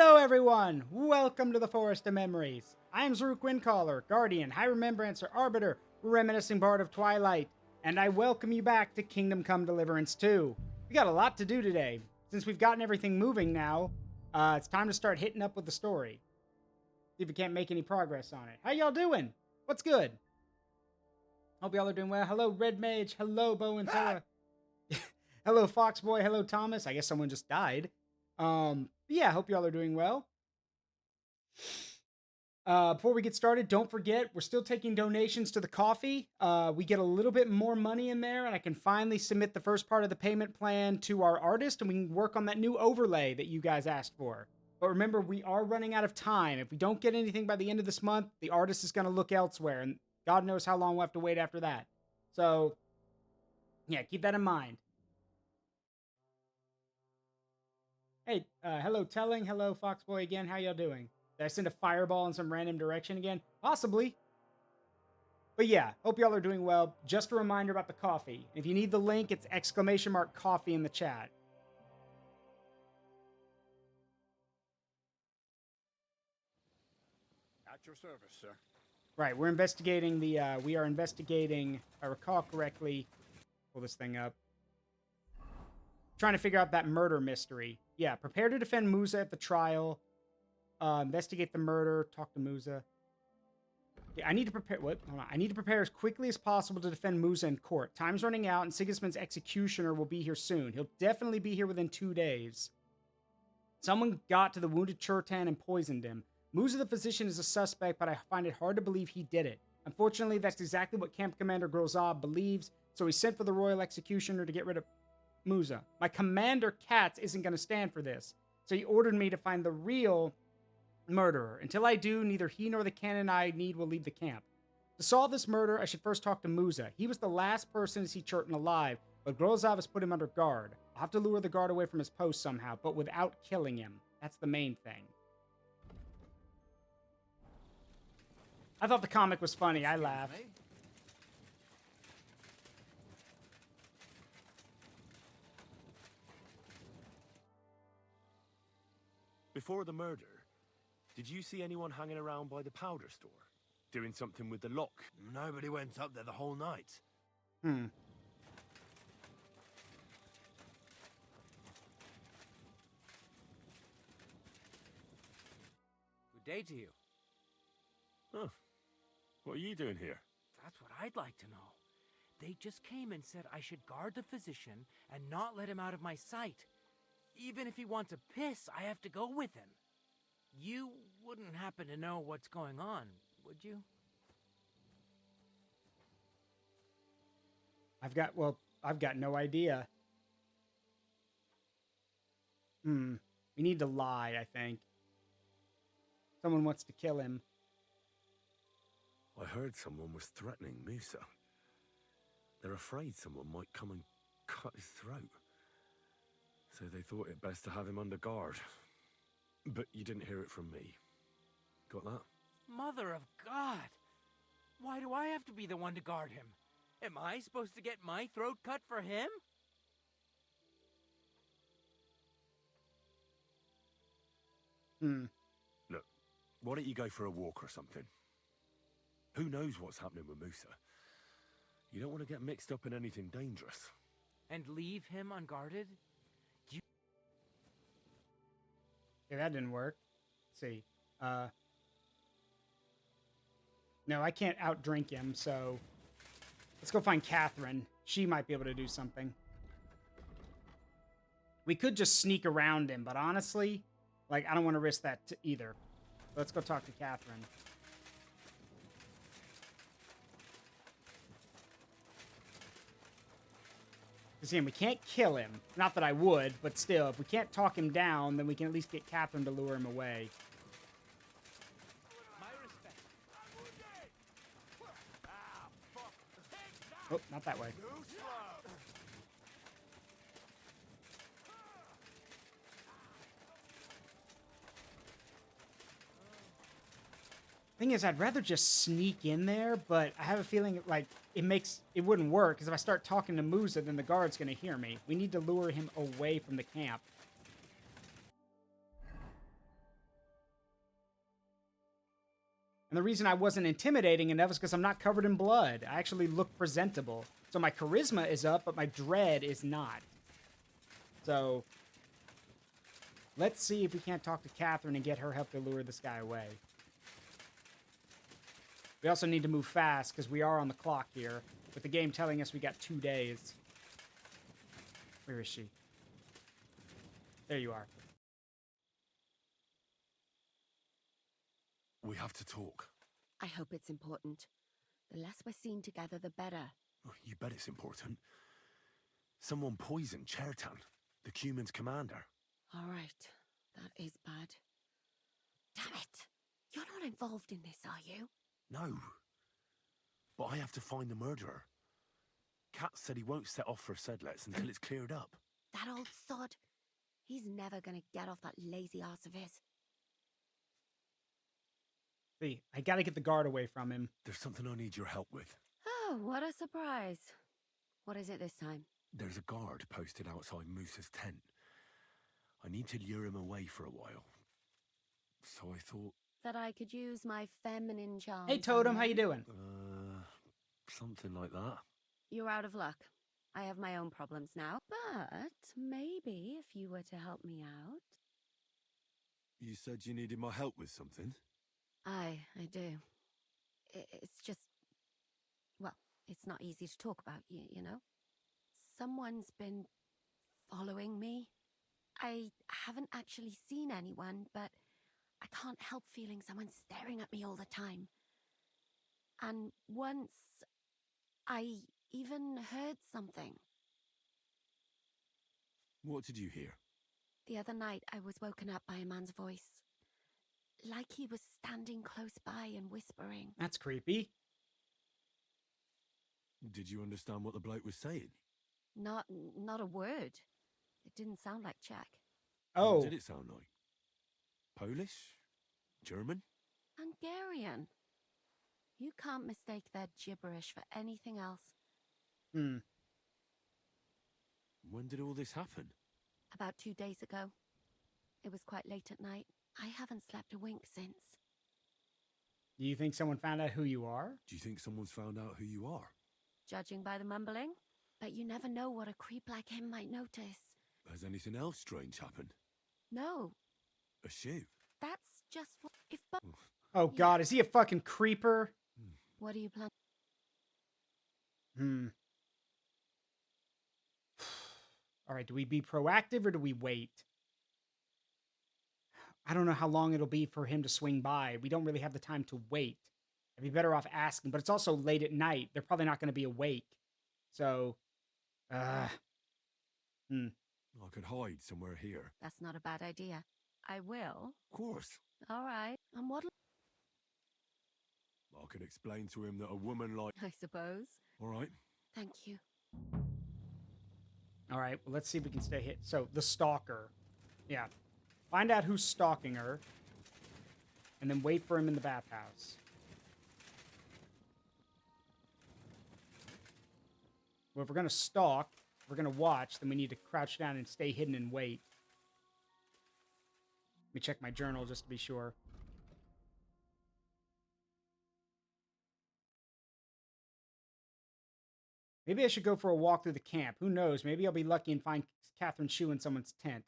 Hello everyone! Welcome to the Forest of Memories. I am Zaruk Windcaller, Guardian, High Remembrancer, Arbiter, Reminiscing Bard of Twilight, and I welcome you back to Kingdom Come Deliverance 2. We got a lot to do today. Since we've gotten everything moving now, it's time to start hitting up with the story. See if we can't make any progress on it. How y'all doing? What's good? Hope y'all are doing well. Hello Red Mage, hello Bo and Tora. Hello Foxboy, hello Thomas. I guess someone just died. Yeah, hope y'all are doing well. Before we get started, don't forget, we're still taking donations to the coffee. We get a little bit more money in there, and I can finally submit the first part of the payment plan to our artist, and we can work on that new overlay that you guys asked for. But remember, we are running out of time. If we don't get anything by the end of this month, the artist is going to look elsewhere, and God knows how long we'll have to wait after that. So, yeah, keep that in mind. Hey, hello Telling, hello Foxboy again, how y'all doing? Did I send a fireball in some random direction again? Possibly. But yeah, hope y'all are doing well. Just a reminder about the coffee. If you need the link, it's !coffee in the chat. At your service, sir. Right, we're investigating the, we are investigating, if I recall correctly, pull this thing up. Trying to figure out that murder mystery. Yeah, prepare to defend Musa at the trial. Investigate the murder. Talk to Musa. Okay, I need to prepare. What? Hold on. I need to prepare as quickly as possible to defend Musa in court. Time's running out, and Sigismund's executioner will be here soon. He'll definitely be here within 2 days. Someone got to the wounded Churtan and poisoned him. Musa the physician is a suspect, but I find it hard to believe he did it. Unfortunately, that's exactly what Camp Commander Grozov believes, so he sent for the royal executioner to get rid of Musa. My Commander Katz isn't going to stand for this, so he ordered me to find the real murderer. Until I do, neither he nor the cannon I need will leave the camp. To solve this murder, I should first talk to Musa. He was the last person to see Churtan alive, but Grozov has put him under guard. I'll have to lure the guard away from his post somehow, but without killing him. That's the main thing. I thought the comic was funny. I laughed. Before the murder, did you see anyone hanging around by the powder store? Doing something with the lock? Nobody went up there the whole night. Good day to you. Huh. What are you doing here? That's what I'd like to know. They just came and said I should guard the physician and not let him out of my sight. Even if he wants a piss, I have to go with him. You wouldn't happen to know what's going on, would you? I've got no idea. We need to lie, I think. Someone wants to kill him. I heard someone was threatening Musa. They're afraid someone might come and cut his throat. So they thought it best to have him under guard. But you didn't hear it from me. Got that? Mother of God! Why do I have to be the one to guard him? Am I supposed to get my throat cut for him? Look, why don't you go for a walk or something? Who knows what's happening with Musa? You don't want to get mixed up in anything dangerous. And leave him unguarded? Yeah, that didn't work. Let's see. No, I can't outdrink him, so let's go find Catherine. She might be able to do something. We could just sneak around him, but honestly, like, I don't want to risk that either. Let's go talk to Catherine. Because again, we can't kill him. Not that I would, but still, if we can't talk him down, then we can at least get Catherine to lure him away. My respect. Oh, not that way. Thing is, I'd rather just sneak in there, but I have a feeling like it wouldn't work, because if I start talking to Musa, then the guard's going to hear me. We need to lure him away from the camp. And the reason I wasn't intimidating enough is because I'm not covered in blood. I actually look presentable. So my charisma is up, but my dread is not. So let's see if we can't talk to Catherine and get her help to lure this guy away. We also need to move fast because we are on the clock here, with the game telling us we got 2 days. Where is she? There you are. We have to talk. I hope it's important. The less we're seen together, the better. Oh, you bet it's important. Someone poisoned Chertan, the Cuman's commander. All right, that is bad. Damn it! You're not involved in this, are you? No. But I have to find the murderer. Kat said he won't set off for Sedlets until it's cleared up. That old sod. He's never gonna get off that lazy arse of his. See, I gotta get the guard away from him. There's something I need your help with. Oh, what a surprise. What is it this time? There's a guard posted outside Moose's tent. I need to lure him away for a while. So I thought... That I could use my feminine charm. Hey, Totem, how you doing? Something like that. You're out of luck. I have my own problems now. But maybe if you were to help me out... You said you needed my help with something? I do. It's just... Well, it's not easy to talk about, you know? Someone's been following me. I haven't actually seen anyone, but I can't help feeling someone staring at me all the time. And once, I even heard something. What did you hear? The other night, I was woken up by a man's voice. Like he was standing close by and whispering. That's creepy. Did you understand what the bloke was saying? Not a word. It didn't sound like Czech. Oh. What did it sound like? Polish? German? Hungarian. You can't mistake their gibberish for anything else. Hmm. When did all this happen? About 2 days ago. It was quite late at night. I haven't slept a wink since. Do you think someone found out who you are? Do you think someone's found out who you are? Judging by the mumbling. But you never know what a creep like him might notice. Has anything else strange happened? No, A shoe? that's just what... If Oh, God, is he a fucking creeper? What do you plan? All right, do we be proactive or do we wait? I don't know how long it'll be for him to swing by. We don't really have the time to wait. I'd be better off asking, but it's also late at night. They're probably not going to be awake. So, I could hide somewhere here. That's not a bad idea. I will. Of course. All right. And what'll... I could explain to him that a woman like... I suppose. All right. Thank you. all right, well, let's see if we can stay hit. So, the stalker. Yeah. Find out who's stalking her. And then wait for him in the bathhouse. Well, if we're going to stalk, if we're going to watch, then we need to crouch down and stay hidden and wait. Let me check my journal just to be sure. Maybe I should go for a walk through the camp. Who knows? Maybe I'll be lucky and find Catherine's shoe in someone's tent.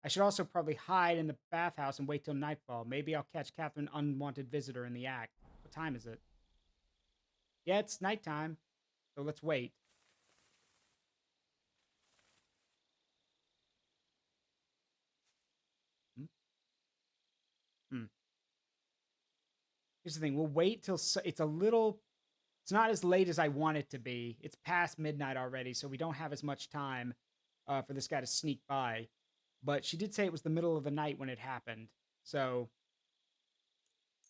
I should also probably hide in the bathhouse and wait till nightfall. Maybe I'll catch Catherine unwanted visitor in the act. What time is it? Yeah, it's nighttime. So let's wait. Here's the thing. We'll wait till it's a little... It's not as late as I want it to be. It's past midnight already, so we don't have as much time for this guy to sneak by. But she did say it was the middle of the night when it happened. So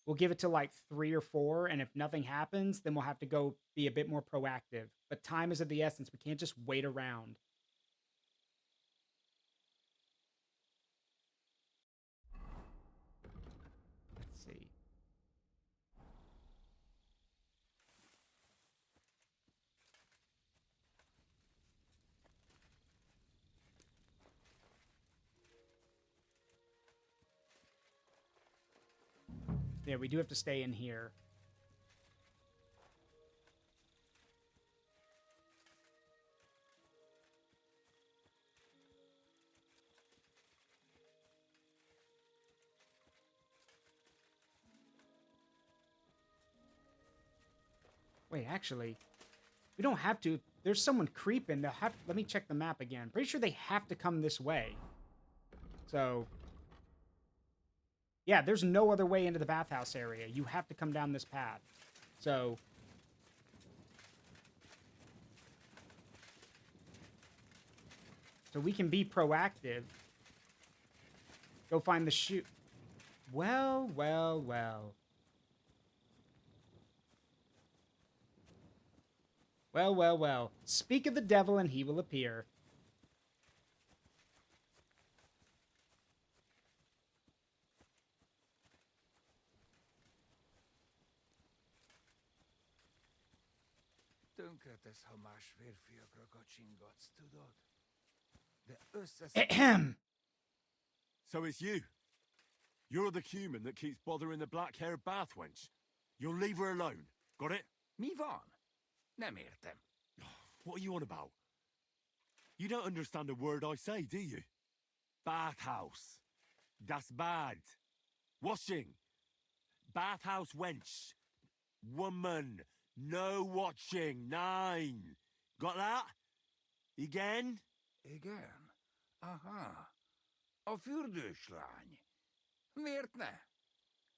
we'll give it to like 3 or 4, and if nothing happens, then we'll have to go be a bit more proactive. But time is of the essence. We can't just wait around. Let's see. Yeah, we do have to stay in here. Wait, actually, we don't have to. There's someone creeping. They'll have. Let me check the map again. Pretty sure they have to come this way. So, yeah, there's no other way into the bathhouse area. You have to come down this path. So, we can be proactive. Go find the shoe. Well, well, well. Well, well, well. Speak of the devil and he will appear. Tönkretesz, ha más férfiakra kacsingatsz, tudod? De Ahem. So it's you. You're the human that keeps bothering the black-haired bath wench. You'll leave her alone. Got it? Mi van? Nem értem. What are you on about? You don't understand a word I say, do you? Bathhouse. Das bad. Washing. Bathhouse wench. Woman. No watching. 9. Got that? Again? Igen? Aha. A fürdős lány. Miért ne?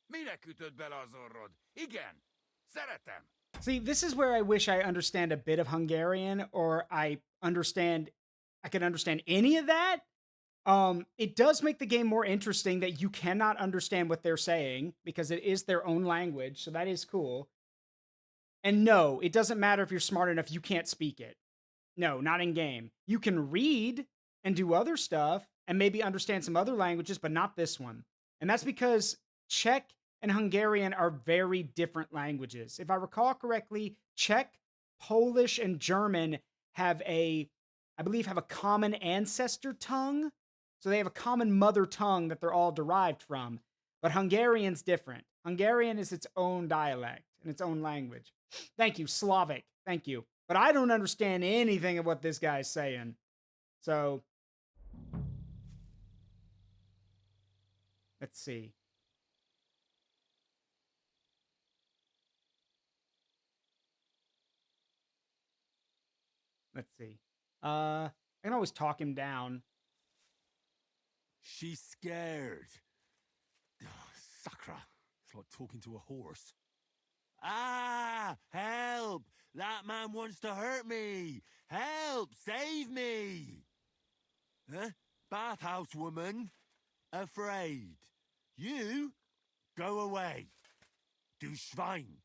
Minek ütöd bele az orrod? Igen. Szeretem. See, this is where I wish I understand a bit of Hungarian, or I can understand any of that. It does make the game more interesting that you cannot understand what they're saying because it is their own language, so that is cool. And no, it doesn't matter if you're smart enough, you can't speak it. No, not in game. You can read and do other stuff and maybe understand some other languages, but not this one. And that's because Czech and Hungarian are very different languages. If I recall correctly, Czech, Polish, and German have I believe, have a common ancestor tongue. So they have a common mother tongue that they're all derived from. But Hungarian's different. Hungarian is its own dialect and its own language. Thank you, Slavic. Thank you. But I don't understand anything of what this guy's saying. So, let's see. Let's see. I can always talk him down. She's scared. Sakra. It's like talking to a horse. Ah! Help! That man wants to hurt me! Help! Save me! Huh? Bathhouse woman? Afraid. You? Go away. Du Schwein.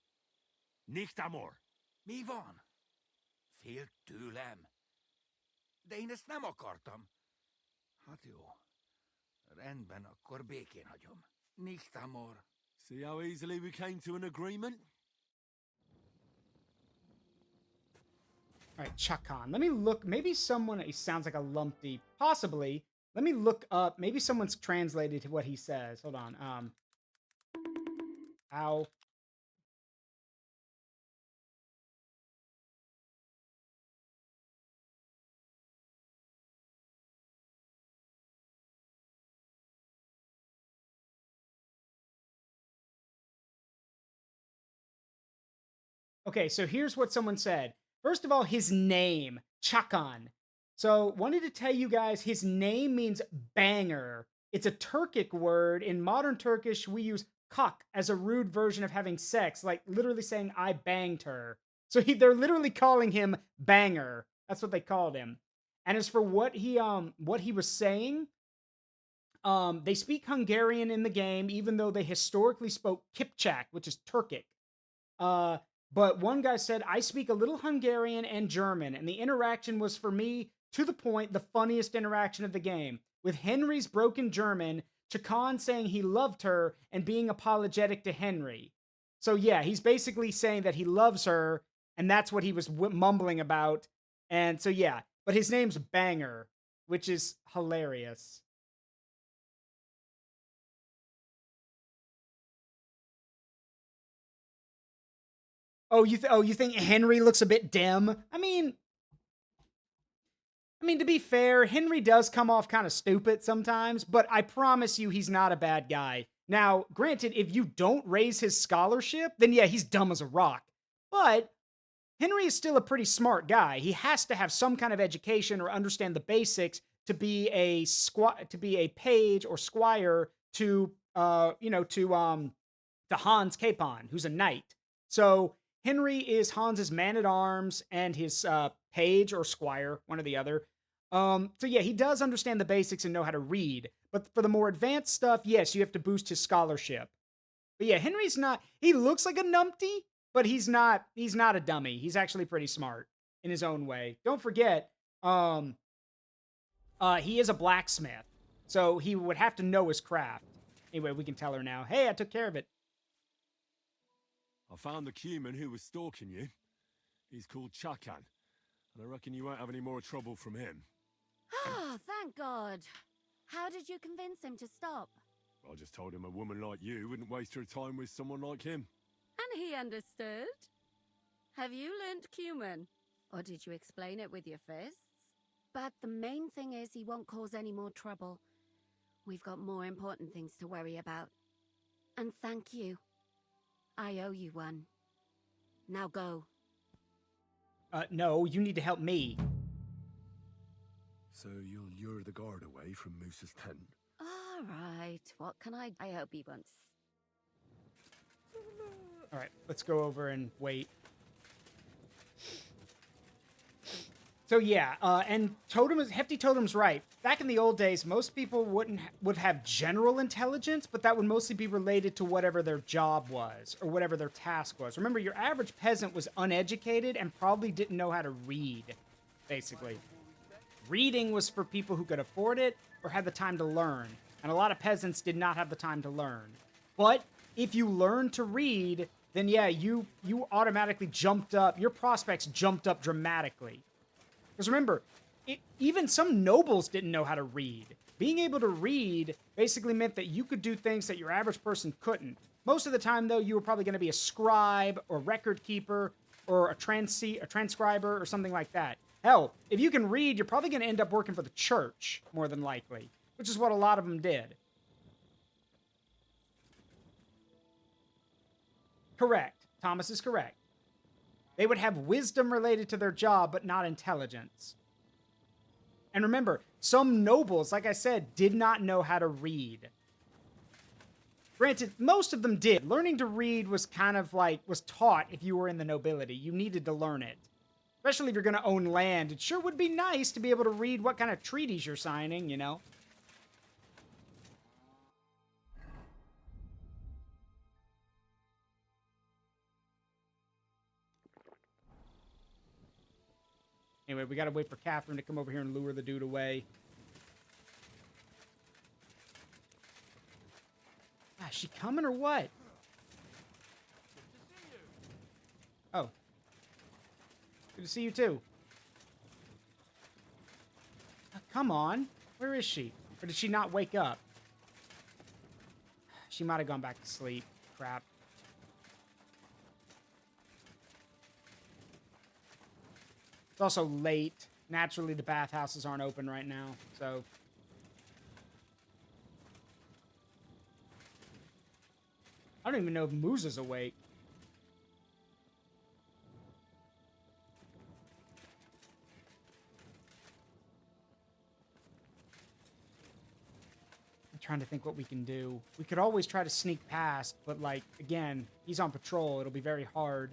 Nicht amor. Mi van? Félt tőlem. De én ezt nem akartam. Hát jó. Rendben, akkor békén hagyom. Nicht amor. See how easily we came to an agreement? All right, Chakan. Let me look. Maybe someone, he sounds like a lumpy. Possibly. Let me look up. Maybe someone's translated to what he says. Hold on. Ow. Okay, so here's what someone said. First of all, his name, Chakan. So, wanted to tell you guys his name means banger. It's a Turkic word. In modern Turkish, we use kak as a rude version of having sex, like literally saying I banged her. So they're literally calling him banger. That's what they called him. And as for what he was saying, they speak Hungarian in the game, even though they historically spoke Kipchak, which is Turkic. But one guy said, I speak a little Hungarian and German, and the interaction was, for me, to the point, the funniest interaction of the game. With Henry's broken German, Chakan saying he loved her and being apologetic to Henry. So yeah, he's basically saying that he loves her, and that's what he was mumbling about. And so yeah, but his name's Banger, which is hilarious. Oh, you think Henry looks a bit dim? I mean, to be fair, Henry does come off kind of stupid sometimes, but I promise you he's not a bad guy. Now, granted, if you don't raise his scholarship, then yeah, he's dumb as a rock. But Henry is still a pretty smart guy. He has to have some kind of education or understand the basics to be a page or squire to to Hans Capon, who's a knight. So Henry is Hans's man at arms and his page or squire, one or the other. So yeah, he does understand the basics and know how to read. But for the more advanced stuff, yes, you have to boost his scholarship. But yeah, Henry's not. He looks like a numpty, but he's not. He's not a dummy. He's actually pretty smart in his own way. Don't forget, he is a blacksmith, so he would have to know his craft. Anyway, we can tell her now. Hey, I took care of it. I found the Cuman who was stalking you. He's called Chakan, and I reckon you won't have any more trouble from him. Oh, thank God. How did you convince him to stop? I just told him a woman like you wouldn't waste her time with someone like him. And he understood? Have you learnt Cuman? Or did you explain it with your fists? But the main thing is he won't cause any more trouble. We've got more important things to worry about. And thank you. I owe you one. Now go. No, you need to help me. So you'll lure the guard away from Moose's tent? All right. What can I hope he won't. All right, let's go over and wait. So yeah, and Hefty Totem's right. Back in the old days, most people would have general intelligence, but that would mostly be related to whatever their job was or whatever their task was. Remember, your average peasant was uneducated and probably didn't know how to read, basically. Reading was for people who could afford it or had the time to learn, and a lot of peasants did not have the time to learn. But if you learned to read, then yeah, you automatically jumped up, your prospects jumped up dramatically. Because remember, even some nobles didn't know how to read. Being able to read basically meant that you could do things that your average person couldn't. Most of the time, though, you were probably going to be a scribe or record keeper or a transcriber or something like that. Hell, if you can read, you're probably going to end up working for the church, more than likely, which is what a lot of them did. Correct. Thomas is correct. They would have wisdom related to their job, but not intelligence. And remember, some nobles, like I said, did not know how to read. Granted, most of them did. Learning to read was kind of like, was taught if you were in the nobility. You needed to learn it. Especially if you're going to own land. It sure would be nice to be able to read what kind of treaties you're signing, you know? Anyway, we gotta wait for Catherine to come over here and lure the dude away. Ah, is she coming or what? Oh. Good to see you too. Come on. Where is she? Or did she not wake up? She might have gone back to sleep. Crap. It's also late. Naturally, the bathhouses aren't open right now, so... I don't even know if Moose is awake. I'm trying to think what we can do. We could always try to sneak past, but, like, again, he's on patrol. It'll be very hard.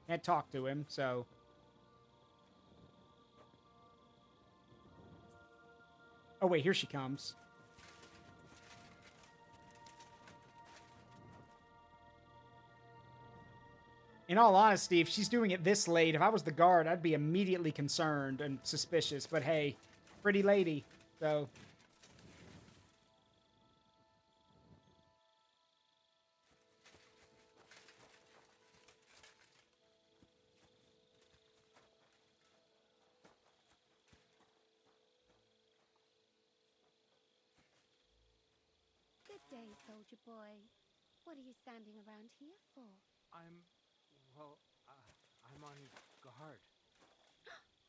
Can't talk to him, so... Oh, wait, here she comes. In all honesty, if she's doing it this late, if I was the guard, I'd be immediately concerned and suspicious. But hey, pretty lady, so... Good day, soldier boy. What are you standing around here for? I'm on guard.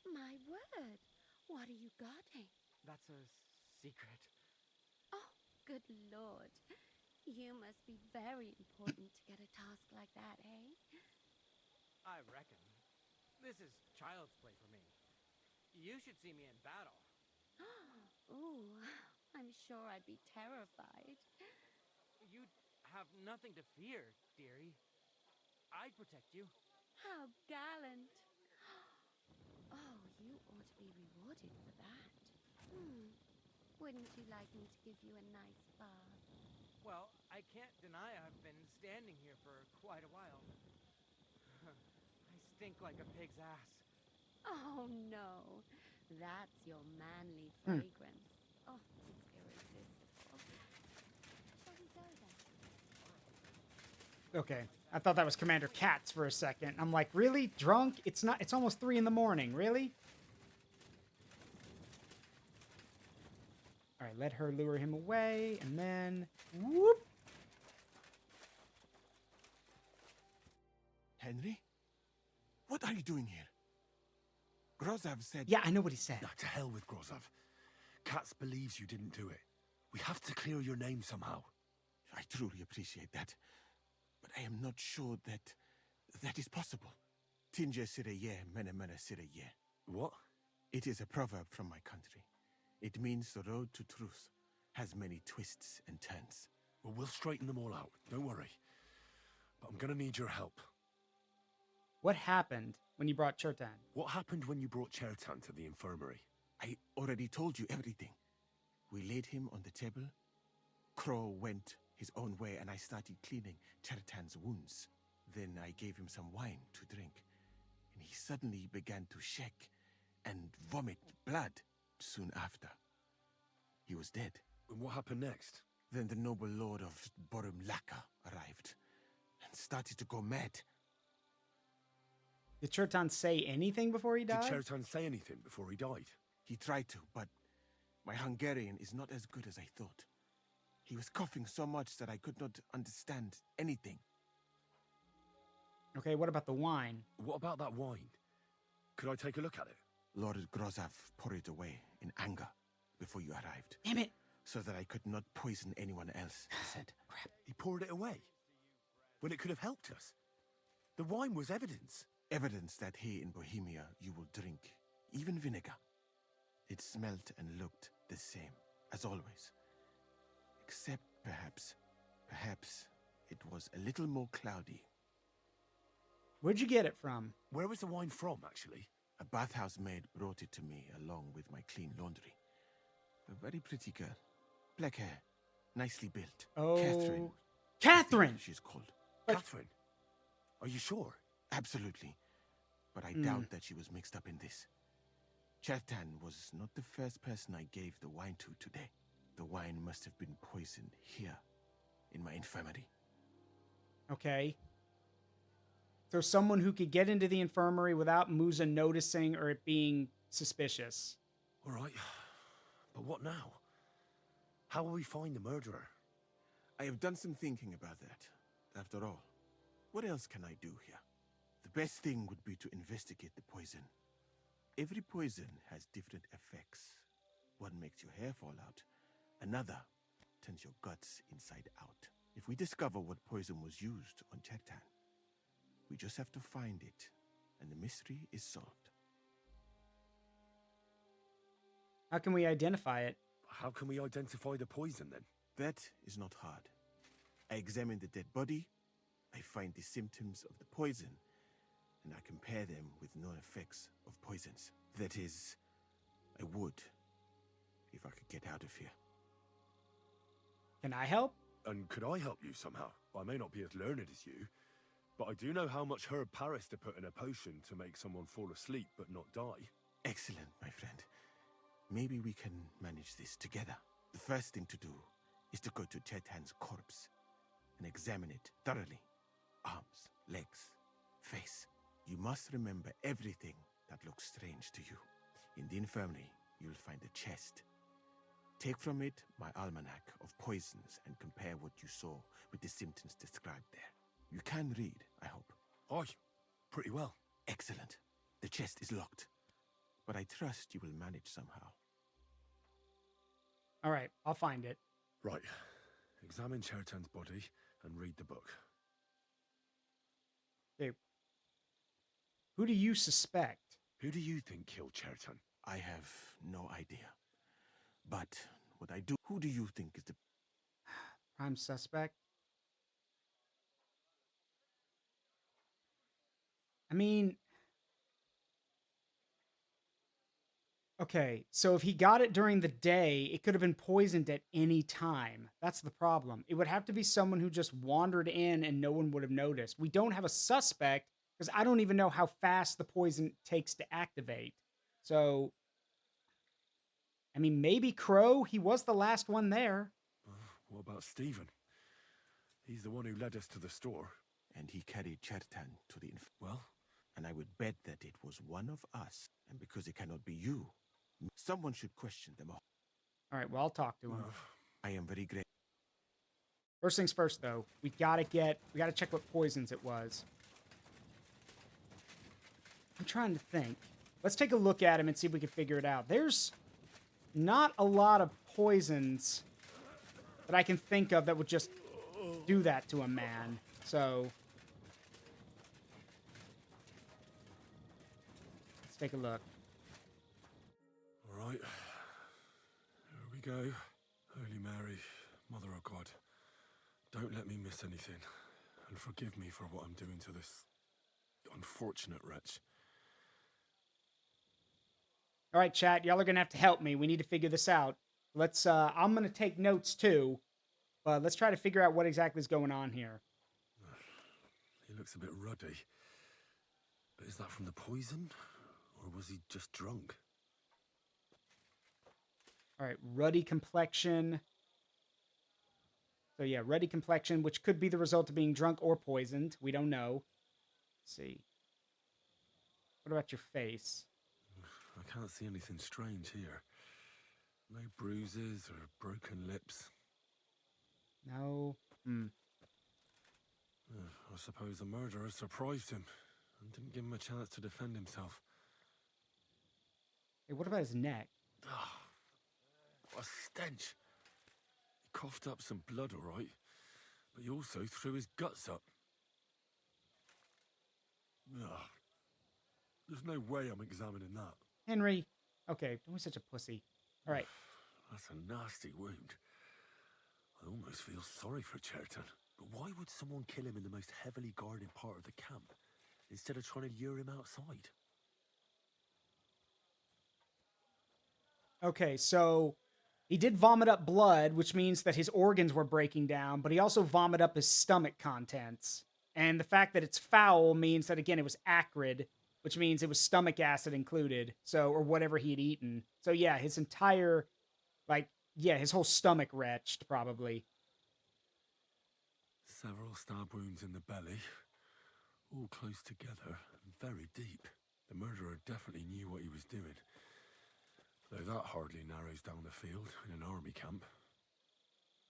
My word! What are you guarding? That's a secret. Oh, good lord. You must be very important to get a task like that, eh? I reckon. This is child's play for me. You should see me in battle. Ooh, I'm sure I'd be terrified. You'd have nothing to fear, dearie. I'd protect you. How gallant. Oh, you ought to be rewarded for that. Wouldn't you like me to give you a nice bath? Well, I can't deny I've been standing here for quite a while. I stink like a pig's ass. Oh, no. That's your manly fragrance. Oh, it's irresistible. Shall we go then? Okay. I thought that was Commander Katz for a second. I'm like, really? Drunk? It's not. It's almost 3 in the morning. Really? All right, let her lure him away, and then whoop. Henry? What are you doing here? Grozav said... Yeah, I know what he said. Now, to hell with Grozov. Katz believes you didn't do it. We have to clear your name somehow. I truly appreciate that. But I am not sure that is possible. Tinja Sireye, mene mene Sireye. What? It is a proverb from my country. It means the road to truth has many twists and turns. Well, we'll straighten them all out. Don't worry. But I'm gonna need your help. What happened when you brought Chertan? What happened when you brought Chertan to the infirmary? I already told you everything. We laid him on the table. Crow went his own way and I started cleaning Chertan's wounds. Then I gave him some wine to drink. And he suddenly began to shake and vomit blood soon after. He was dead. And what happened next? Then the noble lord of Borum Laka arrived and started to go mad. Did Chertan say anything before he died? Did Chertan say anything before he died? He tried to, but my Hungarian is not as good as I thought. He was coughing so much that I could not understand anything. Okay, what about the wine? What about that wine? Could I take a look at it? Lord Grozav poured it away in anger before you arrived. Damn it! So that I could not poison anyone else, he said. Crap, he poured it away. When it could have helped us. The wine was evidence. Evidence that here in Bohemia you will drink even vinegar. It smelt and looked the same as always. Except perhaps it was a little more cloudy. Where'd you get it from? Where was the wine from, actually? A bathhouse maid brought it to me along with my clean laundry. A very pretty girl. Black hair. Nicely built. Oh, Catherine. Catherine! She's called. But- Catherine? Are you sure? Absolutely. But I doubt that she was mixed up in this. Chertan was not the first person I gave the wine to today. The wine must have been poisoned here, in my infirmary. Okay. So someone who could get into the infirmary without Musa noticing or it being suspicious. All right. But what now? How will we find the murderer? I have done some thinking about that. After all, what else can I do here? The best thing would be to investigate the poison. Every poison has different effects. One makes your hair fall out. Another turns your guts inside out. If we discover what poison was used on Chertan, we just have to find it, and the mystery is solved. How can we identify it? How can we identify the poison, then? That is not hard. I examine the dead body, I find the symptoms of the poison, and I compare them with known effects of poisons. That is, I would, if I could get out of here. Can I help? And could I help you somehow? I may not be as learned as you, but I do know how much herb Paris to put in a potion to make someone fall asleep but not die. Excellent, my friend. Maybe we can manage this together. The first thing to do is to go to Chertan's corpse and examine it thoroughly. Arms, legs, face. You must remember everything that looks strange to you. In the infirmary, you'll find a chest. Take from it my almanac of poisons and compare what you saw with the symptoms described there. You can read, I hope. Aye, pretty well. Excellent. The chest is locked, but I trust you will manage somehow. All right, I'll find it. Right. Examine Chertan's body and read the book. Okay. Who do you suspect? Who do you think killed Chertan? I have no idea. But what I do, who do you think is the... Prime suspect? I mean... Okay, so if he got it during the day, it could have been poisoned at any time. That's the problem. It would have to be someone who just wandered in and no one would have noticed. We don't have a suspect because I don't even know how fast the poison takes to activate. So, I mean, maybe Crow, he was the last one there. What about Stephen? He's the one who led us to the store. And he carried Chertan to the... Well? And I would bet that it was one of us. And because it cannot be you, someone should question them all. All right, well, I'll talk to him. I am very grateful. First things first, though. We gotta check what poisons it was. I'm trying to think. Let's take a look at him and see if we can figure it out. There's not a lot of poisons that I can think of that would just do that to a man. So let's take a look. All right. Here we go. Holy Mary, Mother of God, don't let me miss anything. And forgive me for what I'm doing to this unfortunate wretch. All right, chat, y'all are gonna have to help me. We need to figure this out. Let's I'm gonna take notes too, but let's try to figure out what exactly is going on here. He looks a bit ruddy. But is that from the poison? Or was he just drunk? All right, ruddy complexion. So yeah, ruddy complexion, which could be the result of being drunk or poisoned. We don't know. Let's see. What about your face? I can't see anything strange here. No bruises or broken lips. No. I suppose the murderer surprised him and didn't give him a chance to defend himself. Hey, what about his neck? What a stench. He coughed up some blood, all right, but he also threw his guts up. There's no way I'm examining that. Henry. Okay, don't be such a pussy. All right. That's a nasty wound. I almost feel sorry for Chertan. But why would someone kill him in the most heavily guarded part of the camp, instead of trying to lure him outside? Okay, so he did vomit up blood, which means that his organs were breaking down, but he also vomited up his stomach contents. And the fact that it's foul means that, again, it was acrid, which means it was stomach acid included, so, or whatever he had eaten. So yeah, his entire, his whole stomach retched, probably. Several stab wounds in the belly, all close together and very deep. The murderer definitely knew what he was doing, though that hardly narrows down the field in an army camp.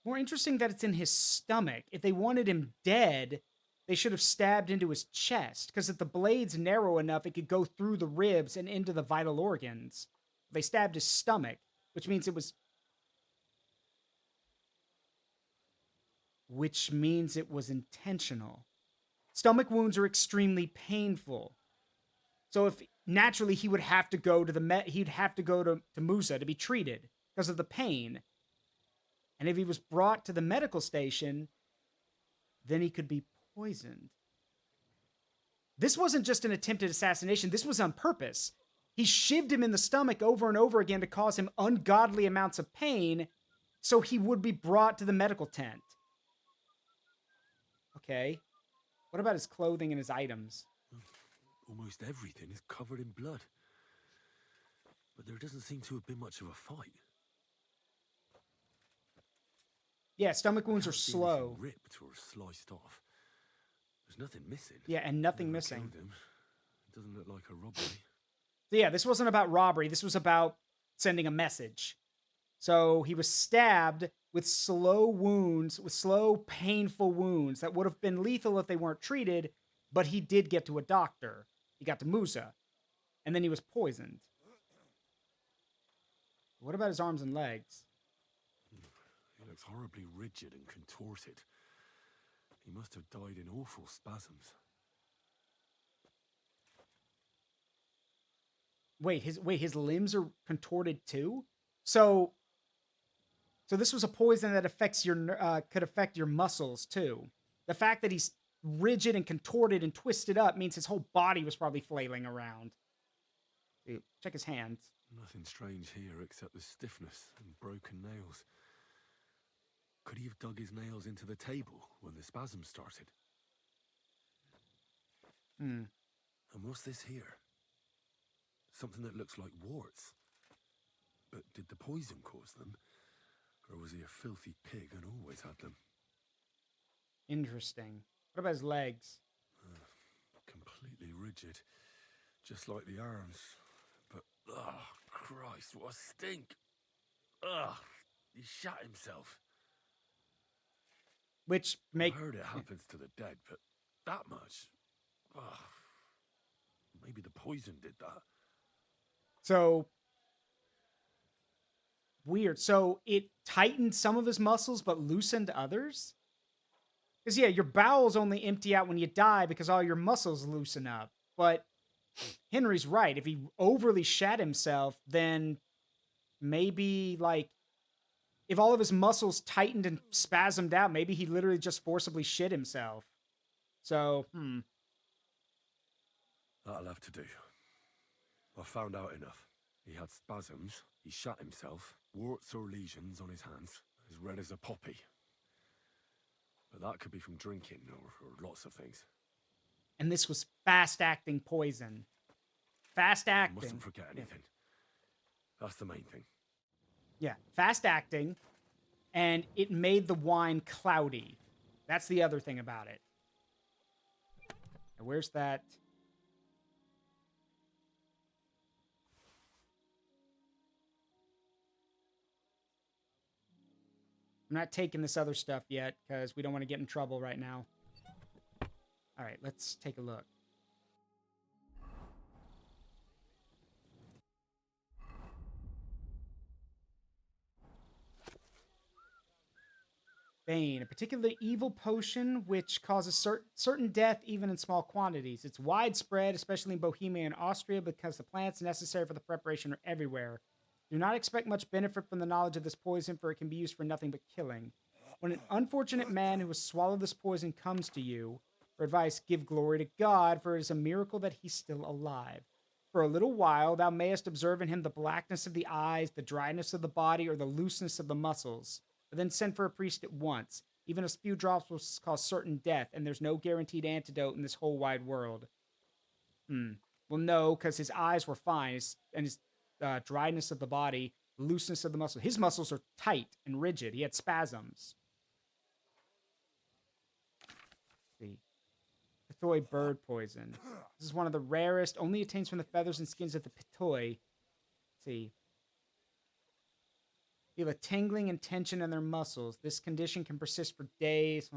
More interesting that it's in his stomach. If they wanted him dead, they should have stabbed into his chest, because if the blade's narrow enough, it could go through the ribs and into the vital organs. They stabbed his stomach, which means it was intentional. Stomach wounds are extremely painful. So if naturally he would have to go to he'd have to go to Musa to be treated because of the pain. And if he was brought to the medical station, then he could be poisoned. This wasn't just an attempted assassination. This was on purpose. He shivved him in the stomach over and over again to cause him ungodly amounts of pain so he would be brought to the medical tent. Okay. What about his clothing and his items? Almost everything is covered in blood. But there doesn't seem to have been much of a fight. Yeah, stomach wounds are Can't see slow. anything ripped or sliced off. There's nothing missing. Yeah, and nothing Whoever missing. killed him, it doesn't look like a robbery. So yeah, this wasn't about robbery. This was about sending a message. So he was stabbed with slow wounds, with slow, painful wounds that would have been lethal if they weren't treated, but he did get to a doctor. He got to Musa, and then he was poisoned. What about his arms and legs? He looks horribly rigid and contorted. He must have died in awful spasms. Wait, his limbs are contorted too? So this was a poison that affects your could affect your muscles too. The fact that he's rigid and contorted and twisted up means his whole body was probably flailing around. Dude, check his hands. Nothing strange here except the stiffness and broken nails. Could he have dug his nails into the table when the spasms started? Hmm. And what's this here? Something that looks like warts. But did the poison cause them? Or was he a filthy pig and always had them? Interesting. What about his legs? Completely rigid. Just like the arms. But, oh, Christ, what a stink! Ugh, he shot himself. Which I heard it happens to the dead, but that much? Ugh. Maybe the poison did that. So weird. So it tightened some of his muscles but loosened others? Because yeah, your bowels only empty out when you die because all your muscles loosen up. But Henry's right. If he overly shat himself, then maybe like if all of his muscles tightened and spasmed out, maybe he literally just forcibly shit himself. So, That'll have to do. I found out enough. He had spasms, he shot himself, warts or lesions on his hands, as red as a poppy. But that could be from drinking or lots of things. And this was fast-acting poison. Fast-acting. Mustn't forget anything. That's the main thing. Yeah, fast-acting, and it made the wine cloudy. That's the other thing about it. Now, where's that? I'm not taking this other stuff yet because we don't want to get in trouble right now. All right, let's take a look. Bane, a particularly evil potion which causes certain death even in small quantities. It's widespread, especially in Bohemia and Austria, because the plants necessary for the preparation are everywhere. Do not expect much benefit from the knowledge of this poison, for it can be used for nothing but killing. When an unfortunate man who has swallowed this poison comes to you for advice, give glory to God, for it is a miracle that he's still alive. For a little while thou mayest observe in him the blackness of the eyes, the dryness of the body, or the looseness of the muscles. But then send for a priest at once. Even a few drops will cause certain death, and there's no guaranteed antidote in this whole wide world. Well, no, because his eyes were fine, and his dryness of the body, looseness of the muscle. His muscles are tight and rigid. He had spasms. Let's see. Pithoi bird poison. This is one of the rarest, only attains from the feathers and skins of the pithoi. Let's see. Feel a tingling and tension in their muscles. This condition can persist for days.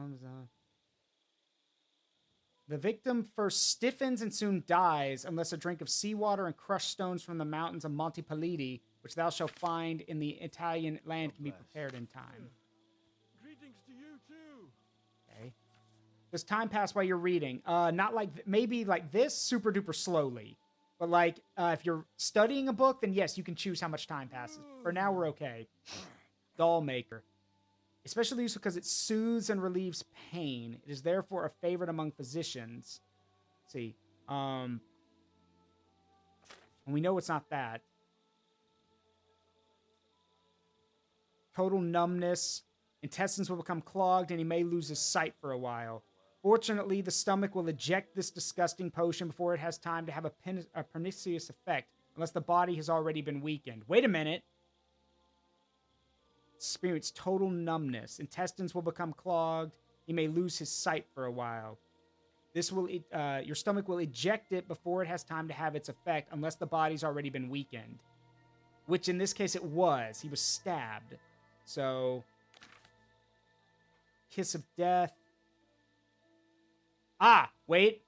The victim first stiffens and soon dies unless a drink of seawater and crushed stones from the mountains of Monte Palidi, which thou shalt find in the Italian land, can be prepared in time. Greetings to you too. Okay. Does time pass while you're reading? Not like, maybe like this, super duper slowly. But like, if you're studying a book, then yes, you can choose how much time passes. For now, we're okay. Doll Maker. Especially useful because it soothes and relieves pain. It is therefore a favorite among physicians. Let's see. And we know it's not that. Total numbness. Intestines will become clogged and he may lose his sight for a while. Fortunately, the stomach will eject this disgusting potion before it has time to have a pernicious effect, unless the body has already been weakened. Wait a minute. Experience total numbness. Intestines will become clogged. He may lose his sight for a while. This will your stomach will eject it before it has time to have its effect, unless the body's already been weakened. which in this case it was. He was stabbed. So, Kiss of Death. Ah, wait.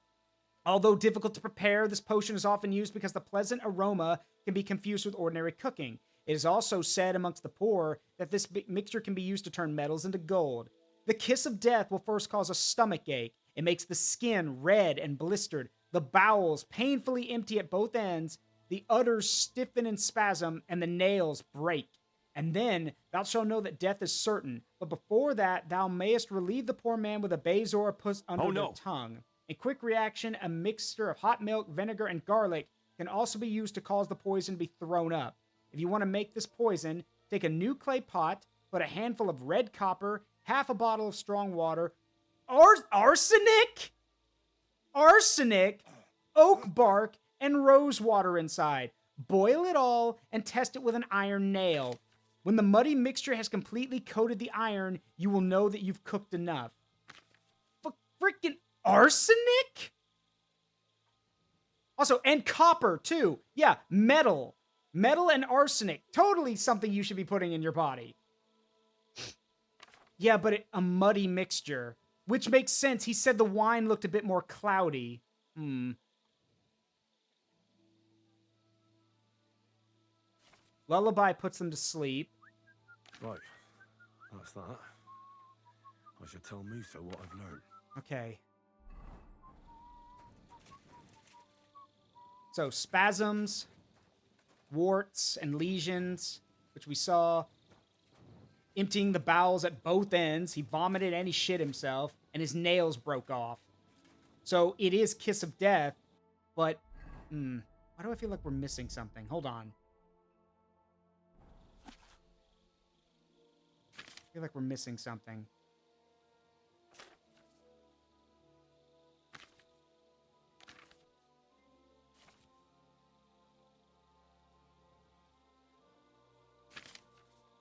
Although difficult to prepare, this potion is often used because the pleasant aroma can be confused with ordinary cooking. It is also said amongst the poor that this mixture can be used to turn metals into gold. The Kiss of Death will first cause a stomach ache. It makes the skin red and blistered, the bowels painfully empty at both ends, the udders stiffen and spasm, and the nails break. And then thou shalt know that death is certain. But before that, thou mayest relieve the poor man with a bezor put under the tongue. In quick reaction, a mixture of hot milk, vinegar, and garlic can also be used to cause the poison to be thrown up. If you want to make this poison, take a new clay pot, put a handful of red copper, half a bottle of strong water, arsenic, oak bark, and rose water inside. Boil it all and test it with an iron nail. When the muddy mixture has completely coated the iron, you will know that you've cooked enough. Freaking arsenic? Also, and copper, too. Yeah, metal. Metal and arsenic. Totally something you should be putting in your body. Yeah, but a muddy mixture. Which makes sense. He said the wine looked a bit more cloudy. Lullaby puts them to sleep. Right. That's that. I should tell Musa what I've learned. Okay. So, spasms, warts, and lesions, which we saw. Emptying the bowels at both ends. He vomited and he shit himself, and his nails broke off. So, it is Kiss of Death, but... why do I feel like we're missing something? Hold on. I feel like we're missing something.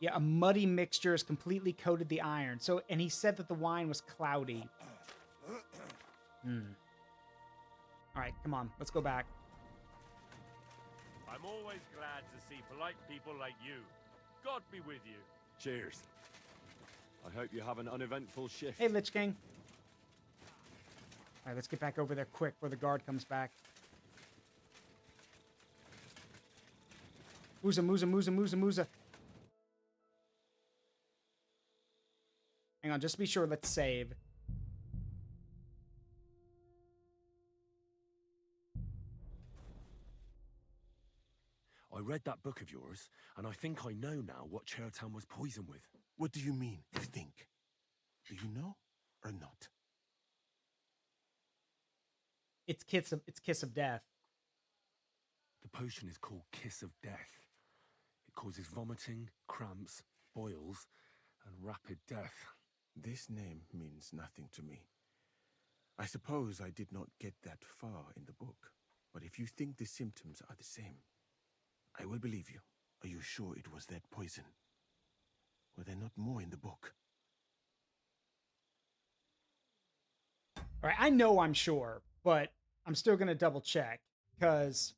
Yeah, a muddy mixture has completely coated the iron. So, and he said that the wine was cloudy. All right, come on. Let's go back. I'm always glad to see polite people like you. God be with you. Cheers. I hope you have an uneventful shift. Hey, Lich King. All right, let's get back over there quick before the guard comes back. Musa. Hang on, just to be sure, let's save. I read that book of yours, and I think I know now what Chertown was poisoned with. What do you mean, you think? Do you know or not? It's Kiss of Death. The potion is called Kiss of Death. It causes vomiting, cramps, boils, and rapid death. This name means nothing to me. I suppose I did not get that far in the book, but if you think the symptoms are the same, I will believe you. Are you sure it was that poison? Were there not more in the book? All right, I know I'm sure, but I'm still going to double check because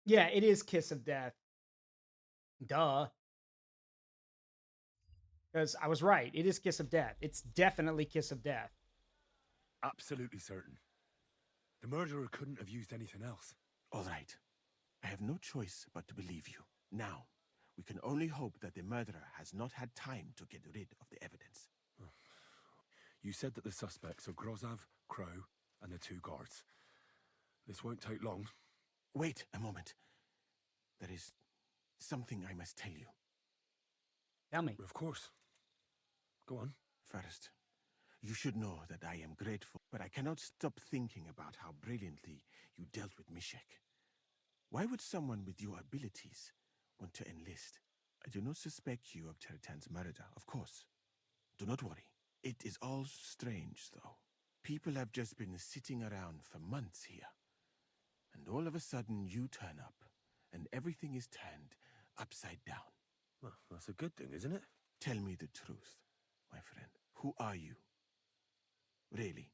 yeah, it is Kiss of Death. Duh. Because I was right. It is Kiss of Death. It's definitely Kiss of Death. Absolutely certain. The murderer couldn't have used anything else. All right. I have no choice but to believe you. Now, we can only hope that the murderer has not had time to get rid of the evidence. You said that the suspects are Grozav, Crow, and the 2 guards. This won't take long. Wait a moment. There is something I must tell you. Tell me. Of course. Go on. First, you should know that I am grateful, but I cannot stop thinking about how brilliantly you dealt with Mishek. Why would someone with your abilities want to enlist? I do not suspect you of Chertan's murder, of course. Do not worry. It is all strange, though. People have just been sitting around for months here. And all of a sudden you turn up, and everything is turned upside down. Well, that's a good thing, isn't it? Tell me the truth, my friend. Who are you? Really?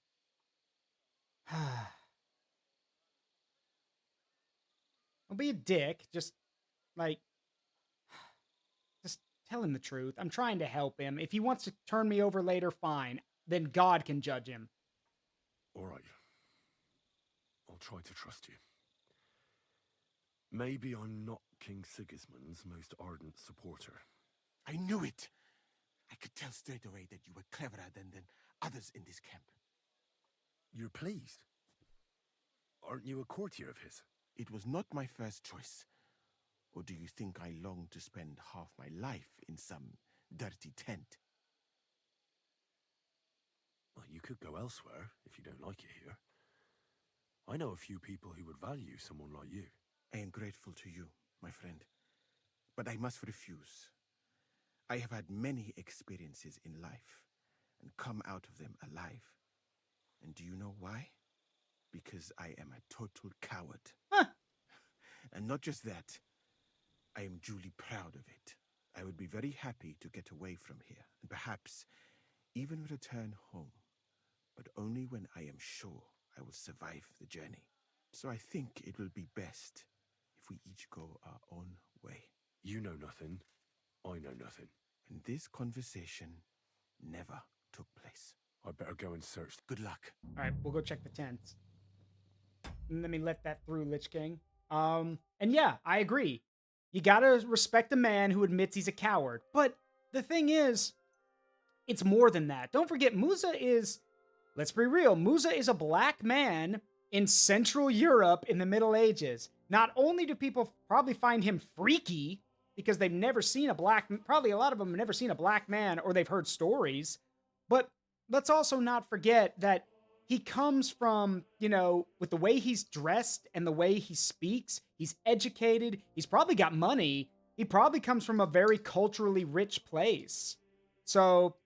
Don't be a dick. Like, just tell him the truth. I'm trying to help him. If he wants to turn me over later, fine. Then God can judge him. All right. I'll try to trust you. Maybe I'm not King Sigismund's most ardent supporter. I knew it! I could tell straight away that you were cleverer than others in this camp. You're pleased? Aren't you a courtier of his? It was not my first choice. Or do you think I long to spend half my life in some dirty tent? Well, you could go elsewhere if you don't like it here. I know a few people who would value someone like you. I am grateful to you, my friend. But I must refuse. I have had many experiences in life and come out of them alive. And do you know why? Because I am a total coward. Huh. And not just that, I am duly proud of it. I would be very happy to get away from here and perhaps even return home, but only when I am sure I will survive the journey. So I think it will be best if we each go our own way. You know nothing. I know nothing. And this conversation never took place. I better go and search. Good luck. All right, we'll go check the tents. And let me let that through, Lich King. And yeah, I agree. You gotta respect a man who admits he's a coward. But the thing is, it's more than that. Don't forget, Musa is, let's be real, Musa is a black man in Central Europe in the Middle Ages. Not only do people probably find him freaky, because they've never seen probably a lot of them have never seen a black man, or they've heard stories, but let's also not forget that he comes from, with the way he's dressed and the way he speaks, he's educated, he's probably got money, he probably comes from a very culturally rich place. So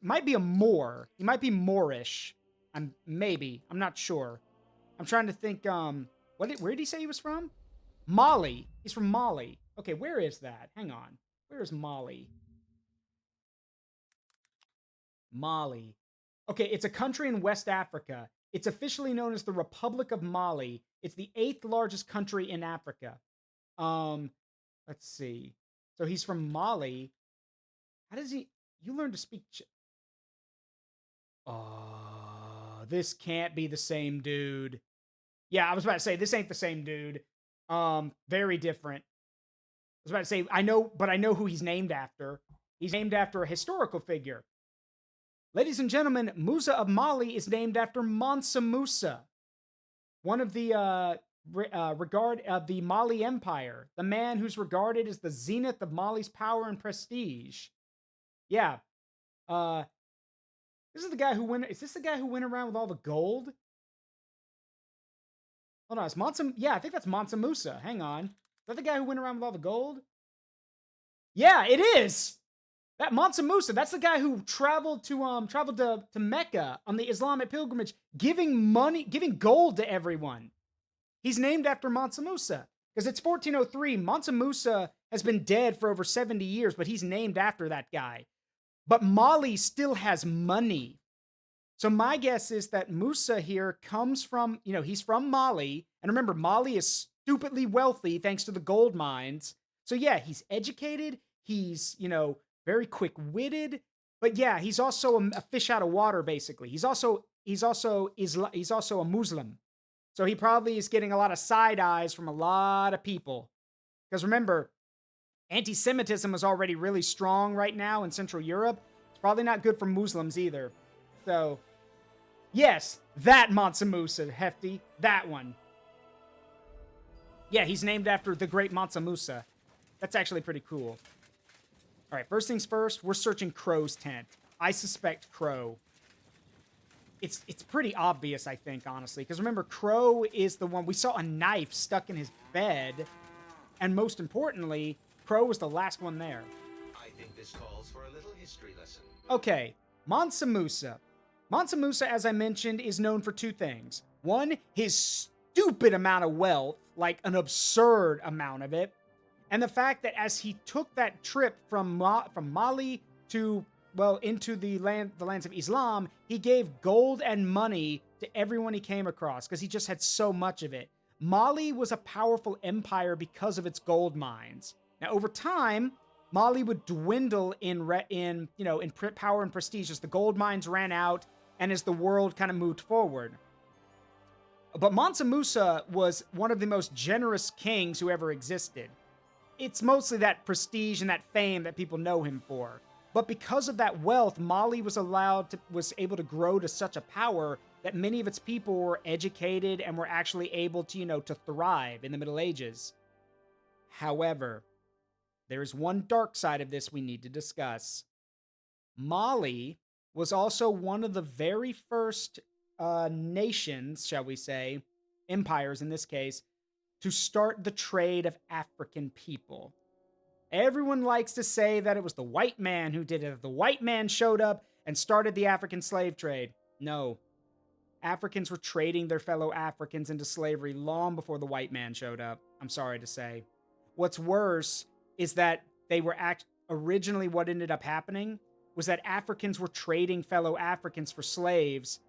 might be a Moor. He might be Moorish. I'm not sure. I'm trying to think, where did he say he was from? Mali. He's from Mali. Okay, where is that? Hang on. Where is Mali? Mali. Okay, it's a country in West Africa. It's officially known as the Republic of Mali. It's the 8th largest country in Africa. Let's see. So he's from Mali. How does he... You learn to speak... this can't be the same dude. Yeah, I was about to say, this ain't the same dude. Very different. I was about to say, I know who he's named after. He's named after a historical figure. Ladies and gentlemen, Musa of Mali is named after Mansa Musa, one of the of the Mali Empire, the man who's regarded as the zenith of Mali's power and prestige. Yeah, this is the guy who went. Is this the guy who went around with all the gold? Hold on, it's Mansa. Yeah, I think that's Mansa Musa. Hang on, is that the guy who went around with all the gold? Yeah, it is. That Mansa Musa, that's the guy who traveled to Mecca on the Islamic pilgrimage, giving gold to everyone. He's named after Mansa Musa because it's 1403. Mansa Musa has been dead for over 70 years, but he's named after that guy. But Mali still has money. So my guess is that Musa here comes from, he's from Mali. And remember, Mali is stupidly wealthy thanks to the gold mines. So yeah, he's educated. He's, very quick-witted, but yeah, he's also a fish out of water. Basically, he's also a Muslim, so he probably is getting a lot of side eyes from a lot of people. Because remember, anti-Semitism is already really strong right now in Central Europe. It's probably not good for Muslims either. So, yes, that Mansa Musa, Hefty, that one. Yeah, he's named after the great Mansa Musa. That's actually pretty cool. All right, first things first, we're searching Crow's tent. I suspect Crow. It's pretty obvious, I think, honestly, because remember, Crow is the one... We saw a knife stuck in his bed, and most importantly, Crow was the last one there. I think this calls for a little history lesson. Okay, Mansa Musa. Mansa Musa, as I mentioned, is known for two things. One, his stupid amount of wealth, like an absurd amount of it. And the fact that as he took that trip from Mali to, well, into the lands of Islam, he gave gold and money to everyone he came across because he just had so much of it. Mali was a powerful empire because of its gold mines. Now, over time, Mali would dwindle in power and prestige as the gold mines ran out and as the world kind of moved forward. But Mansa Musa was one of the most generous kings who ever existed. It's mostly that prestige and that fame that people know him for. But because of that wealth, Mali was able to grow to such a power that many of its people were educated and were actually able to, to thrive in the Middle Ages. However, there's one dark side of this we need to discuss. Mali was also one of the very first nations, shall we say, empires in this case, to start the trade of African people. Everyone likes to say that it was the white man who did it. The white man showed up and started the African slave trade. No. Africans were trading their fellow Africans into slavery long before the white man showed up. I'm sorry to say. What's worse is that originally what ended up happening was that Africans were trading fellow Africans for slaves,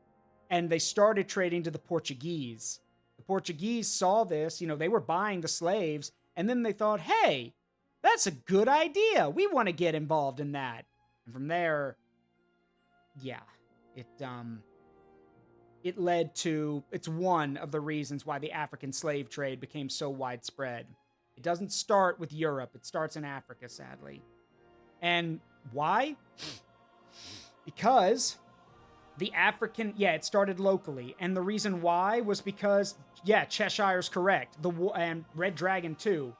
and they started trading to the Portuguese. The Portuguese saw this, they were buying the slaves, and then they thought, hey, that's a good idea. We want to get involved in that. And from there, yeah, it led to, it's one of the reasons why the African slave trade became so widespread. It doesn't start with Europe. It starts in Africa, sadly. And why? Because it started locally. And the reason why was because, Cheshire's correct. And Red Dragon too.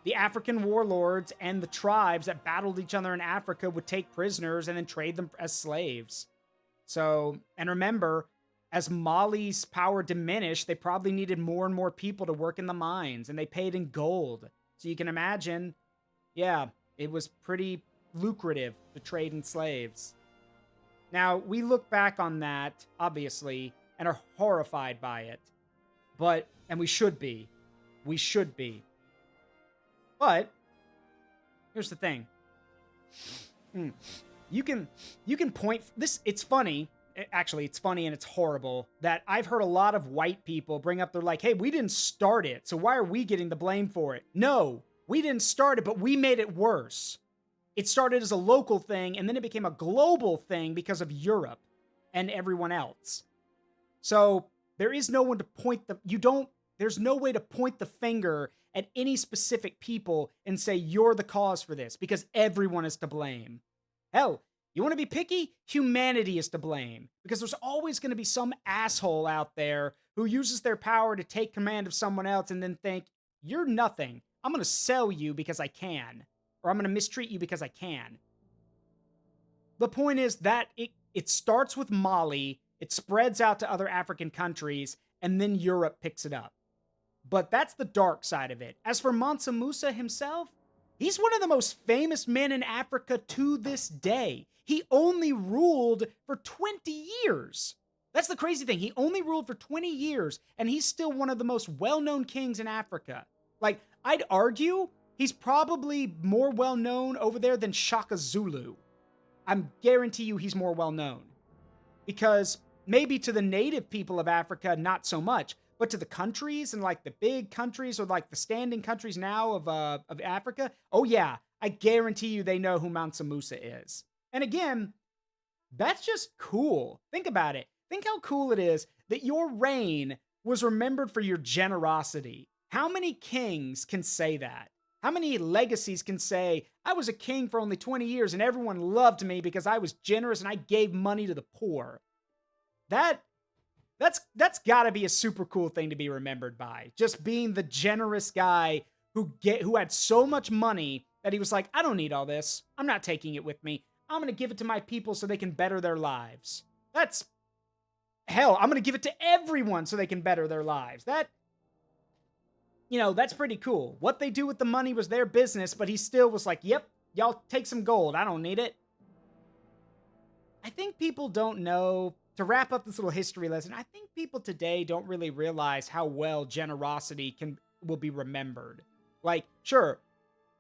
The African warlords and the tribes that battled each other in Africa would take prisoners and then trade them as slaves. So, and remember, as Mali's power diminished, they probably needed more and more people to work in the mines, and they paid in gold. So you can imagine, it was pretty lucrative to trade in slaves. Now, we look back on that, obviously, and are horrified by it. And we should be. We should be. But, here's the thing. You can point... It's funny. Actually, it's funny and it's horrible that I've heard a lot of white people bring up, they're like, hey, we didn't start it, so why are we getting the blame for it? No, we didn't start it, but we made it worse. It started as a local thing, and then it became a global thing because of Europe and everyone else. So there is no one to point there's no way to point the finger at any specific people and say, you're the cause for this, because everyone is to blame. Hell, you want to be picky? Humanity is to blame, because there's always going to be some asshole out there who uses their power to take command of someone else and then think, you're nothing. I'm going to sell you because I can. Or I'm going to mistreat you because I can. The point is that it starts with Mali, it spreads out to other African countries, and then Europe picks it up. But that's the dark side of it. As for Mansa Musa himself, he's one of the most famous men in Africa to this day. He only ruled for 20 years. That's the crazy thing. He only ruled for 20 years, and he's still one of the most well-known kings in Africa. Like, I'd argue he's probably more well-known over there than Shaka Zulu. I guarantee you he's more well-known. Because maybe to the native people of Africa, not so much, but to the countries and like the big countries or like the standing countries now of Africa, oh yeah, I guarantee you they know who Mansa Musa is. And again, that's just cool. Think about it. Think how cool it is that your reign was remembered for your generosity. How many kings can say that? How many legacies can say, I was a king for only 20 years and everyone loved me because I was generous and I gave money to the poor? That's gotta be a super cool thing to be remembered by. Just being the generous guy who had so much money that he was like, I don't need all this. I'm not taking it with me. I'm gonna give it to my people so they can better their lives. Hell, I'm gonna give it to everyone so they can better their lives. That's pretty cool. What they do with the money was their business, but he still was like, yep, y'all take some gold. I don't need it. I think people don't know, to wrap up this little history lesson, I think people today don't really realize how well generosity will be remembered. Like, sure,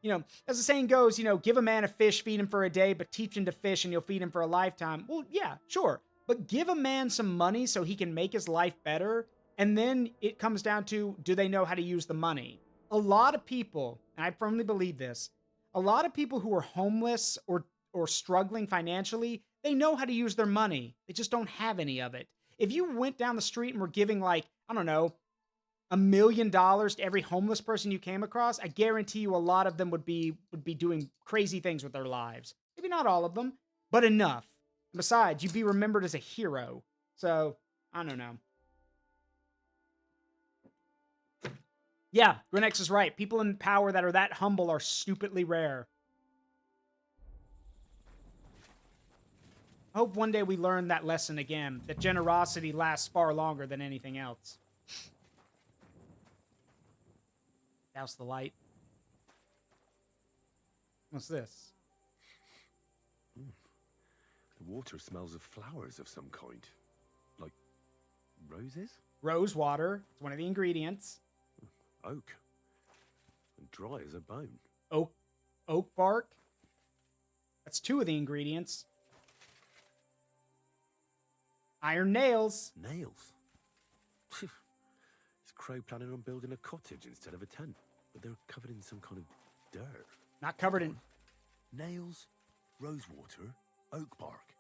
You know, as the saying goes, you know, give a man a fish, feed him for a day, but teach him to fish and you'll feed him for a lifetime. Well, yeah, sure. But give a man some money so he can make his life better. And then it comes down to, do they know how to use the money? A lot of people, and I firmly believe this, a lot of people who are homeless or struggling financially, they know how to use their money. They just don't have any of it. If you went down the street and were giving like, I don't know, $1 million to every homeless person you came across, I guarantee you a lot of them would be doing crazy things with their lives. Maybe not all of them, but enough. Besides, you'd be remembered as a hero. So, I don't know. Yeah, Grinex is right. People in power that are that humble are stupidly rare. I hope one day we learn that lesson again, that generosity lasts far longer than anything else. Douse the light. What's this? The water smells of flowers of some kind. Like roses? Rose water. It's one of the ingredients. Oak. And dry as a bone. Oak bark. That's 2 of the ingredients. Iron nails. Nails? Is Crow planning on building a cottage instead of a tent? But they're covered in some kind of dirt. Not covered in... Nails, rosewater, oak bark.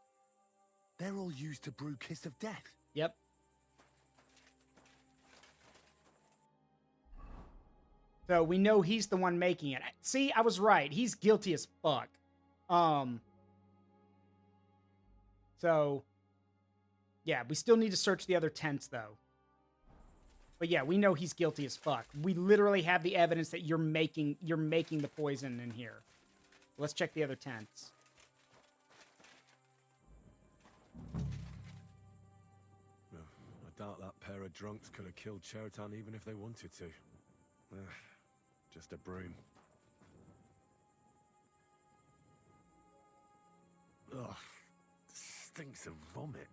They're all used to brew Kiss of Death. Yep. So we know he's the one making it. See, I was right. He's guilty as fuck. So, yeah, we still need to search the other tents, though. But yeah, we know he's guilty as fuck. We literally have the evidence that you're making the poison in here. Let's check the other tents. I doubt that pair of drunks could have killed Chertan even if they wanted to. Just a broom. Ugh, stinks of vomit.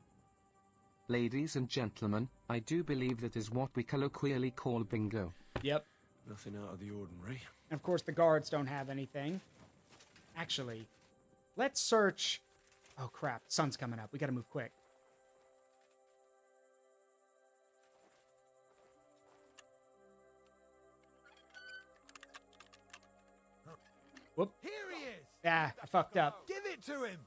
Ladies and gentlemen, I do believe that is what we colloquially call bingo. Yep. Nothing out of the ordinary. And of course, the guards don't have anything. Actually, let's search... Oh, crap. The sun's coming up. We gotta move quick. Whoop. Here he is! Ah, I fucked up. Give it to him!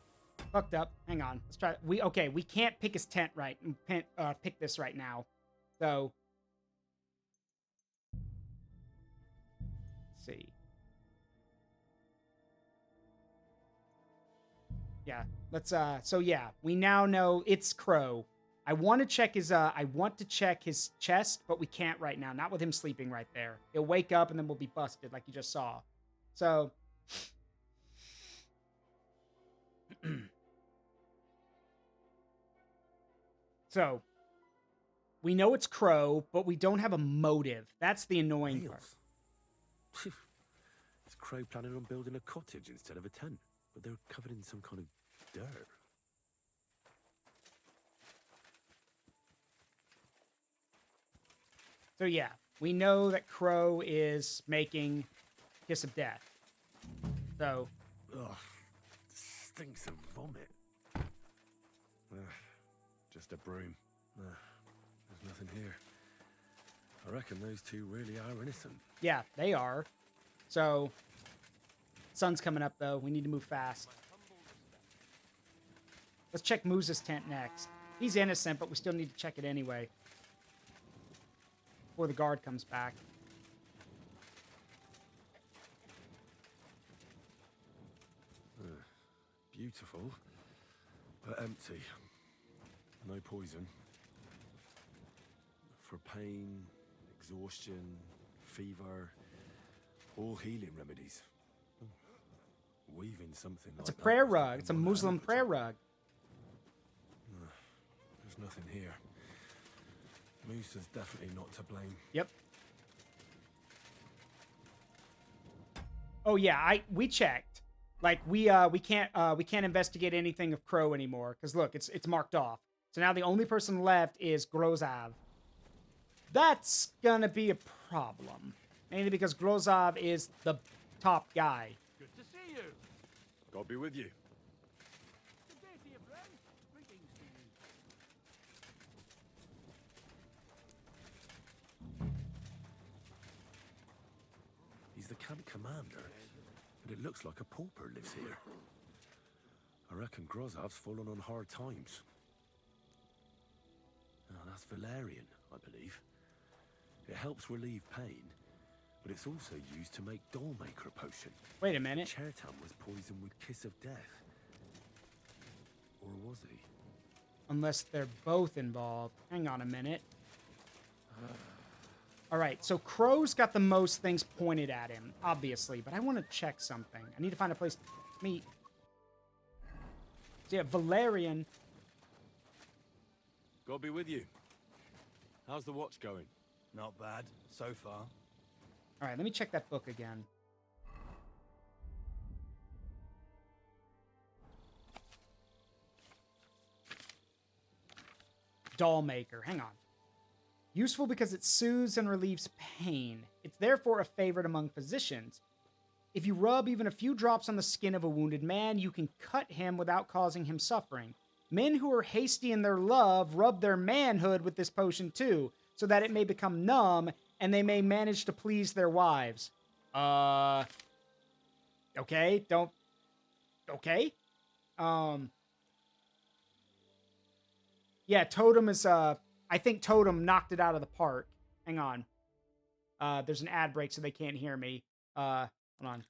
Fucked up. Hang on. Let's try... Okay, we can't pick his tent right. Pick this right now. So... Let's see. Yeah, let's, so yeah, we now know it's Crow. I want to check his chest, but we can't right now. Not with him sleeping right there. He'll wake up and then we'll be busted like you just saw. So... So, we know it's Crow, but we don't have a motive. That's the annoying part. Is Crow planning on building a cottage instead of a tent? But they're covered in some kind of dirt. So yeah, we know that Crow is making Kiss of Death. So... Ugh, stinks of vomit. Just a broom. There's nothing here. I reckon those two really are innocent. Yeah, they are. So, sun's coming up, though. We need to move fast. Let's check Moose's tent next. He's innocent, but we still need to check it anyway. Before the guard comes back. Beautiful, but empty. No poison. For pain, exhaustion, fever, all healing remedies. Weaving something It's a like prayer that rug. It's a Muslim prayer rug. There's nothing here. Moose is definitely not to blame. Yep. Oh yeah, we checked. Like we can't investigate anything of Crow anymore because look, it's marked off. So now the only person left is Grozov. That's gonna be a problem. Mainly because Grozov is the top guy. Good to see you. God be with you. Good day to you, friend. Greetings to you. He's the camp commander, but it looks like a pauper lives here. I reckon Grozov's fallen on hard times. Oh, that's valerian, I believe. It helps relieve pain, but it's also used to make Dollmaker potion. Wait a minute. Chertan was poisoned with Kiss of Death. Or was he? Unless they're both involved. Hang on a minute. All right, so Crow's got the most things pointed at him, obviously, but I want to check something. I need to find a place to meet. So yeah, Valerian. God be with you. How's the watch going? Not bad, so far. All right, let me check that book again. Dollmaker. Hang on. Useful because it soothes and relieves pain. It's therefore a favorite among physicians. If you rub even a few drops on the skin of a wounded man, you can cut him without causing him suffering. Men who are hasty in their love rub their manhood with this potion too, so that it may become numb and they may manage to please their wives. Okay, don't... Okay? Yeah, Totem is, I think Totem knocked it out of the park. Hang on. There's an ad break so they can't hear me. Hold on.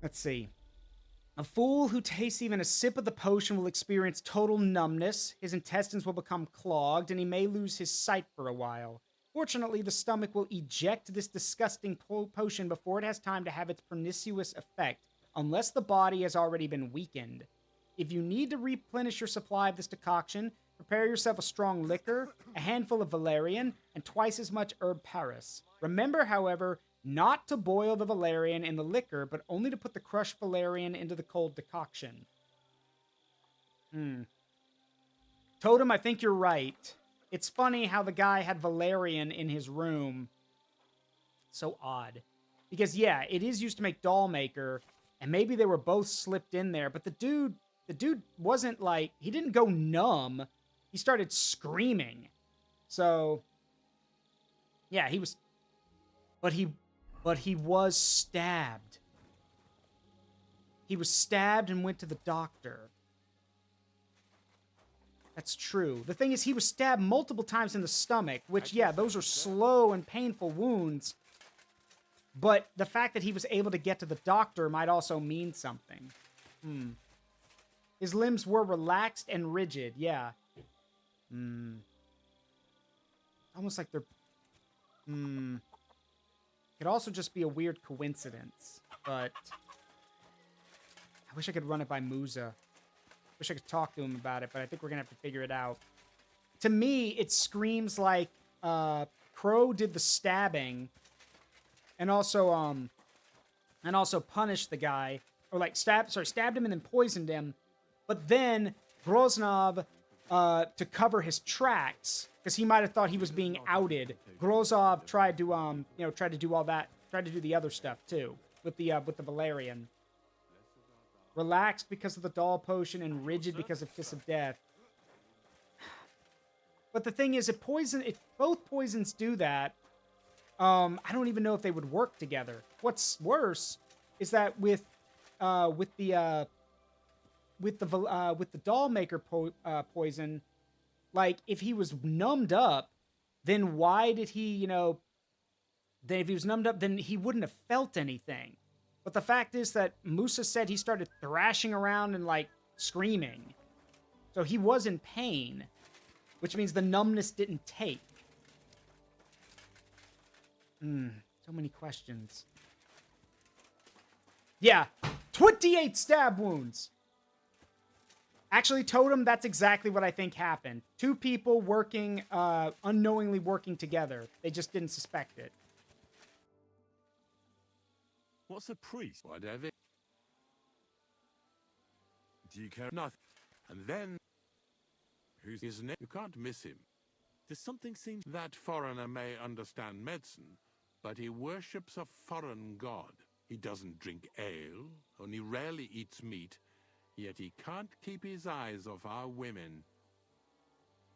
Let's see. A fool who tastes even a sip of the potion will experience total numbness, his intestines will become clogged, and he may lose his sight for a while. Fortunately, the stomach will eject this disgusting potion before it has time to have its pernicious effect, unless the body has already been weakened. If you need to replenish your supply of this decoction, prepare yourself a strong liquor, a handful of valerian, and twice as much herb paris. Remember, however, not to boil the valerian in the liquor, but only to put the crushed valerian into the cold decoction. Totem, I think you're right. It's funny how the guy had valerian in his room. So odd. Because, yeah, it is used to make Dollmaker, and maybe they were both slipped in there, but the dude wasn't like, he didn't go numb. He started screaming. So, yeah, he was, but he was stabbed. He was stabbed and went to the doctor. That's true. The thing is, he was stabbed multiple times in the stomach, which, yeah, those are slow and painful wounds. But the fact that he was able to get to the doctor might also mean something. His limbs were relaxed and rigid, yeah. Almost like they're... Could also just be a weird coincidence, but... I wish I could run it by Musa. Wish I could talk to him about it, but I think we're gonna have to figure it out. To me, it screams like Crow did the stabbing, and also punished the guy, or like stabbed him and then poisoned him. But then Groznov, to cover his tracks, because he might have thought he was being outed, Grozov tried to do all that, tried to do the other stuff too with the valerian. Relaxed because of the doll potion and rigid because of Kiss of Death. But the thing is, if both poisons do that, I don't even know if they would work together. What's worse is that with the Dollmaker poison, like if he was numbed up, then why did he, then if he was numbed up, then he wouldn't have felt anything. But the fact is that Musa said he started thrashing around and, like, screaming. So he was in pain, which means the numbness didn't take. So many questions. Yeah, 28 stab wounds! Actually, Totem, that's exactly what I think happened. Two people working, unknowingly working together. They just didn't suspect it. What's a priest? Whatever. Do you care? Nothing. And then, who's his name? You can't miss him. Does something seem... That foreigner may understand medicine, but he worships a foreign god. He doesn't drink ale, only rarely eats meat, yet he can't keep his eyes off our women.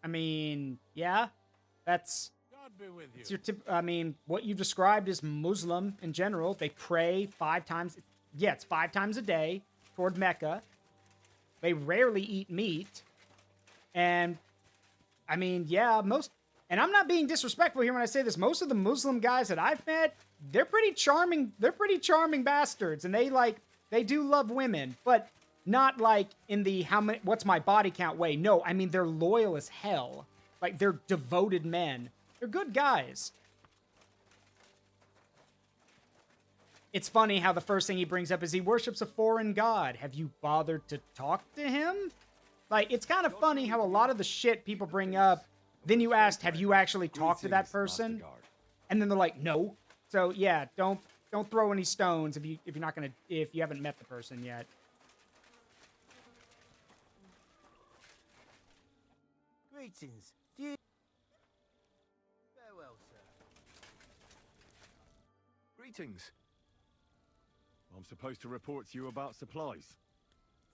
I mean, yeah, that's God be with you. it's your tip. I mean, what you described is Muslim in general. They pray 5 times. Yeah, it's 5 times a day toward Mecca. They rarely eat meat, and I mean, yeah, and I'm not being disrespectful here when I say this. Most of the Muslim guys that I've met, they're pretty charming. They're pretty charming bastards, and they do love women, but not like in the what's my body count way. No, I mean, they're loyal as hell. Like, they're devoted men. They're good guys. It's funny how the first thing he brings up is he worships a foreign god. Have you bothered to talk to him? Like, it's kind of funny how a lot of the shit people bring up, then you asked, have you actually talked to that person? And then they're like, no. So yeah, don't throw any stones if you haven't met the person yet. Greetings. Do you... Farewell, sir. Greetings. I'm supposed to report to you about supplies.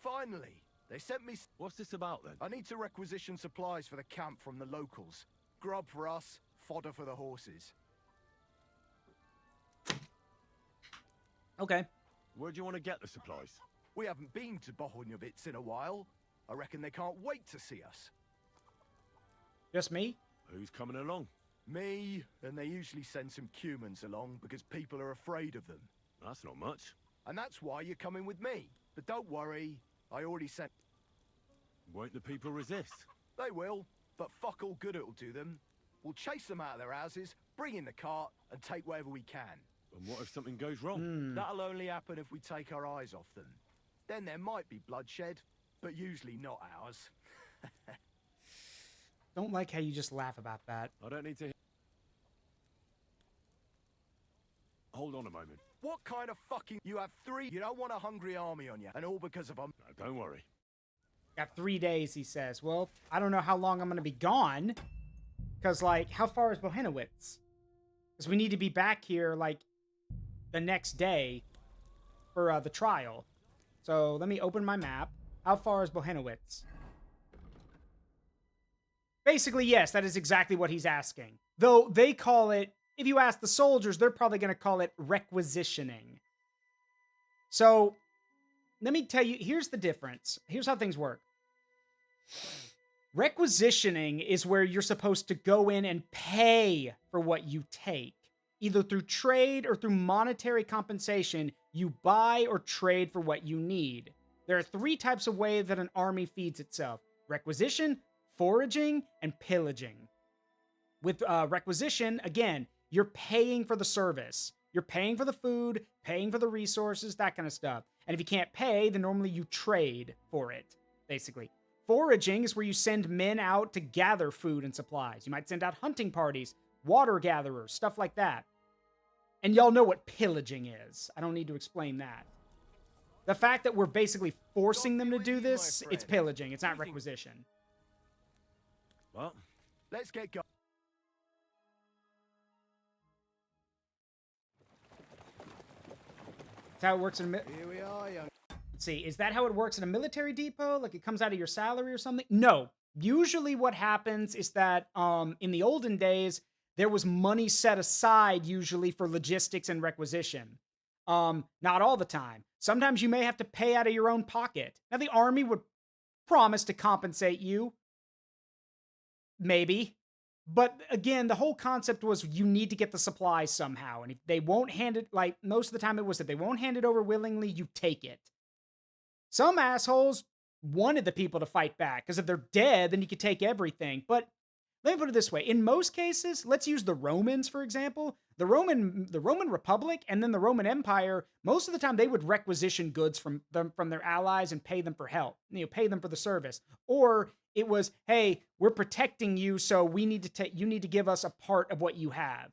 Finally, they sent me... What's this about, then? I need to requisition supplies for the camp from the locals. Grub for us, fodder for the horses. Okay. Where do you want to get the supplies? We haven't been to Bohunjovitz in a while. I reckon they can't wait to see us. Just me? Who's coming along? Me, and they usually send some Cumans along because people are afraid of them. That's not much. And that's why you're coming with me. But don't worry, I already sent... Won't the people resist? They will, but fuck all good it'll do them. We'll chase them out of their houses, bring in the cart, and take whatever we can. And what if something goes wrong? That'll only happen if we take our eyes off them. Then there might be bloodshed, but usually not ours. Don't like how you just laugh about that. I don't need to... Hold on a moment. What kind of fucking... You have 3... You don't want a hungry army on you, and all because of them. No, don't worry. Got 3 days, he says. Well, I don't know how long I'm going to be gone. Because, like, how far is Bohunjovitz? Because we need to be back here, like, the next day for the trial. So let me open my map. How far is Bohunjovitz? Basically, yes, that is exactly what he's asking. Though they call it, if you ask the soldiers, they're probably going to call it requisitioning. So let me tell you, here's the difference. Here's how things work. Requisitioning is where you're supposed to go in and pay for what you take. Either through trade or through monetary compensation, you buy or trade for what you need. There are 3 types of ways that an army feeds itself. Requisition, foraging, and pillaging. With requisition, again, you're paying for the service. You're paying for the food, paying for the resources, that kind of stuff. And if you can't pay, then normally you trade for it, basically. Foraging is where you send men out to gather food and supplies. You might send out hunting parties, water gatherers, stuff like that. And y'all know what pillaging is. I don't need to explain that. The fact that we're basically forcing them to do this, it's pillaging. It's not requisition. Well, let's get going. That's how it works in Here we are, young. Let's see, is that how it works in a military depot? Like it comes out of your salary or something? No. Usually what happens is that in the olden days, there was money set aside usually for logistics and requisition. Not all the time. Sometimes you may have to pay out of your own pocket. Now, the army would promise to compensate you. Maybe. But again, the whole concept was you need to get the supplies somehow. And if they won't hand it, like most of the time it was that they won't hand it over willingly, you take it. Some assholes wanted the people to fight back because if they're dead, then you could take everything. But let me put it this way. In most cases, let's use the Romans, for example. The Roman Republic and then the Roman Empire, most of the time they would requisition goods from their allies and pay them for help, pay them for the service. Or it was, hey, we're protecting you, so you need to give us a part of what you have.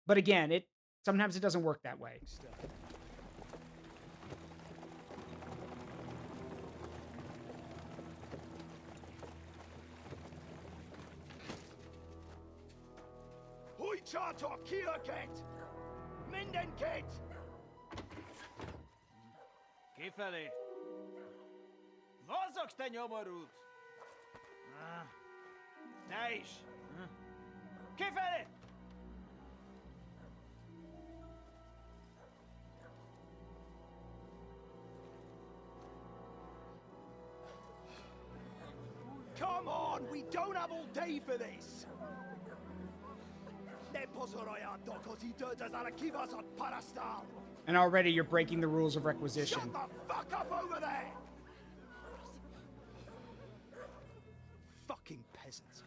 But again, sometimes it doesn't work that way. Chartok Kioket! Mindenket! Kifelé! Mozogsz, te nyomorult! Te is! Kifelé! Come on, we don't have all day for this! Ne pozorojado, kozi dödas ala kivas od parastal! And already you're breaking the rules of requisition. Shut the fuck up over there! Fucking peasants.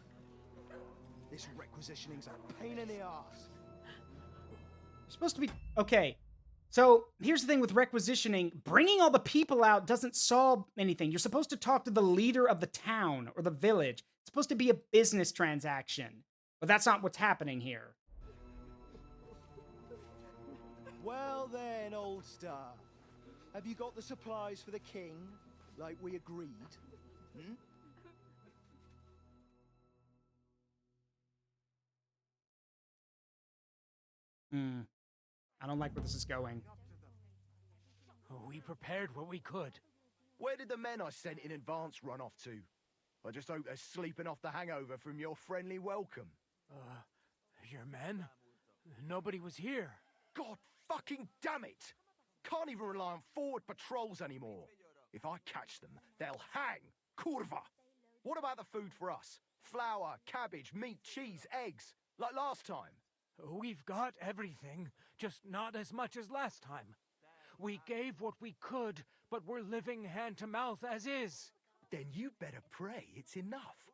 This requisitioning's a pain in the ass. You're supposed to be... Okay. So, here's the thing with requisitioning. Bringing all the people out doesn't solve anything. You're supposed to talk to the leader of the town or the village. It's supposed to be a business transaction. But that's not what's happening here. Well then, old star. Have you got the supplies for the king, like we agreed? Hmm? I don't like where this is going. We prepared what we could. Where did the men I sent in advance run off to? I just hope they're sleeping off the hangover from your friendly welcome. Your men? Nobody was here. God fucking damn it! Can't even rely on forward patrols anymore. If I catch them, they'll hang. Kurva! What about the food for us? Flour, cabbage, meat, cheese, eggs. Like last time. We've got everything, just not as much as last time. We gave what we could, but we're living hand to mouth as is. Then you better pray it's enough.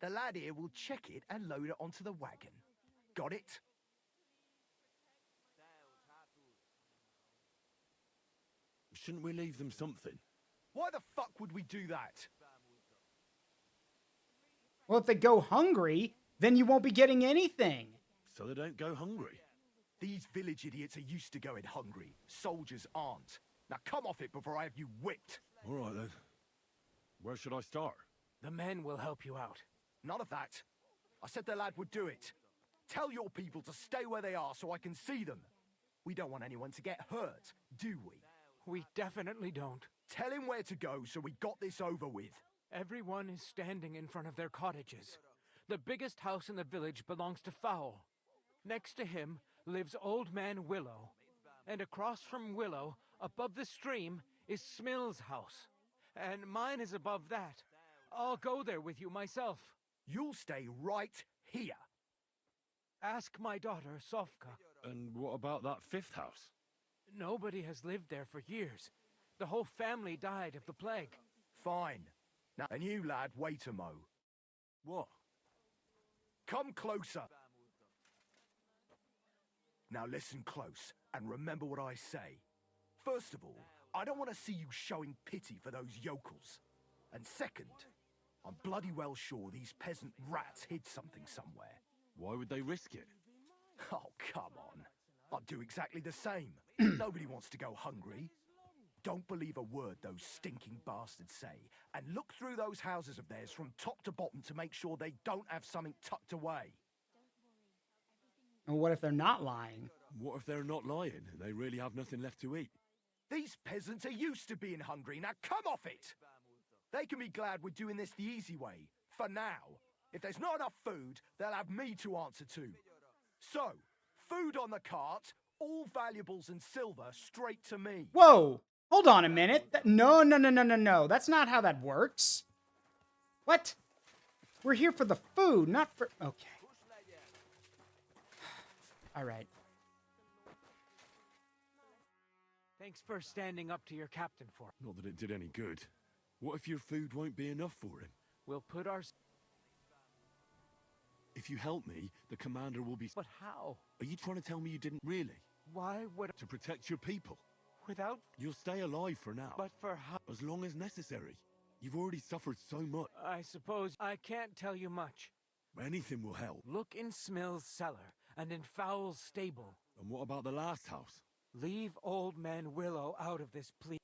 The lad here will check it and load it onto the wagon. Got it? Shouldn't we leave them something? Why the fuck would we do that? Well, if they go hungry, then you won't be getting anything. So they don't go hungry. These village idiots are used to going hungry. Soldiers aren't. Now come off it before I have you whipped. All right, then. Where should I start? The men will help you out. None of that. I said the lad would do it. Tell your people to stay where they are so I can see them. We don't want anyone to get hurt, do we? We definitely don't. Tell him where to go so we got this over with. Everyone is standing in front of their cottages. The biggest house in the village belongs to Fowl. Next to him lives Old Man Willow. And across from Willow, above the stream, is Smill's house. And mine is above that. I'll go there with you myself. You'll stay right here. Ask my daughter, Sofka. And what about that fifth house? Nobody has lived there for years. The whole family died of the plague. Fine. Now, and you, lad, wait a mo. What? Come closer. Now listen close, and remember what I say. First of all, I don't want to see you showing pity for those yokels. And second, I'm bloody well sure these peasant rats hid something somewhere. Why would they risk it? Oh, come on. I'd do exactly the same. Nobody wants to go hungry. Don't believe a word those stinking bastards say, and look through those houses of theirs from top to bottom to make sure they don't have something tucked away. And what if they're not lying? What if they're not lying and they really have nothing left to eat? These peasants are used to being hungry. Now come off it! They can be glad we're doing this the easy way. For now. If there's not enough food, they'll have me to answer to. So, food on the cart, all valuables and silver straight to me. Whoa! Hold on a minute. No. That's not how that works. What? We're here for the food, not for... Okay. All right. Thanks for standing up to your captain for it. Not that it did any good. What if your food won't be enough for him? We'll put our... If you help me, the commander will be... But how? Are you trying to tell me you didn't really? Why would... To protect your people. Without... You'll stay alive for now. But for how... As long as necessary. You've already suffered so much. I suppose I can't tell you much. Anything will help. Look in Smill's cellar and in Fowl's stable. And what about the last house? Leave Old Man Willow out of this, please.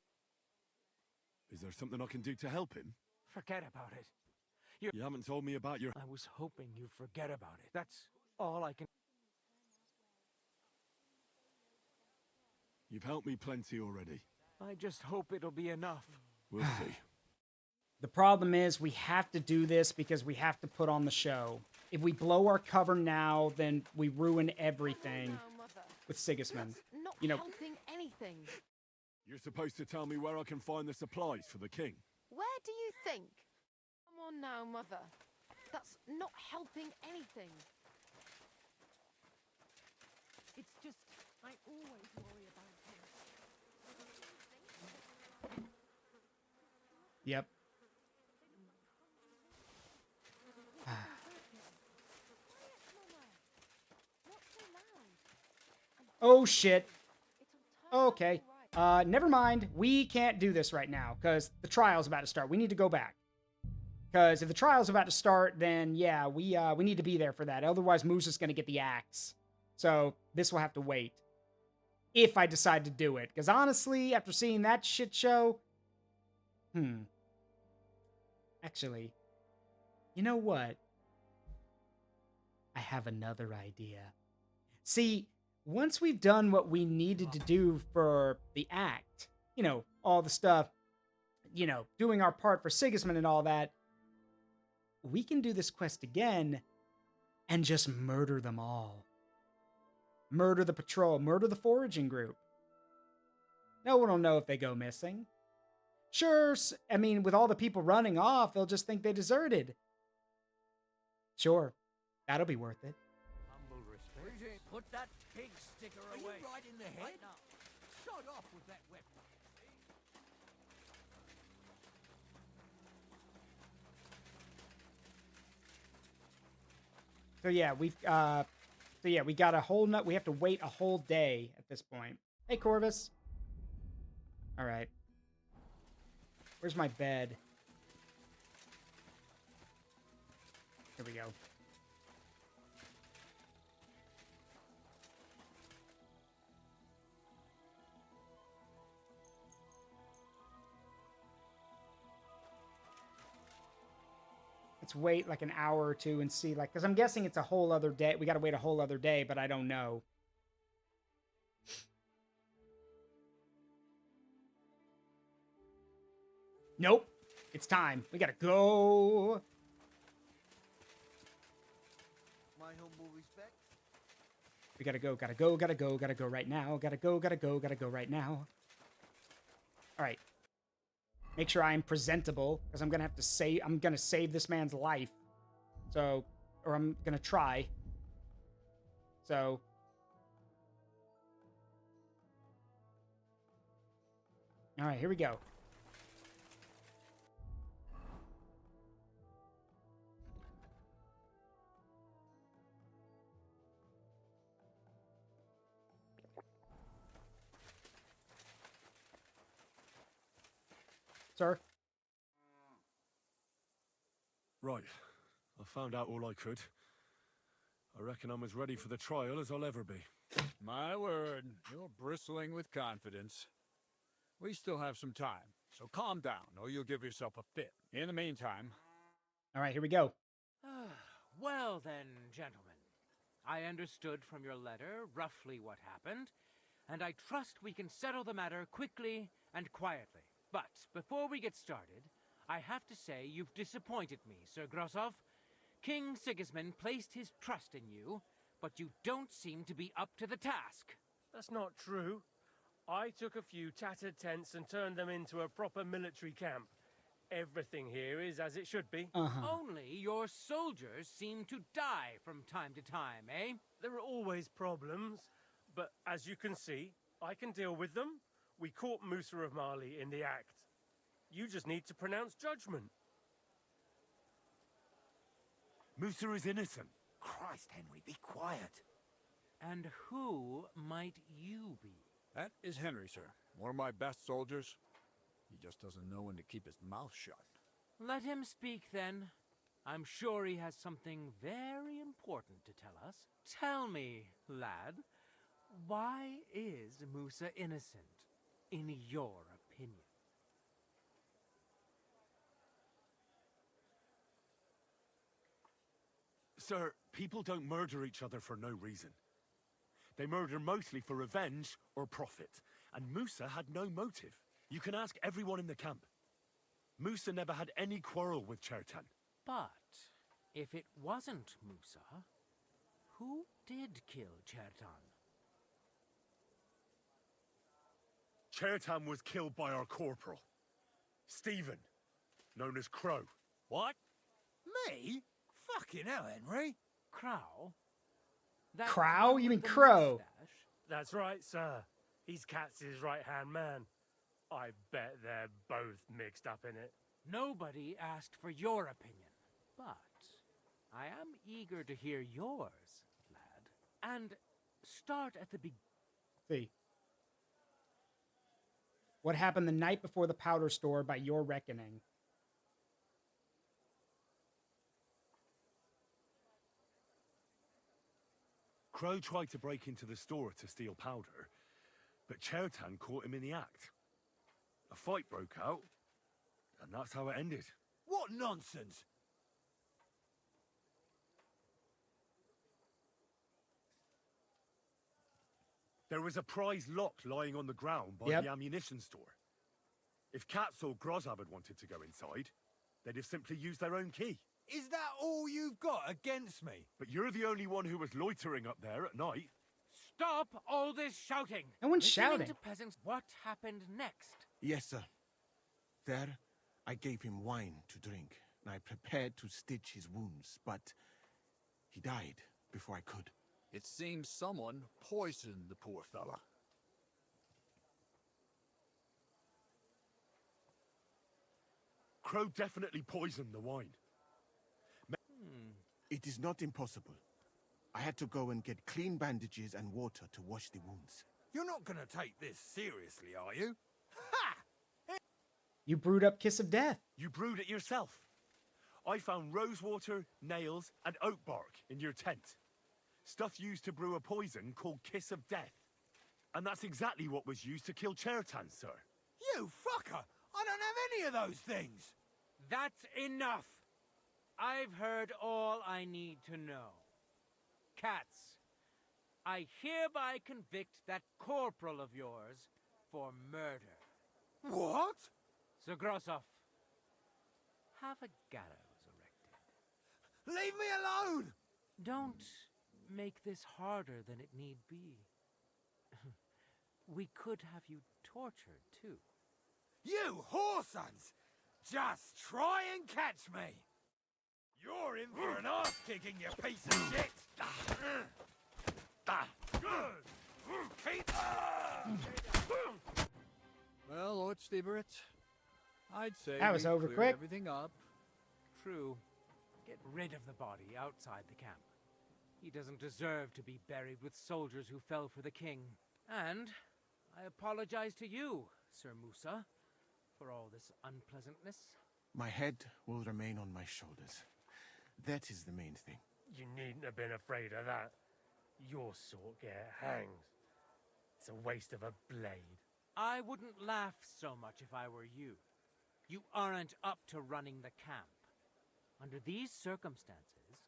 Is there something I can do to help him? Forget about it. You haven't told me about your... I was hoping you'd forget about it. That's all I can... You've helped me plenty already. I just hope it'll be enough. We'll see. The problem is we have to do this because we have to put on the show. If we blow our cover now, then we ruin everything No, Mother. with Sigismund. That's not You know, helping anything. You're supposed to tell me where I can find the supplies for the king. Where do you think? Come on now, Mother. That's not helping anything. It's just, I always worry about him. Yep. Oh, shit. Okay. Never mind. We can't do this right now because the trial's about to start. We need to go back. Because if the trial's about to start, then yeah, we need to be there for that. Otherwise, Moose is going to get the axe. So this will have to wait. If I decide to do it. Because honestly, after seeing that shit show... Actually, you know what? I have another idea. See, once we've done what we needed to do for the act, you know, all the stuff, you know, doing our part for Sigismund and all that, we can do this quest again and just murder them all. Murder the patrol, murder the foraging group. No one will know if they go missing. Sure, I mean, with all the people running off, they'll just think they deserted. Sure, that'll be worth it. Humble respect. Put that pig sticker away. Are you right in the head? Shut off with that weapon. So yeah, we got a whole nut. We have to wait a whole day at this point. Hey, Corvus. All right. Where's my bed? Here we go. Let's wait like an hour or two and see, like, because I'm guessing it's a whole other day. We got to wait a whole other day, but I don't know. Nope. It's time. We gotta go. My humble respect. We gotta go right now. Gotta go right now. All right. Make sure I'm presentable, because I'm gonna have to save. I'm gonna save this man's life. So, or I'm gonna try. So. All right, here we go. Sir? Right. I found out all I could. I reckon I'm as ready for the trial as I'll ever be. My word, you're bristling with confidence. We still have some time, so calm down, or you'll give yourself a fit. In the meantime... All right, here we go. Well then, gentlemen. I understood from your letter roughly what happened, and I trust we can settle the matter quickly and quietly. But before we get started, I have to say you've disappointed me, Sir Grosov. King Sigismund placed his trust in you, but you don't seem to be up to the task. That's not true. I took a few tattered tents and turned them into a proper military camp. Everything here is as it should be. Only your soldiers seem to die from time to time, eh? There are always problems, but as you can see, I can deal with them. We caught Musa of Mali in the act. You just need to pronounce judgment. Musa is innocent. Christ, Henry, be quiet. And who might you be? That is Henry, sir. One of my best soldiers. He just doesn't know when to keep his mouth shut. Let him speak, then. I'm sure he has something very important to tell us. Tell me, lad, why is Musa innocent, in your opinion? Sir, people don't murder each other for no reason. They murder mostly for revenge or profit. And Musa had no motive. You can ask everyone in the camp. Musa never had any quarrel with Chertan. But if it wasn't Musa, who did kill Chertan? Chertan was killed by our corporal, Stephen, known as Crow. What? Me? Fucking hell, Henry. Crow? That Crow? one You with mean the Crow? mustache? That's right, sir. He's Katz's right-hand man. I bet they're both mixed up in it. Nobody asked for your opinion, but I am eager to hear yours, lad. And start at the beginning. See. What happened the night before the powder store by your reckoning? Crow tried to break into the store to steal powder, but Chertan caught him in the act. A fight broke out, and that's how it ended. What nonsense! There was a prize lock lying on the ground by Yep. the ammunition store. If Katz or Grozab had wanted to go inside, they'd have simply used their own key. Is that all you've got against me? But you're the only one who was loitering up there at night. Stop all this shouting! No one's Listening shouting. to peasants, what happened next? Yes, sir. There, I gave him wine to drink, and I prepared to stitch his wounds, but he died before I could. It seems someone poisoned the poor fella. Crow definitely poisoned the wine. It is not impossible. I had to go and get clean bandages and water to wash the wounds. You're not gonna take this seriously, are you? You brewed up Kiss of Death. You brewed it yourself. I found rosewater, nails, and oak bark in your tent. Stuff used to brew a poison called Kiss of Death. And that's exactly what was used to kill Chertan, sir. You fucker! I don't have any of those things! That's enough! I've heard all I need to know. Katz, I hereby convict that corporal of yours for murder. What? Zagrosov, have a gallows erected. Leave me alone! Don't make this harder than it need be. We could have you tortured, too. You whoresons! Just try and catch me! You're in for an ass-kicking, you piece of shit! Keep... Well, Lord Stieberitz, I'd say That was we've over cleared quick. everything up. True. Get rid of the body outside the camp. He doesn't deserve to be buried with soldiers who fell for the king. And I apologize to you, Sir Musa, for all this unpleasantness. My head will remain on my shoulders. That is the main thing. You needn't have been afraid of that. Your sort get hanged. It's a waste of a blade. I wouldn't laugh so much if I were you. You aren't up to running the camp. Under these circumstances,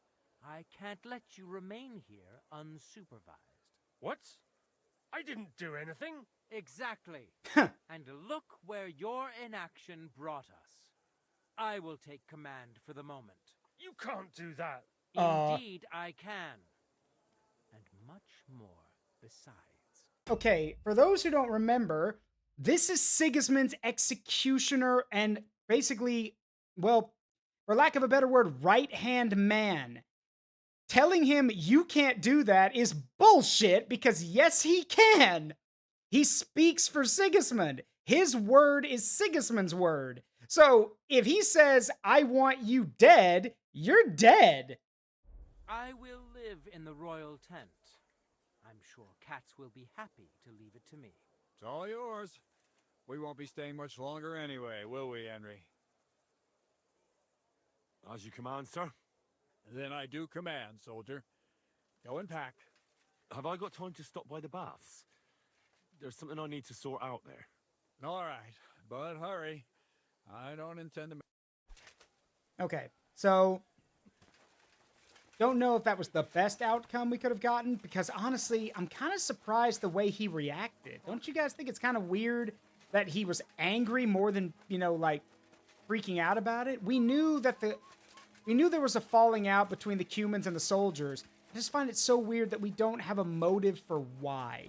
I can't let you remain here unsupervised. What? I didn't do anything. Exactly. And look where your inaction brought us. I will take command for the moment. You can't do that. Indeed, I can. And much more besides. Okay, for those who don't remember, this is Sigismund's executioner and basically, well, for lack of a better word, right-hand man. Telling him you can't do that is bullshit because yes, he can. He speaks for Sigismund. His word is Sigismund's word. So if he says, I want you dead, you're dead. I will live in the royal tent. I'm sure Katz will be happy to leave it to me. It's all yours. We won't be staying much longer anyway, will we, Henry? As you command, sir. Then I do command, soldier. Go and pack. Have I got time to stop by the baths? There's something I need to sort out there. All right, but hurry. I don't intend to... Okay, so don't know if that was the best outcome we could have gotten, because honestly, I'm kind of surprised the way he reacted. Don't you guys think it's kind of weird that he was angry more than, you know, like freaking out about it? We knew there was a falling out between the humans and the soldiers. I just find it so weird that we don't have a motive for why.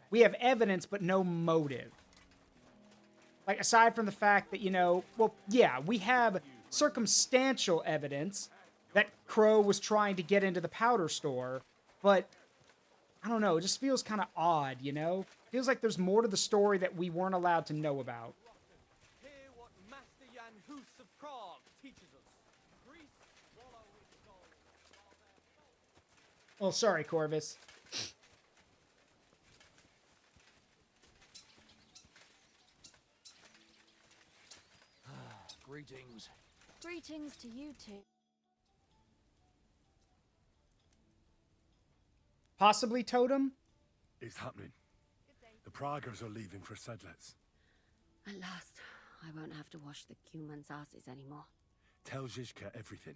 We have evidence, but no motive. Like, aside from the fact that, you know, well, yeah, we have circumstantial evidence that Crow was trying to get into the powder store, but I don't know, it just feels kind of odd, you know? Feels like there's more to the story that we weren't allowed to know about. Hear what Master Jan Hus of Prague teaches us. Greece swallow its soul. Oh, sorry, Corvus. Greetings. Greetings to you two. Possibly Totem? It's happening. The Praggers are leaving for Sedlets. At last, I won't have to wash the humans' asses anymore. Tell Zizka everything,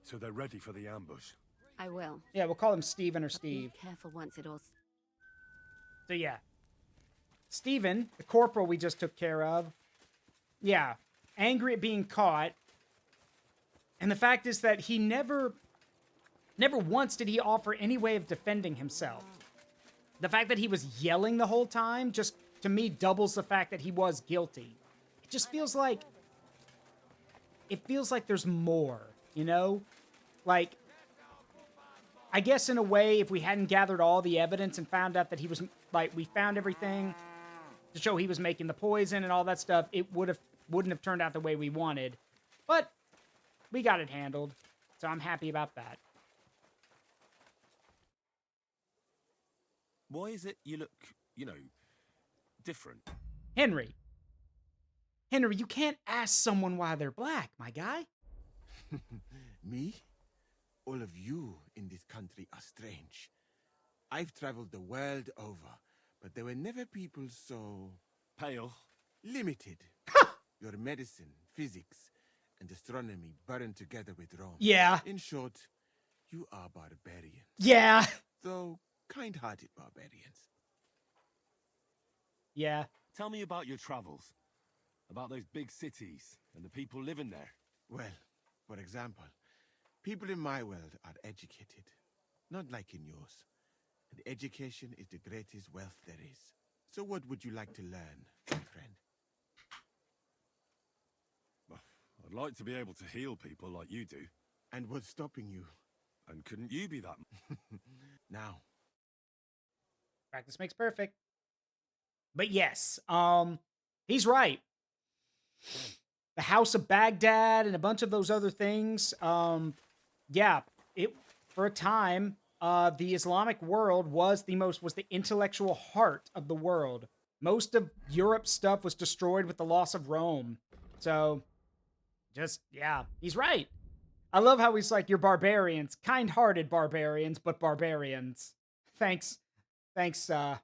so they're ready for the ambush. I will. Yeah, we'll call him Steven or Steve. Be careful once it all... So yeah. Steven, the corporal we just took care of. Yeah. Angry at being caught. And the fact is that he never once did he offer any way of defending himself. The fact that he was yelling the whole time just, to me, doubles the fact that he was guilty. It just feels like... It feels like there's more, you know? Like, I guess in a way, if we hadn't gathered all the evidence and found out that he was, like, we found everything to show he was making the poison and all that stuff, it wouldn't have turned out the way we wanted. But we got it handled, so I'm happy about that. Why is it you look, you know, different? Henry, you can't ask someone why they're black, my guy. Me? All of you in this country are strange. I've traveled the world over, but there were never people so... Pale. Limited. Your medicine, physics, and astronomy burned together with Rome. Yeah. In short, you are barbarians. Yeah. Though kind-hearted barbarians. Yeah. Tell me about your travels. About those big cities and the people living there. Well, for example, people in my world are educated. Not like in yours. And education is the greatest wealth there is. So what would you like to learn, my friend? I'd like to be able to heal people like you do. And what's stopping you? And couldn't you be that? Now. Practice makes perfect. But yes, he's right. The House of Baghdad and a bunch of those other things. Yeah, it for a time, the Islamic world was the intellectual heart of the world. Most of Europe's stuff was destroyed with the loss of Rome. So, yeah, he's right. I love how he's like, you're barbarians, kind-hearted barbarians, but barbarians. Thanks, Musa.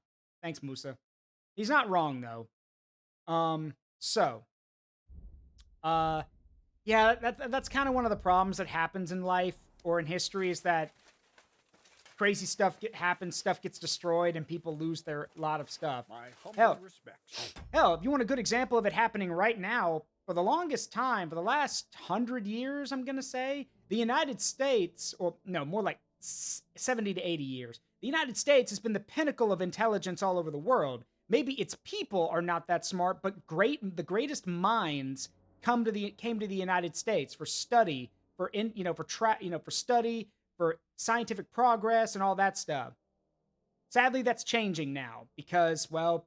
He's not wrong though. Yeah, that's kind of one of the problems that happens in life or in history is that crazy stuff happens, stuff gets destroyed, and people lose their lot of stuff. My humble respects. Hell, if you want a good example of it happening right now, for the longest time, for the last 100 years, I'm gonna say, the United States, or no, more like 70 to 80 years, the United States has been the pinnacle of intelligence all over the world. Maybe its people are not that smart, but the greatest minds came to the United States for study, for study, for scientific progress and all that stuff. Sadly, that's changing now because, well,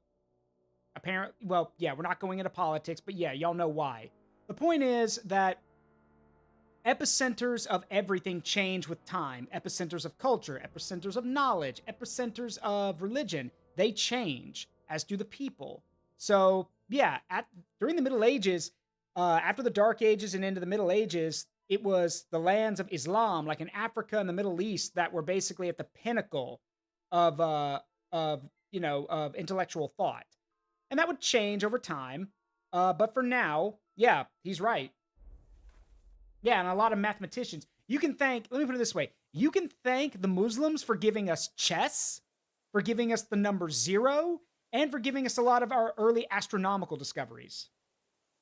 yeah, we're not going into politics, but yeah, y'all know why. The point is that epicenters of everything change with time. Epicenters of culture, epicenters of knowledge, epicenters of religion, they change, as do the people. So, yeah, during the Middle Ages, after the Dark Ages and into the Middle Ages, it was the lands of Islam, like in Africa and the Middle East, that were basically at the pinnacle of intellectual thought. And that would change over time. But for now, yeah, he's right. Yeah, and a lot of mathematicians. You can thank, let me put it this way. You can thank the Muslims for giving us chess, for giving us the number 0, and for giving us a lot of our early astronomical discoveries.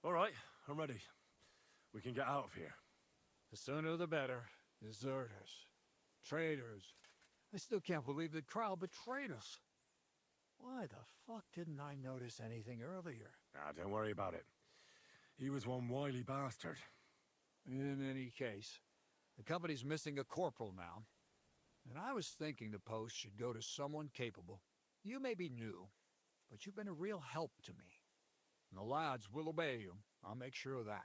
All right, I'm ready. We can get out of here. The sooner the better. Deserters. Traitors. I still can't believe that Krau betrayed us. Why the fuck didn't I notice anything earlier? Ah, don't worry about it. He was one wily bastard. In any case, the company's missing a corporal now. And I was thinking the post should go to someone capable. You may be new, but you've been a real help to me. And the lads will obey you. I'll make sure of that.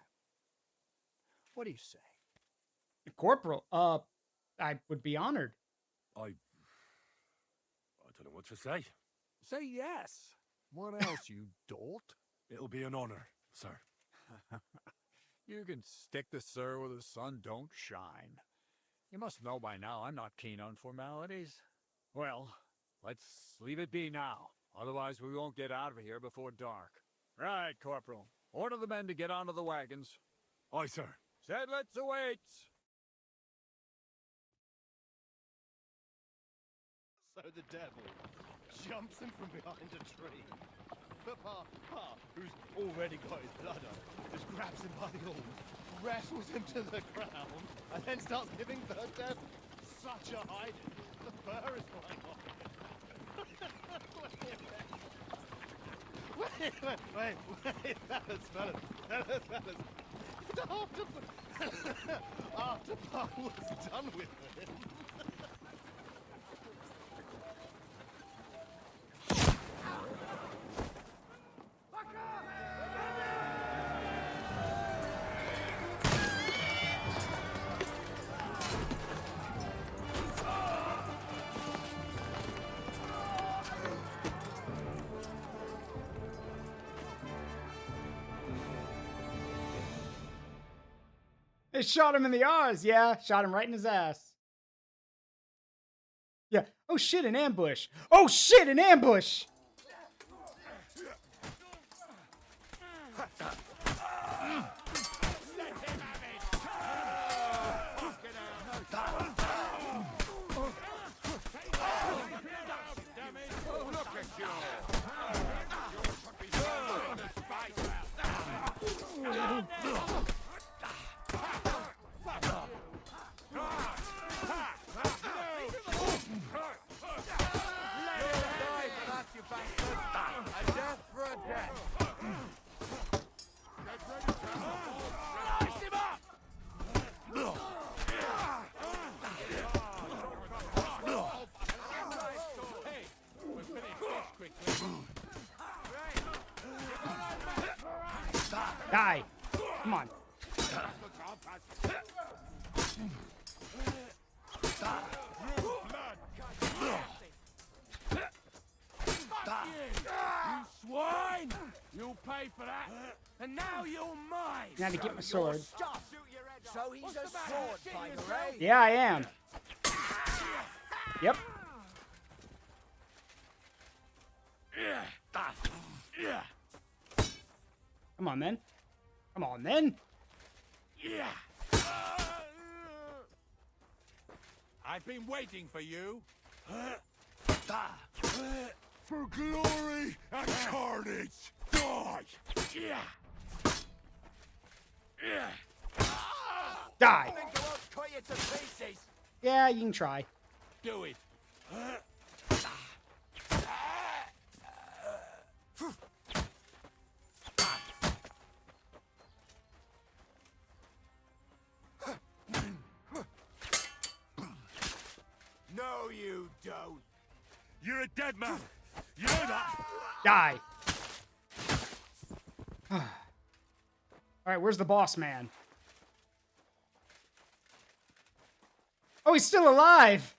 What do you say? Corporal, I would be honored. I don't know what to say. Say yes. What else, you dolt? It'll be an honor, sir. You can stick the sir where the sun don't shine. You must know by now I'm not keen on formalities. Well, let's leave it be now. Otherwise we won't get out of here before dark. Right, Corporal. Order the men to get onto the wagons. Aye, sir. Sedlitz awaits. So the devil jumps him from behind a tree. But Pa, who's already got his blood up, just grabs him by the arms, wrestles him to the ground, and then starts giving the devil such a hiding. The fur is flying off. Wait, fellas. After Pa was done with him. They shot him in the R's. Yeah, shot him right in his ass. Yeah. Oh shit, an ambush. Oh shit, an ambush. Die. Come on. You swine! You'll pay for that. And now you're mine. Now to get my sword. So he's a sword fighter, eh? Yeah, I am. Yep. Come on, then. Come on, then. I've been waiting for you. For glory and carnage, die! Die. Think I won't cut you to pieces. Yeah, you can try. Do it. No, you don't. You're a dead man. You know that? Die. All right, where's the boss man? Oh, he's still alive.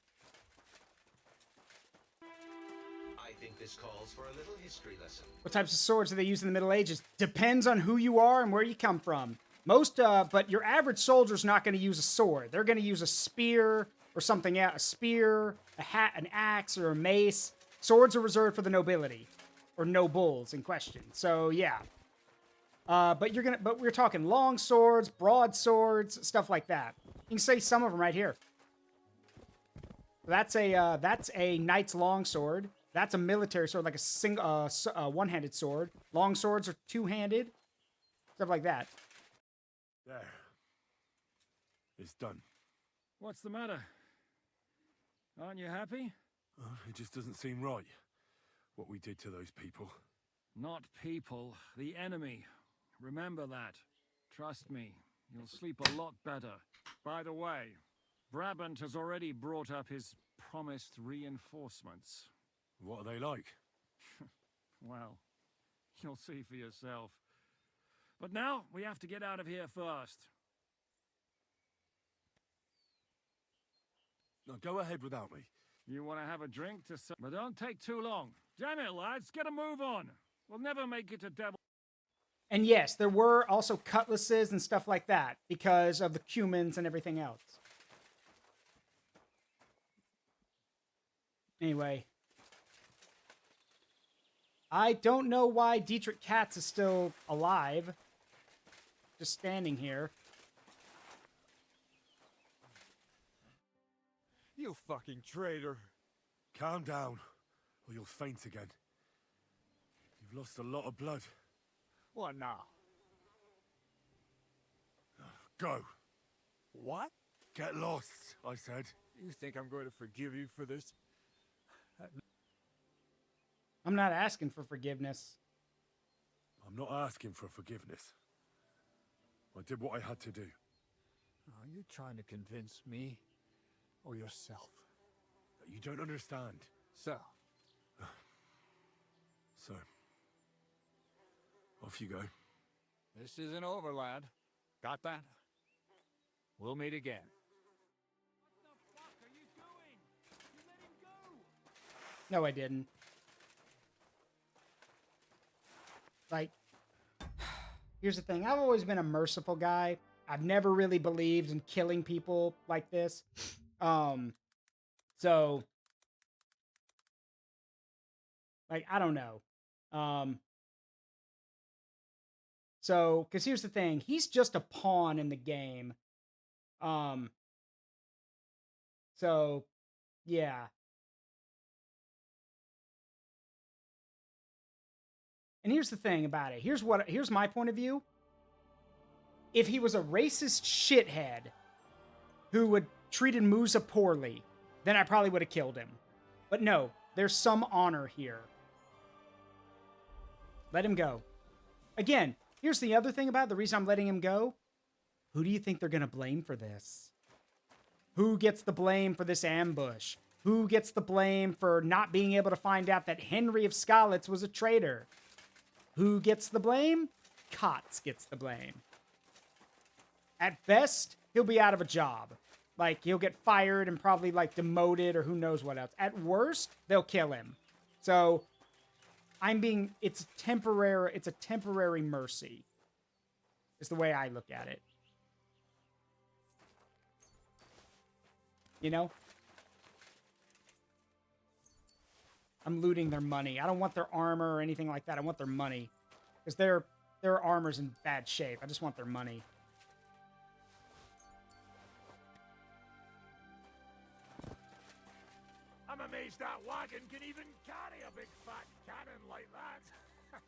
I think this calls for a little history lesson. What types of swords do they use in the Middle Ages? Depends on who you are and where you come from. But your average soldier's not going to use a sword. They're going to use a spear or something else. A spear, an axe, or a mace. Swords are reserved for the nobility. Or nobles in question. So, yeah. But we're talking long swords, broadswords, stuff like that. You can see some of them right here. That's a knight's longsword. That's a military sword, like a one-handed sword. Long swords are two-handed, stuff like that. There. It's done. What's the matter? Aren't you happy? It just doesn't seem right, what we did to those people. Not people, the enemy. Remember that. Trust me, you'll sleep a lot better. By the way, Brabant has already brought up his promised reinforcements. What are they like? Well, you'll see for yourself. But now, we have to get out of here first. No, go ahead without me. You want to have a drink but don't take too long. Damn it, lads, get a move on. We'll never make it to Devil. And yes, there were also cutlasses and stuff like that because of the cumins and everything else. Anyway. I don't know why Dietrich Katz is still alive. Just standing here. You fucking traitor. Calm down, or you'll faint again. You've lost a lot of blood. What now? Go. What? Get lost, I said. You think I'm going to forgive you for this? I'm not asking for forgiveness. I'm not asking for forgiveness. I did what I had to do. Are you trying to convince me or yourself? You don't understand. So? So, off you go. This isn't over, lad. Got that? We'll meet again. What the fuck are you doing? You let him go! No, I didn't. Like, here's the thing. I've always been a merciful guy. I've never really believed in killing people like this. So, like, I don't know. So, because here's the thing. He's just a pawn in the game. So, yeah. And here's the thing about it. Here's my point of view. If he was a racist shithead who had treated Musa poorly, then I probably would have killed him. But no, there's some honor here. Let him go. Again, here's the other thing about it, the reason I'm letting him go. Who do you think they're going to blame for this? Who gets the blame for this ambush? Who gets the blame for not being able to find out that Henry of Skalitz was a traitor? Who gets the blame? Kotz gets the blame. At best, he'll be out of a job. Like, he'll get fired and probably, like, demoted or who knows what else. At worst, they'll kill him. So, it's a temporary mercy. Is the way I look at it. You know? I'm looting their money. I don't want their armor or anything like that. I want their money. Because their armor's in bad shape. I just want their money. I'm amazed that wagon can even carry a big fat cannon like that.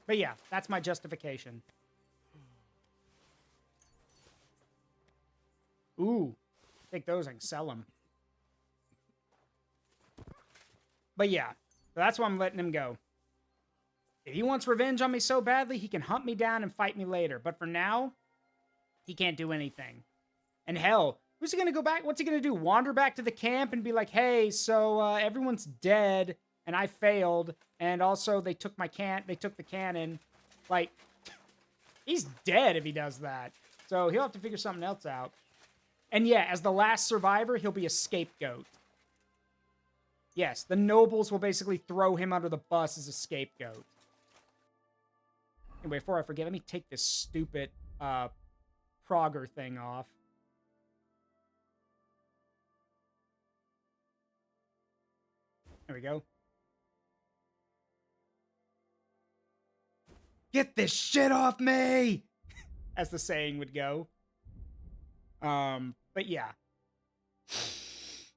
But yeah, that's my justification. Ooh. Take those and sell them. But yeah, that's why I'm letting him go. If he wants revenge on me so badly, he can hunt me down and fight me later. But for now, he can't do anything. And hell, who's he going to go back? What's he going to do? Wander back to the camp and be like, hey, so everyone's dead and I failed. And also they took the cannon. Like, he's dead if he does that. So he'll have to figure something else out. And yeah, as the last survivor, he'll be a scapegoat. Yes, the nobles will basically throw him under the bus as a scapegoat. Anyway, before I forget, let me take this stupid Prager thing off. There we go. Get this shit off me! As the saying would go. But yeah.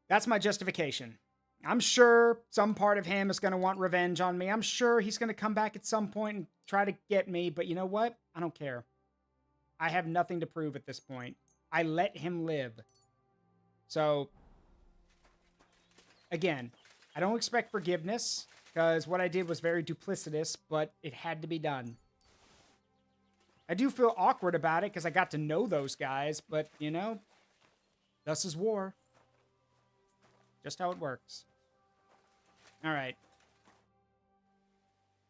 That's my justification. I'm sure some part of him is going to want revenge on me. I'm sure he's going to come back at some point and try to get me. But you know what? I don't care. I have nothing to prove at this point. I let him live. So, again, I don't expect forgiveness because what I did was very duplicitous, but it had to be done. I do feel awkward about it because I got to know those guys, but, you know, thus is war. Just how it works. All right.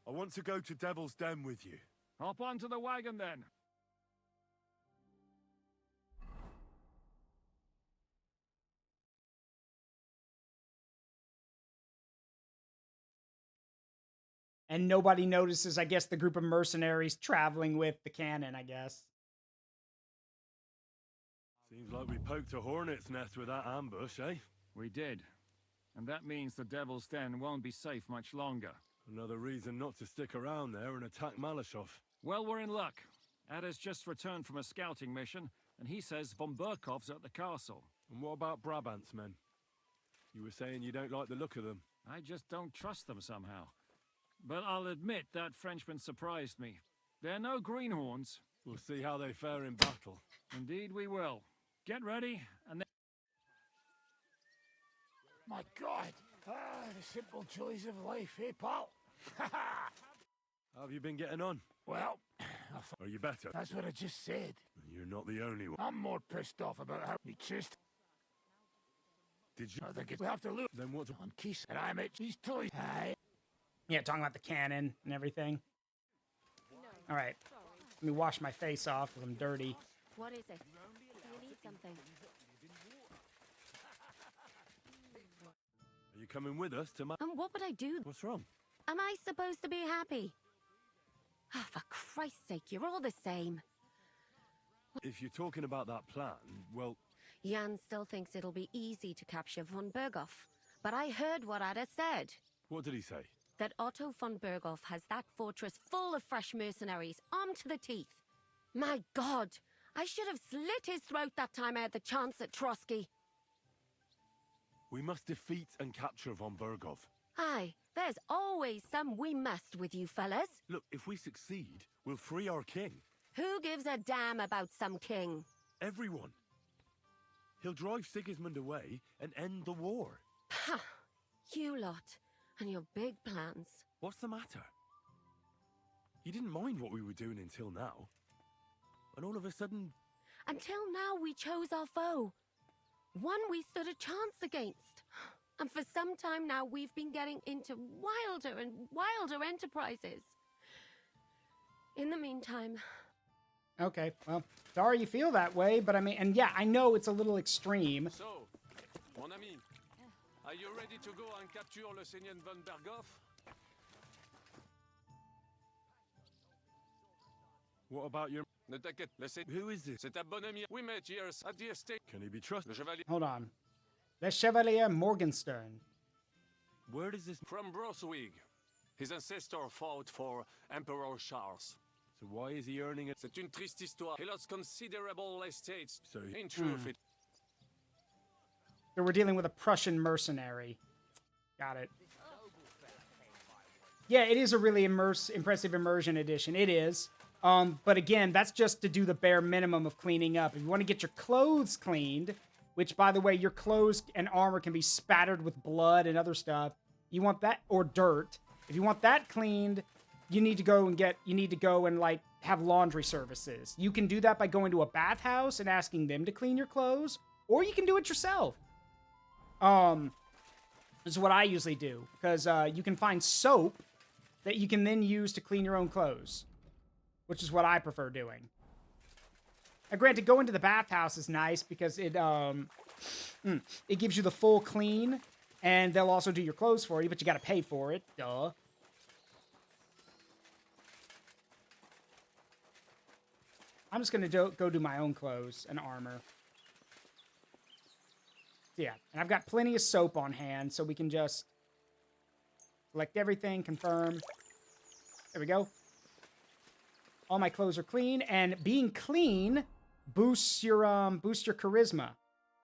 I want to go to Devil's Den with you. Hop onto the wagon then. And nobody notices, I guess, the group of mercenaries traveling with the cannon, I guess. Seems like we poked a hornet's nest with that ambush, eh? We did. And that means the Devil's Den won't be safe much longer. Another reason not to stick around there and attack Malashov. Well, we're in luck. Ada's just returned from a scouting mission, and he says von Burkov's at the castle. And what about Brabant's men? You were saying you don't like the look of them. I just don't trust them somehow. But I'll admit that Frenchman surprised me. They're no greenhorns. We'll see how they fare in battle. Indeed we will. Get ready, and then... My God! The simple joys of life, eh, pal? How have you been getting on? Well, Are you better? that's what I just said. You're not the only one. I'm more pissed off about how he chased. Did you? I think we have to look. Then what? On Keith and I'm at these toys. Aye. Yeah, talking about the cannon and everything. All right. Let me wash my face off because I'm dirty. What is it? You need something. Are you coming with us to What would I do? What's wrong? Am I supposed to be happy? Oh, for Christ's sake, you're all the same. If you're talking about that plan, well... Jan still thinks it'll be easy to capture von Berghoff. But I heard what Ada said. What did he say? That Otto von Berghoff has that fortress full of fresh mercenaries, armed to the teeth. My God, I should have slit his throat that time I had the chance at Trotsky. We must defeat and capture von Berghoff. Aye, there's always some we must with you fellas. Look, if we succeed, we'll free our king. Who gives a damn about some king? Everyone. He'll drive Sigismund away and end the war. Ha! You lot, and your big plans. What's the matter? You didn't mind what we were doing until now. And all of a sudden... Until now we chose our foe. One we stood a chance against. And for some time now we've been getting into wilder and wilder enterprises. In the meantime... Okay, well, sorry you feel that way, but I mean, and yeah, I know it's a little extreme. So, mon ami, are you ready to go and capture le Seigneur von Berghoff? What about your... Ne t'inquiète, Who is this? C'est un bon ami. We met here at the estate. Can he be trusted? Le Chevalier. Hold on. Le Chevalier Morgenstern. Where does this... From Broswig. His ancestor fought for Emperor Charles. So why is he earning it? C'est une triste histoire. He lost considerable estates. So he... In truth, it... So we're dealing with a Prussian mercenary. Got it. Yeah, it is a really impressive immersion edition. It is. But again, that's just to do the bare minimum of cleaning up. If you want to get your clothes cleaned, which, by the way, your clothes and armor can be spattered with blood and other stuff. You want that, or dirt. If you want that cleaned, you need to go and like have laundry services. You can do that by going to a bathhouse and asking them to clean your clothes, or you can do it yourself. This is what I usually do, because you can find soap that you can then use to clean your own clothes, which is what I prefer doing. Now, granted, going to the bathhouse is nice because it gives you the full clean, and they'll also do your clothes for you, but you got to pay for it. Duh. I'm just going to go do my own clothes and armor. Yeah, and I've got plenty of soap on hand, so we can just select everything, confirm. There we go. All my clothes are clean, and being clean boosts your charisma.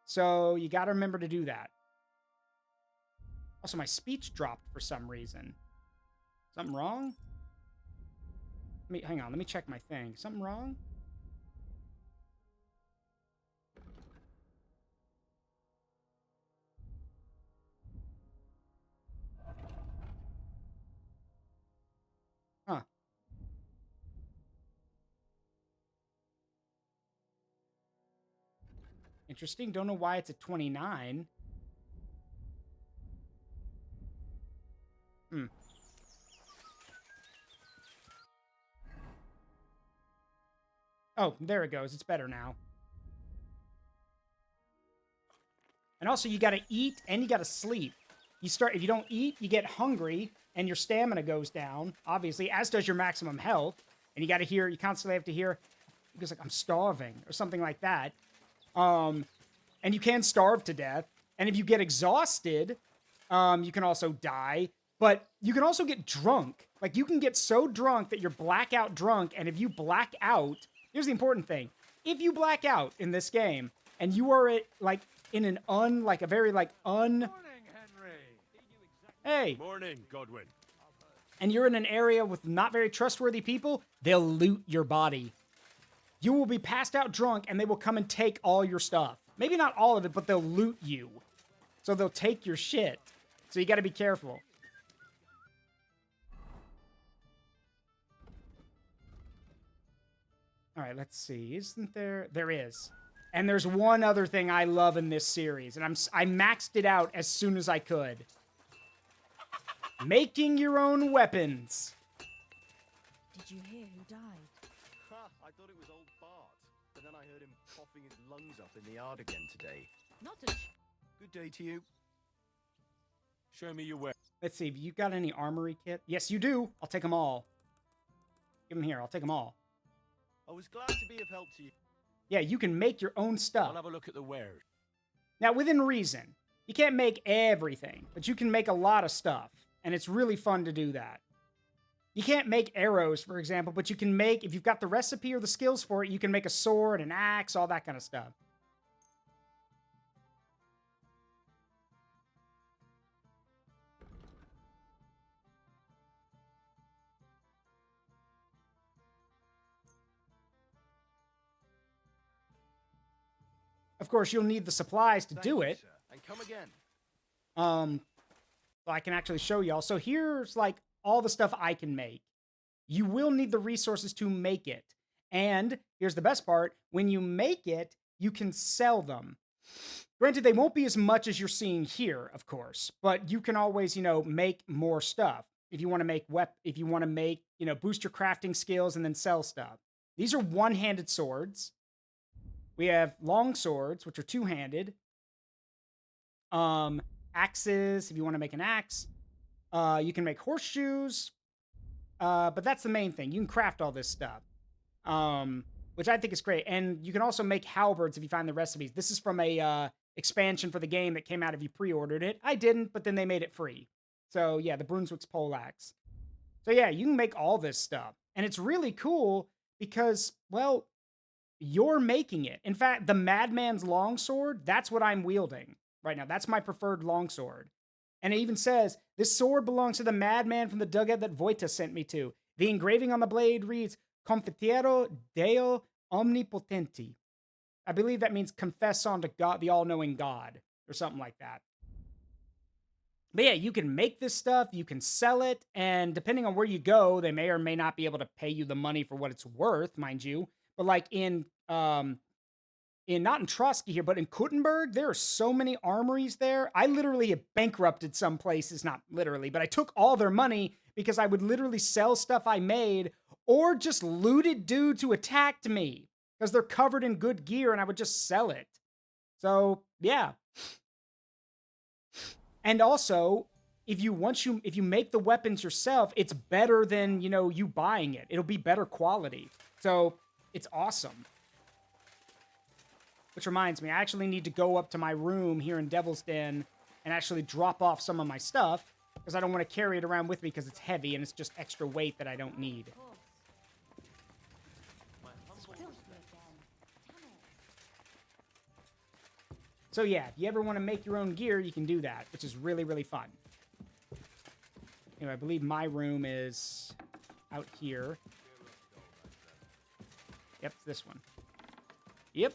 So you got to remember to do that. Also, my speech dropped for some reason. Something wrong? Hang on. Let me check my thing. Something wrong? Huh. Interesting. Don't know why it's at 29. Hmm. Oh, there it goes. It's better now. And also, you got to eat and you got to sleep. If you don't eat, you get hungry and your stamina goes down, obviously, as does your maximum health. And you constantly have to hear, he goes like, I'm starving or something like that. And you can starve to death. And if you get exhausted, you can also die. But you can also get drunk. Like, you can get so drunk that you're blackout drunk. And if you black out, here's the important thing. If you black out in this game and you are in an Hey. Morning, Godwin. And you're in an area with not very trustworthy people, they'll loot your body. You will be passed out drunk and they will come and take all your stuff. Maybe not all of it, but they'll loot you. So they'll take your shit. So you got to be careful. All right, let's see. Isn't there? There is. And there's one other thing I love in this series, and I maxed it out as soon as I could. Making your own weapons. Did you hear who died? Ha! I thought it was old Bart, but then I heard him coughing his lungs up in the yard again today. Not a... Good day to you. Show me your weapon. Let's see. Have you got any armory kit? Yes, you do. I'll take them all. Give them here. I'll take them all. I was glad to be of help to you. Yeah, you can make your own stuff. I'll have a look at the wares. Now, within reason. You can't make everything, but you can make a lot of stuff. And it's really fun to do that. You can't make arrows, for example, but you can make, if you've got the recipe or the skills for it, you can make a sword, an axe, all that kind of stuff. Of course, you'll need the supplies to do it. Sir, and come again. So I can actually show y'all. So here's like all the stuff I can make. You will need the resources to make it. And here's the best part. When you make it, you can sell them. Granted, they won't be as much as you're seeing here, of course, but you can always, make more stuff. If you want to make boost your crafting skills and then sell stuff. These are one-handed swords. We have long swords, which are two-handed. Axes, if you want to make an axe. You can make horseshoes. But that's the main thing. You can craft all this stuff. Which I think is great. And you can also make halberds if you find the recipes. This is from a expansion for the game that came out if you pre-ordered it. I didn't, but then they made it free. So yeah, the Brunswick's poleaxe. So yeah, you can make all this stuff. And it's really cool because, well, you're making it. In fact, the Madman's longsword, that's what I'm wielding right now. That's my preferred longsword. And it even says, this sword belongs to the madman from the dugout that Voita sent me to. The engraving on the blade reads, Confitiero Deo Omnipotenti. I believe that means confess unto God, the all-knowing God, or something like that. But yeah, you can make this stuff, you can sell it, and depending on where you go, they may or may not be able to pay you the money for what it's worth, mind you. But like not in Trotsky here, but in Kuttenberg, there are so many armories there. I literally have bankrupted some places, not literally, but I took all their money because I would literally sell stuff I made or just looted dudes who attacked me because they're covered in good gear and I would just sell it. So, yeah. And also, if you make the weapons yourself, it's better than, you buying it. It'll be better quality. So, it's awesome. Which reminds me, I actually need to go up to my room here in Devil's Den and actually drop off some of my stuff because I don't want to carry it around with me because it's heavy and it's just extra weight that I don't need. So yeah, if you ever want to make your own gear, you can do that, which is really, really fun. Anyway, I believe my room is out here. Yep, it's this one. Yep.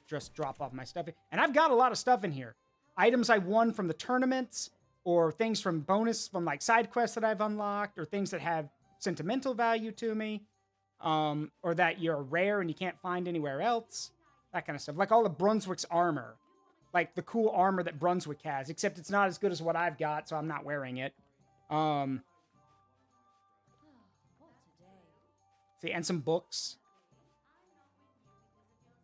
Just drop off my stuff. And I've got a lot of stuff in here. Items I won from the tournaments, or things from bonus, from like side quests that I've unlocked, or things that have sentimental value to me, or that you're rare and you can't find anywhere else. That kind of stuff. Like all of Brunswick's armor. Like the cool armor that Brunswick has, except it's not as good as what I've got, so I'm not wearing it. See, and some books.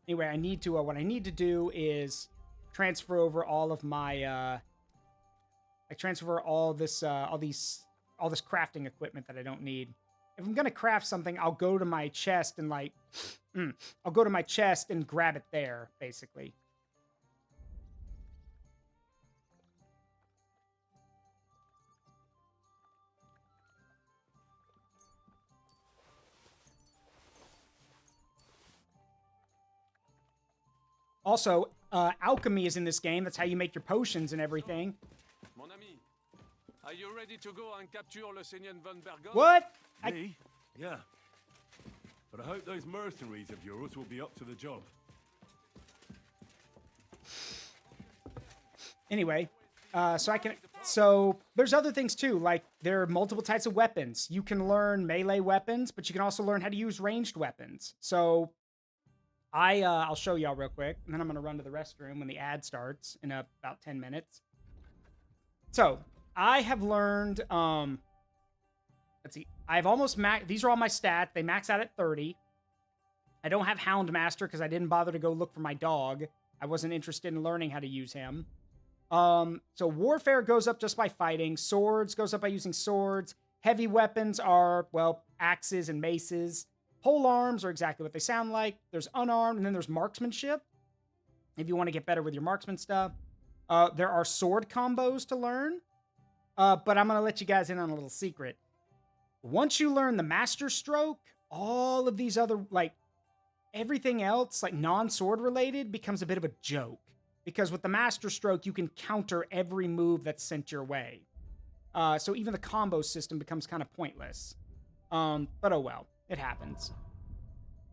Anyway, I need to, what I need to do is transfer over all of my, I transfer all this crafting equipment that I don't need. If I'm gonna craft something, I'll go to my chest and like, I'll go to my chest and grab it there, basically. Also, alchemy is in this game. That's how you make your potions and everything. Mon ami, are you ready to go and capture Le Seigneur von Bergoff? What? Me? Yeah. But I hope those mercenaries of yours will be up to the job. Anyway, so there's other things too. Like there are multiple types of weapons. You can learn melee weapons, but you can also learn how to use ranged weapons. So I'll show y'all real quick, and then I'm gonna run to the restroom when the ad starts in about 10 minutes. So I have learned, let's see, I've almost these are all my stats. They max out at 30. I don't have Houndmaster because I didn't bother to go look for my dog. I wasn't interested in learning how to use him. So warfare goes up just by fighting. Swords goes up by using swords. Heavy weapons are, well, axes and maces. Pole arms are exactly what they sound like. There's unarmed, and then there's marksmanship, if you want to get better with your marksman stuff. There are sword combos to learn, but I'm going to let you guys in on a little secret. Once you learn the master stroke, all of these other, like, everything else, like non-sword related, becomes a bit of a joke. Because with the master stroke, you can counter every move that's sent your way. So even the combo system becomes kind of pointless. But oh well. It happens.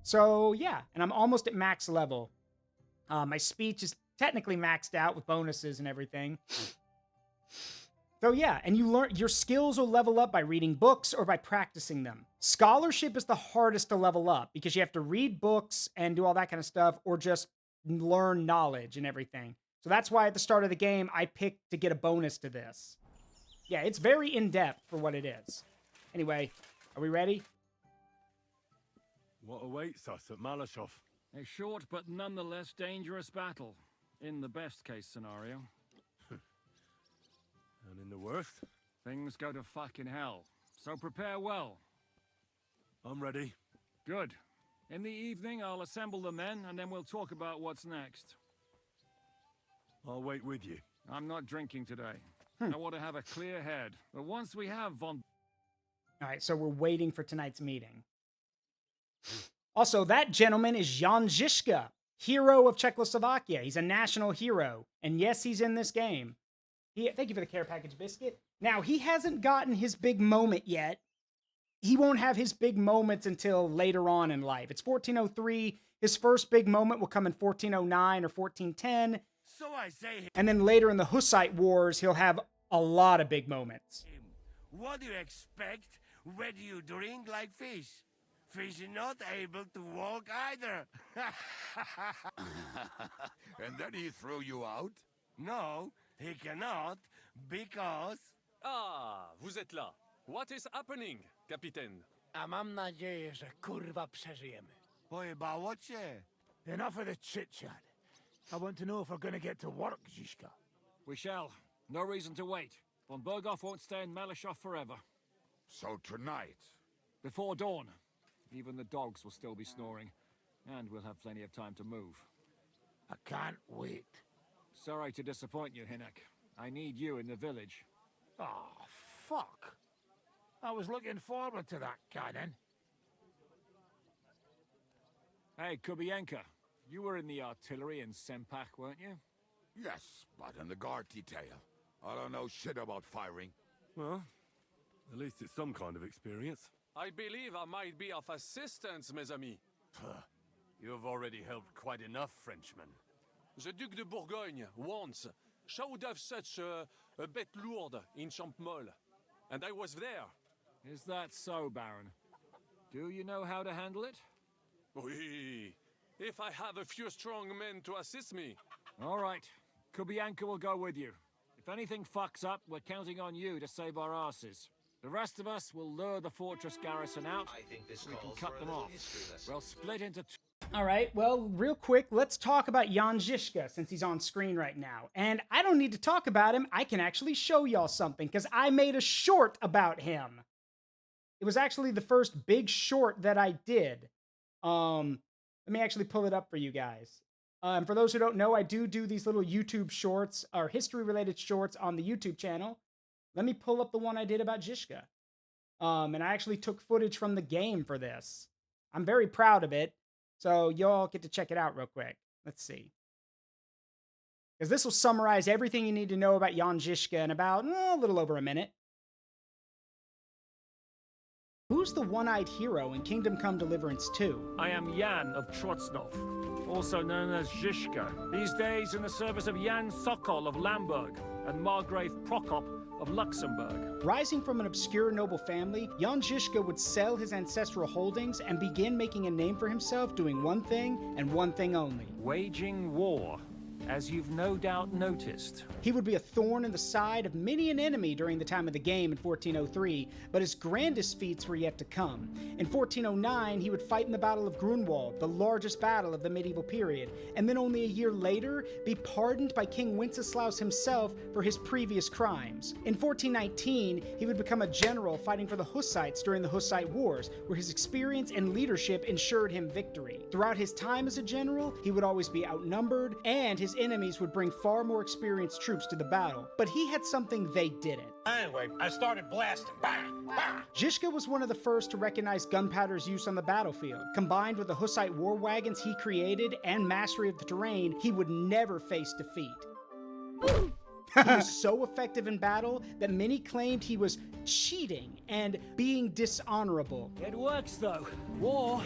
So, yeah. And I'm almost at max level. My speech is technically maxed out with bonuses and everything. So, yeah. And you learn your skills will level up by reading books or by practicing them. Scholarship is the hardest to level up because you have to read books and do all that kind of stuff or just learn knowledge and everything. So that's why at the start of the game, I picked to get a bonus to this. Yeah, it's very in-depth for what it is. Anyway, are we ready? What awaits us at Malashov? A short but nonetheless dangerous battle, in the best case scenario. And in the worst? Things go to fucking hell, so prepare well. I'm ready. Good. In the evening, I'll assemble the men, and then we'll talk about what's next. I'll wait with you. I'm not drinking today. I want to have a clear head. But once we have von... All right, so we're waiting for tonight's meeting. Also, that gentleman is Jan Žižka, hero of Czechoslovakia. He's a national hero. And yes, he's in this game. Thank you for the care package biscuit. Now, he hasn't gotten his big moment yet. He won't have his big moments until later on in life. It's 1403. His first big moment will come in 1409 or 1410. So I say... And then later in the Hussite Wars, he'll have a lot of big moments. What do you expect? Where do you drink like fish? Fish is not able to walk either. And then he throw you out? No, he cannot, because... Ah, vous êtes là. What is happening, Capitaine? A mam nadzieję, że kurwa przeżyjemy. Pojebało cię. Enough of the chit-chat. I want to know if we're gonna get to work, Žižka. We shall. No reason to wait. Von Bergoff won't stay in Malashov forever. So tonight? Before dawn. Even the dogs will still be snoring. And we'll have plenty of time to move. I can't wait. Sorry to disappoint you, Hinek. I need you in the village. Oh, fuck. I was looking forward to that, Cannon. Hey, Kubienka. You were in the artillery in Sempak, weren't you? Yes, but in the guard detail. I don't know shit about firing. Well, at least it's some kind of experience. I believe I might be of assistance, mes amis. You've already helped quite enough, Frenchmen. The Duc de Bourgogne once showed off such a bête lourde in Champmol, and I was there. Is that so, Baron? Do you know how to handle it? Oui, if I have a few strong men to assist me. All right. Kubianka will go with you. If anything fucks up, we're counting on you to save our asses. The rest of us will lure the fortress garrison out. I think this We can calls cut for a them little off. history lesson. We'll split into two. All right, well, real quick, let's talk about Jan Žižka since he's on screen right now. And I don't need to talk about him. I can actually show y'all something because I made a short about him. It was actually the first big short that I did. Let me actually pull it up for you guys. And for those who don't know, I do these little YouTube shorts or history-related shorts on the YouTube channel. Let me pull up the one I did about Žižka. And I actually took footage from the game for this. I'm very proud of it. So y'all get to check it out real quick. Let's see. Because this will summarize everything you need to know about Jan Žižka in about a little over a minute. Who's the one-eyed hero in Kingdom Come Deliverance 2? I am Jan of Trotznov, also known as Žižka. These days in the service of Jan Sokol of Lamberg and Margrave Prokop of Luxembourg. Rising from an obscure noble family, Jan Žižka would sell his ancestral holdings and begin making a name for himself doing one thing and one thing only. Waging war, as you've no doubt noticed. He would be a thorn in the side of many an enemy during the time of the game in 1403, but his grandest feats were yet to come. In 1409, he would fight in the Battle of Grunwald, the largest battle of the medieval period, and then only a year later, be pardoned by King Wenceslaus himself for his previous crimes. In 1419, he would become a general fighting for the Hussites during the Hussite Wars, where his experience and leadership ensured him victory. Throughout his time as a general, he would always be outnumbered, and his enemies would bring far more experienced troops to the battle, but he had something they didn't. Anyway, I started blasting. Bang! Bang! Žižka was one of the first to recognize gunpowder's use on the battlefield. Combined with the Hussite war wagons he created and mastery of the terrain, he would never face defeat. He was so effective in battle that many claimed he was cheating and being dishonorable. It works though. War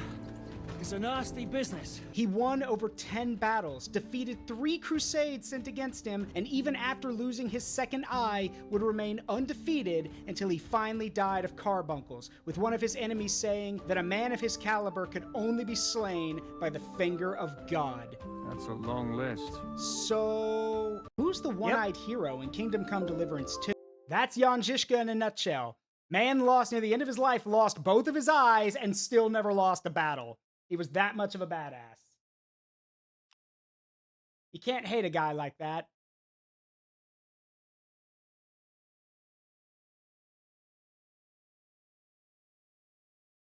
is a nasty business. He won over 10 battles, defeated 3 crusades sent against him, and even after losing his second eye, would remain undefeated until he finally died of carbuncles, with one of his enemies saying that a man of his caliber could only be slain by the finger of God. That's a long list. So, who's the one-eyed hero in Kingdom Come Deliverance 2? That's Jan Žižka in a nutshell. Man lost near the end of his life, lost both of his eyes, and still never lost a battle. He was that much of a badass. You can't hate a guy like that.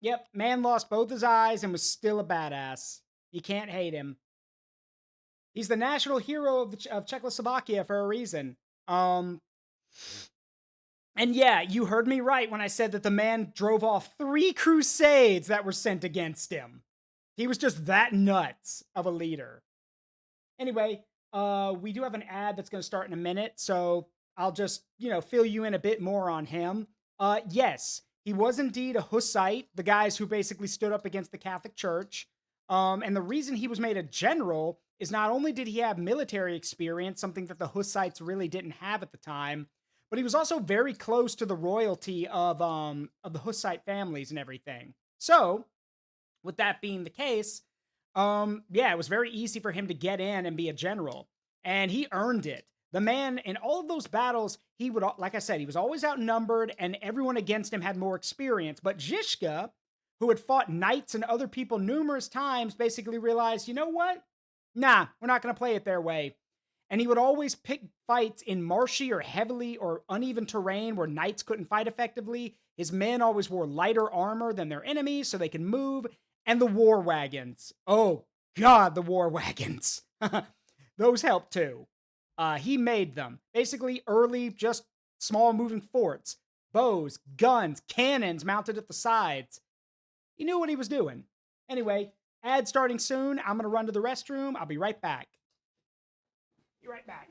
Yep, man lost both his eyes and was still a badass. You can't hate him. He's the national hero of Czechoslovakia for a reason. And yeah, you heard me right when I said that the man drove off 3 crusades that were sent against him. He was just that nuts of a leader. Anyway, we do have an ad that's going to start in a minute, so I'll just, fill you in a bit more on him. Yes, he was indeed a Hussite, the guys who basically stood up against the Catholic Church. And the reason he was made a general is not only did he have military experience, something that the Hussites really didn't have at the time, but he was also very close to the royalty of the Hussite families and everything. So, with that being the case, it was very easy for him to get in and be a general. And he earned it. The man, in all of those battles, he would, like I said, he was always outnumbered and everyone against him had more experience. But Žižka, who had fought knights and other people numerous times, basically realized, you know what? Nah, we're not going to play it their way. And he would always pick fights in marshy or heavily or uneven terrain where knights couldn't fight effectively. His men always wore lighter armor than their enemies so they could move. And the war wagons. Oh, God, the war wagons. Those helped too. He made them. Basically, early, just small moving forts. Bows, guns, cannons mounted at the sides. He knew what he was doing. Anyway, Ad starting soon. I'm going to run to the restroom. I'll be right back. Be right back.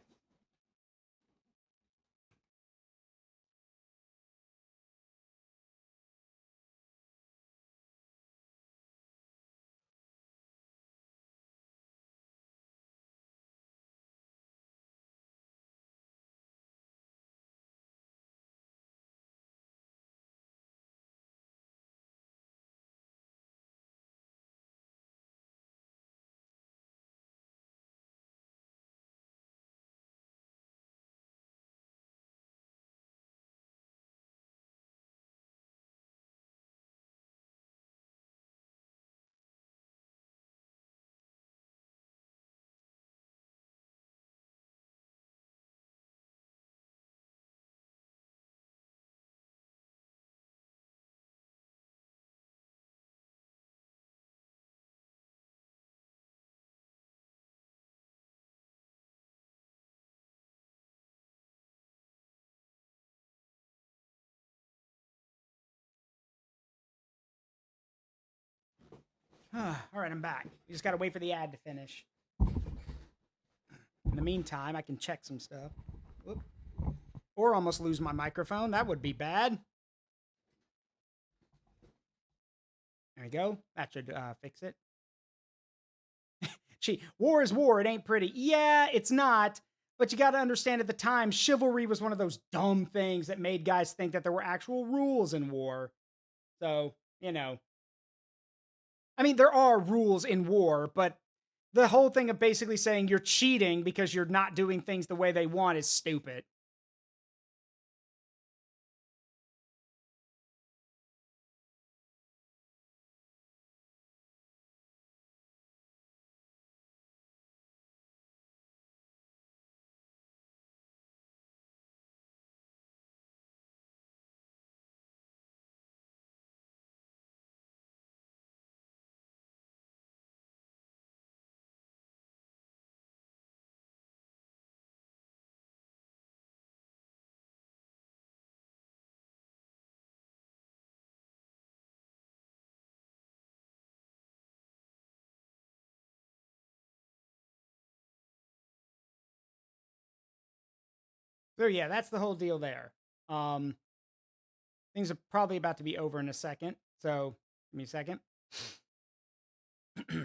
All right, I'm back. We just got to wait for the ad to finish. In the meantime, I can check some stuff. Whoop. Or almost lose my microphone. That would be bad. There we go. That should fix it. Gee, war is war. It ain't pretty. Yeah, it's not. But you got to understand at the time, chivalry was one of those dumb things that made guys think that there were actual rules in war. So, you know. I mean, there are rules in war, but the whole thing of basically saying you're cheating because you're not doing things the way they want is stupid. So yeah, that's the whole deal there. Things are probably about to be over in a second. So give me a second. All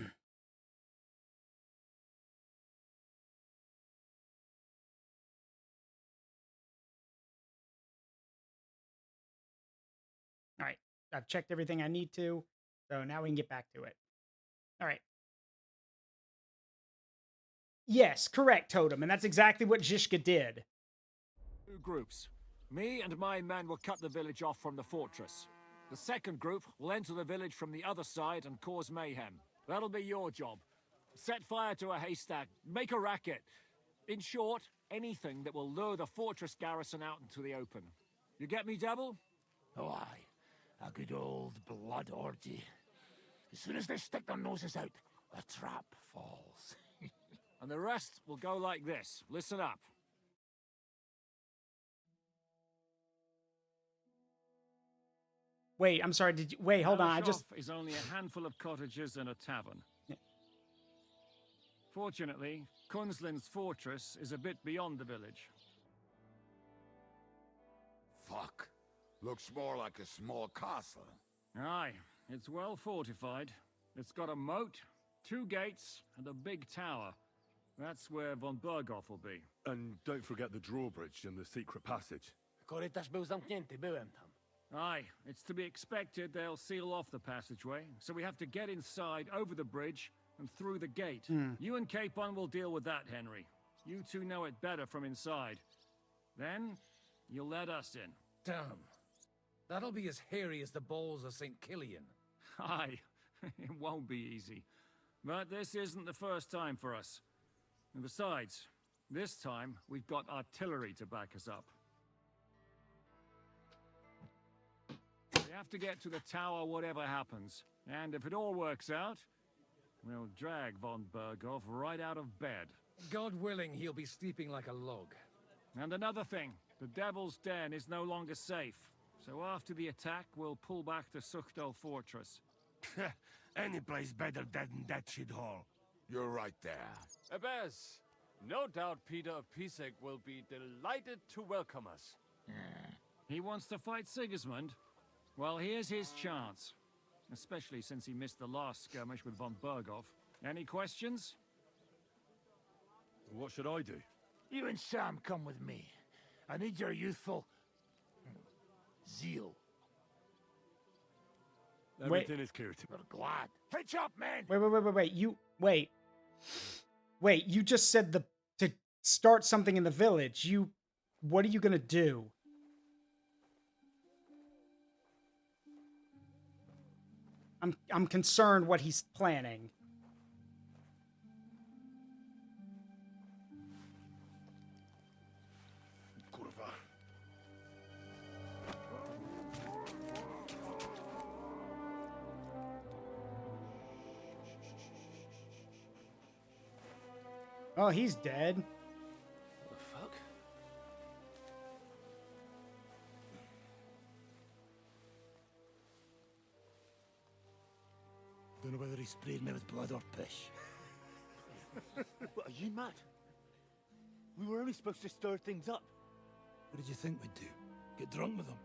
right, I've checked everything I need to. So now we can get back to it. All right. Yes, correct, Totem. And that's exactly what Zizka did. 2 groups. Me and my men will cut the village off from the fortress. The second group will enter the village from the other side and cause mayhem. That'll be your job. Set fire to a haystack, make a racket. In short, anything that will lure the fortress garrison out into the open. You get me, Devil? Oh, aye. A good old blood orgy. As soon as they stick their noses out, the trap falls. And the rest will go like this. Listen up. Wait, I'm sorry. Did you wait? Hold on. I just is only a handful of cottages and a tavern. Yeah. Fortunately, Kunzlin's fortress is a bit beyond the village. Fuck. Looks more like a small castle. Aye, it's well fortified. It's got a moat, 2 gates, and a big tower. That's where von Berghoff will be. And don't forget the drawbridge and the secret passage. Korytarz był zamknięty, byłem tam. Aye, it's to be expected they'll seal off the passageway, so we have to get inside, over the bridge, and through the gate. You and Capon will deal with that, Henry. You two know it better from inside. Then, you'll let us in. Damn. That'll be as hairy as the balls of St. Killian. Aye, it won't be easy. But this isn't the first time for us. And besides, this time, we've got artillery to back us up. We have to get to the tower whatever happens. And if it all works out, we'll drag von Berghoff right out of bed. God willing, he'll be sleeping like a log. And another thing, the Devil's Den is no longer safe. So after the attack, we'll pull back to Suchtel Fortress. Any place better than that shithole. You're right there. Abbas, no doubt Peter of Pisek will be delighted to welcome us. He wants to fight Sigismund? Well, here's his chance. Especially since he missed the last skirmish with von Berghoff. Any questions? What should I do? You and Sam come with me. I need your youthful zeal. Everything is clear to me. We're glad. Hitch up, man! Wait, you just said to start something in the village. What are you gonna do? I'm concerned what he's planning. Kurwa. Oh, he's dead. What the fuck? Don't know whether he sprayed me with blood or piss. What, are you mad? We were only supposed to stir things up. What did you think we'd do? Get drunk with them?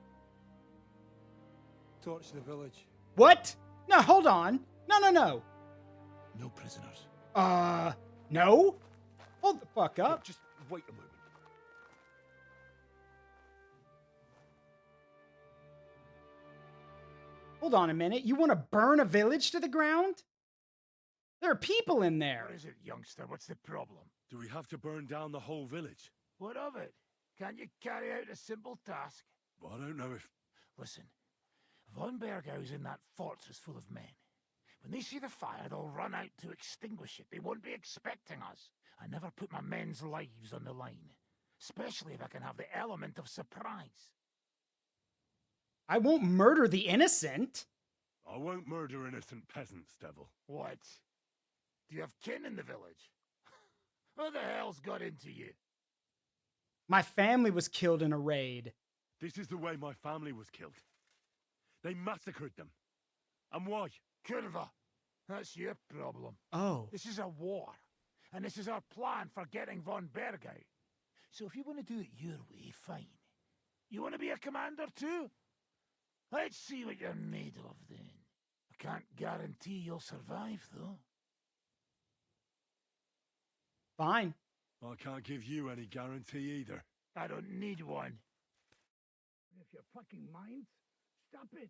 Torch the village. What? No, hold on. No. No prisoners. No? Hold the fuck up. Look, just wait a moment. Hold on a minute. You want to burn a village to the ground? There are people in there. What is it, youngster? What's the problem? Do we have to burn down the whole village? What of it? Can't you carry out a simple task? I don't know if... Listen, von Bergau's in that fortress full of men. When they see the fire, they'll run out to extinguish it. They won't be expecting us. I never put my men's lives on the line, especially if I can have the element of surprise. I won't murder the innocent. I won't murder innocent peasants, Devil. What? Do you have kin in the village? Who the hell's got into you? My family was killed in a raid. This is the way my family was killed. They massacred them. And why? Kurva, that's your problem. Oh. This is a war, and this is our plan for getting von Bergau. So if you want to do it your way, fine. You want to be a commander too? Let's see what you're made of then. I can't guarantee you'll survive, though. Fine. I can't give you any guarantee either. I don't need one. If you're fucking minds, stop it.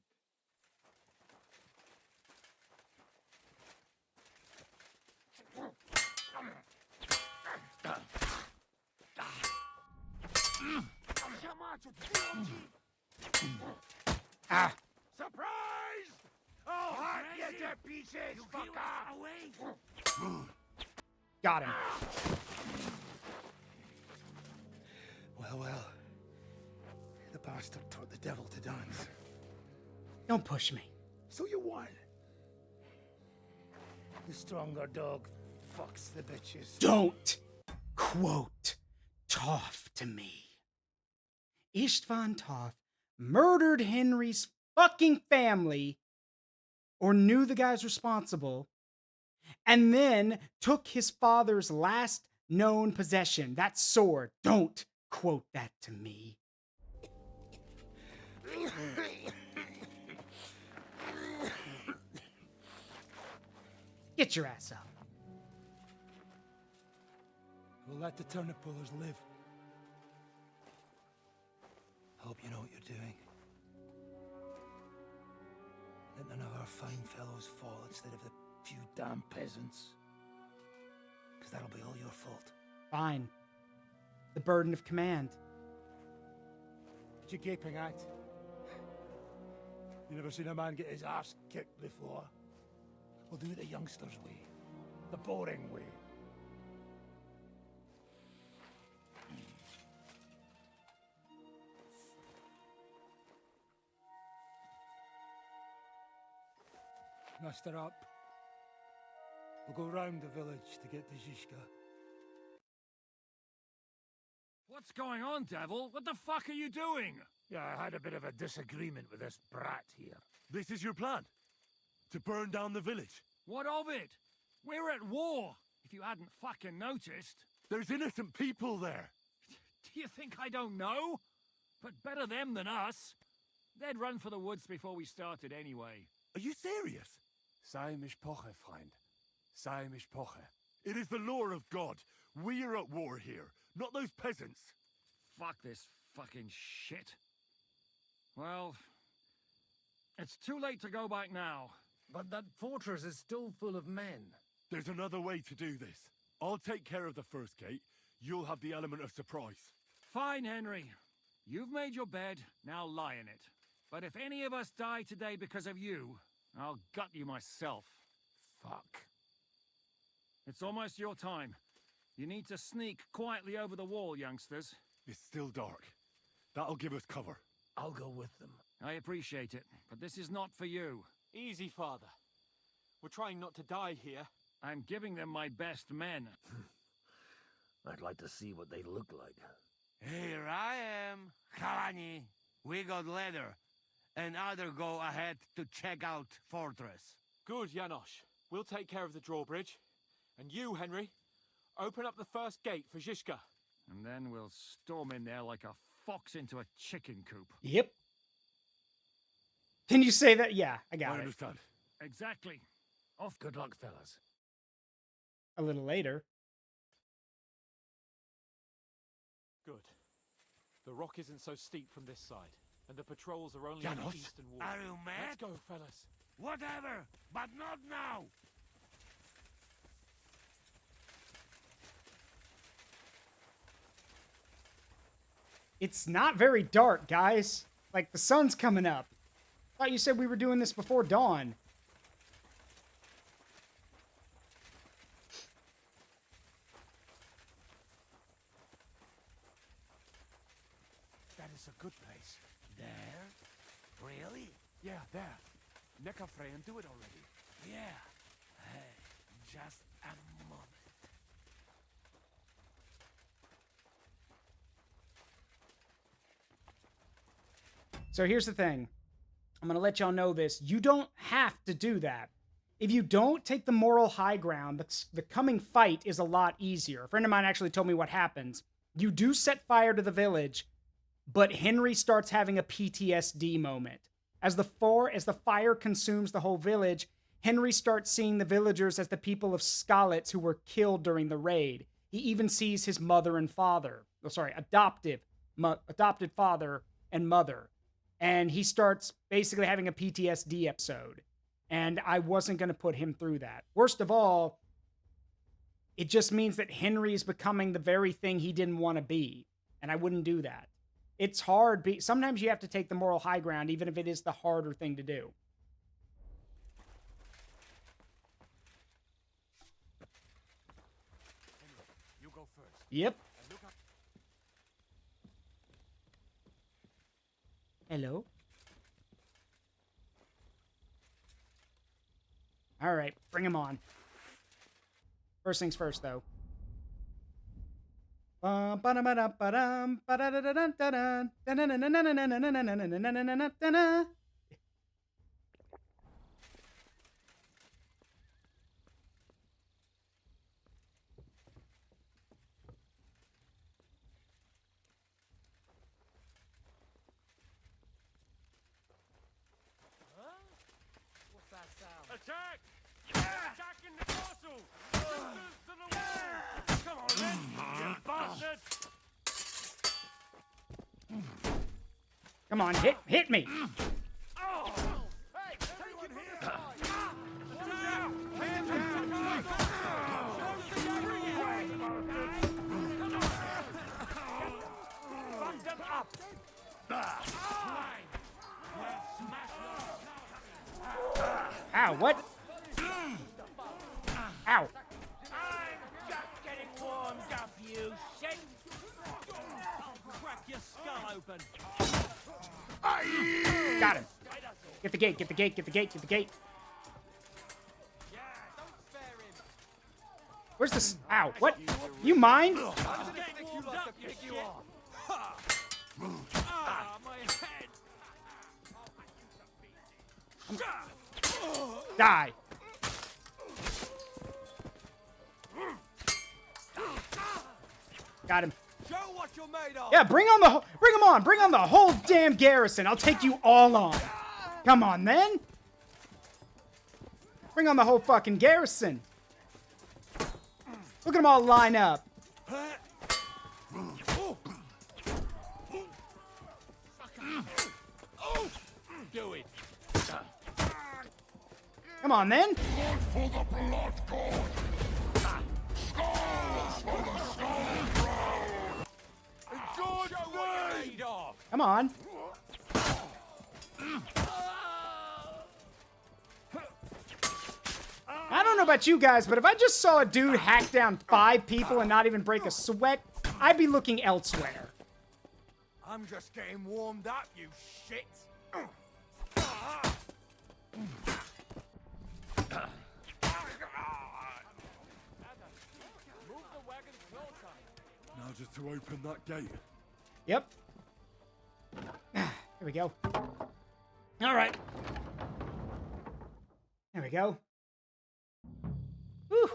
Ah. Surprise! Oh, hot you to pieces, fucker! Got him. Well. The bastard taught the devil to dance. Don't push me. So you won. The stronger dog fucks the bitches. Don't quote Toff to me. Istvan Toff murdered Henry's fucking family, or knew the guy's responsible, and then took his father's last known possession, that sword. Don't quote that to me. Get your ass up. We'll let the turnip pullers live. Hope you know what you're doing. Let none of our fine fellows fall instead of the few damn peasants. Because that'll be all your fault. Fine. The burden of command. What you gaping at? You never seen a man get his ass kicked before? We'll do it the youngsters' way. The boring way. Muster up. We'll go round the village to get to Zizka. What's going on, Devil? What the fuck are you doing? Yeah, I had a bit of a disagreement with this brat here. This is your plan? To burn down the village. What of it? We're at war, if you hadn't fucking noticed. There's innocent people there. Do you think I don't know? But better them than us. They'd run for the woods before we started anyway. Are you serious? Sei mishpoche, Freund. Sei mishpoche. It is the law of God. We are at war here, not those peasants. Fuck this fucking shit. Well, it's too late to go back now. But that fortress is still full of men. There's another way to do this. I'll take care of the first gate. You'll have the element of surprise. Fine, Henry. You've made your bed, now lie in it. But if any of us die today because of you, I'll gut you myself. Fuck. It's almost your time. You need to sneak quietly over the wall, youngsters. It's still dark. That'll give us cover. I'll go with them. I appreciate it, but this is not for you. Easy, Father. We're trying not to die here. I'm giving them my best men. I'd like to see what they look like. Here I am, Kalani. We got leather, and other go ahead to check out fortress. Good, Janosch. We'll take care of the drawbridge. And you, Henry, open up the first gate for Zizka. And then we'll storm in there like a fox into a chicken coop. Yep. Can you say that? Yeah, I got I it. understand. Exactly. Off. Good luck, fellas. A little later. Good. The rock isn't so steep from this side, and the patrols are only on Janosch? the eastern wall. Are you mad? Let's go, fellas. Whatever, but not now. It's not very dark, guys. Like, the sun's coming up. Thought you said we were doing this before dawn. That is a good place. There? Really? Yeah, there. Neckarfrey and do it already. Yeah. Hey, just a moment. So here's the thing. I'm going to let y'all know this. You don't have to do that. If you don't take the moral high ground, the coming fight is a lot easier. A friend of mine actually told me what happens. You do set fire to the village, but Henry starts having a PTSD moment. As the fire consumes the whole village, Henry starts seeing the villagers as the people of Skalitz who were killed during the raid. He even sees his mother and father. Oh, sorry, adopted father and mother. And he starts basically having a PTSD episode. And I wasn't going to put him through that. Worst of all, it just means that Henry is becoming the very thing he didn't want to be. And I wouldn't do that. It's hard. Sometimes you have to take the moral high ground, even if it is the harder thing to do. Henry, you go first. Yep. And look up. Hello. All right, bring him on. First things first, though. What's that sound? Attack! Attacking the castle! Shooters to the wall! Come on, then, you bastard! Come on, hit me. Oh! Hey, everyone here! Fuck them up! Ow, what? Ow. I'm just getting warmed up, you shit. I'll crack your skull open. Got him. Get the gate, get the gate, get the gate, get the gate. Where's this? Ow, what? You mind? Ah, my head! Die. Got him. Show what you're made of. Yeah, bring on the whole damn garrison. I'll take you all on. Come on, then. Bring on the whole fucking garrison. Look at them all line up. Do it. Come on, then. For the blood god. Skulls for the skull crown. Show what you're made of. Come on. I don't know about you guys, but if I just saw a dude hack down 5 people and not even break a sweat, I'd be looking elsewhere. I'm just getting warmed up, you shit. Now just to open that gate. Yep. Here we go. All right. There we go. Whew.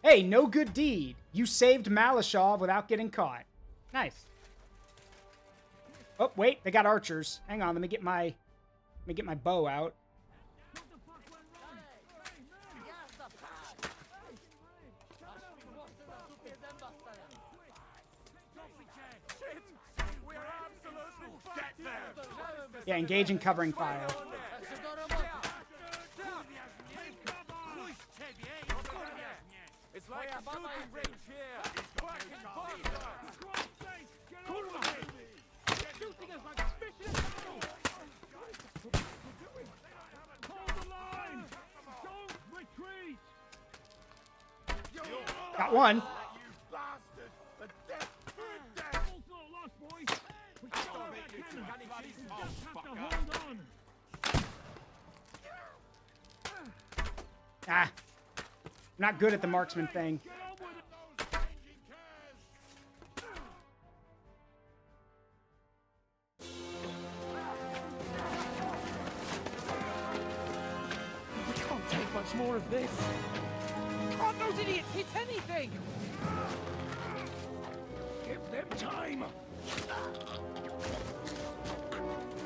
Hey, no good deed. You saved Malashov without getting caught. Nice. Oh, wait, they got archers. Hang on, let me get my bow out. Yeah, engage in covering fire. It's like a shooting range here. Shooting is like fishing. Hold the line! Don't retreat! Got one. You bastard! The death! All's not lost, boys! We still have that cannon! We just have to hold on! Ah. Not good at the marksman thing. We can't take much more of this. Can't those idiots hit anything? Give them time!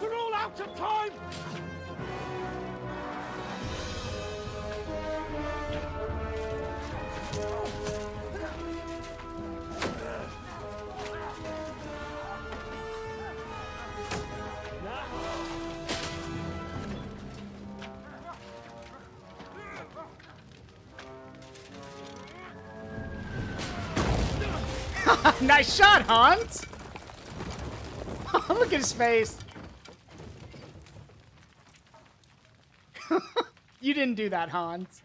We're all out of time! Nice shot, Hans! Look at his face. You didn't do that, Hans.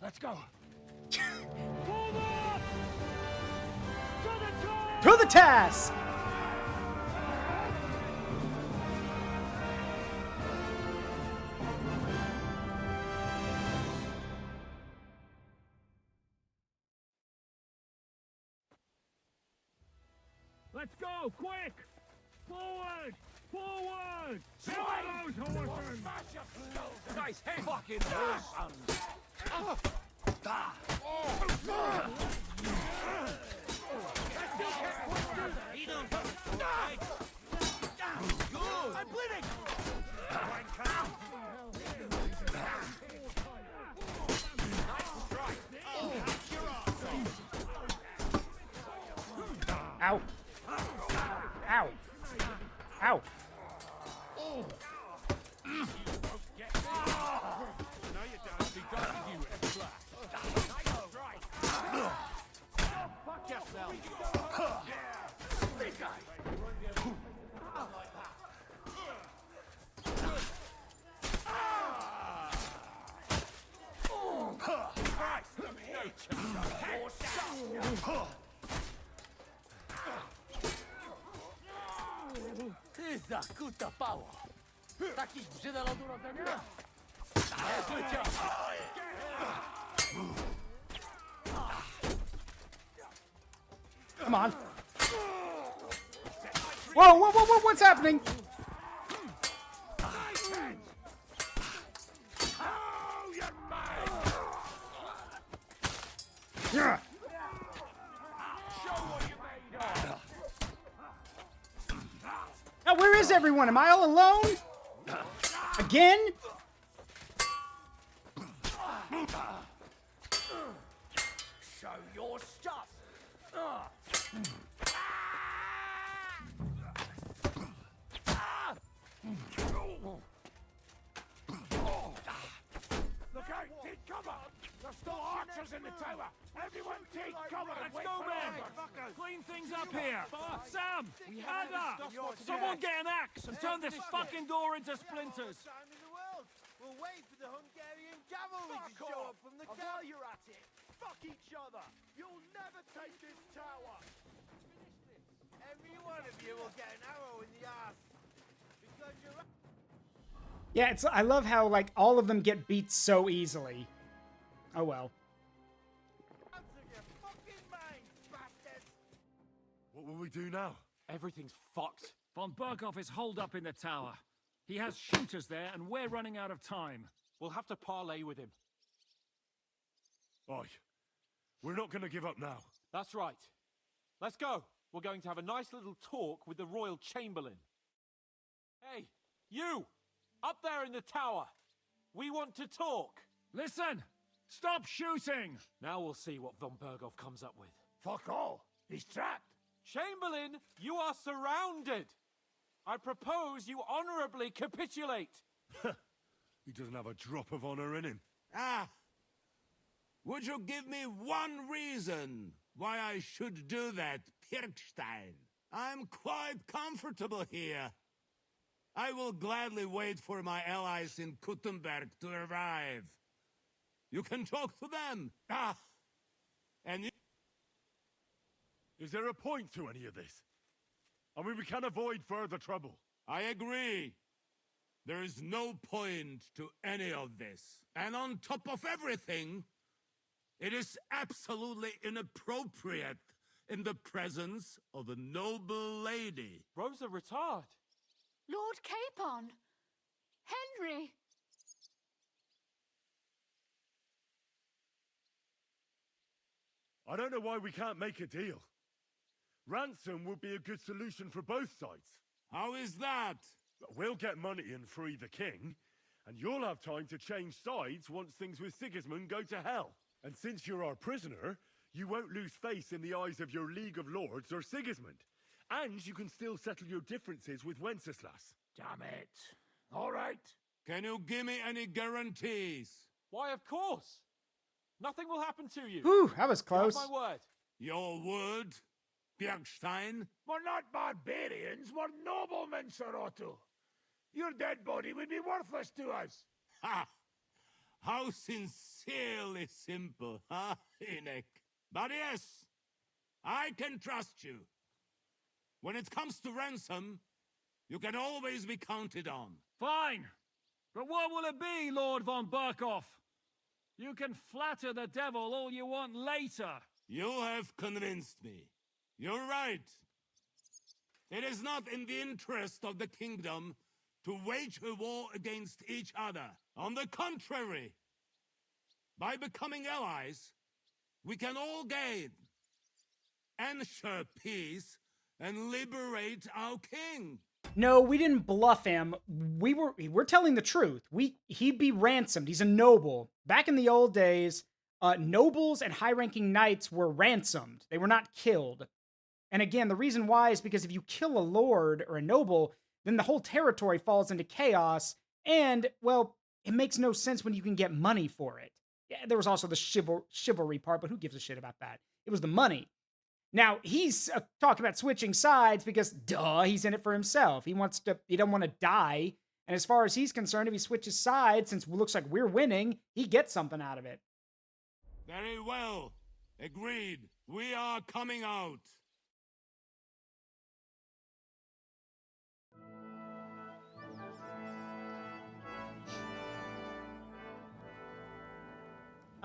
Let's go. To the task! Let's go, quick! Forward! Forward! Hit those horses! Nice head. Fucking horse. I'm bleeding. Ow. Ow. Ow. Ty zakuta pało! Takich brzydal od urodzenia? Come on. Whoa, whoa, whoa, whoa, what's happening? where is everyone? Am I all alone? Again? Show your stuff. Look out! Take cover! There's still archers in the tower! Everyone take cover! Let's go, men! Clean things up here! Sam! Ada! Someone get an axe and turn this fucking door into splinters! We'll wait for the Hungarian cavalry to show up from the camp. While you're at it, fuck each other. You'll never take this tower. Every one of you will get an arrow in the ass because you're. Yeah, I love how like all of them get beat so easily. Oh well. What will we do now? Everything's fucked. Von Berghoff is holed up in the tower. He has shooters there, and we're running out of time. We'll have to parley with him. Aye. We're not going to give up now. That's right. Let's go. We're going to have a nice little talk with the Royal Chamberlain. Hey, you! Up there in the tower! We want to talk! Listen! Stop shooting! Now we'll see what Von Berghoff comes up with. Fuck all! He's trapped! Chamberlain, you are surrounded! I propose you honorably capitulate! He doesn't have a drop of honor in him. Ah! Would you give me one reason why I should do that, Pirkstein? I'm quite comfortable here. I will gladly wait for my allies in Kuttenberg to arrive. You can talk to them. Ah! And you... Is there a point to any of this? I mean, we can avoid further trouble. I agree. There is no point to any of this. And on top of everything, it is absolutely inappropriate in the presence of a noble lady. Rosa Retard. Lord Capon! Henry! I don't know why we can't make a deal. Ransom would be a good solution for both sides. How is that? We'll get money and free the king, and you'll have time to change sides once things with Sigismund go to hell. And since you're our prisoner, you won't lose face in the eyes of your League of Lords or Sigismund. And you can still settle your differences with Wenceslas. Damn it. All right. Can you give me any guarantees? Why, of course. Nothing will happen to you. Whew, that was close. You have my word. Your word, Bjergstein? We're not barbarians, we're noblemen, Sir Otto. Your dead body would be worthless to us. Ha! How sincerely simple, huh, Enoch? But yes, I can trust you. When it comes to ransom, you can always be counted on. Fine. But what will it be, Lord von Berkhoff? You can flatter the devil all you want later. You have convinced me. You're right. It is not in the interest of the kingdom to wage a war against each other. On the contrary, by becoming allies, we can all gain, ensure peace, and liberate our king. No, we didn't bluff him. We're telling the truth. He'd be ransomed. He's a noble. Back in the old days, nobles and high-ranking knights were ransomed. They were not killed. And again, the reason why is because if you kill a lord or a noble, then the whole territory falls into chaos, and, well, it makes no sense when you can get money for it. Yeah, there was also the chivalry part, but who gives a shit about that? It was the money. Now, he's talking about switching sides because, duh, he's in it for himself. He don't want to die. And as far as he's concerned, if he switches sides, since it looks like we're winning, he gets something out of it. Very well. Agreed. We are coming out.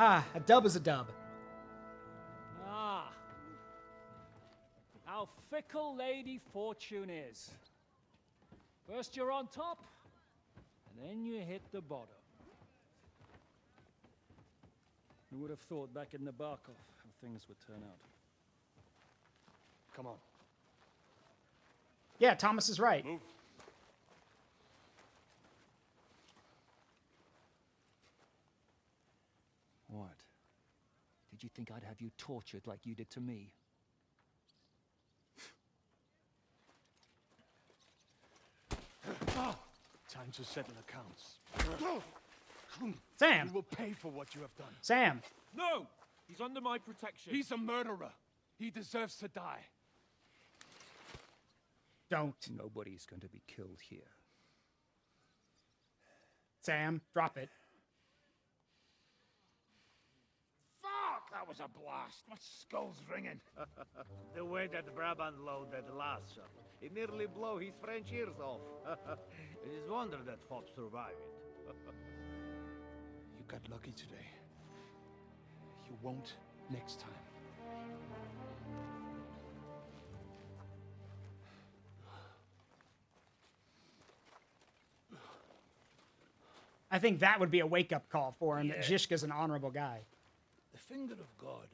Ah, a dub is a dub. Ah. How fickle Lady Fortune is. First you're on top, and then you hit the bottom. Who would have thought back in the Barkov how things would turn out? Come on. Yeah, Thomas is right. Move. did you think I'd have you tortured like you did to me? Time to settle accounts. Sam! You will pay for what you have done. Sam! No! He's under my protection. He's a murderer. He deserves to die. Don't. Nobody's going to be killed here. Sam, drop it. Fuck! That was a blast. My skull's ringing. The way that Brabant loaded last shot, it nearly blew his French ears off. It is wonder that Hop survived it. You got lucky today. You won't next time. I think that would be a wake-up call for him, that Yeah. Zhishka's an honorable guy. The finger of God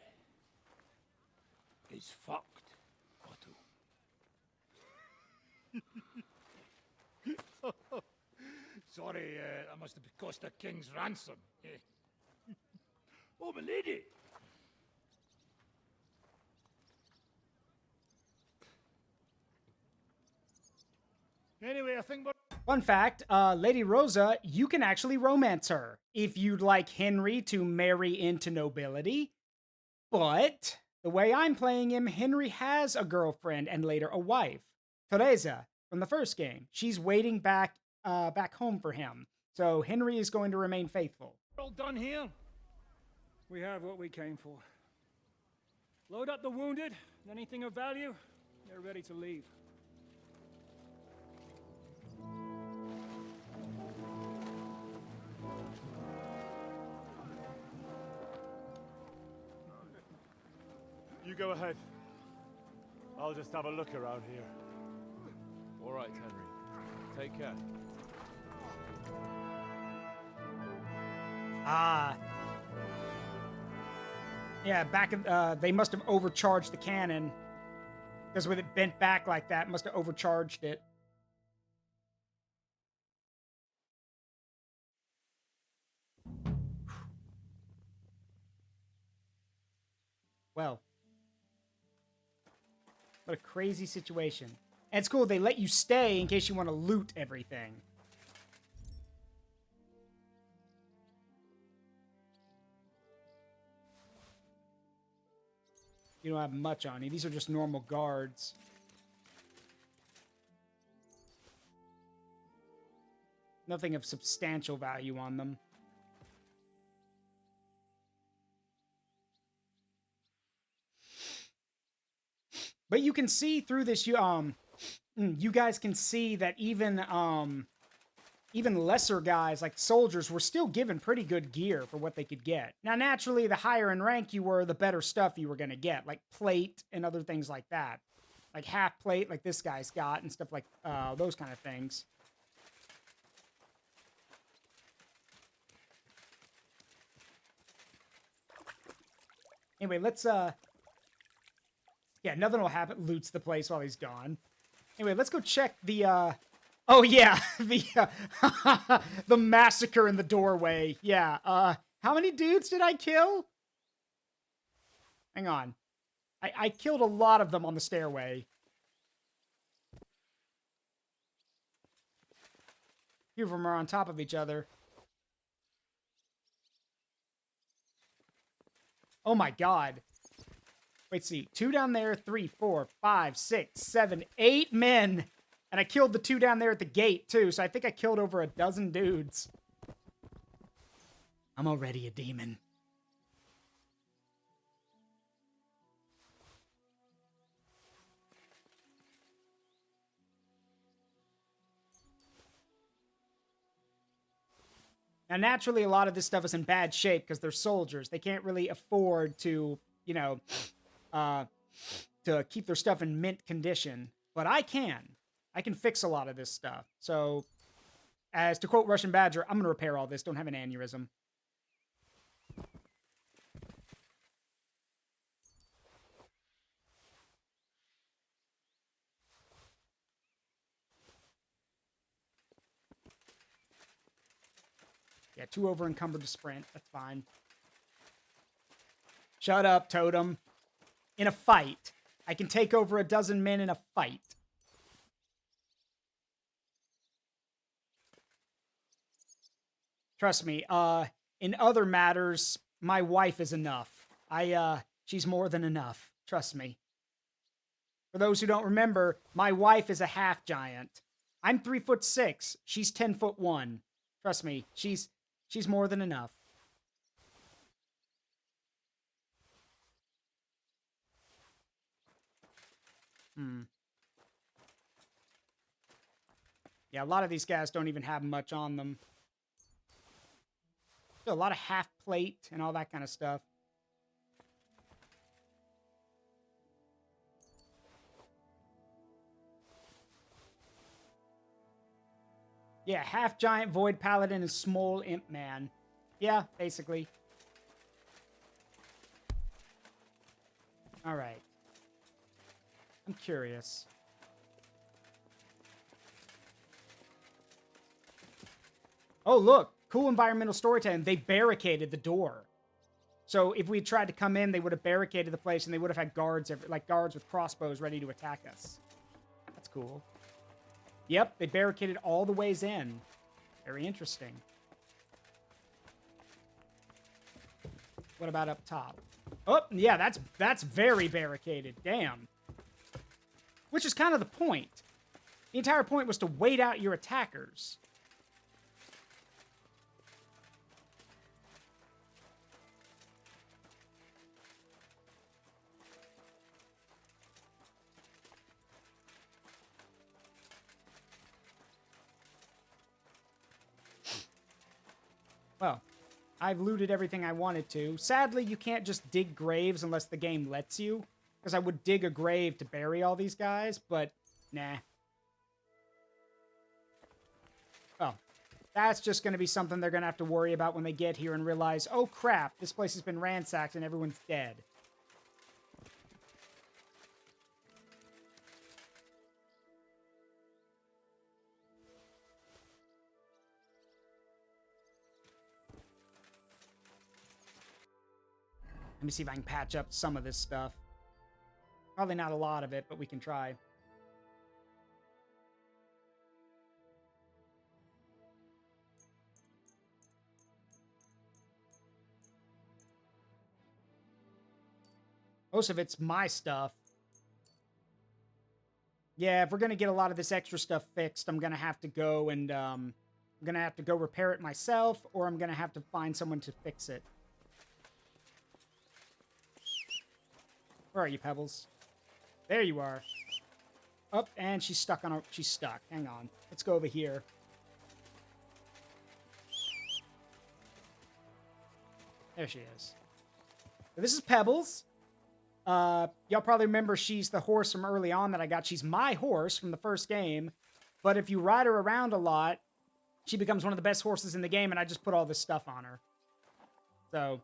is fucked, Otto. Sorry, I must have cost a king's ransom. Oh, my lady! Anyway, I think we're... Fun fact, Lady Rosa, you can actually romance her if you'd like Henry to marry into nobility. But the way I'm playing him, Henry has a girlfriend and later a wife, Teresa, from the first game. She's waiting back home for him. So Henry is going to remain faithful. all done here. We have what we came for. Load up the wounded, and anything of value, they're ready to leave. You go ahead. I'll just have a look around here. All right, Henry. Take care. Ah. Yeah, back in, they must have overcharged the cannon. Because with it bent back like that, must have overcharged it. Well. What a crazy situation. And it's cool, they let you stay in case you want to loot everything. You don't have much on you. These are just normal guards. Nothing of substantial value on them. But you can see through this, you guys can see that even lesser guys like soldiers were still given pretty good gear for what they could get. Now, naturally, the higher in rank you were, the better stuff you were going to get, like plate and other things like that. Like half plate, like this guy's got, and stuff like those kind of things. Anyway, let's, yeah, nothing will happen. Loots the place while he's gone. Anyway, let's go check the, oh, yeah, the massacre in the doorway. Yeah, how many dudes did I kill? Hang on. I killed a lot of them on the stairway. A few of them are on top of each other. Oh my god. Wait, see. 2 down there, 3, 4, 5, 6, 7, 8 men. And I killed the 2 down there at the gate, too. So I think I killed over a dozen dudes. I'm already a demon. Now, naturally, a lot of this stuff is in bad shape because they're soldiers. They can't really afford to, you know, to keep their stuff in mint condition. But I can. I can fix a lot of this stuff. So, as to quote Russian Badger, I'm going to repair all this. Don't have an aneurysm. Yeah, 2 over encumbered to sprint. That's fine. Shut up, Totem. In a fight. I can take over a dozen men in a fight. Trust me, in other matters, my wife is enough. She's more than enough. Trust me. For those who don't remember, my wife is a half giant. I'm 3'6". She's 10'1". Trust me, she's more than enough. Yeah, a lot of these guys don't even have much on them. A lot of half plate and all that kind of stuff. Yeah, half giant void paladin and small imp man. Yeah, basically. All right. I'm curious. Oh, look. Cool environmental storytelling. They barricaded the door. So if we tried to come in, they would have barricaded the place and they would have had guards, like guards with crossbows ready to attack us. That's cool. Yep, they barricaded all the ways in. Very interesting. What about up top? Oh, yeah, that's very barricaded. Damn. Which is kind of the point. The entire point was to wait out your attackers. Well, I've looted everything I wanted to. Sadly, you can't just dig graves unless the game lets you. Because I would dig a grave to bury all these guys, but nah. Oh, that's just going to be something they're going to have to worry about when they get here and realize, oh crap, this place has been ransacked and everyone's dead. Let me see if I can patch up some of this stuff. Probably not a lot of it, but we can try. Most of it's my stuff. Yeah, if we're going to get a lot of this extra stuff fixed, I'm going to have to go and, I'm going to have to go repair it myself, or I'm going to have to find someone to fix it. Where are you, Pebbles? There you are. Oh, and she's stuck on a... She's stuck. Hang on. Let's go over here. There she is. So this is Pebbles. Y'all probably remember she's the horse from early on that I got. She's my horse from the first game. But if you ride her around a lot, she becomes one of the best horses in the game, and I just put all this stuff on her. So...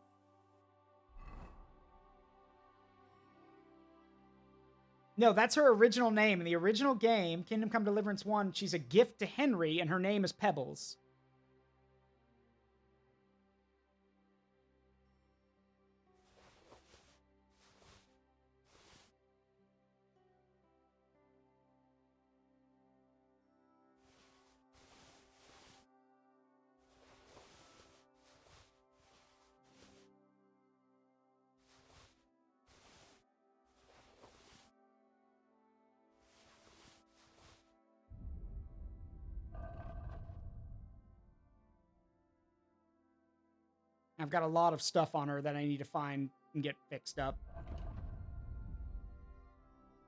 No, that's her original name. In the original game, Kingdom Come Deliverance 1, she's a gift to Henry, and her name is Pebbles. I've got a lot of stuff on her that I need to find and get fixed up. I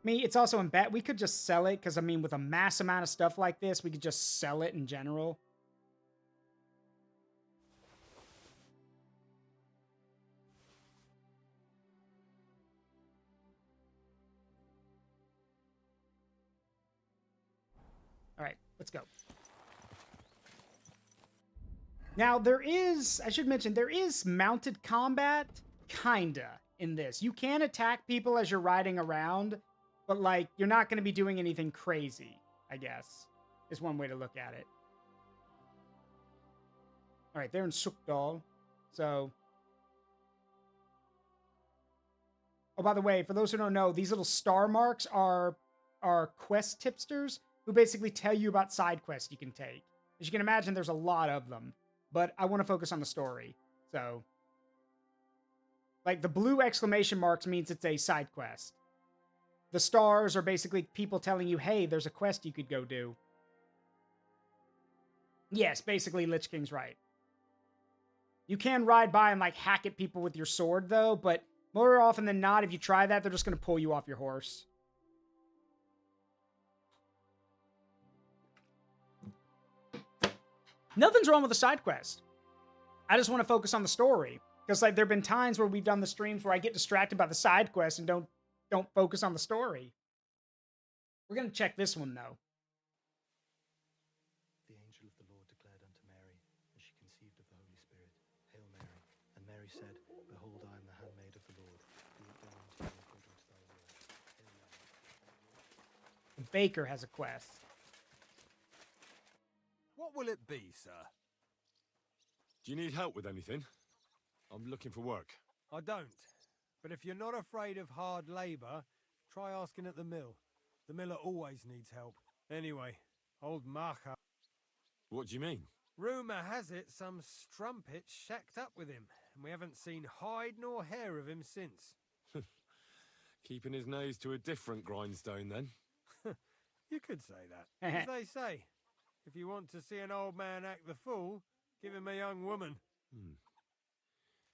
mean, it's also in bet. We could just sell it, because, I mean, with a mass amount of stuff like this, we could just sell it in general. All right, let's go. Now, there is, I should mention, there is mounted combat, kinda, in this. You can attack people as you're riding around, but, like, you're not going to be doing anything crazy, I guess, is one way to look at it. All right, they're in Sukdal, so... Oh, by the way, for those who don't know, these little star marks are quest tipsters who basically tell you about side quests you can take. As you can imagine, there's a lot of them, but I want to focus on the story. So, like, the blue exclamation marks means it's a side quest. The stars are basically people telling you, hey, there's a quest you could go do. Yes, basically, Lich King's right. You can ride by and, like, hack at people with your sword, though, but more often than not, if you try that, they're just going to pull you off your horse. Nothing's wrong with the side quest. I just want to focus on the story. Because, like, there have been times where we've done the streams where I get distracted by the side quest and don't focus on the story. We're going to check this one, though. The angel of the Lord declared unto Mary, as she conceived of the Holy Spirit, Hail Mary. And Mary said, Behold, I am the handmaid of the Lord. Be it done unto me according to thy word. Hail Mary. The baker has a quest. What will it be, sir? Do you need help with anything? I'm looking for work. I don't. But if you're not afraid of hard labor, try asking at the mill. The miller always needs help. Anyway, old Marka. What do you mean? Rumour has it some strumpet shacked up with him, and we haven't seen hide nor hair of him since. Keeping his nose to a different grindstone, then? You could say that. As they say, if you want to see an old man act the fool, give him a young woman.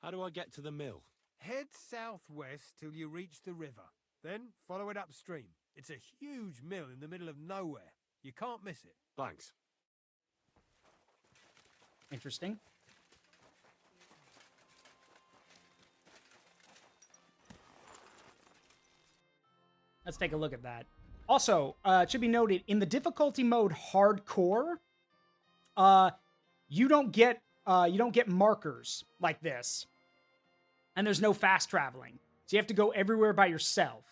How do I get to the mill? Head southwest till you reach the river. Then follow it upstream. It's a huge mill in the middle of nowhere. You can't miss it. Thanks. Interesting. Let's take a look at that. Also, it should be noted, in the difficulty mode hardcore, you don't get markers like this. And there's no fast traveling. So you have to go everywhere by yourself.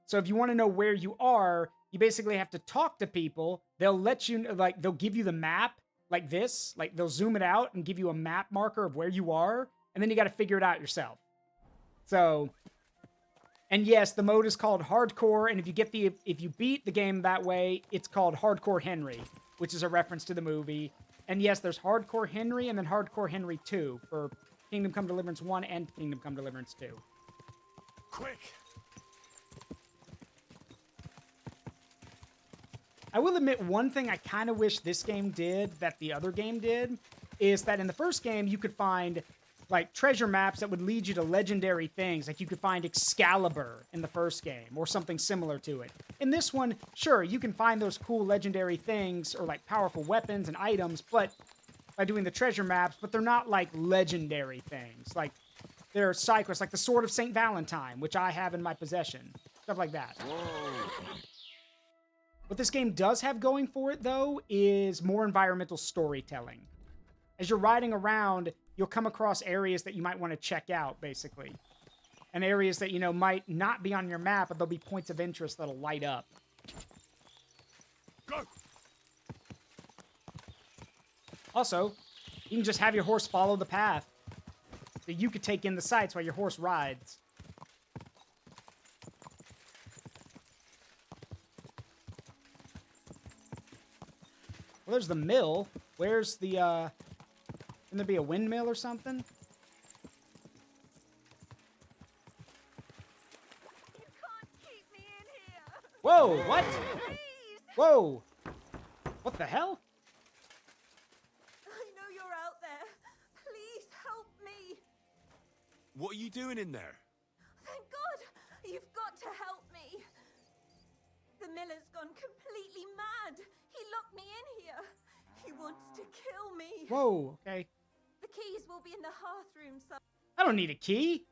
So if you want to know where you are, you basically have to talk to people. They'll let you, like, they'll give you the map like this. Like, they'll zoom it out and give you a map marker of where you are. And then you got to figure it out yourself. So, and yes, the mode is called hardcore. And if you beat the game that way, it's called Hardcore Henry, which is a reference to the movie. And yes, there's Hardcore Henry and then Hardcore Henry 2 for Kingdom Come Deliverance 1 and Kingdom Come Deliverance 2. Quick! I will admit one thing I kind of wish this game did that the other game did is that in the first game you could find like treasure maps that would lead you to legendary things. Like you could find Excalibur in the first game or something similar to it. In this one, sure, you can find those cool legendary things or like powerful weapons and items, but by doing the treasure maps, but they're not like legendary things. Like they're side quests, like the Sword of St. Valentine, which I have in my possession. Stuff like that. Whoa. What this game does have going for it, though, is more environmental storytelling. As you're riding around, you'll come across areas that you might want to check out, basically. And areas that, you know, might not be on your map, but there'll be points of interest that'll light up. Go! Also, you can just have your horse follow the path. So you could take in the sights while your horse rides. Well, there's the mill. Where's the, can there be a windmill or something? You can't keep me in here. Whoa, what? Please. Whoa. What the hell? I know you're out there. Please help me. What are you doing in there? Thank God. You've got to help me. The miller's gone completely mad. He locked me in here. He wants to kill me. Whoa, okay. The keys will be in the hearth room. I don't need a key.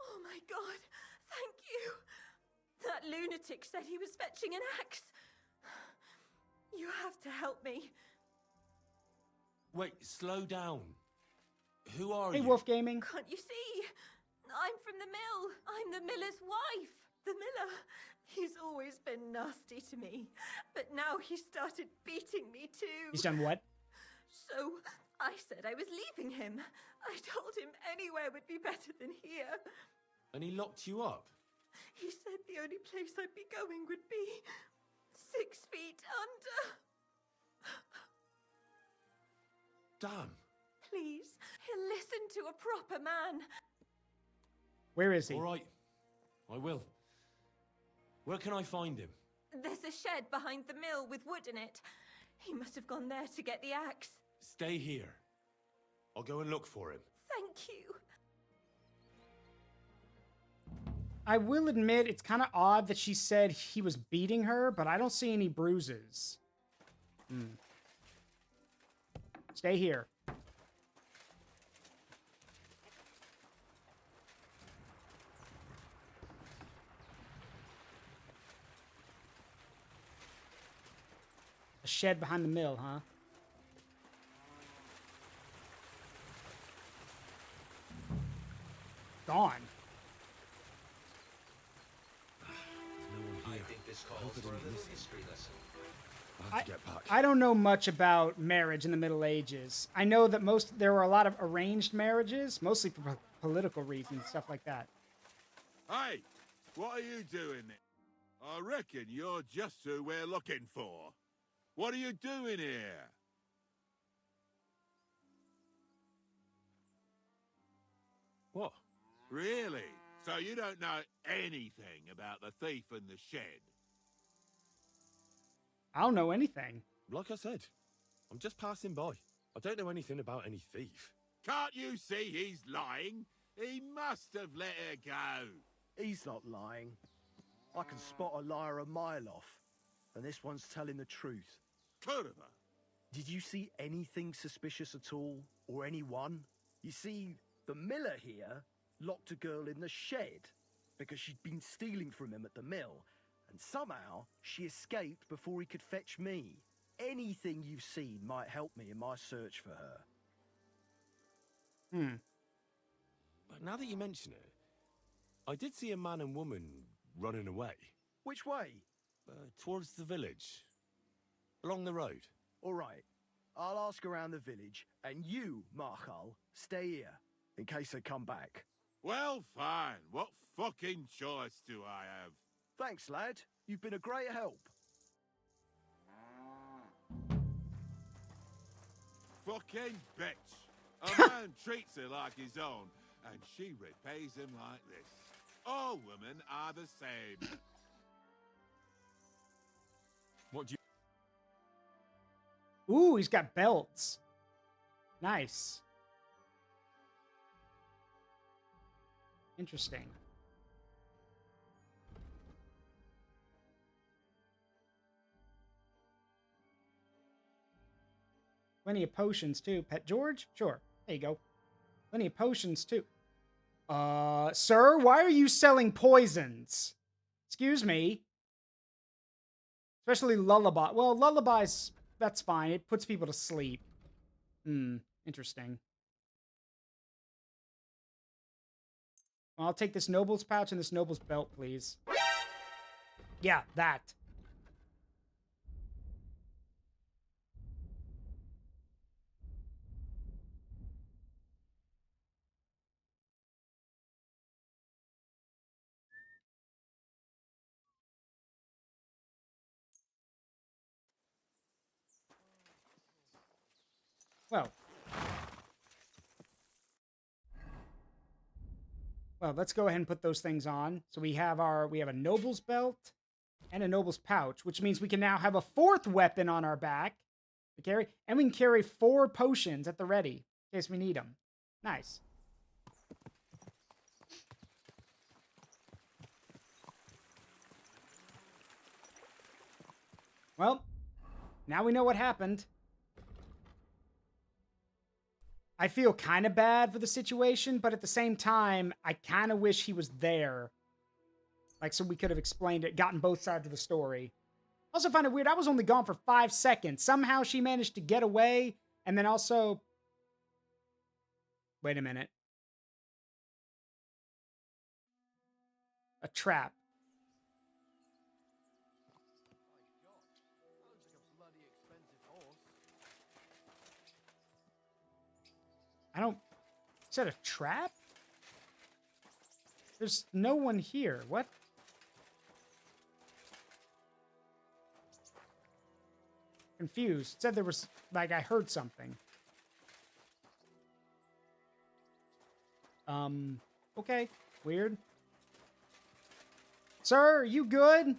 Oh my God. Thank you. That lunatic said he was fetching an axe. You have to help me. Wait, slow down. Who are Hey, you? Wolf Gaming. Can't you see? I'm from the mill. I'm the miller's wife. The miller. He's always been nasty to me. But now he started beating me too. He's done what? So I said I was leaving him. I told him anywhere would be better than here. And he locked you up? He said the only place I'd be going would be 6 feet under. Damn. Please, listen to a proper man. Where is he? All right. I will. Where can I find him? There's a shed behind the mill with wood in it. He must have gone there to get the axe. Stay here. I'll go and look for him. Thank you. I will admit it's kind of odd that she said he was beating her, but I don't see any bruises. Stay here. A shed behind the mill, huh? Gone. I think this calls for a little history lesson. I have to get back. I don't know much about marriage in the Middle Ages. I know that there were a lot of arranged marriages, mostly for political reasons, stuff like that. Hey, what are you doing there? I reckon you're just who we're looking for. What are you doing here? What? Really? So you don't know anything about the thief in the shed? I don't know anything. Like I said, I'm just passing by. I don't know anything about any thief. Can't you see he's lying? He must have let her go. He's not lying. I can spot a liar a mile off, and this one's telling the truth. Could have. Did you see anything suspicious at all, or anyone? You see, the miller here locked a girl in the shed because she'd been stealing from him at the mill, and somehow she escaped before he could fetch me. Anything you've seen might help me in my search for her. But now that you mention it, I did see a man and woman running away. Which way? Towards the village. Along the road. All right. I'll ask around the village, and you, Marshal, stay here, in case they come back. Well, fine. What fucking choice do I have? Thanks, lad. You've been a great help. Fucking bitch. A man treats her like his own, and she repays him like this. All women are the same. What do you... Ooh, he's got belts. Nice. Interesting. Plenty of potions, too. Pet George? Sure. There you go. Plenty of potions, too. Sir, why are you selling poisons? Excuse me. Especially lullaby. Well, lullabies, that's fine. It puts people to sleep. Interesting. I'll take this noble's pouch and this noble's belt, please. Yeah, that. Well, let's go ahead and put those things on. So we have a noble's belt and a noble's pouch, which means we can now have a fourth weapon on our back to carry, and we can carry 4 potions at the ready in case we need them. Nice. Well, now we know what happened. I feel kind of bad for the situation, but at the same time, I kind of wish he was there. Like, so we could have explained it, gotten both sides of the story. Also find it weird, I was only gone for 5 seconds. Somehow she managed to get away, and then also... Wait a minute. A trap. Is that a trap? There's no one here. What? Confused. It said there was, like, I heard something. Okay. Weird. Sir, are you good?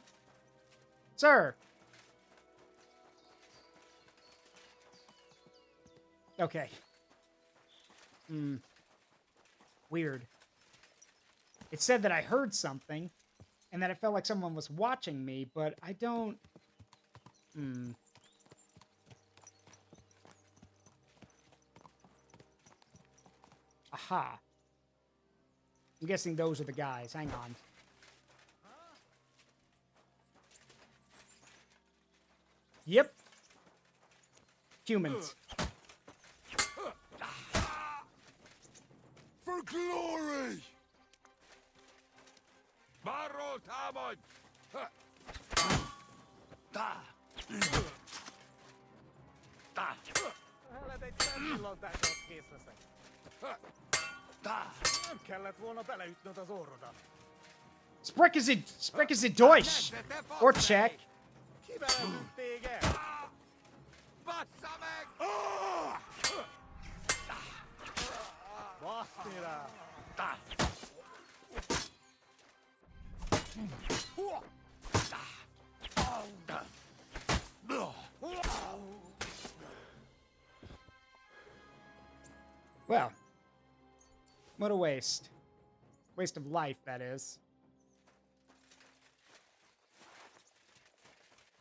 Sir. Okay. Weird. It said that I heard something, and that it felt like someone was watching me, but I don't... Aha. I'm guessing those are the guys. Hang on. Yep. Humans. For glory! Barro Tamon! Da! Da! Hát egy szempillantásra kész leszek. Da! Nem kellett volna beleütnöd az orrodat. Sprek is a Deutsch! Or Czech. Kivelezünk téged! Bassza meg! Baszti rá! Da! Well. What a waste. Waste of life, that is.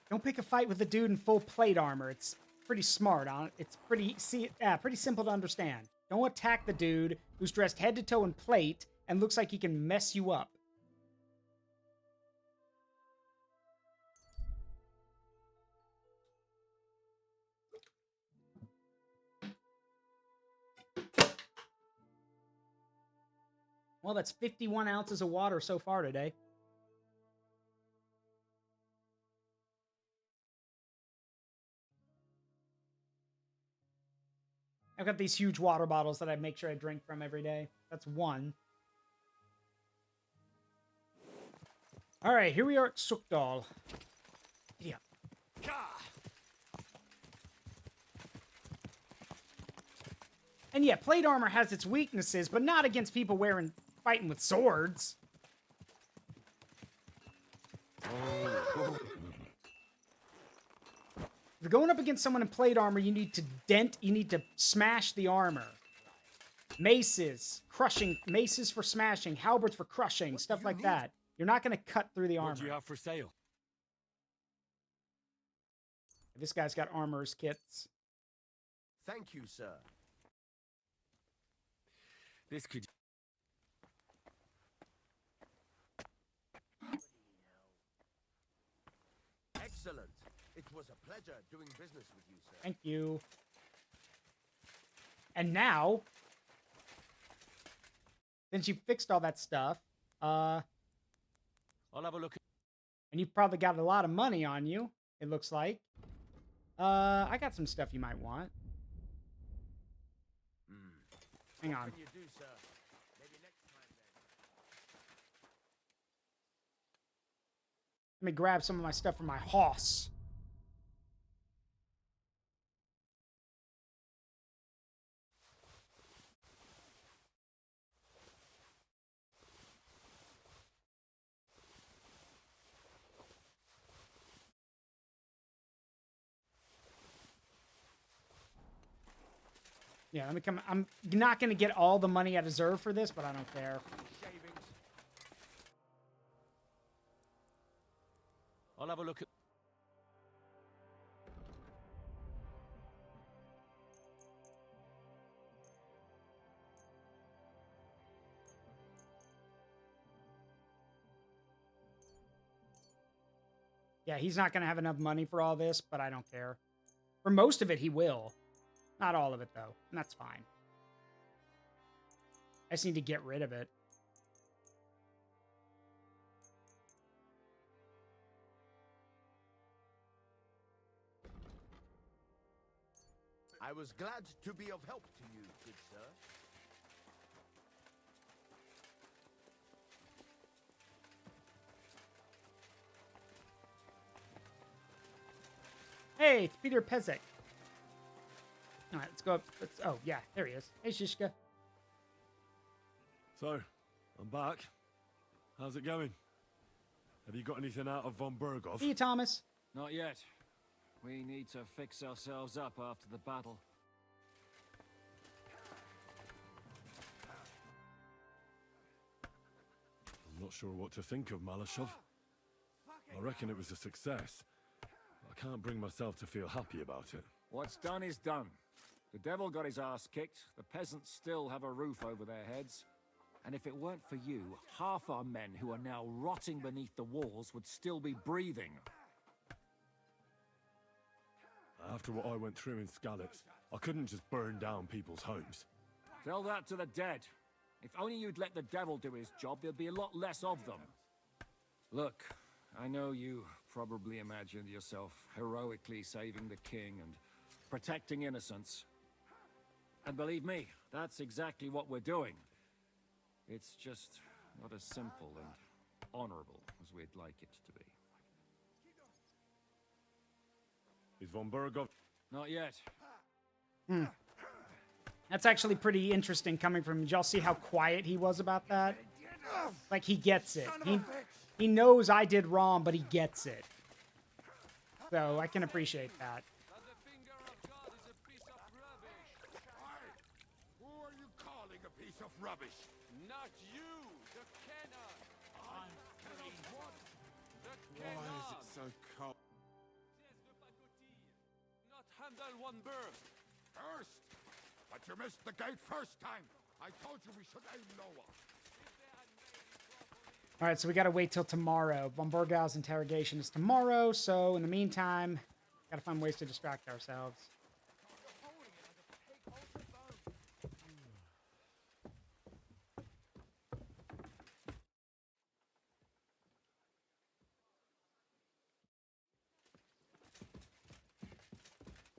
Don't pick a fight with a dude in full plate armor. It's pretty smart. It's pretty simple to understand. Don't attack the dude who's dressed head to toe in plate and looks like he can mess you up. Well, that's 51 ounces of water so far today. I've got these huge water bottles that I make sure I drink from every day. That's one. All right, here we are at Sukdal. Yeah. And yeah, plate armor has its weaknesses, but not against people fighting with swords. If you're going up against someone in plate armor, you need to smash the armor. Maces, maces for smashing, halberds for crushing, stuff like that. You're not going to cut through the armor. What do you have for sale? This guy's got armor's kits. Thank you, sir. This could... Excellent. It was a pleasure doing business with you, sir. Thank you. And now, since you fixed all that stuff, I'll have a look. And you've probably got a lot of money on you, it looks like. I got some stuff you might want. Hang on. What can you do, sir? Maybe next time then. Let me grab some of my stuff from my house. Yeah, let me come. I'm not going to get all the money I deserve for this, but I don't care. I'll have a look at... Yeah, he's not going to have enough money for all this, but I don't care. For most of it, he will. Not all of it, though. And that's fine. I just need to get rid of it. I was glad to be of help to you, good sir. Hey, it's Peter Pezek. All right, let's go up. Oh, yeah, there he is. Hey, Shishka. So, I'm back. How's it going? Have you got anything out of von Bergov? See you, Thomas. Not yet. We need to fix ourselves up after the battle. I'm not sure what to think of Malashov. I reckon it was a success. I can't bring myself to feel happy about it. What's done is done. The devil got his ass kicked, the peasants still have a roof over their heads. And if it weren't for you, half our men who are now rotting beneath the walls would still be breathing. After what I went through in Skalitz, I couldn't just burn down people's homes. Tell that to the dead. If only you'd let the devil do his job, there'd be a lot less of them. Look, I know you probably imagined yourself heroically saving the king and protecting innocents. And believe me, that's exactly what we're doing. It's just not as simple and honorable as we'd like it to be. Is von Bergov? Not yet. That's actually pretty interesting coming from him. Did y'all see how quiet he was about that? Like, he gets it. He knows I did wrong, but he gets it. So, I can appreciate that. Who are you calling a piece of rubbish? Not you, the cannon. I'm free. What? The Why cannon. is it so cold? Not handle one bird. First! But you missed the gate first time. I told you we should aim lower. All right, so we got to wait till tomorrow. Von Bergau's interrogation is tomorrow, so in the meantime, got to find ways to distract ourselves.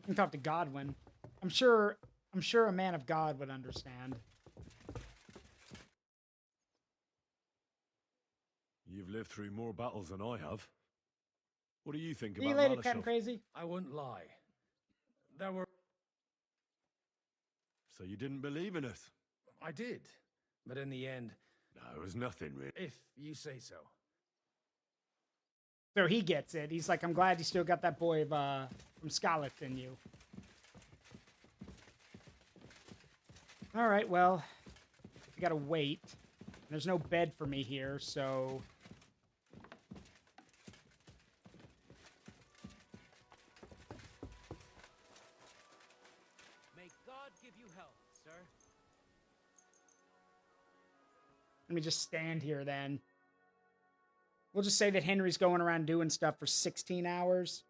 I can talk to Godwin. I'm sure a man of God would understand. You've lived through more battles than I have. What do you think See you about later, Malashov? Captain Crazy. I wouldn't lie. There were... So you didn't believe in us? I did. But in the end... No, it was nothing, really. If you say so. So he gets it. He's like, I'm glad you still got that boy from Skalitz in you. All right, well, we gotta wait. There's no bed for me here, so... May God give you help, sir. Let me just stand here then. We'll just say that Henry's going around doing stuff for 16 hours.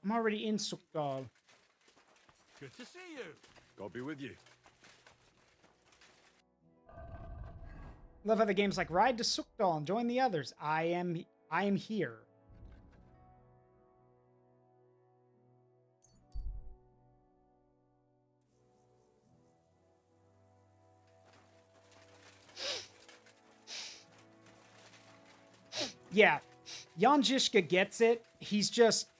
I'm already in Sukdal. Good to see you. God be with you. Love how the game's like, ride to Sukdal and join the others. I am here. Yeah, Jan Žižka gets it.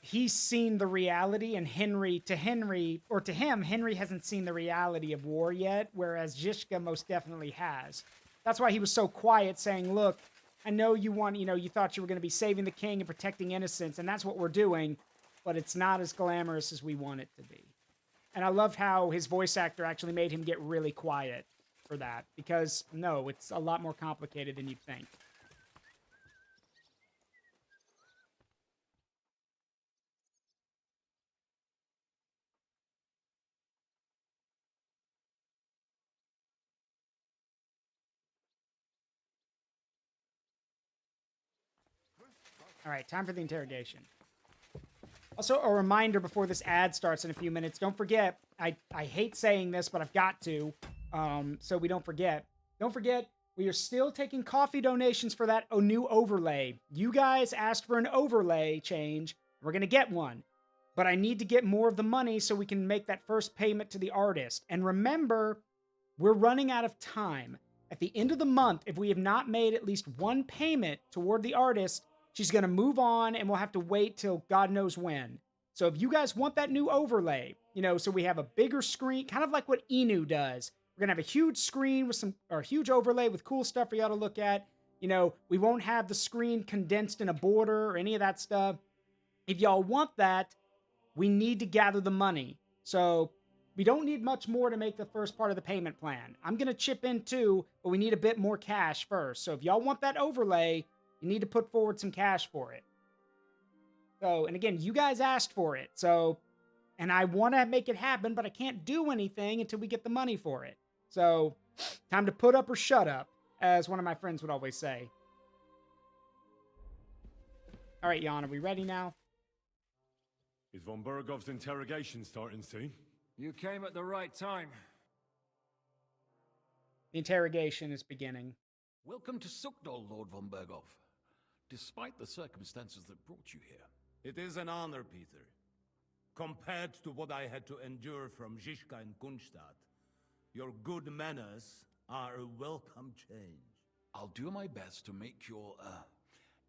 He's seen the reality, and Henry hasn't seen the reality of war yet, whereas Žižka most definitely has. That's why he was so quiet, saying, look, I know you thought you were going to be saving the king and protecting innocents, and that's what we're doing, but it's not as glamorous as we want it to be. And I love how his voice actor actually made him get really quiet for that, because, no, it's a lot more complicated than you'd think. All right, time for the interrogation. Also, a reminder before this ad starts in a few minutes. Don't forget, I hate saying this, but I've got to. so we don't forget. Don't forget, we are still taking coffee donations for that new overlay. You guys asked for an overlay change. We're going to get one. But I need to get more of the money so we can make that first payment to the artist. And remember, we're running out of time. At the end of the month, if we have not made at least one payment toward the artist, she's going to move on and we'll have to wait till God knows when. So if you guys want that new overlay, so we have a bigger screen, kind of like what Inu does. We're going to have a huge screen with or huge overlay with cool stuff for y'all to look at. We won't have the screen condensed in a border or any of that stuff. If y'all want that, we need to gather the money. So we don't need much more to make the first part of the payment plan. I'm going to chip in too, but we need a bit more cash first. So if y'all want that overlay, you need to put forward some cash for it. So, and again, you guys asked for it. So, and I want to make it happen, but I can't do anything until we get the money for it. So, time to put up or shut up, as one of my friends would always say. All right, Jan, are we ready now? Is von Bergov's interrogation starting soon? You came at the right time. The interrogation is beginning. Welcome to Sukdol, Lord von Bergov. Despite the circumstances that brought you here. It is an honor, Peter. Compared to what I had to endure from Zizka and Kunstadt, your good manners are a welcome change. I'll do my best to make your,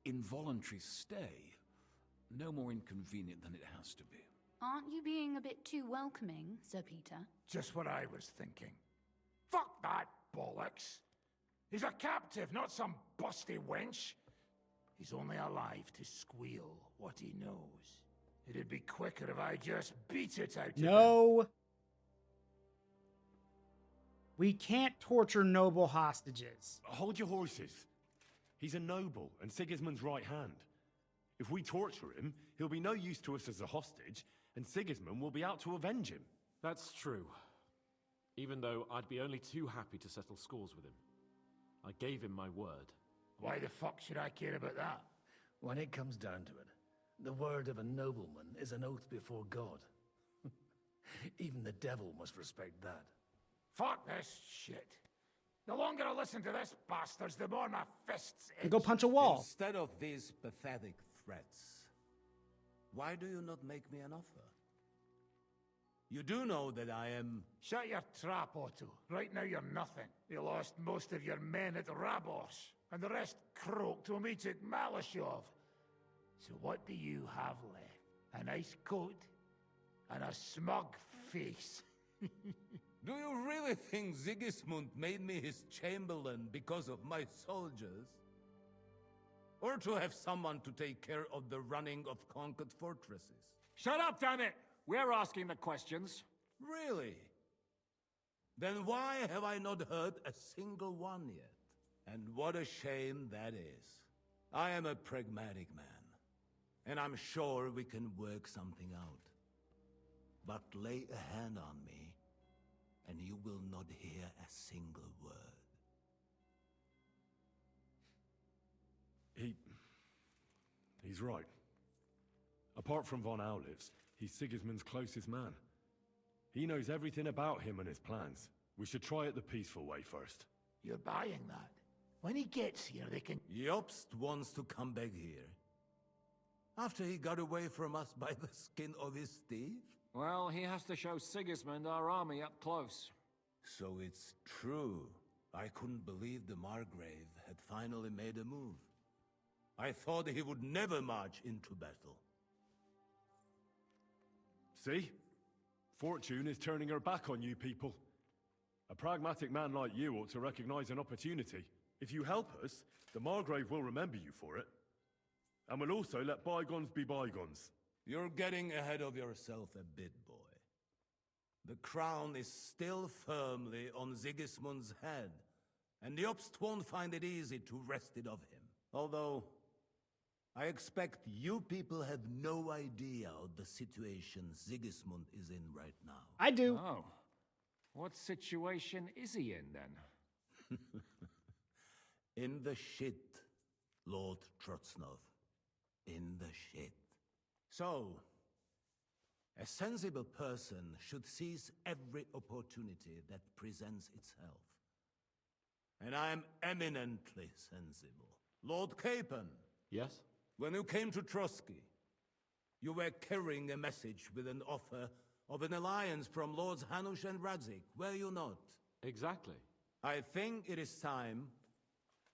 involuntary stay no more inconvenient than it has to be. Aren't you being a bit too welcoming, Sir Peter? Just what I was thinking. Fuck that bollocks. He's a captive, not some busty wench. He's only alive to squeal what he knows. It'd be quicker if I just beat it out of him. No. We can't torture noble hostages. Hold your horses. He's a noble and Sigismund's right hand. If we torture him, he'll be no use to us as a hostage, and Sigismund will be out to avenge him. That's true. Even though I'd be only too happy to settle scores with him. I gave him my word. Why the fuck should I care about that? When it comes down to it, the word of a nobleman is an oath before God. Even the devil must respect that. Fuck this shit. The longer I listen to this bastards, the more my fists itch. And go punch a wall. Instead of these pathetic threats, why do you not make me an offer? You do know that I am... Shut your trap, Otto. Right now you're nothing. You lost most of your men at Rabos, and the rest croaked when we took Malashov. So what do you have left? A nice coat? And a smug face? Do you really think Sigismund made me his chamberlain because of my soldiers? Or to have someone to take care of the running of conquered fortresses? Shut up, damn it! We're asking the questions. Really? Then why have I not heard a single one yet? And what a shame that is. I am a pragmatic man, and I'm sure we can work something out. But lay a hand on me, and you will not hear a single word. He's right. Apart from von Aulitz, he's Sigismund's closest man. He knows everything about him and his plans. We should try it the peaceful way first. You're buying that? When he gets here, they can... Jobst wants to come back here. After he got away from us by the skin of his teeth? Well, he has to show Sigismund our army up close. So it's true. I couldn't believe the Margrave had finally made a move. I thought he would never march into battle. See? Fortune is turning her back on you people. A pragmatic man like you ought to recognize an opportunity. If you help us, the Margrave will remember you for it. And will also let bygones be bygones. You're getting ahead of yourself a bit, boy. The crown is still firmly on Sigismund's head, and Jobst won't find it easy to wrest it of him. Although, I expect you people have no idea of the situation Sigismund is in right now. I do. Oh. What situation is he in, then? In the shit, Lord Trotznov. In the shit. So, A sensible person should seize every opportunity that presents itself. And I am eminently sensible. Lord Capon. Yes? When you came to Trotsky, you were carrying a message with an offer of an alliance from Lords Hanush and Radzik, were you not? Exactly. I think it is time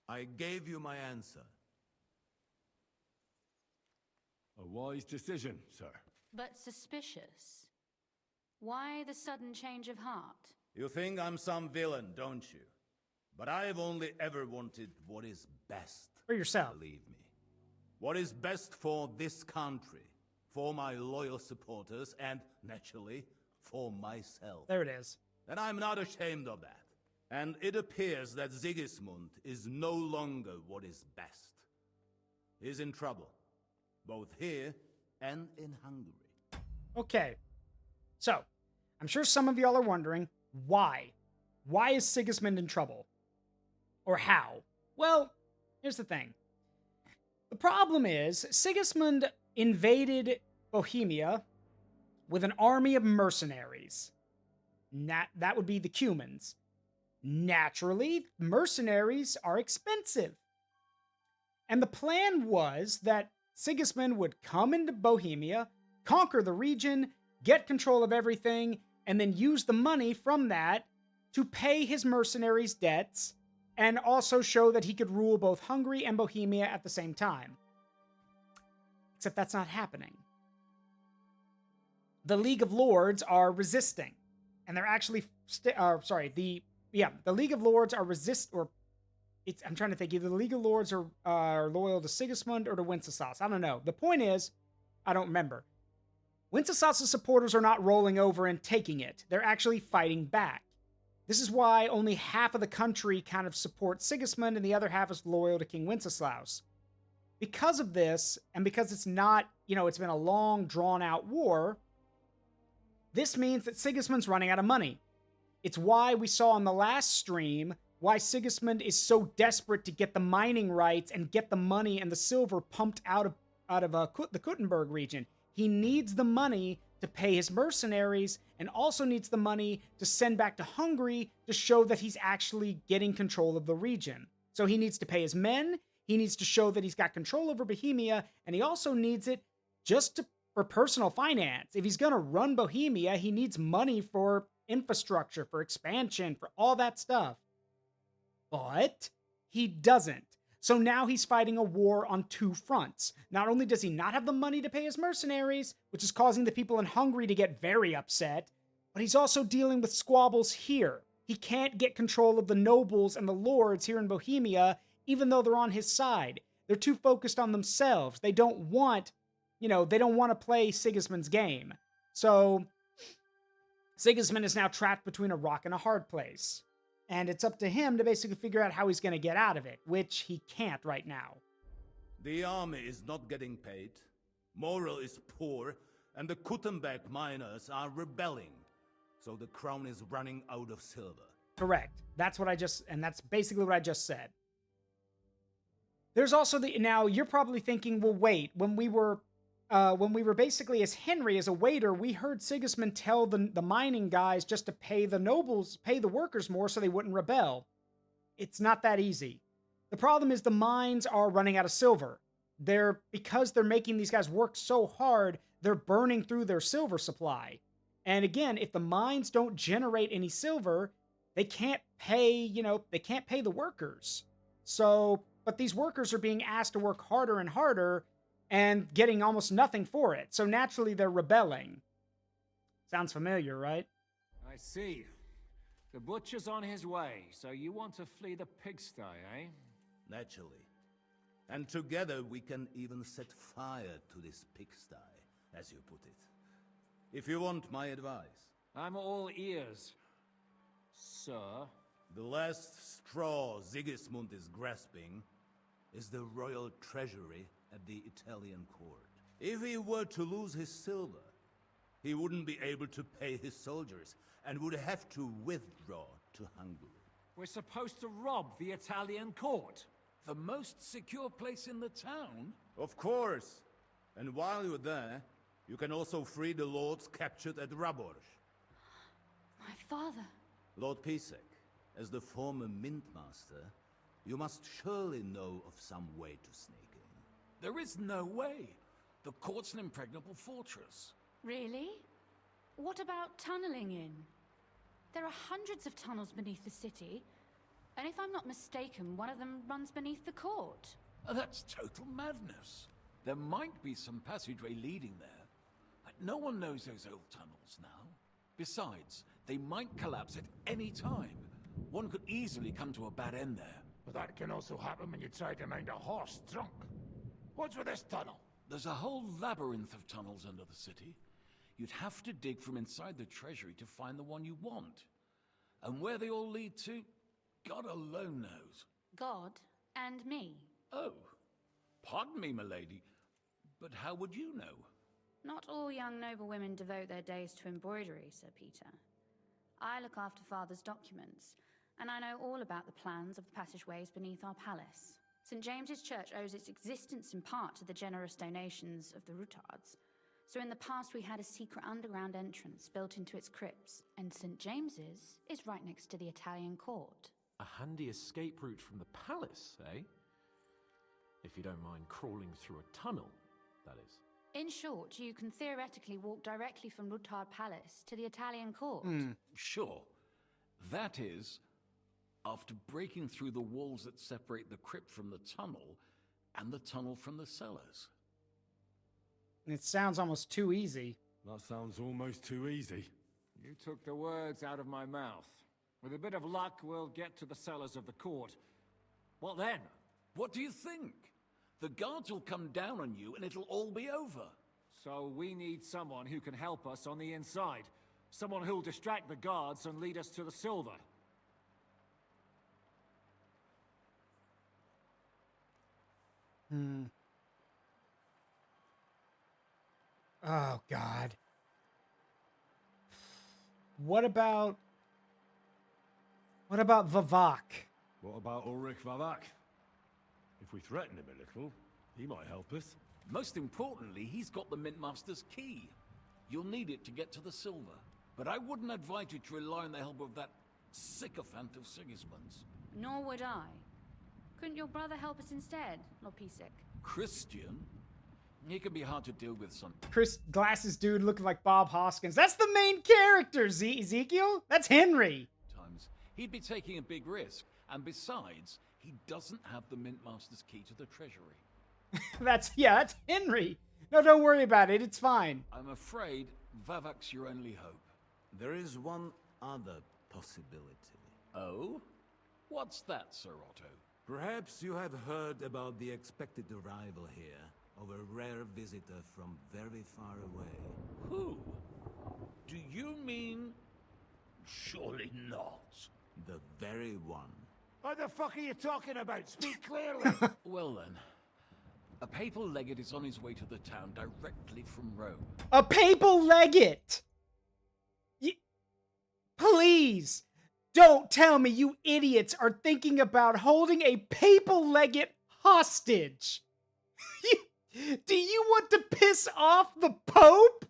I gave you my answer. A wise decision, sir. But suspicious. Why the sudden change of heart? You think I'm some villain, don't you? But I've only ever wanted what is best. For yourself. Believe me. What is best for this country, for my loyal supporters, and, naturally, for myself. There it is. And I'm not ashamed of that. And it appears that Sigismund is no longer what is best. He's in trouble, both here and in Hungary. Okay. So, I'm sure some of y'all are wondering, why? Why is Sigismund in trouble? Or how? Well, here's the thing. The problem is, Sigismund invaded Bohemia with an army of mercenaries. That would be the Cumans. Naturally, mercenaries are expensive. And the plan was that Sigismund would come into Bohemia, conquer the region, get control of everything, and then use the money from that to pay his mercenaries' debts and also show that he could rule both Hungary and Bohemia at the same time. Except that's not happening. The League of Lords are resisting. And they're actually... the League of Lords are I'm trying to think. Either the League of Lords are loyal to Sigismund or to Wenceslas. I don't know. The point is, I don't remember. Wenceslas' supporters are not rolling over and taking it. They're actually fighting back. This is why only half of the country kind of supports Sigismund and the other half is loyal to King Wenceslaus. Because of this, and because it's not, it's been a long, drawn-out war, this means that Sigismund's running out of money. It's why we saw in the last stream why Sigismund is so desperate to get the mining rights and get the money and the silver pumped out of the Kuttenberg region. He needs the money to pay his mercenaries and also needs the money to send back to Hungary to show that he's actually getting control of the region. So he needs to pay his men, he needs to show that he's got control over Bohemia, and he also needs it just for personal finance. If he's going to run Bohemia, he needs money for infrastructure, for expansion, for all that stuff. But he doesn't. So now he's fighting a war on two fronts. Not only does he not have the money to pay his mercenaries, which is causing the people in Hungary to get very upset, but he's also dealing with squabbles here. He can't get control of the nobles and the lords here in Bohemia, even though they're on his side. They're too focused on themselves. They don't want, to play Sigismund's game. So Sigismund is now trapped between a rock and a hard place. And it's up to him to basically figure out how he's going to get out of it, which he can't right now. The army is not getting paid, morale is poor, and the Kuttenberg miners are rebelling. So the crown is running out of silver. Correct. That's basically what I just said. There's also now you're probably thinking, well, wait, when we were basically as Henry, as a waiter, we heard Sigismund tell the mining guys just to pay the workers more so they wouldn't rebel. It's not that easy. The problem is the mines are running out of silver. Because they're making these guys work so hard, they're burning through their silver supply. And again, if the mines don't generate any silver, they can't pay the workers. But these workers are being asked to work harder and harder, and getting almost nothing for it. So naturally, they're rebelling. Sounds familiar, right? I see. The butcher's on his way, so you want to flee the pigsty, eh? Naturally. And together we can even set fire to this pigsty, as you put it. If you want my advice. I'm all ears, sir. The last straw Sigismund is grasping is the royal treasury at the Italian court. If he were to lose his silver, he wouldn't be able to pay his soldiers and would have to withdraw to Hungary. We're supposed to rob the Italian court. The most secure place in the town? Of course. And while you're there, You can also free the lords captured at Raborj. My father. Lord Pisek, as the former Mint Master, you must surely know of some way to sneak in. There is no way. The court's an impregnable fortress. Really? What about tunneling in? There are hundreds of tunnels beneath the city, and if I'm not mistaken, one of them runs beneath the court. That's total madness. There might be some passageway leading there, but no one knows those old tunnels now. Besides, they might collapse at any time. One could easily come to a bad end there. But that can also happen when you try to mount a horse drunk. What's with this tunnel? There's a whole labyrinth of tunnels under the city. You'd have to dig from inside the treasury to find the one you want. And where they all lead to, God alone knows. God and me. Oh, pardon me, milady, but how would you know? Not all young noblewomen devote their days to embroidery, Sir Peter. I look after Father's documents, and I know all about the plans of the passageways beneath our palace. St. James's Church owes its existence in part to the generous donations of the Routards. So in the past we had a secret underground entrance built into its crypts, and St. James's is right next to the Italian court. A handy escape route from the palace, eh? If you don't mind crawling through a tunnel, that is. In short, you can theoretically walk directly from Routard Palace to the Italian court. Sure. That is, after breaking through the walls that separate the crypt from the tunnel, and the tunnel from the cellars. It sounds almost too easy. That sounds almost too easy. You took the words out of my mouth. With a bit of luck, we'll get to the cellars of the court. What then? What do you think? The guards will come down on you and it'll all be over. So we need someone who can help us on the inside. Someone who'll distract the guards and lead us to the silver. Oh, God. What about Vavak? What about Ulrich Vavak? If we threaten him a little, he might help us. Most importantly, he's got the Mint Master's key. You'll need it to get to the silver. But I wouldn't advise you to rely on the help of that sycophant of Sigismund's. Nor would I. Couldn't your brother help us instead, Lord Pisek? Christian? He can be hard to deal with sometimes. Chris Glasses dude looking like Bob Hoskins. That's the main character, Ezekiel. That's Henry. He'd be taking a big risk. And besides, he doesn't have the Mint Master's key to the treasury. That's Henry. No, don't worry about it. It's fine. I'm afraid Vavak's your only hope. There is one other possibility. Oh? What's that, Sir Otto? Perhaps you have heard about the expected arrival here of a rare visitor from very far away. Who? Do you mean... Surely not. The very one. What the fuck are you talking about? Speak clearly. Well then, a papal legate is on his way to the town directly from Rome. A papal legate! Please, don't tell me you idiots are thinking about holding a papal legate hostage. Do you want to piss off the Pope?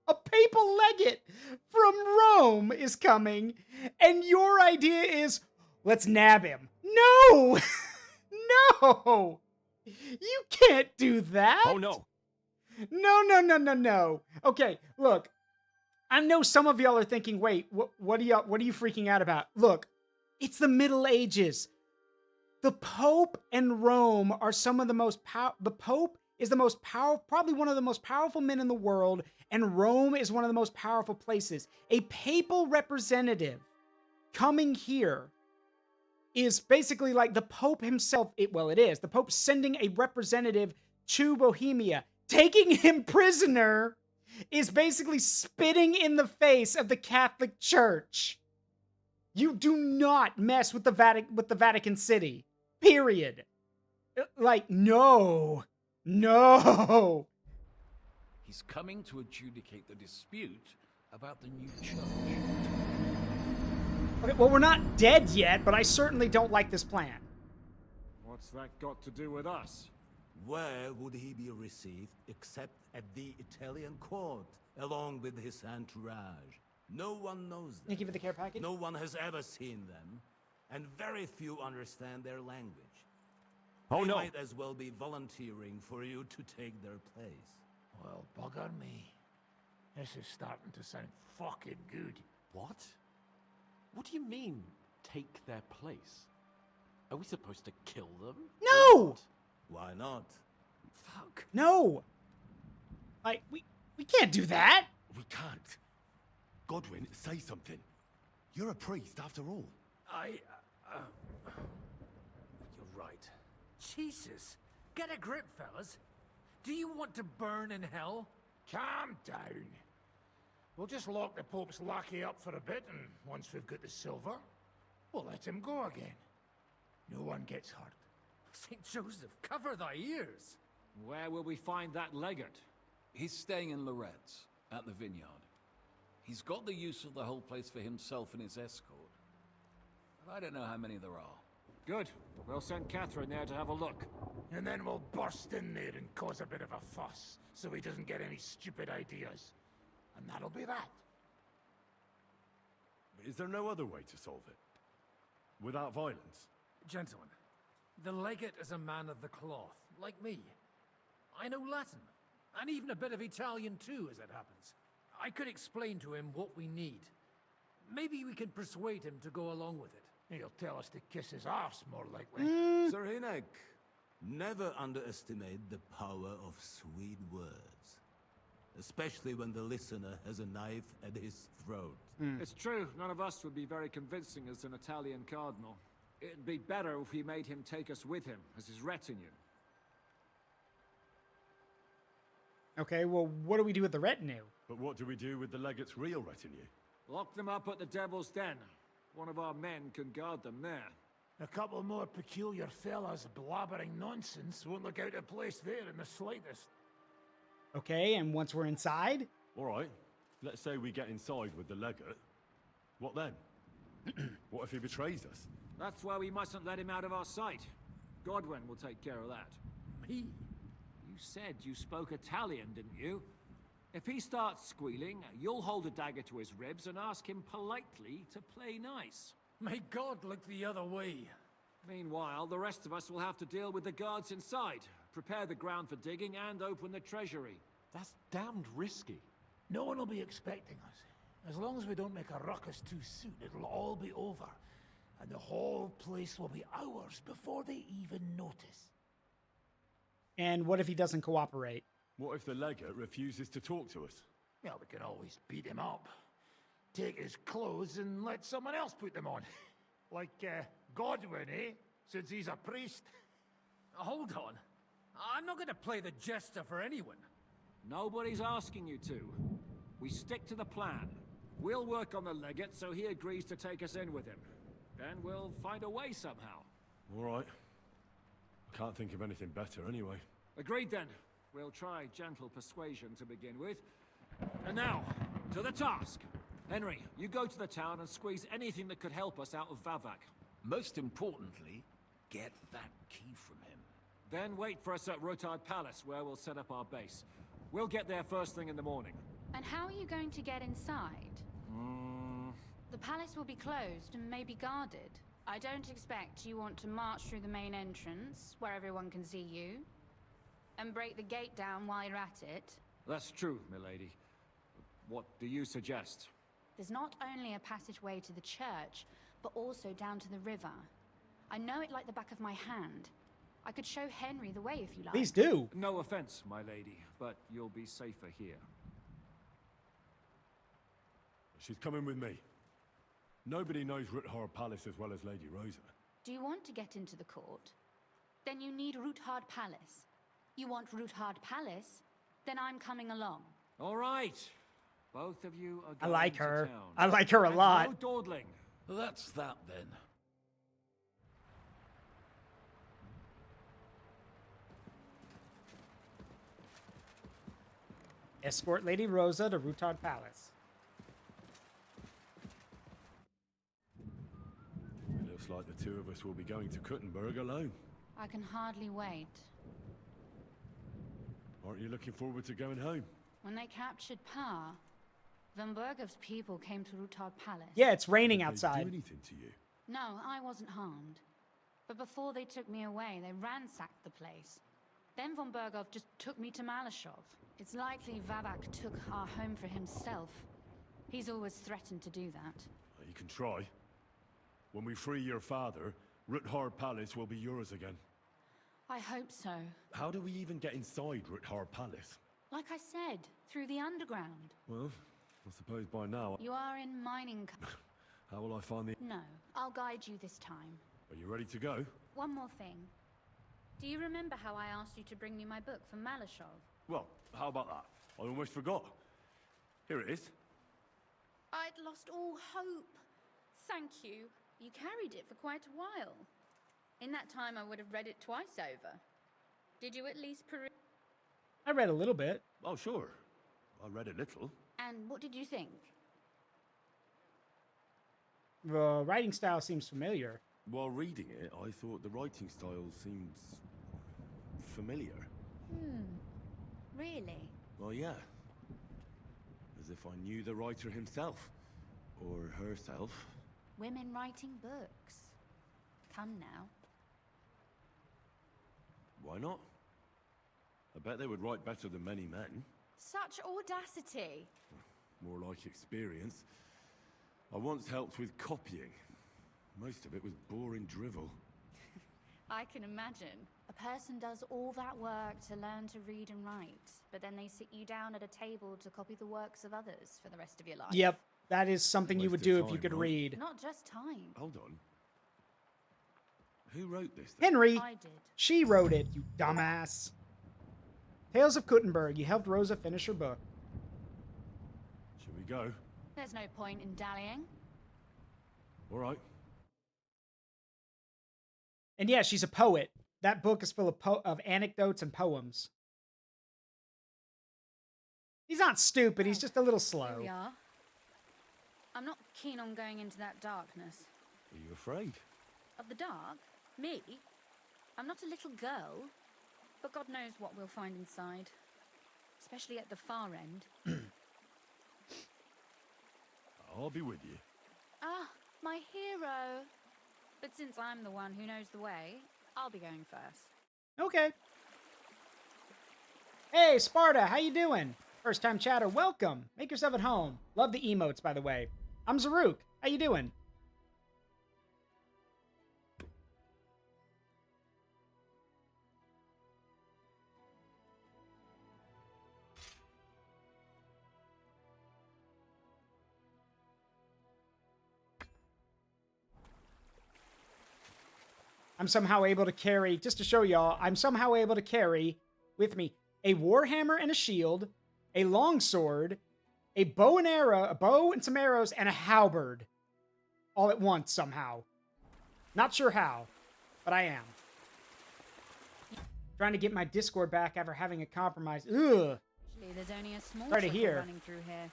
A papal legate from Rome is coming, and your idea is, let's nab him. No! No! You can't do that! Oh, no. No. Okay, look. I know some of y'all are thinking, wait, what are you freaking out about? Look, it's the Middle Ages. The Pope and Rome are some of the most the Pope is the most powerful, probably one of the most powerful men in the world, and Rome is one of the most powerful places. A papal representative coming here is basically like the Pope himself. It is. The Pope sending a representative to Bohemia. Taking him prisoner is basically spitting in the face of the Catholic Church. You do not mess with the Vatican City. Period. Like, no. He's coming to adjudicate the dispute about the new church. Okay, well, we're not dead yet, but I certainly don't like this plan. What's that got to do with us? Where would he be received except at the Italian court, along with his entourage? No one knows them. Thank you for the care package. No one has ever seen them, and very few understand their language. Oh, they no. might as well be volunteering for you to take their place. Well, bugger me. This is starting to sound fucking good. What? What do you mean, take their place? Are we supposed to kill them? No! Why not? Fuck. No! We can't do that! We can't. Godwin, say something. You're a priest, after all. You're right. Jesus. Get a grip, fellas. Do you want to burn in hell? Calm down. We'll just lock the Pope's lackey up for a bit, and once we've got the silver, we'll let him go again. No one gets hurt. St. Joseph, cover thy ears. Where will we find that legate? He's staying in Loretz, at the vineyard. He's got the use of the whole place for himself and his escort. But I don't know how many there are. Good. We'll send Catherine there to have a look. And then we'll burst in there and cause a bit of a fuss, so he doesn't get any stupid ideas. And that'll be that. But is there no other way to solve it? Without violence? Gentlemen, the legate is a man of the cloth, like me. I know Latin, and even a bit of Italian too, as it happens. I could explain to him what we need. Maybe we can persuade him to go along with it. He'll tell us to kiss his arse, more likely. Sir Hinek, never underestimate the power of sweet words. Especially when the listener has a knife at his throat. It's true, none of us would be very convincing as an Italian cardinal. It'd be better if we made him take us with him as his retinue. Okay, well, what do we do with the retinue? But what do we do with the legate's real retinue? Lock them up at the Devil's Den. One of our men can guard them there. A couple more peculiar fellas blabbering nonsense won't look out of place there in the slightest. Okay, and once we're inside? All right. Let's say we get inside with the legate. What then? What if he betrays us? That's why we mustn't let him out of our sight. Godwin will take care of that. Me? You said you spoke Italian, didn't you? If he starts squealing, you'll hold a dagger to his ribs and ask him politely to play nice. May God look the other way. Meanwhile, the rest of us will have to deal with the guards inside, prepare the ground for digging, and open the treasury. That's damned risky. No one will be expecting us. As long as we don't make a ruckus too soon, it'll all be over. And the whole place will be ours before they even notice. And what if he doesn't cooperate? What if the legate refuses to talk to us? Well, we can always beat him up. Take his clothes and let someone else put them on. Like, Godwin, eh? Since he's a priest. Hold on. I'm not going to play the jester for anyone. Nobody's asking you to. We stick to the plan. We'll work on the legate so he agrees to take us in with him. Then we'll find a way somehow. All right. Can't think of anything better anyway. Agreed then. We'll try gentle persuasion to begin with. And now, to the task. Henry, you go to the town and squeeze anything that could help us out of Vavak. Most importantly, get that key from him. Then wait for us at Rotard Palace, where we'll set up our base. We'll get there first thing in the morning. And how are you going to get inside? The palace will be closed and may be guarded. I don't expect you want to march through the main entrance, where everyone can see you, and break the gate down while you're at it. That's true, milady. What do you suggest? There's not only a passageway to the church, but also down to the river. I know it like the back of my hand. I could show Henry the way if you like. Please do. No offense, my lady, but you'll be safer here. She's coming with me. Nobody knows Ruthard Palace as well as Lady Rosa. Do you want to get into the court? Then you need Ruthard Palace. You want Ruthard Palace? Then I'm coming along. All right. Both of you are I going like to her. town. I like her a And lot. no dawdling. That's that then. Escort Lady Rosa to Ruthard Palace. It looks like the two of us will be going to Kuttenberg alone. I can hardly wait. Aren't you looking forward to going home? When they captured Pa, Von Bergov's people came to Rutard Palace. Yeah, it's raining Did outside. they do anything to you? No, I wasn't harmed. But before they took me away, they ransacked the place. Then Von Bergov just took me to Malashov. It's likely Vavak took our home for himself. He's always threatened to do that. You can try. When we free your father, Ruthard Palace will be yours again. I hope so. How do we even get inside Ruthard Palace? Like I said, through the underground. Well, I suppose by now... You are in mining... How will I find the... No, I'll guide you this time. Are you ready to go? One more thing. Do you remember how I asked you to bring me my book from Malashov? Well, how about that? I almost forgot. Here it is. I'd lost all hope. Thank you. You carried it for quite a while. In that time, I would have read it twice over. Did you at least peruse? I read a little bit. Oh, sure. I read a little. And what did you think? The writing style seems familiar. While reading it, I thought the writing style seems... familiar. Really? Well, yeah. As if I knew the writer himself. Or herself. Women writing books. Come now. Why not? I bet they would write better than many men. Such audacity. More like experience. I once helped with copying. Most of it was boring drivel. I can imagine. A person does all that work to learn to read and write, but then they sit you down at a table to copy the works of others for the rest of your life. Yep, that is something you Waste would of do if time, you could right? read. Not just time. Hold on. Who wrote this then? Henry! I did. She wrote it, you dumbass. Tales of Kuttenberg. You helped Rosa finish her book. Should we go? There's no point in dallying. All right. And yeah, she's a poet. That book is full of anecdotes and poems. He's not stupid, he's just a little Here slow. we are. I'm not keen on going into that darkness. Are you afraid? Of the dark? Me? I'm not a little girl. But God knows what we'll find inside. Especially at the far end. I'll be with you. Ah, my hero. But since I'm the one who knows the way, I'll be going first. Okay. Hey, Sparta, how you doing? First time chatter, welcome. Make yourself at home. Love the emotes, by the way. I'm Zaruk. How you doing? I'm somehow able to carry, just to show y'all, I'm somehow able to carry with me a warhammer and a shield, a longsword, a bow and arrow, a bow and some arrows, and a halberd. All at once, somehow. Not sure how, but I am. Trying to get my Discord back after having a compromise. Ugh. Actually, there's only a small Sorry to trickle hear. running through here.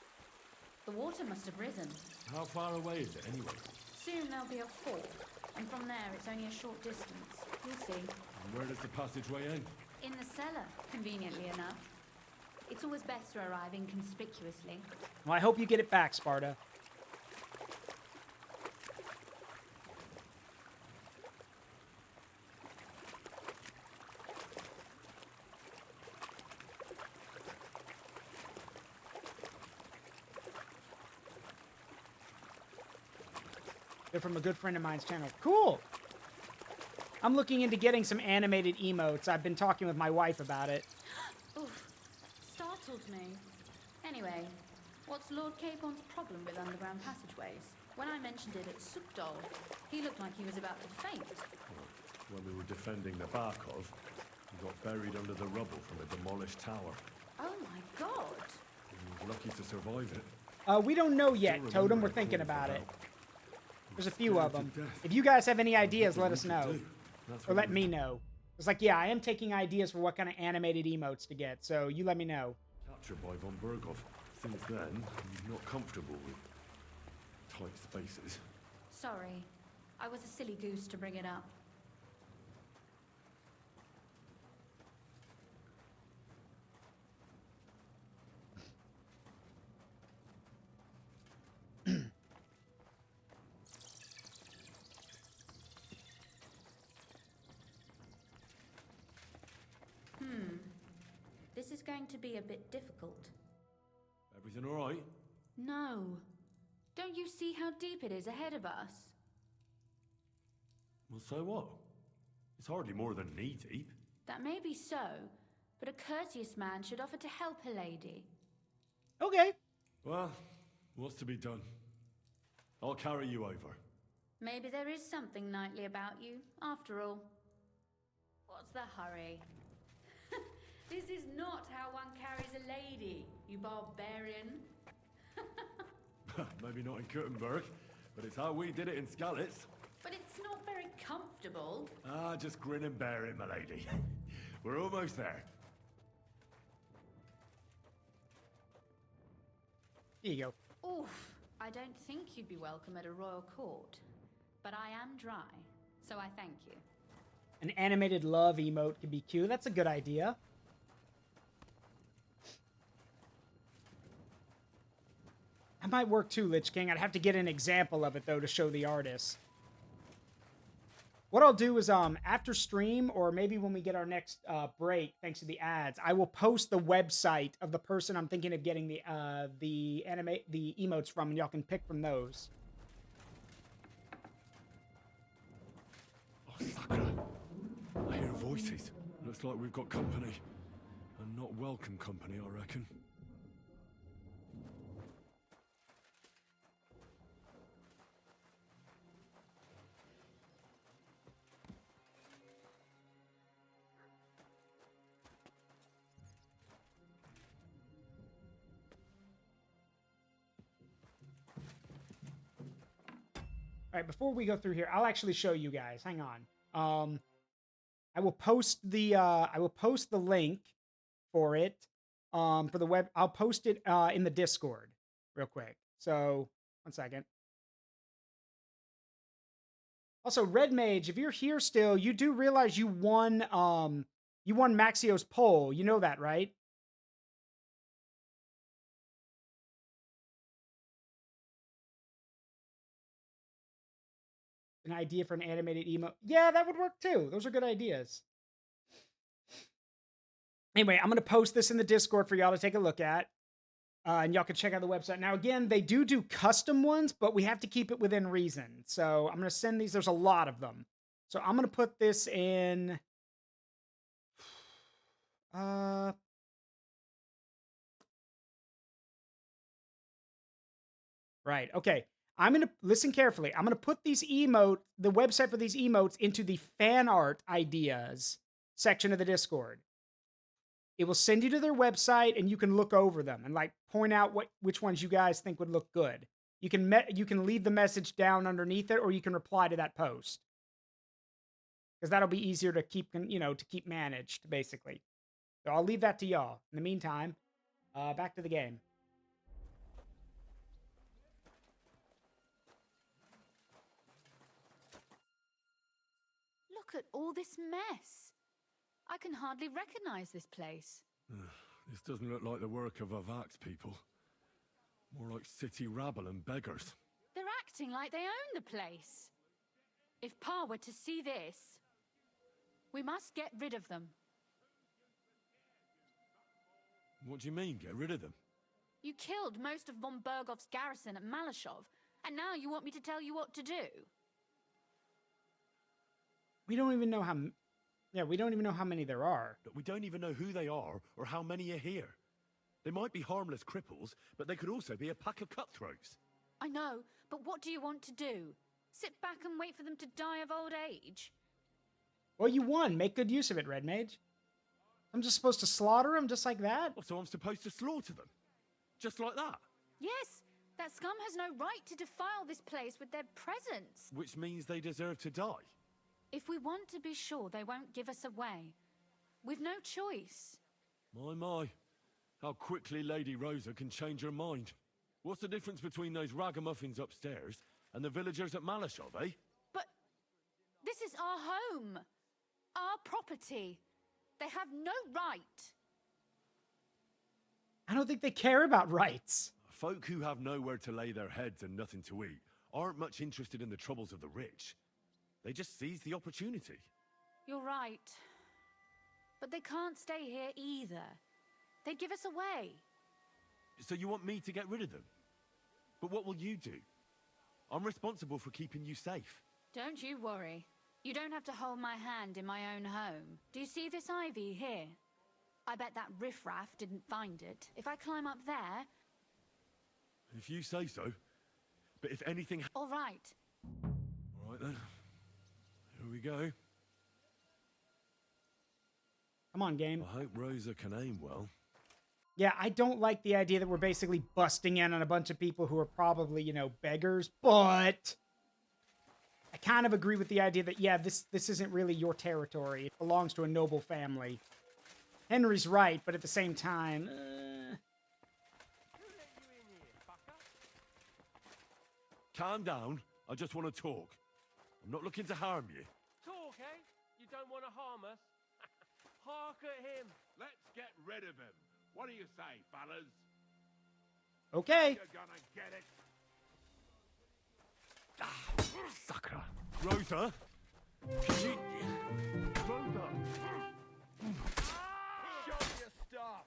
The water must have risen. How far away is it anyway? Soon there'll be a fall, and from there it's only a short distance. You'll see. And where does the passageway end? In the cellar, conveniently enough. It's always best to arrive inconspicuously. Well, I hope you get it back, Sparta. They're from a good friend of mine's channel. Cool! I'm looking into getting some animated emotes. I've been talking with my wife about it. Oof, startled me. Anyway, what's Lord Capon's problem with underground passageways? When I mentioned it at Subdol, he looked like he was about to faint. When we were defending the Barkov, we got buried under the rubble from a demolished tower. Oh my god! We were lucky to survive it. We don't know yet, Still Totem. remember We're it thinking called for about it. help. There's a few of them. Scared to death. If you guys have any ideas, What let we us could know. do. That's Or what let we me did. know. It's like, yeah, I am taking ideas for what kind of animated emotes to get, so you let me know. Captured by von Bergov. Since then, he's not comfortable with tight spaces. Sorry, I was a silly goose to bring it up. is going to be a bit difficult. Everything all right? No. Don't you see how deep it is ahead of us? Well, so what? It's hardly more than knee deep. That may be so, but a courteous man should offer to help a lady. Okay. Well, what's to be done? I'll carry you over. Maybe there is something knightly about you, after all. What's the hurry? This is not how one carries a lady, you barbarian. Maybe not in Kuttenberg, but it's how we did it in Skalitz. But it's not very comfortable. Ah, just grin and bear it, my lady. We're almost there. Here you go. Oof, I don't think you'd be welcome at a royal court. But I am dry, so I thank you. An animated love emote could be cute. That's a good idea. That might work too, Lich King. I'd have to get an example of it, though, to show the artist. What I'll do is, after stream, or maybe when we get our next break, thanks to the ads, I will post the website of the person I'm thinking of getting the emotes from, and y'all can pick from those. Oh, sucker. I hear voices. Looks like we've got company. And not welcome company, I reckon. All right, before we go through here, I'll actually show you guys. Hang on. I will post the link for it for the web. I'll post it in the Discord real quick. So, 1 second. Also, Red Mage, if you're here still, you do realize you won Maxio's poll. You know that, right? An idea for an animated emo. Yeah, that would work too. Those are good ideas. Anyway, I'm going to post this in the Discord for y'all to take a look at. And y'all can check out the website. Now, again, they do custom ones, but we have to keep it within reason. So I'm going to send these. There's a lot of them. So I'm going to put this in... Right, okay. I'm going to listen carefully. I'm going to put these the website for these emotes into the fan art ideas section of the Discord. It will send you to their website and you can look over them and like point out which ones you guys think would look good. You can leave the message down underneath it, or you can reply to that post. Because that'll be easier to keep, to keep managed, basically. So I'll leave that to y'all. In the meantime, back to the game. Look at all this mess. I can hardly recognize this place. This doesn't look like the work of Avak's people. More like city rabble and beggars. They're acting like they own the place. If Pa were to see this, we must get rid of them. What do you mean, get rid of them? You killed most of von Bergov's garrison at Malashov, and now you want me to tell you what to do? We don't even know how... Yeah, we don't even know how many there are. But we don't even know who they are or how many are here. They might be harmless cripples, but they could also be a pack of cutthroats. I know, but what do you want to do? Sit back and wait for them to die of old age? Well, you won. Make good use of it, Red Mage. I'm just supposed to slaughter them just like that? So I'm supposed to slaughter them? Just like that? Yes, that scum has no right to defile this place with their presence. Which means they deserve to die. If we want to be sure they won't give us away, we've no choice. My. How quickly Lady Rosa can change her mind. What's the difference between those ragamuffins upstairs and the villagers at Malashov, eh? But this is our home. Our property. They have no right. I don't think they care about rights. Folk who have nowhere to lay their heads and nothing to eat aren't much interested in the troubles of the rich. They just seize the opportunity. You're right. But they can't stay here either. They'd give us away. So you want me to get rid of them? But what will you do? I'm responsible for keeping you safe. Don't you worry. You don't have to hold my hand in my own home. Do you see this ivy here? I bet that riffraff didn't find it. If I climb up there... If you say so. But if anything... All right. All right then. Here we go. Come on, game. I hope Rosa can aim well. Yeah, I don't like the idea that we're basically busting in on a bunch of people who are probably, you know, beggars, but I kind of agree with the idea that, yeah, this isn't really your territory. It belongs to a noble family. Henry's right, but at the same time... Calm down. I just want to talk. I'm not looking to harm you. Talk, eh? You don't want to harm us? Hark at him. Let's get rid of him. What do you say, fellas? Okay. You're gonna get it. Sucker. Rosa? Can you... Rosa! Show your stuff.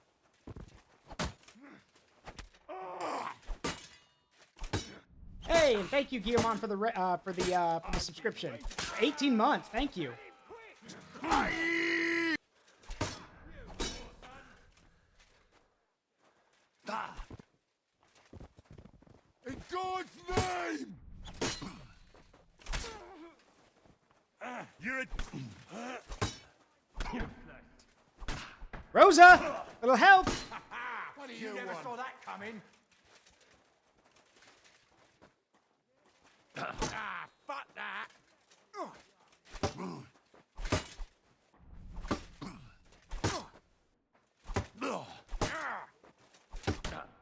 Hey, and thank you, Guillermo, for the subscription. 18 months, thank you. In God's name! You're a... Rosa! Little help! What do you never saw that coming. Fuck that!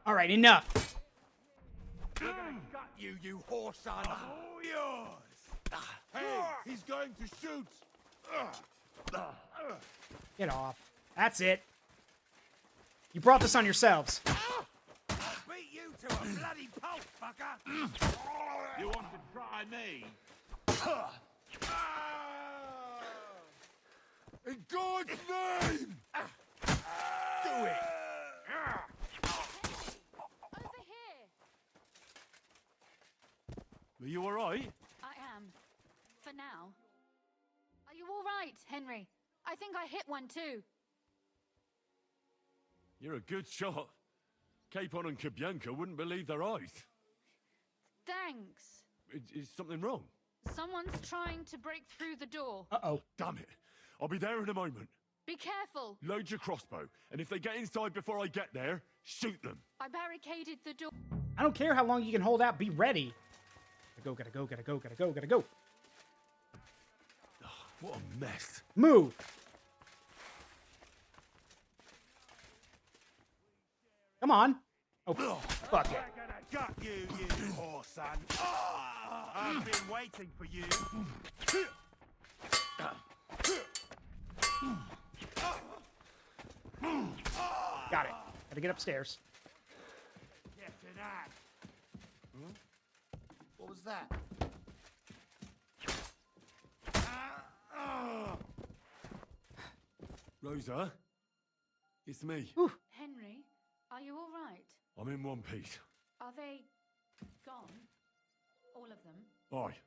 All right, enough. We're gonna gut you, you whore son. All yours! Hey, he's going to shoot! Get off. That's it. You brought this on yourselves. Beat you to a bloody pulp, fucker! You want to try me? In God's name! Do it! Over here. Are you all right? I am. For now. Are you all right, Henry? I think I hit one too. You're a good shot. Capon and Kabianka wouldn't believe their eyes. Thanks. Is something wrong? Someone's trying to break through the door. Uh-oh. Damn it. I'll be there in a moment. Be careful. Load your crossbow, and if they get inside before I get there, shoot them. I barricaded the door. I don't care how long you can hold out. Be ready. Gotta go, gotta go, gotta go, gotta go, gotta go. What a mess. Move. Come on. Oh, fuck it. We're gonna gut you, you whore son. I've been waiting for you. Got it. Gotta get upstairs. Get to that. What was that? Rosa? It's me. Henry, are you all right? I'm in one piece. Are they gone? All of them? Aye.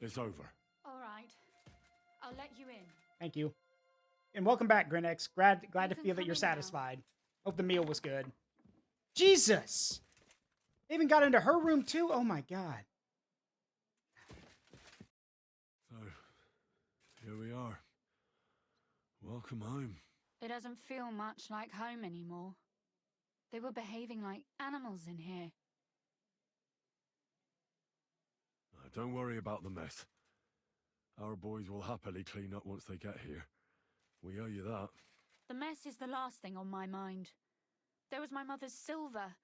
It's over. All right. I'll let you in. Thank you. And welcome back, Grinex. Glad to can feel that come you're in now. satisfied. Hope the meal was good. Jesus! They even got into her room, too? Oh, my God. So, here we are. Welcome home. It doesn't feel much like home anymore. They were behaving like animals in here. Don't worry about the mess. Our boys will happily clean up once they get here. We owe you that. The mess is the last thing on my mind. There was my mother's silver,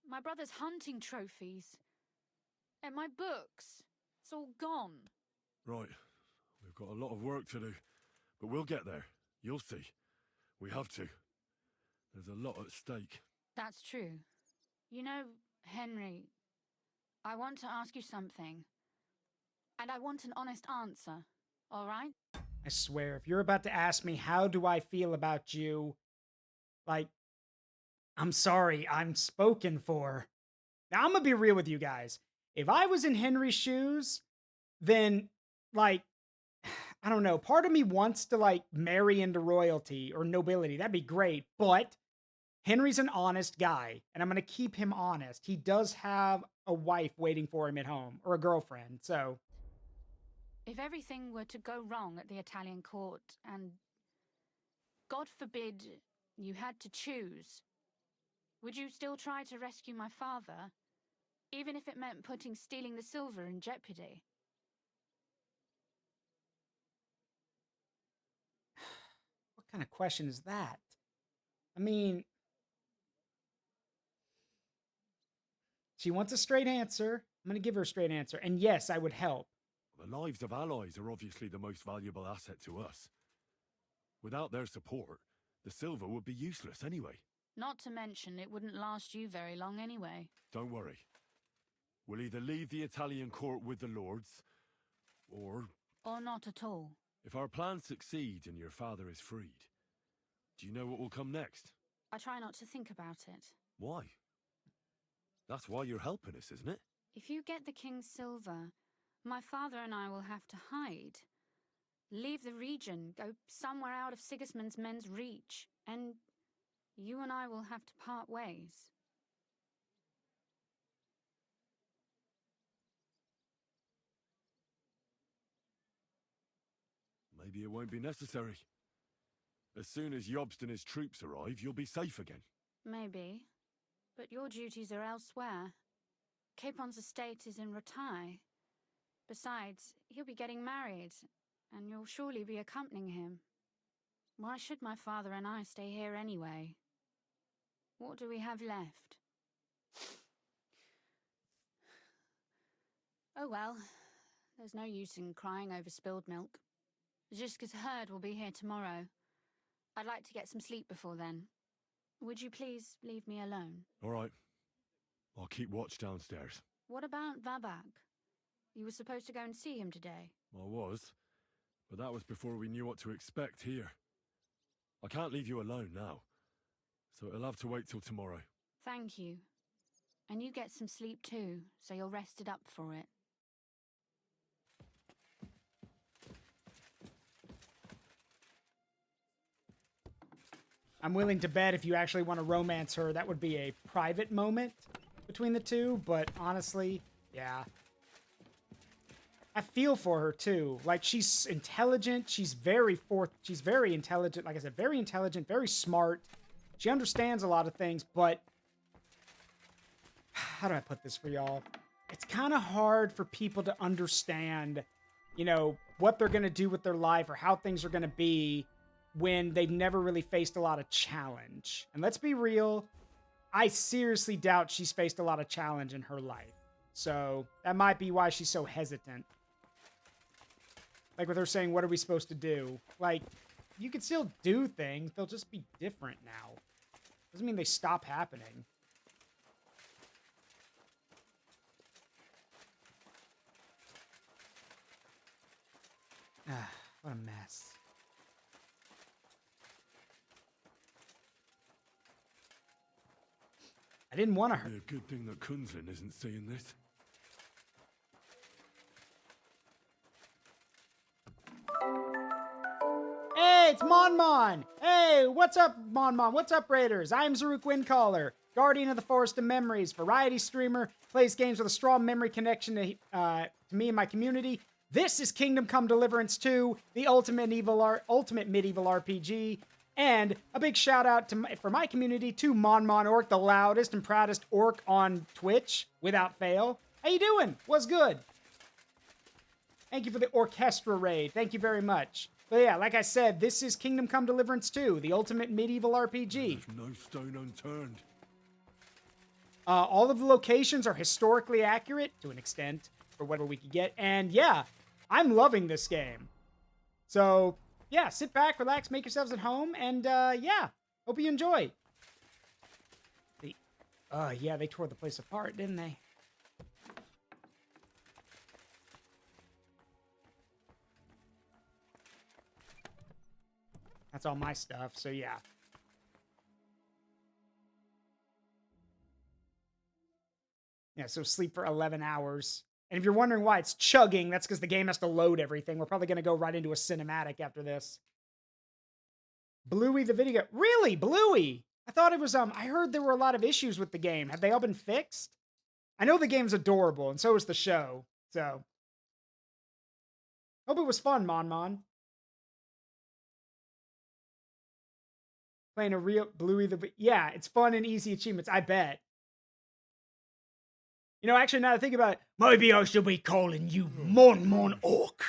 my brother's hunting trophies, and my books. It's all gone. Right. We've got a lot of work to do, but we'll get there. You'll see. We have to. There's a lot at stake. That's true. You know, Henry, I want to ask you something. And I want an honest answer, all right? I swear, if you're about to ask me how do I feel about you, like, I'm sorry, I'm spoken for. Now, I'm gonna be real with you guys. If I was in Henry's shoes, then, like, I don't know, part of me wants to, like, marry into royalty or nobility. That'd be great, but Henry's an honest guy, and I'm gonna keep him honest. He does have a wife waiting for him at home, or a girlfriend, so... If everything were to go wrong at the Italian court, and God forbid you had to choose, would you still try to rescue my father, even if it meant putting stealing the silver in jeopardy? What kind of question is that? I mean... She wants a straight answer. I'm gonna give her a straight answer, and yes, I would help. The lives of allies are obviously the most valuable asset to us. Without their support, the silver would be useless anyway. Not to mention, it wouldn't last you very long anyway. Don't worry. We'll either leave the Italian court with the lords, or... Or not at all. If our plans succeed and your father is freed, do you know what will come next? I try not to think about it. Why? That's why you're helping us, isn't it? If you get the king's silver, my father and I will have to hide. Leave the region, go somewhere out of Sigismund's men's reach, and you and I will have to part ways. Maybe it won't be necessary. As soon as Jobst and his troops arrive, you'll be safe again. Maybe. But your duties are elsewhere. Capon's estate is in Retaille. Besides, he'll be getting married, and you'll surely be accompanying him. Why should my father and I stay here anyway? What do we have left? Oh well, there's no use in crying over spilled milk. Ziska's herd will be here tomorrow. I'd like to get some sleep before then. Would you please leave me alone? All right. I'll keep watch downstairs. What about Vabak? You were supposed to go and see him today. I was, but that was before we knew what to expect here. I can't leave you alone now, so it'll have to wait till tomorrow. Thank you. And you get some sleep too, so you're rested up for it. I'm willing to bet if you actually want to romance her, that would be a private moment between the two, but honestly, yeah. I feel for her too. Like, she's intelligent, she's very intelligent, like I said, very intelligent, very smart. She understands a lot of things, but how do I put this for y'all? It's kind of hard for people to understand, you know, what they're going to do with their life or how things are going to be when they've never really faced a lot of challenge. And let's be real, I seriously doubt she's faced a lot of challenge in her life. So that might be why she's so hesitant. Like with her saying, what are we supposed to do? Like, you can still do things, they'll just be different now. Doesn't mean they stop happening. Ah, what a mess. I didn't want to hurt. It'd be a good thing that Kunzlin isn't seeing this. Hey, it's Mon. Hey, what's up, Mon? What's up, Raiders? I'm Zaruk Windcaller, Guardian of the Forest of Memories, variety streamer, plays games with a strong memory connection to me and my community. This is Kingdom Come Deliverance 2, the ultimate medieval RPG. And a big shout out for my community to Mon Orc, the loudest and proudest orc on Twitch, without fail. How you doing? What's good? Thank you for the orchestra raid. Thank you very much. But yeah, like I said, this is Kingdom Come Deliverance 2, the ultimate medieval RPG. There's no stone unturned. All of the locations are historically accurate, to an extent, for whatever we could get. And yeah, I'm loving this game. So yeah, sit back, relax, make yourselves at home, and yeah, hope you enjoy. Yeah, they tore the place apart, didn't they? That's all my stuff, so yeah. Yeah, so sleep for 11 hours. And if you're wondering why it's chugging, that's because the game has to load everything. We're probably going to go right into a cinematic after this. Bluey the video. Really? Bluey? I thought it was, I heard there were a lot of issues with the game. Have they all been fixed? I know the game's adorable, and so is the show. So, hope it was fun, Mon. Playing a real Bluey the... Yeah, it's fun and easy achievements, I bet. You know, actually, now that I think about it, maybe I should be calling you Mon Orc.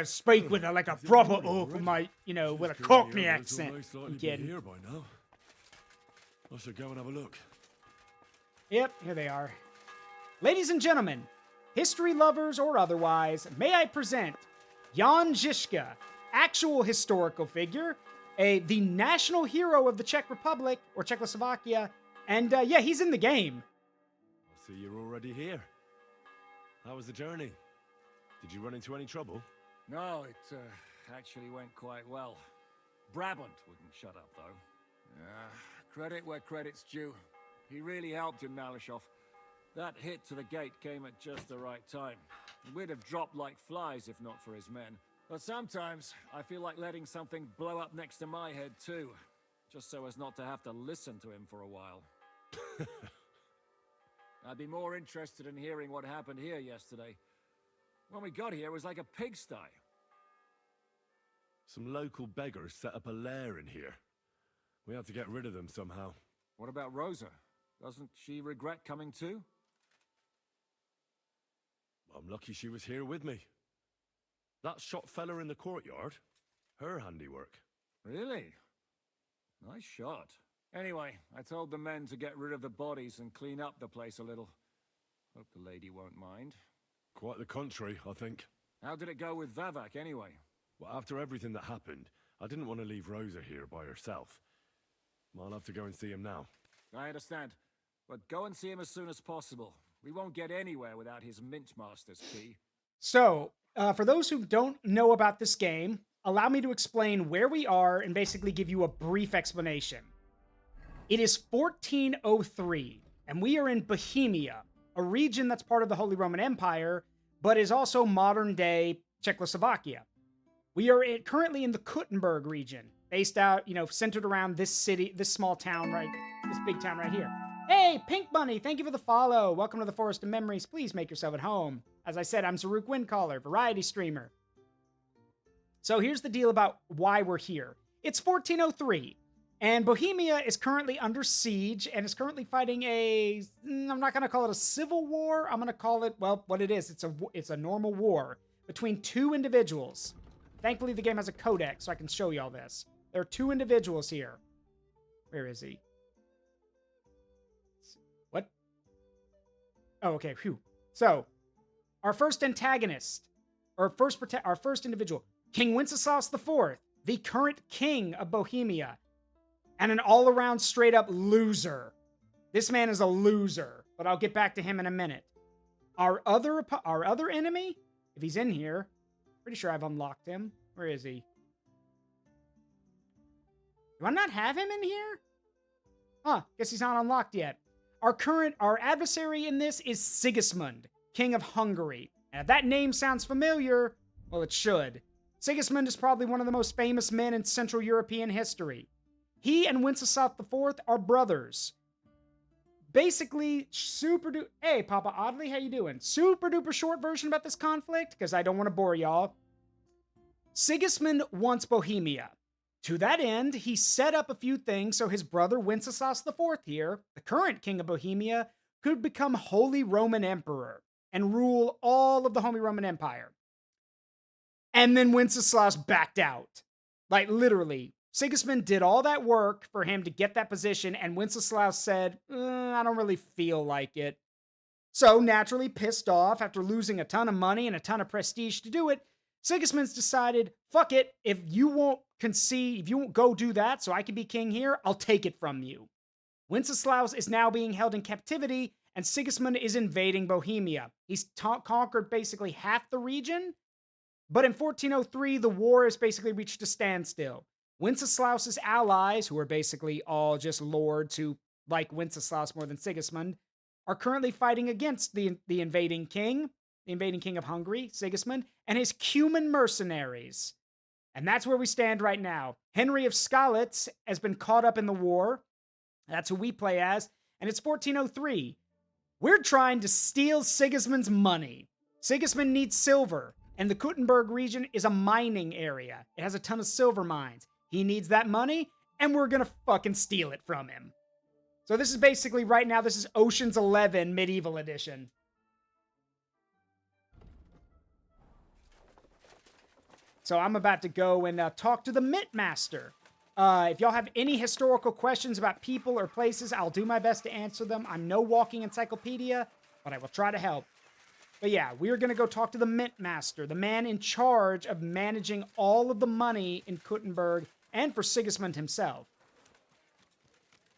Speak with like a proper orc, with with a Cockney accent. I'm kidding. Here by now. I should go and have a look. Yep, here they are. Ladies and gentlemen, history lovers or otherwise, may I present Jan Žižka, actual historical figure, the national hero of the Czech Republic, or Czechoslovakia, and yeah, he's in the game. I see you're already here. How was the journey? Did you run into any trouble? No, it actually went quite well. Brabant wouldn't shut up, though. Credit where credit's due. He really helped in Malishov. That hit to the gate came at just the right time. We'd have dropped like flies if not for his men. But sometimes I feel like letting something blow up next to my head too, just so as not to have to listen to him for a while. I'd be more interested in hearing what happened here yesterday. When we got here, it was like a pigsty. Some local beggars set up a lair in here. We had to get rid of them somehow. What about Rosa? Doesn't she regret coming too? I'm lucky she was here with me. That shot fella in the courtyard, her handiwork. Really? Nice shot. Anyway, I told the men to get rid of the bodies and clean up the place a little. Hope the lady won't mind. Quite the contrary, I think. How did it go with Vavak, anyway? Well, after everything that happened, I didn't want to leave Rosa here by herself. I'll have to go and see him now. I understand. But go and see him as soon as possible. We won't get anywhere without his Mint Master's key. So, for those who don't know about this game, allow me to explain where we are and basically give you a brief explanation. It is 1403, and we are in Bohemia, a region that's part of the Holy Roman Empire, but is also modern-day Czechoslovakia. We are currently in the Kuttenberg region, based out, centered around this city, this small town this big town right here. Hey, Pink Bunny, thank you for the follow. Welcome to the Forest of Memories. Please make yourself at home. As I said, I'm Zaruk Windcaller, variety streamer. So here's the deal about why we're here. It's 1403, and Bohemia is currently under siege and is currently fighting I'm not going to call it a civil war. I'm going to call it, well, what it is. It's a normal war between two individuals. Thankfully, the game has a codex, so I can show you all this. There are two individuals here. Where is he? What? Oh, okay. Phew. So, our first antagonist, our first individual, King Wenceslaus IV, the current king of Bohemia, and an all-around straight-up loser. This man is a loser, but I'll get back to him in a minute. Our other enemy, if he's in here, pretty sure I've unlocked him. Where is he? Do I not have him in here? Huh, guess he's not unlocked yet. Our adversary in this is Sigismund, King of Hungary. And if that name sounds familiar, well, it should. Sigismund is probably one of the most famous men in Central European history. He and Wenceslaus IV are brothers. Basically, hey, Papa Audley, how you doing? Super duper short version about this conflict, because I don't want to bore y'all. Sigismund wants Bohemia. To that end, he set up a few things so his brother Wenceslaus IV here, the current king of Bohemia, could become Holy Roman Emperor and rule all of the Holy Roman Empire. And then Wenceslaus backed out. Like, literally. Sigismund did all that work for him to get that position, and Wenceslaus said, I don't really feel like it. So, naturally pissed off after losing a ton of money and a ton of prestige to do it, Sigismund's decided, fuck it, if you won't go do that so I can be king here, I'll take it from you. Wenceslaus is now being held in captivity, and Sigismund is invading Bohemia. He's conquered basically half the region, but in 1403, the war has basically reached a standstill. Wenceslaus's allies, who are basically all just lords who like Wenceslaus more than Sigismund, are currently fighting against the invading king of Hungary, Sigismund, and his Cuman mercenaries. And that's where we stand right now. Henry of Skalitz has been caught up in the war. That's who we play as. And it's 1403. We're trying to steal Sigismund's money. Sigismund needs silver, and the Kuttenberg region is a mining area. It has a ton of silver mines. He needs that money, and we're gonna fucking steal it from him. So this is basically, right now, this is Ocean's 11 Medieval Edition. So I'm about to go and talk to the Mint Master. If y'all have any historical questions about people or places, I'll do my best to answer them. I'm no walking encyclopedia, but I will try to help. But yeah, we're going to go talk to the Mint Master, the man in charge of managing all of the money in Kuttenberg and for Sigismund himself.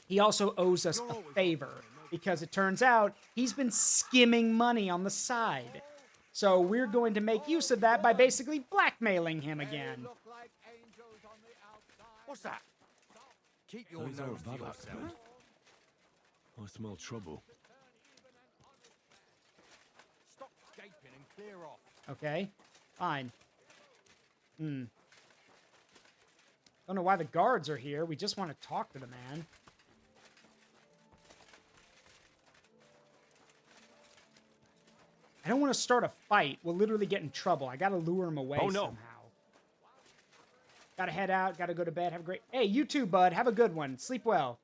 He also owes us a favor because it turns out he's been skimming money on the side. So we're going to make use of that by basically blackmailing him again. What's that? Keep your Those nose are to Vavax yourself. men. I smell trouble. Stop gaping and clear off. Okay, fine. Don't know why the guards are here. We just want to talk to the man. I don't want to start a fight. We'll literally get in trouble. I gotta lure him away somehow. Gotta head out. Gotta go to bed. Have a great... Hey, you too, bud. Have a good one. Sleep well.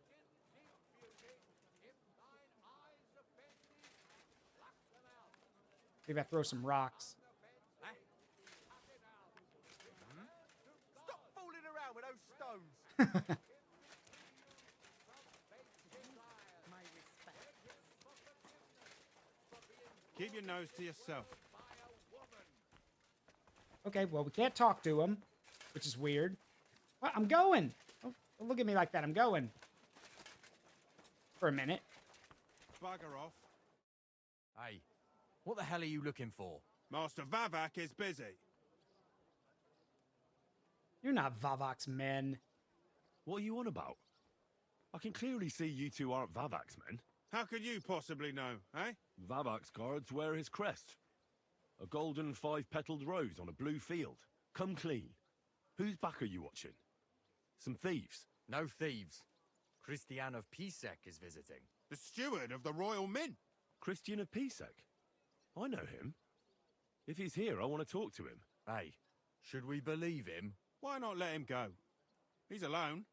Maybe I throw some rocks. Stop fooling around with those stones. Keep your nose to yourself. Okay, well, we can't talk to him, which is weird. Well, I'm going. Don't look at me like that. I'm going. For a minute. Bugger off. Hey, what the hell are you looking for? Master Vavak is busy. You're not Vavak's men. What are you on about? I can clearly see you two aren't Vavak's men. How could you possibly know, eh? Vavak's guards wear his crest. A golden five-petaled rose on a blue field. Come clean. Whose back are you watching? Some thieves? No thieves. Christian of Pisek is visiting. The steward of the Royal Mint. Christian of Pisek? I know him. If he's here, I want to talk to him. Hey, should we believe him? Why not let him go? He's alone.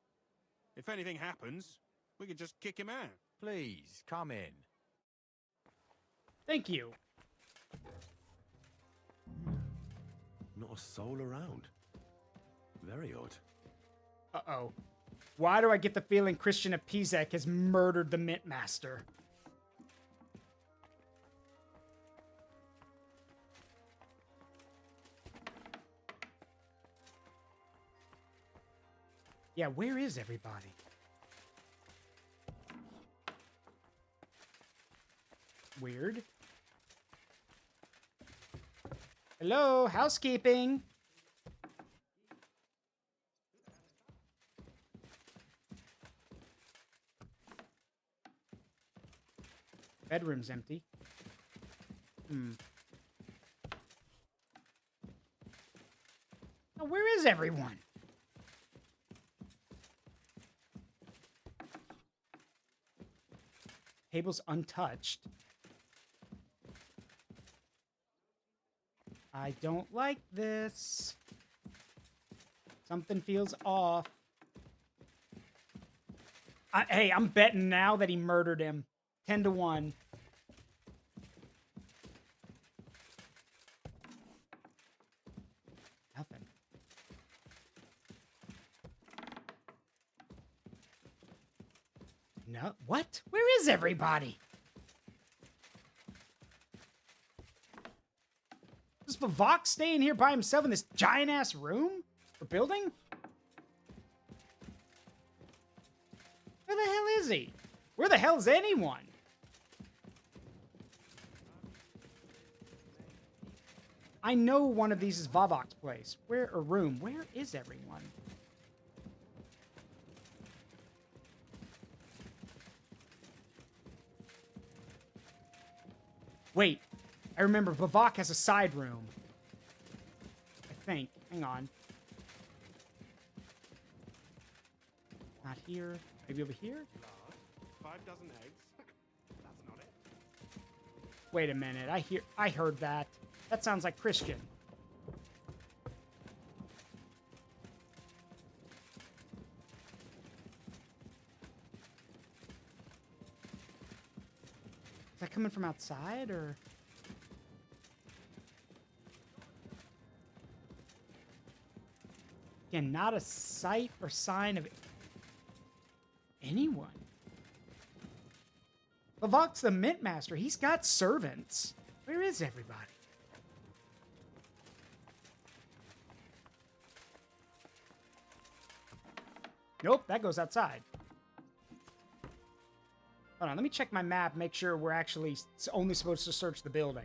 If anything happens, we could just kick him out. Please, come in. Thank you. Not a soul around. Very odd. Uh-oh. Why do I get the feeling Christian of Pisek has murdered the Mint Master? Yeah, where is everybody? Weird. Hello, housekeeping. Bedroom's empty. Now, where is everyone? Table's untouched. I don't like this. Something feels off. Hey, I'm betting now that he murdered him. 10-1. Nothing. No, what? Where is everybody? Is Vavak staying here by himself in this giant-ass room? Or building? Where the hell is he? Where the hell is anyone? I know one of these is Vavak's place. Where, or room? Where is everyone? Wait, I remember Vivok has a side room. I think. Hang on. Not here. Maybe over here? 5 dozen eggs. That's not it. Wait a minute. I heard that. That sounds like Christian. Is that coming from outside, or? Again, not a sight or sign of anyone. Vivok's the Mint Master. He's got servants. Where is everybody? Nope, that goes outside. Hold on, let me check my map, make sure we're actually only supposed to search the building.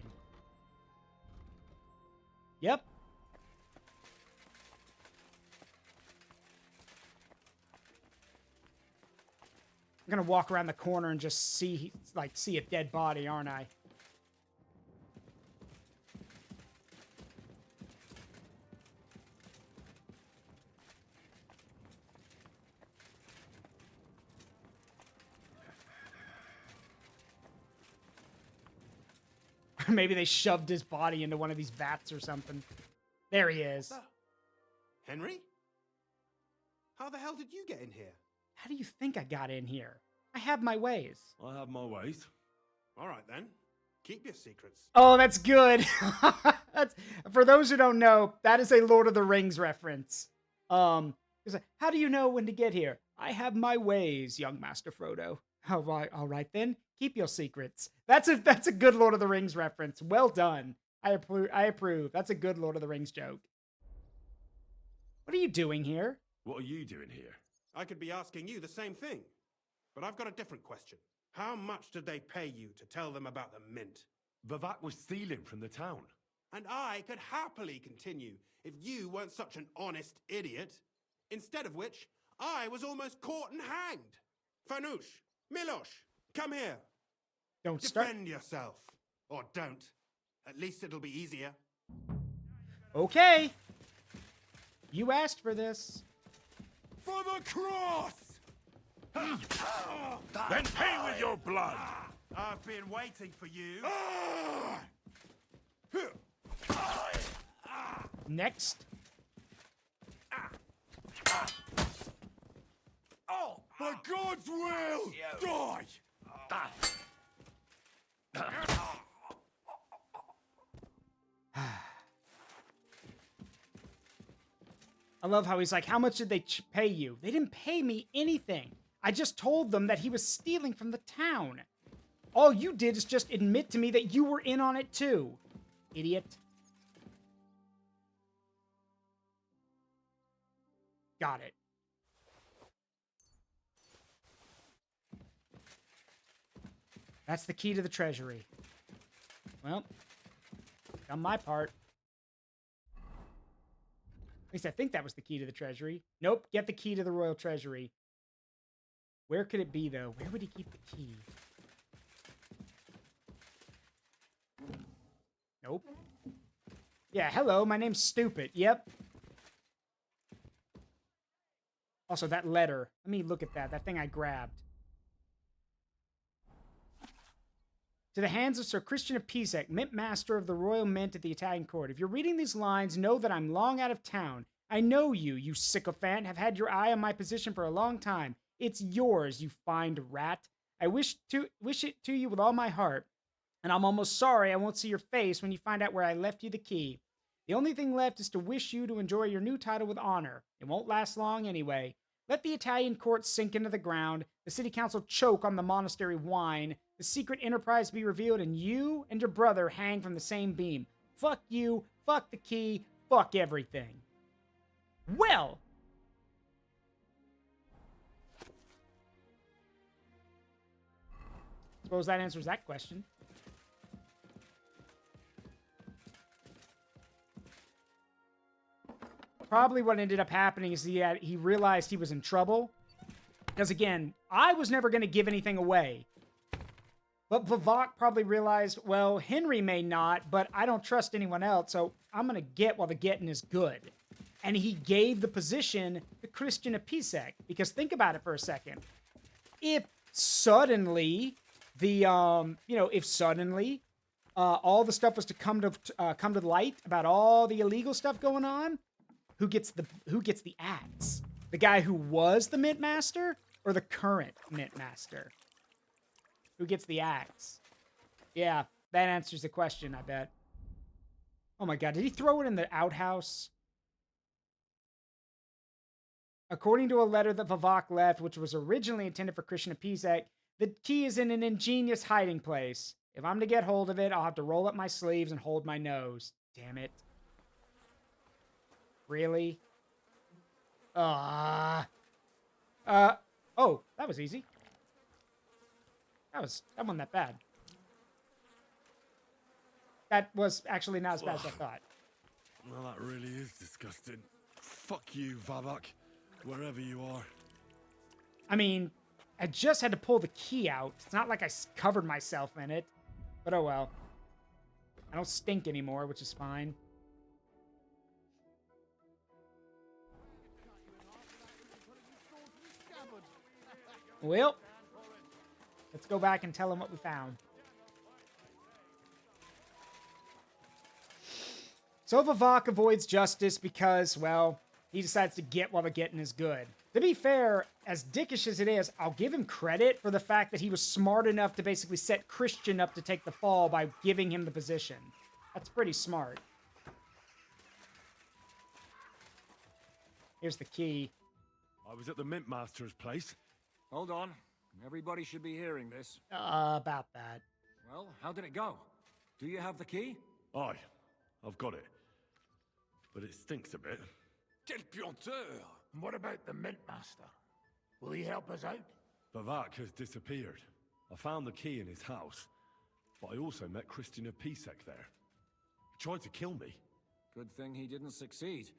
Yep. I'm gonna walk around the corner and just see a dead body, aren't I? Maybe they shoved his body into one of these vats or something. There he is. Henry? How the hell did you get in here? How do you think I got in here? I have my ways. I have my ways. All right, then. Keep your secrets. Oh, that's good. That's, for those who don't know, that is a Lord of the Rings reference. It's like, how do you know when to get here? I have my ways, young Master Frodo. All right then. Keep your secrets. That's a good Lord of the Rings reference. Well done. I approve. That's a good Lord of the Rings joke. What are you doing here? What are you doing here? I could be asking you the same thing. But I've got a different question. How much did they pay you to tell them about the mint? Vivak was stealing from the town. And I could happily continue if you weren't such an honest idiot. Instead of which, I was almost caught and hanged. Fanush, Milosh, come here. Don't start. Defend yourself. Or don't. At least it'll be easier. Okay. You asked for this. For the cross! Then pay with your blood! I've been waiting for you. Next. Oh, by God's will, die! I love how he's like, how much did they pay you? They didn't pay me anything. I just told them that he was stealing from the town. All you did is just admit to me that you were in on it too. Idiot. Got it. That's the key to the treasury. Well, done my part. At least I think that was the key to the treasury. Nope, get the key to the royal treasury. Where could it be, though? Where would he keep the key? Nope. Yeah, hello, my name's Stupid. Yep. Also, that letter. Let me look at that. That thing I grabbed. To the hands of Sir Christian of Pisek, Mint Master of the Royal Mint at the Italian Court. If you're reading these lines, know that I'm long out of town. I know you sycophant, have had your eye on my position for a long time. It's yours, you fined rat. I wish it to you with all my heart. And I'm almost sorry I won't see your face when you find out where I left you the key. The only thing left is to wish you to enjoy your new title with honor. It won't last long anyway. Let the Italian court sink into the ground, the city council choke on the monastery wine, the secret enterprise be revealed, and you and your brother hang from the same beam. Fuck you, fuck the key, fuck everything. Well! Suppose that answers that question. Probably what ended up happening is he realized he was in trouble. Because again, I was never going to give anything away. But Vivok probably realized, well, Henry may not, but I don't trust anyone else, so I'm going to get while the getting is good. And he gave the position to Christian Apisek. Because think about it for a second. If suddenly if suddenly all the stuff was to come to light about all the illegal stuff going on, who gets the axe? The guy who was the Mint Master or the current Mint Master? Who gets the axe? Yeah, that answers the question, I bet. Oh my god, did he throw it in the outhouse? According to a letter that Vivok left, which was originally intended for Christian Apisek, the key is in an ingenious hiding place. If I'm to get hold of it, I'll have to roll up my sleeves and hold my nose. Damn it. Really? Oh, that was easy. That wasn't that bad. That was actually not as bad as I thought. Well, that really is disgusting. Fuck you, Vavak, wherever you are. I mean, I just had to pull the key out. It's not like I covered myself in it. But oh well. I don't stink anymore, which is fine. Well, let's go back and tell him what we found. So Vivok avoids justice because, well, he decides to get while the getting is good. To be fair, as dickish as it is, I'll give him credit for the fact that he was smart enough to basically set Christian up to take the fall by giving him the position. That's pretty smart. Here's the key. I was at the Mint Master's place. Hold on. Everybody should be hearing this. About that. Well, how did it go? Do you have the key? Aye, I've got it. But it stinks a bit. Quel puanteur! What about the Mint Master? Will he help us out? Vavak has disappeared. I found the key in his house, but I also met Christian Apisek there. He tried to kill me. Good thing he didn't succeed.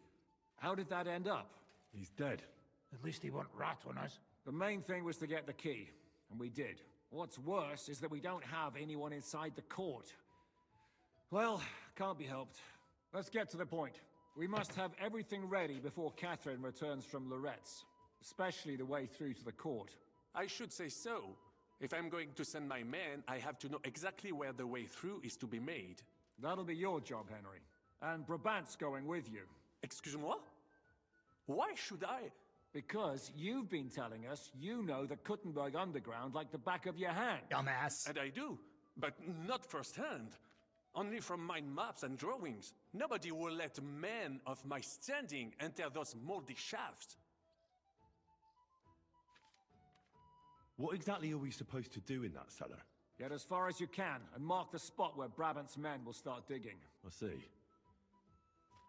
How did that end up? He's dead. At least he won't rat on us. The main thing was to get the key, and we did. What's worse is that we don't have anyone inside the court. Well, can't be helped. Let's get to the point. We must have everything ready before Catherine returns from Loretz, especially the way through to the court. I should say so. If I'm going to send my men, I have to know exactly where the way through is to be made. That'll be your job, Henry. And Brabant's going with you. Excuse-moi? Why should I? Because you've been telling us you know the Kuttenberg Underground like the back of your hand. Dumbass. And I do, but not firsthand. Only from mind maps and drawings. Nobody will let men of my standing enter those moldy shafts. What exactly are we supposed to do in that cellar? Get as far as you can and mark the spot where Brabant's men will start digging. I see.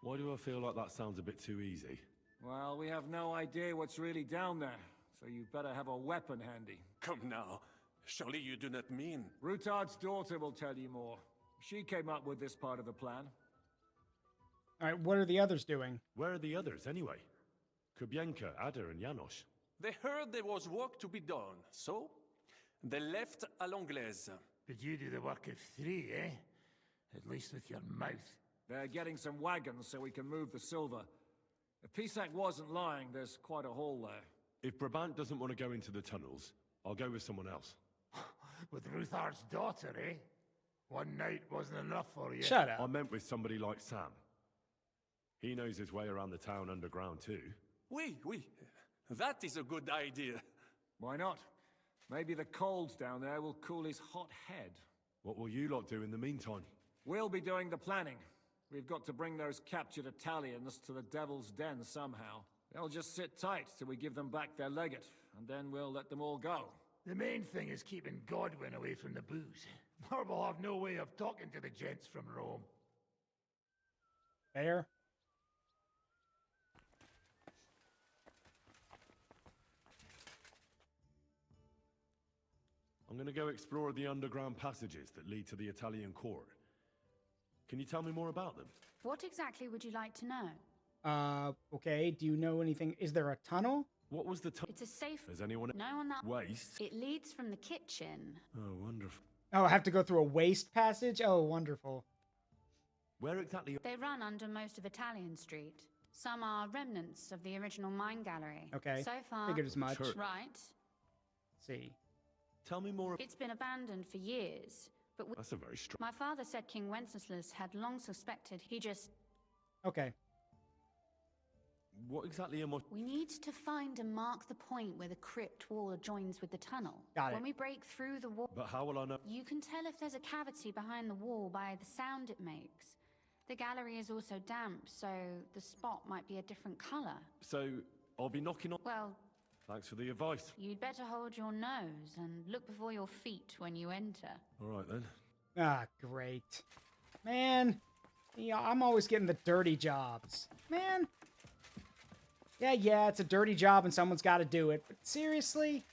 Why do I feel like that sounds a bit too easy? Well, we have no idea what's really down there, so you better have a weapon handy. Come now. Surely you do not mean... Rutard's daughter will tell you more. She came up with this part of the plan. All right, what are the others doing? Where are the others, anyway? Kubienka, Ada, and Janos. They heard there was work to be done, so they left à l'anglaise. But you do the work of three, eh? At least with your mouth. They're getting some wagons so we can move the silver. If Pisak wasn't lying, there's quite a hole there. If Brabant doesn't want to go into the tunnels, I'll go with someone else. With Ruthard's daughter, eh? One night wasn't enough for you. Shut up. I meant with somebody like Sam. He knows his way around the town underground too. Oui. That is a good idea. Why not? Maybe the cold down there will cool his hot head. What will you lot do in the meantime? We'll be doing the planning. We've got to bring those captured Italians to the Devil's Den somehow. They'll just sit tight till we give them back their legate, and then we'll let them all go. The main thing is keeping Godwin away from the booze. Or we'll have no way of talking to the gents from Rome. Fair. I'm going to go explore the underground passages that lead to the Italian court. Can you tell me more about them? What exactly would you like to know? Okay. Do you know anything? Is there a tunnel? What was the tunnel? It's a safe... Has anyone... No, on that... Waste? It leads from the kitchen. Oh, wonderful. Oh, I have to go through a waste passage? Oh, wonderful. Where exactly? They run under most of Italian Street. Some are remnants of the original mine gallery. Okay. So far, Figured as much. right? Let's see. Tell me more. It's been abandoned for years, but That's a very strong. my father said King Wenceslas had long suspected he just... Okay. What exactly am I? We need to find and mark the point where the crypt wall joins with the tunnel. Got it. When we break through the wall... But how will I know? You can tell if there's a cavity behind the wall by the sound it makes. The gallery is also damp, so the spot might be a different color. So I'll be knocking on. Well, Thanks for the advice. you'd better hold your nose and look before your feet when you enter. All right then. Ah, great. Man, yeah, I'm always getting the dirty jobs. Man. Yeah, it's a dirty job and someone's got to do it. But seriously?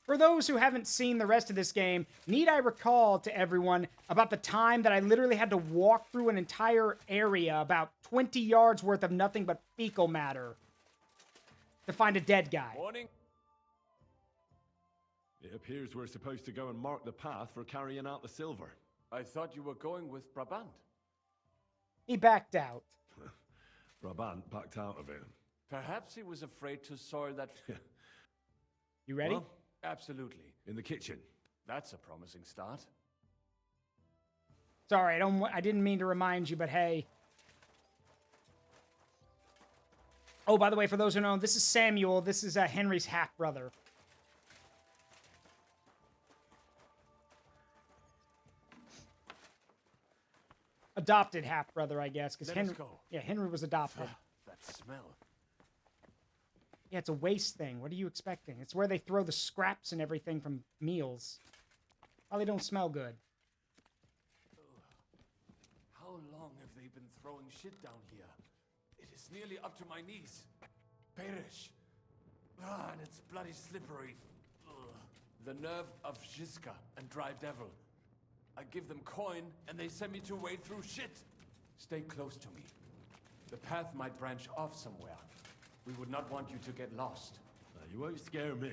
For those who haven't seen the rest of this game, need I recall to everyone about the time that I literally had to walk through an entire area, about 20 yards worth of nothing but fecal matter, to find a dead guy? Morning. It appears we're supposed to go and mark the path for carrying out the silver. I thought you were going with Brabant. He backed out. Brabant backed out of it. Perhaps he was afraid to soil that. You ready? Well, absolutely. In the kitchen. That's a promising start. Sorry, I didn't mean to remind you, but hey. Oh, by the way, for those who know, this is Samuel. This is Henry's half-brother. Adopted half-brother, I guess, because Henry. Yeah, Henry was adopted. That smell. Yeah, it's a waste thing. What are you expecting? It's where they throw the scraps and everything from meals. Probably don't smell good. How long have they been throwing shit down here? It is nearly up to my knees. Perish. And it's bloody slippery. Ugh. The nerve of Žižka and Dry Devil. I give them coin, and they send me to wade through shit. Stay close to me. The path might branch off somewhere. We would not want you to get lost. You won't scare me.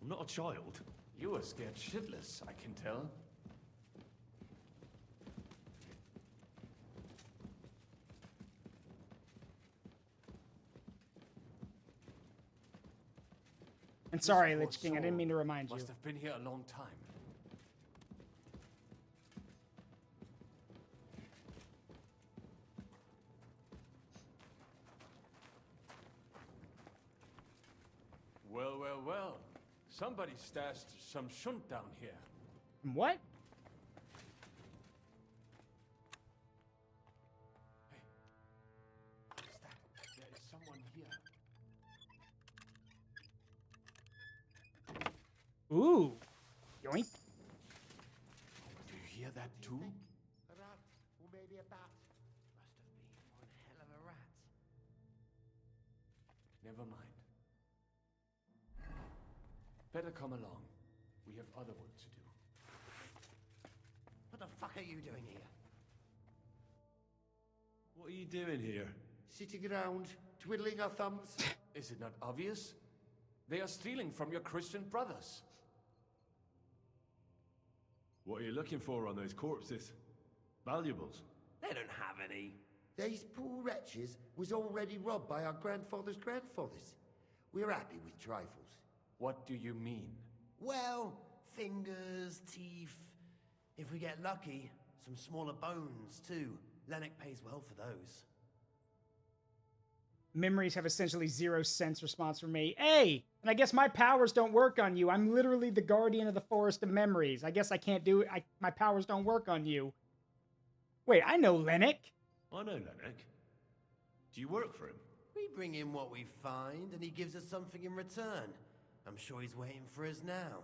I'm not a child. You are scared shitless, I can tell. And sorry, Lich King, I didn't mean to remind you. Must have been here a long time. Well. Somebody stashed some shunt down here. What? Hey. What is that? There is someone here. Ooh. Yoink. Do you hear that too? A rat, or maybe a bat. Must have been one hell of a rat. Never mind. Better come along. We have other work to do. What the fuck are you doing here? What are you doing here? Sitting around, twiddling our thumbs. Is it not obvious? They are stealing from your Christian brothers. What are you looking for on those corpses? Valuables? They don't have any. These poor wretches was already robbed by our grandfather's grandfathers. We're happy with trifles. What do you mean? Well, fingers, teeth. If we get lucky, some smaller bones too. Lennox pays well for those. Memories have essentially 0 cents response from me. Hey, and I guess my powers don't work on you. I'm literally the guardian of the forest of memories. I guess I can't do it. My powers don't work on you. Wait, I know Lennox. I know Lennox. Do you work for him? We bring in what we find, and he gives us something in return. I'm sure he's waiting for us now.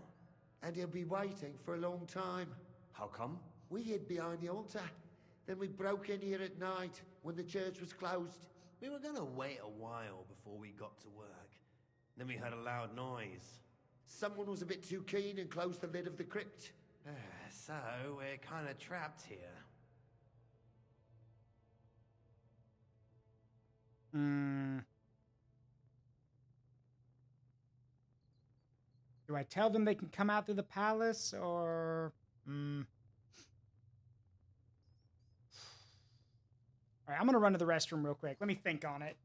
And he'll be waiting for a long time. How come? We hid behind the altar. Then we broke in here at night, when the church was closed. We were gonna wait a while before we got to work. Then we heard a loud noise. Someone was a bit too keen and closed the lid of the crypt. So, we're kinda trapped here. Do Do I tell them they can come out through the palace, or... Alright, I'm gonna run to the restroom real quick. Let me think on it.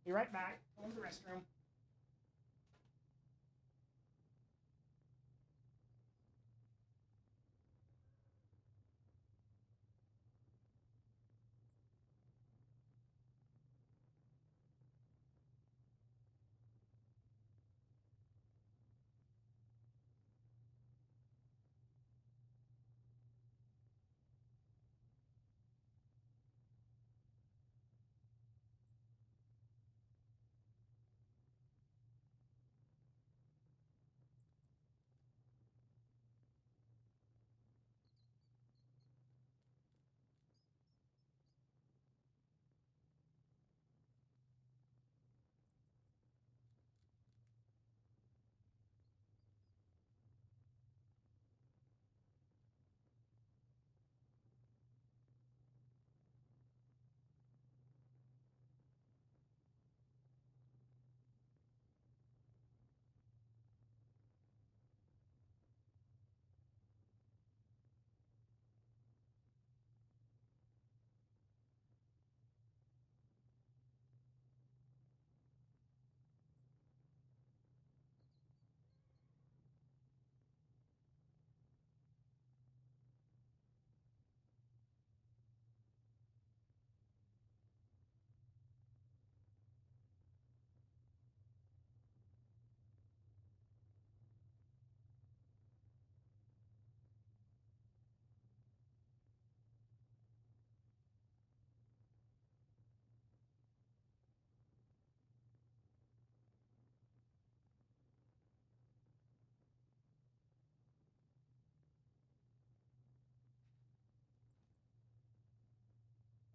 Be right back. Go to the restroom.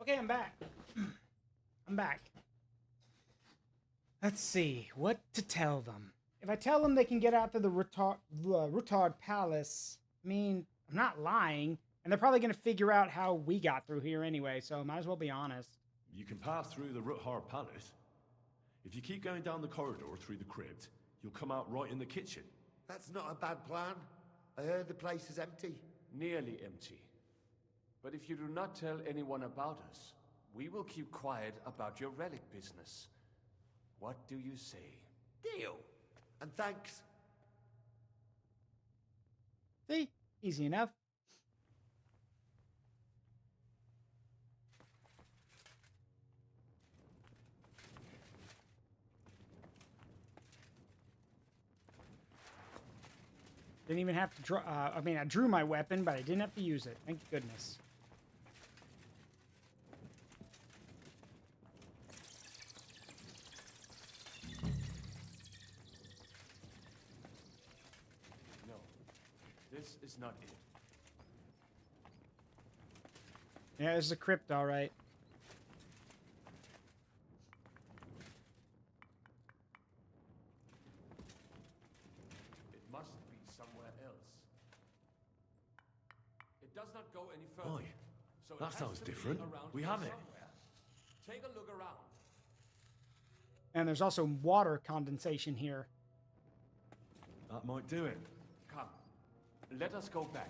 Okay, I'm back. I'm back. Let's see what to tell them. If I tell them they can get out to the Rutard Palace, I mean, I'm not lying, and they're probably going to figure out how we got through here anyway, so might as well be honest. You can pass through the Ruthar Palace. If you keep going down the corridor through the crypt, you'll come out right in the kitchen. That's not a bad plan. I heard the place is empty. Nearly empty. But if you do not tell anyone about us, we will keep quiet about your relic business. What do you say? Deal. And thanks. See? Easy enough. Didn't even have to draw. I mean, I drew my weapon, but I didn't have to use it. Thank goodness. No, this is not it. Yeah, this is a crypt, all right. It must be somewhere else. It does not go any further. Why? So it That has sounds to be different. around We here have it. somewhere. Take a look around. And there's also water condensation here. That might do it. Come, let us go back.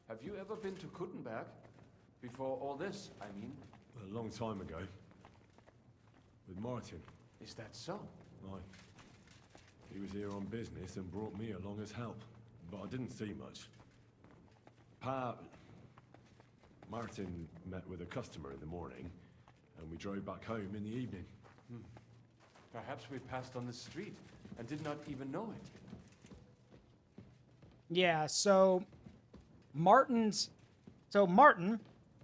Have you ever been to Kuttenberg? Before all this, I mean. A long time ago. With Martin. Is that so? Aye. He was here on business and brought me along as help. But I didn't see much. Martin met with a customer in the morning, and we drove back home in the evening. Perhaps we passed on the street and did not even know it. Yeah, so Martin,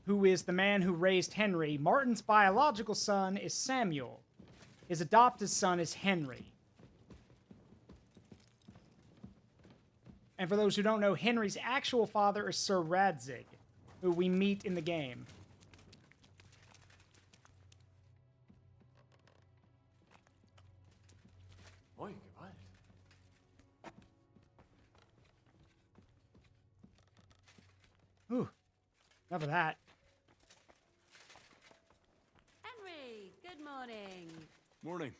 who is the man who raised Henry, Martin's biological son is Samuel. His adopted son is Henry. And for those who don't know, Henry's actual father is Sir Radzig, who we meet in the game. Oi, Gewalt. Whew. Enough of that. Henry, good morning. Morning.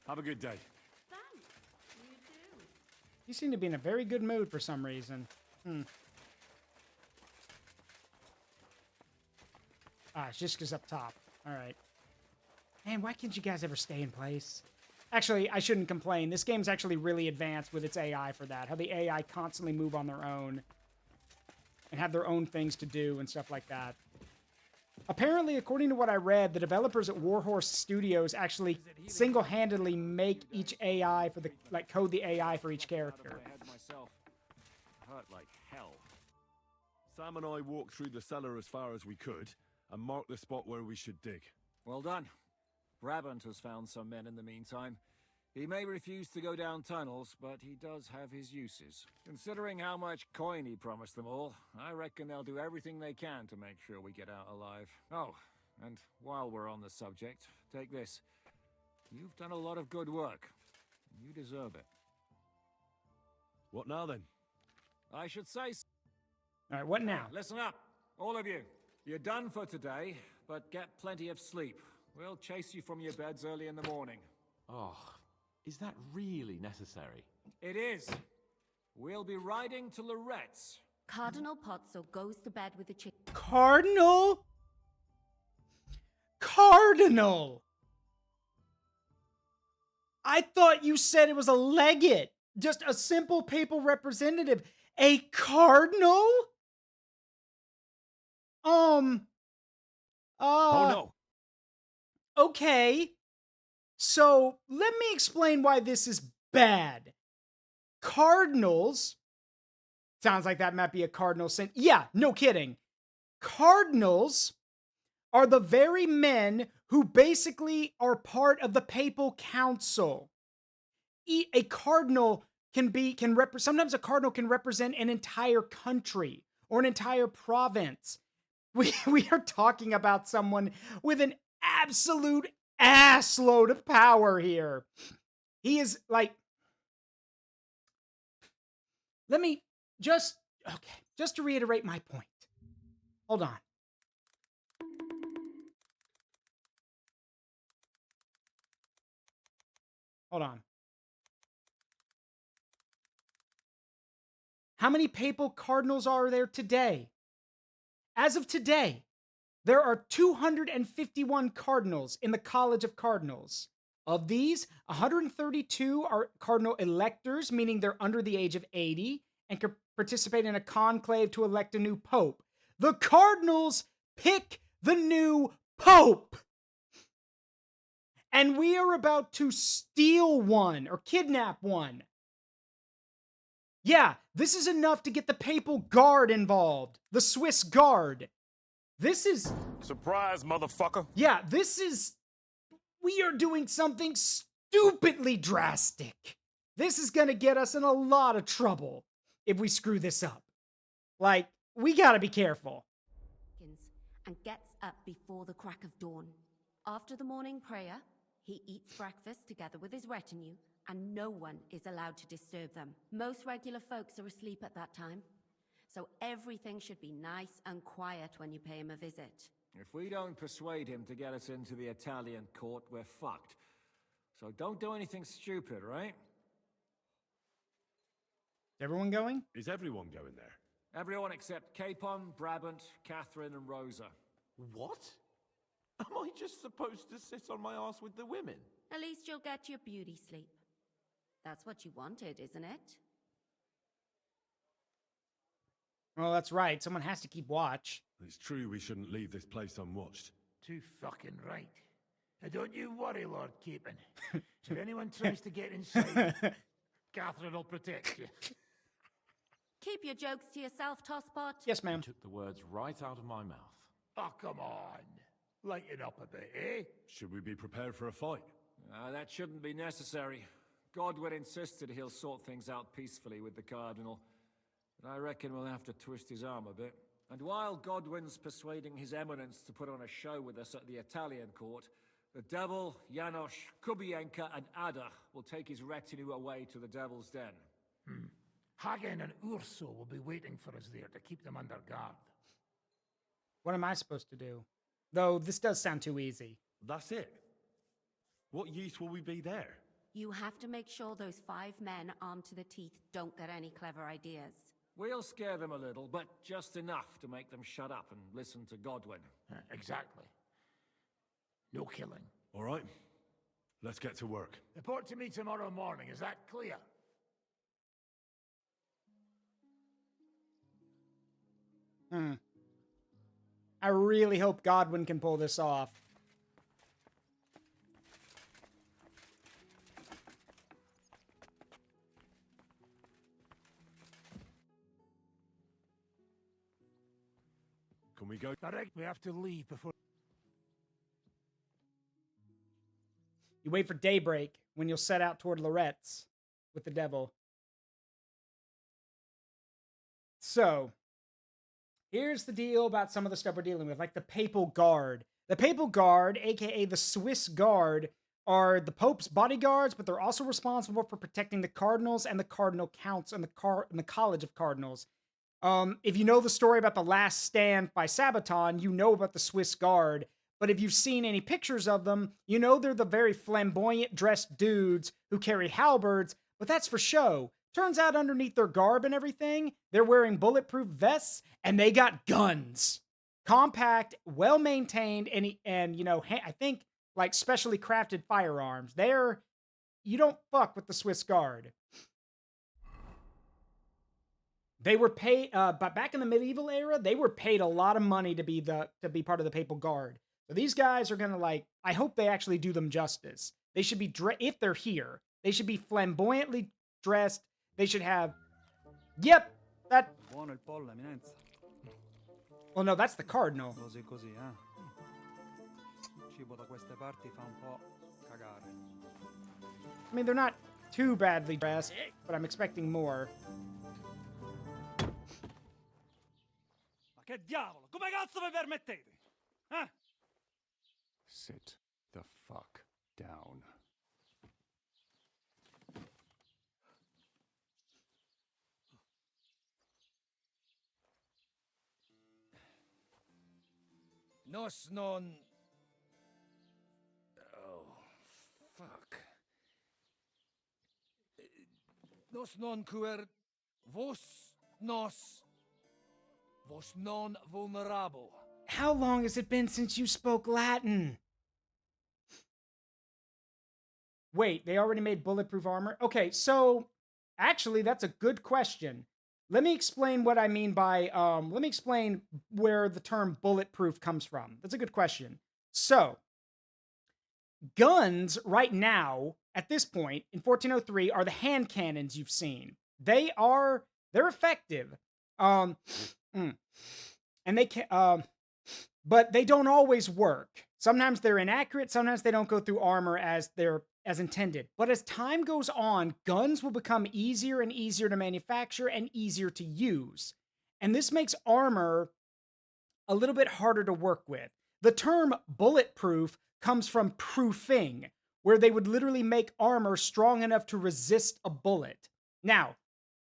Have a good day. Thanks. You too. You seem to be in a very good mood for some reason. Ah, it's just because up top. All right. Man, why can't you guys ever stay in place? Actually, I shouldn't complain. This game's actually really advanced with its AI for that. How the AI constantly move on their own and have their own things to do and stuff like that. Apparently, according to what I read, the developers at Warhorse Studios actually single-handedly make each AI for the code the AI for each character. Hurt like hell. Sam and I walked through the cellar as far as we could and marked the spot where we should dig. Well done. Brabant has found some men in the meantime. He may refuse to go down tunnels, but he does have his uses. Considering how much coin he promised them all, I reckon they'll do everything they can to make sure we get out alive. Oh, and while we're on the subject, take this. You've done a lot of good work. You deserve it. What now, then? I should say... All right, what now? Listen up, all of you. You're done for today, but get plenty of sleep. We'll chase you from your beds early in the morning. Oh, is that really necessary? It is. We'll be riding to Lorette's. Cardinal Pozzo goes to bed with the chick. Cardinal? Cardinal! I thought you said it was a legate. Just a simple papal representative. A cardinal? Oh no. Okay. So, let me explain why this is bad. Cardinals. Sounds like that might be a cardinal sin. Yeah, no kidding. Cardinals are the very men who basically are part of the papal council. A cardinal sometimes a cardinal can represent an entire country or an entire province. We are talking about someone with an absolute assload of power here. He is like, let me just to reiterate my point. Hold on. Hold on. How many papal cardinals are there today? As of today, there are 251 cardinals in the College of Cardinals. Of these, 132 are cardinal electors, meaning they're under the age of 80 and can participate in a conclave to elect a new pope. The cardinals pick the new pope. And we are about to steal one or kidnap one. Yeah, this is enough to get the papal guard involved. The Swiss guard. This is... Surprise, motherfucker. Yeah, we are doing something stupidly drastic. This is gonna get us in a lot of trouble if we screw this up. Like, we gotta be careful. And gets up before the crack of dawn. After the morning prayer, he eats breakfast together with his retinue, and no one is allowed to disturb them. Most regular folks are asleep at that time, so everything should be nice and quiet when you pay him a visit. If we don't persuade him to get us into the Italian court, we're fucked. So don't do anything stupid, right? Is everyone going? Is everyone going there? Everyone except Capon, Brabant, Catherine, and Rosa. What? Am I just supposed to sit on my ass with the women? At least you'll get your beauty sleep. That's what you wanted, isn't it? Well, that's right. Someone has to keep watch. It's true we shouldn't leave this place unwatched. Too fucking right. Now don't you worry, Lord Capon. If anyone tries to get inside, Catherine will protect you. Keep your jokes to yourself, Tosspot. Yes, ma'am. Took the words right out of my mouth. Oh, come on. Lighten up a bit, eh? Should we be prepared for a fight? That shouldn't be necessary. Godwin insisted he'll sort things out peacefully with the Cardinal. But I reckon we'll have to twist his arm a bit. And while Godwin's persuading His Eminence to put on a show with us at the Italian court, the Devil, Janosch, Kubienka, and Ada will take his retinue away to the Devil's Den. Hagen and Urso will be waiting for us there to keep them under guard. What am I supposed to do? Though this does sound too easy. That's it. What use will we be there? You have to make sure those 5 men armed to the teeth don't get any clever ideas. We'll scare them a little, but just enough to make them shut up and listen to Godwin. Exactly. No killing. All right. Let's get to work. Report to me tomorrow morning, is that clear? I really hope Godwin can pull this off. Can we go? Direct, we have to leave before... You wait for daybreak when you'll set out toward Loretz with the devil. So, here's the deal about some of the stuff we're dealing with, like the Papal Guard. The Papal Guard, aka the Swiss Guard, are the Pope's bodyguards, but they're also responsible for protecting the cardinals and the cardinal counts and the College of Cardinals. If you know the story about The Last Stand by Sabaton, you know about the Swiss Guard. But if you've seen any pictures of them, you know they're the very flamboyant dressed dudes who carry halberds, but that's for show. Turns out underneath their garb and everything, they're wearing bulletproof vests and they got guns. Compact, well-maintained, and you know, I think like specially crafted firearms. You don't fuck with the Swiss Guard. They were paid, but back in the medieval era, they were paid a lot of money to be part of the Papal Guard. So these guys are gonna I hope they actually do them justice. They should be, if they're here, they should be flamboyantly dressed. They should have, yep, that. Buono il pollo, eminenza. Well, no, that's the cardinal. Così così, eh. Cibo da queste parti fa un po' cagare. I mean, they're not too badly dressed, but I'm expecting more. Ma che diavolo? Come cazzo vi permettete? Eh? Sit the fuck down. Nos non... Oh, fuck. Nos non cuer vos non vulnerable. How long has it been since you spoke Latin? Wait, they already made bulletproof armor? Okay, so actually, that's a good question. Let me explain what I mean by, let me explain where the term bulletproof comes from. That's a good question. So, guns right now, at this point, in 1403, are the hand cannons you've seen. They're effective. And they can, but they don't always work. Sometimes they're inaccurate, sometimes they don't go through armor as intended. But as time goes on, guns will become easier and easier to manufacture and easier to use. And this makes armor a little bit harder to work with. The term bulletproof comes from proofing, where they would literally make armor strong enough to resist a bullet. Now,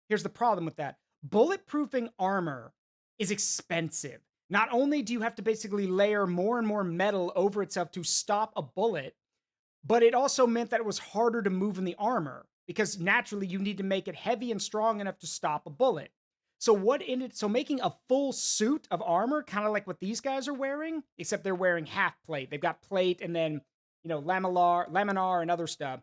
here's the problem with that. Bulletproofing armor is expensive. Not only do you have to basically layer more and more metal over itself to stop a bullet, but it also meant that it was harder to move in the armor because naturally you need to make it heavy and strong enough to stop a bullet. So making a full suit of armor, kind of like what these guys are wearing, except they're wearing half plate. They've got plate and then, laminar and other stuff.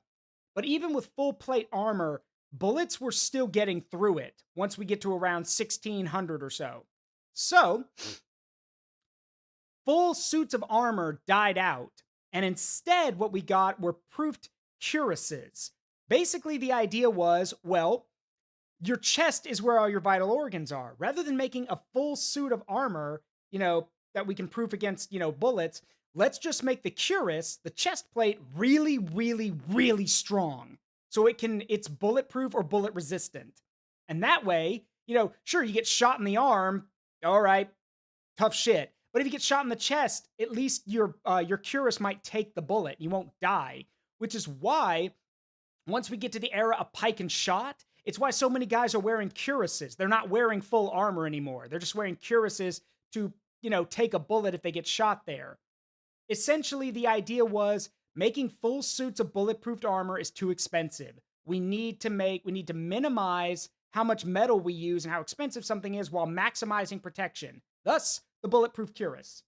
But even with full plate armor, bullets were still getting through it once we get to around 1600 or so. So, full suits of armor died out, and instead what we got were proofed cuirasses. Basically, the idea was, well, your chest is where all your vital organs are. Rather than making a full suit of armor, that we can proof against, bullets, let's just make the cuirass, the chest plate, really, really, really strong. So it's bulletproof or bullet resistant. And that way, sure, you get shot in the arm, all right, tough shit. But if you get shot in the chest, at least your cuirass might take the bullet. You won't die. Which is why, once we get to the era of pike and shot, it's why so many guys are wearing cuirasses. They're not wearing full armor anymore. They're just wearing cuirasses to, take a bullet if they get shot there. Essentially, the idea was Making full suits of bulletproof armor is too expensive. We need to minimize how much metal we use and how expensive something is while maximizing protection. Thus, the bulletproof cuirass.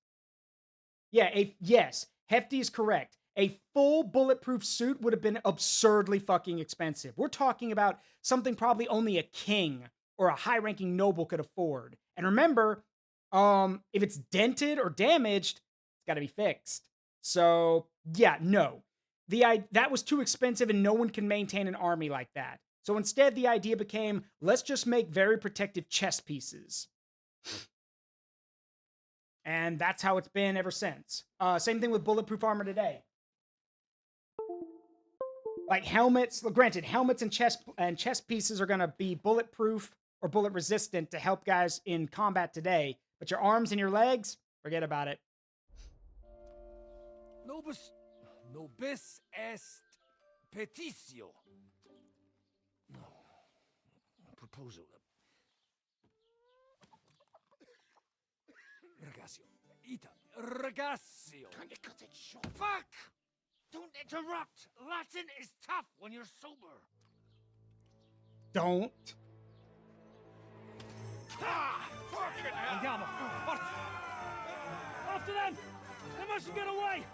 Yeah, yes, Hefty is correct. A full bulletproof suit would have been absurdly fucking expensive. We're talking about something probably only a king or a high-ranking noble could afford. And remember, if it's dented or damaged, it's got to be fixed. So, yeah, no. That was too expensive and no one can maintain an army like that. So instead, the idea became, let's just make very protective chest pieces. And that's how it's been ever since. Same thing with bulletproof armor today. Like helmets, granted, helmets and chest pieces are going to be bulletproof or bullet resistant to help guys in combat today. But your arms and your legs, forget about it. Nobis est petitio. No. Proposal. Ragazio. Ita. Ragazio. Can you cut it short? Fuck! Don't interrupt! Latin is tough when you're sober. Don't. Ah! Fucking hell! Andiamo! Forza! After them! They mustn't get away!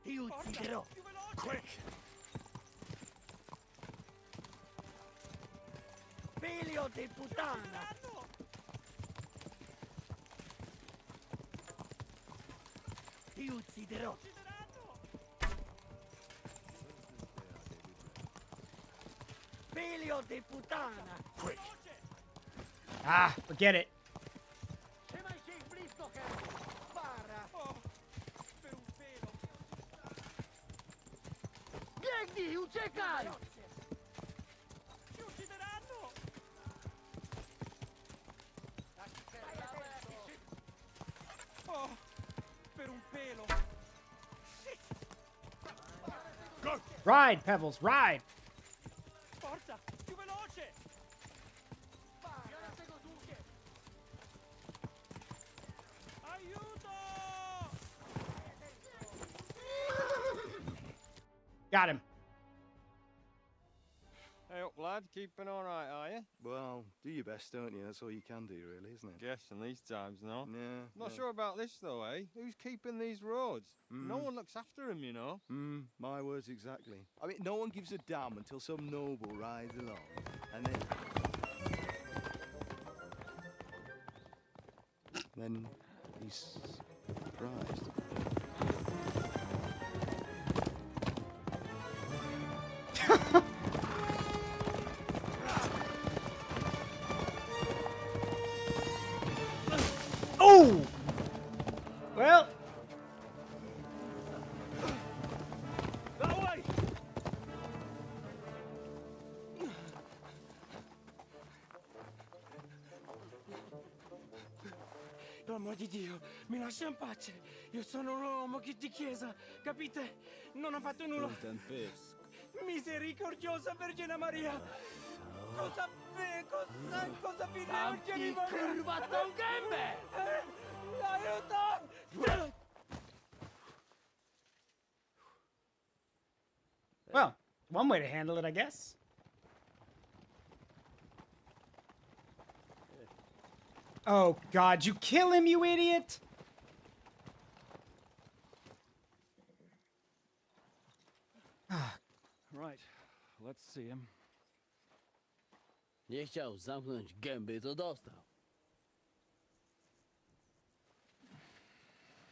Ti ucciderò! Quick! Figlio di puttana! Ti ucciderò! Figlio di puttana! Quick! Ah, forget it. Vieni, uciekaj! Ci uccideranno! Oh, per un pelo! Ride, Pebbles, ride! Forza, più veloce! Aiuto! Got him. Hey up, lad. Keeping all right, are you? Well, do your best, don't you? That's all you can do, really, isn't it? Guess in these times, no? Yeah. Not sure about this, though, eh? Who's keeping these roads? No one looks after them, you know? My words exactly. I mean, no one gives a damn until some noble rides along. And then he's surprised. Oh! Well. That way! Per amor di Dio, mi lascia in pace. Io sono un uomo di chiesa, capite? Non ho fatto nulla. Misericordiosa Vergine Maria! Cosa fide Vergine Maria? Curvato un gambe! Aiuto! Well, one way to handle it, I guess. Oh, God, you kill him, you idiot! Right, let's see him. Nie chciał zamknąć gęby, to dostał.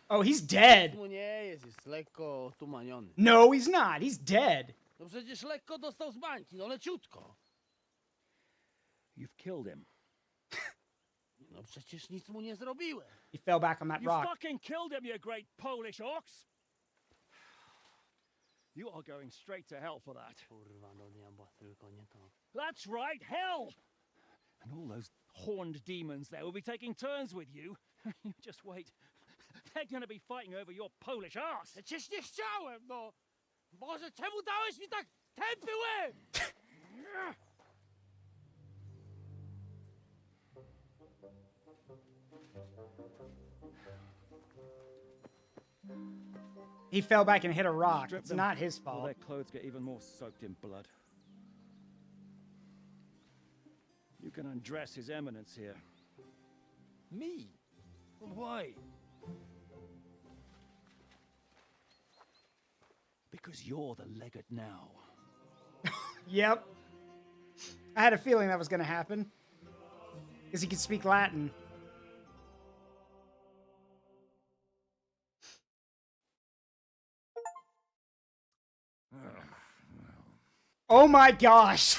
Oh, he's dead. Mu nie jest lekko otumaniony. No, he's not. He's dead. No przecież lekko dostał z bańki, no leciutko. You've killed him. No przecież nic mu nie zrobiłem. He fell back on that You rock. fucking killed him, you great Polish ox! You are going straight to hell for that. Kurwa, do diabła, tylko nie to. That's right, hell! And all those horned demons there will be taking turns with you. You just wait. they're gonna be fighting over your Polish ass. Przecież nie chciałem, no! Boże, czemu dałeś mi tak tępy łeb? He fell back and hit a rock. Strip It's them, not his or fault. their clothes get even more soaked in blood. You can undress His Eminence here. Me? Why? Because you're the legate now. Yep. I had a feeling that was going to happen. Because he could speak Latin. Oh my gosh.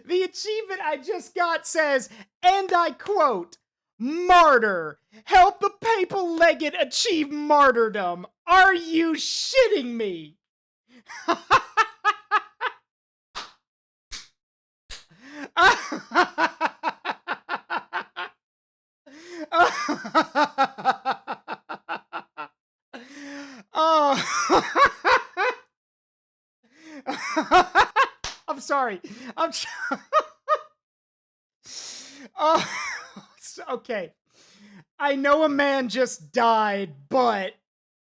The achievement I just got says, and I quote, "Martyr, help the papal legate achieve martyrdom." Are you shitting me? Oh. I'm sorry. Oh, okay. I know a man just died, but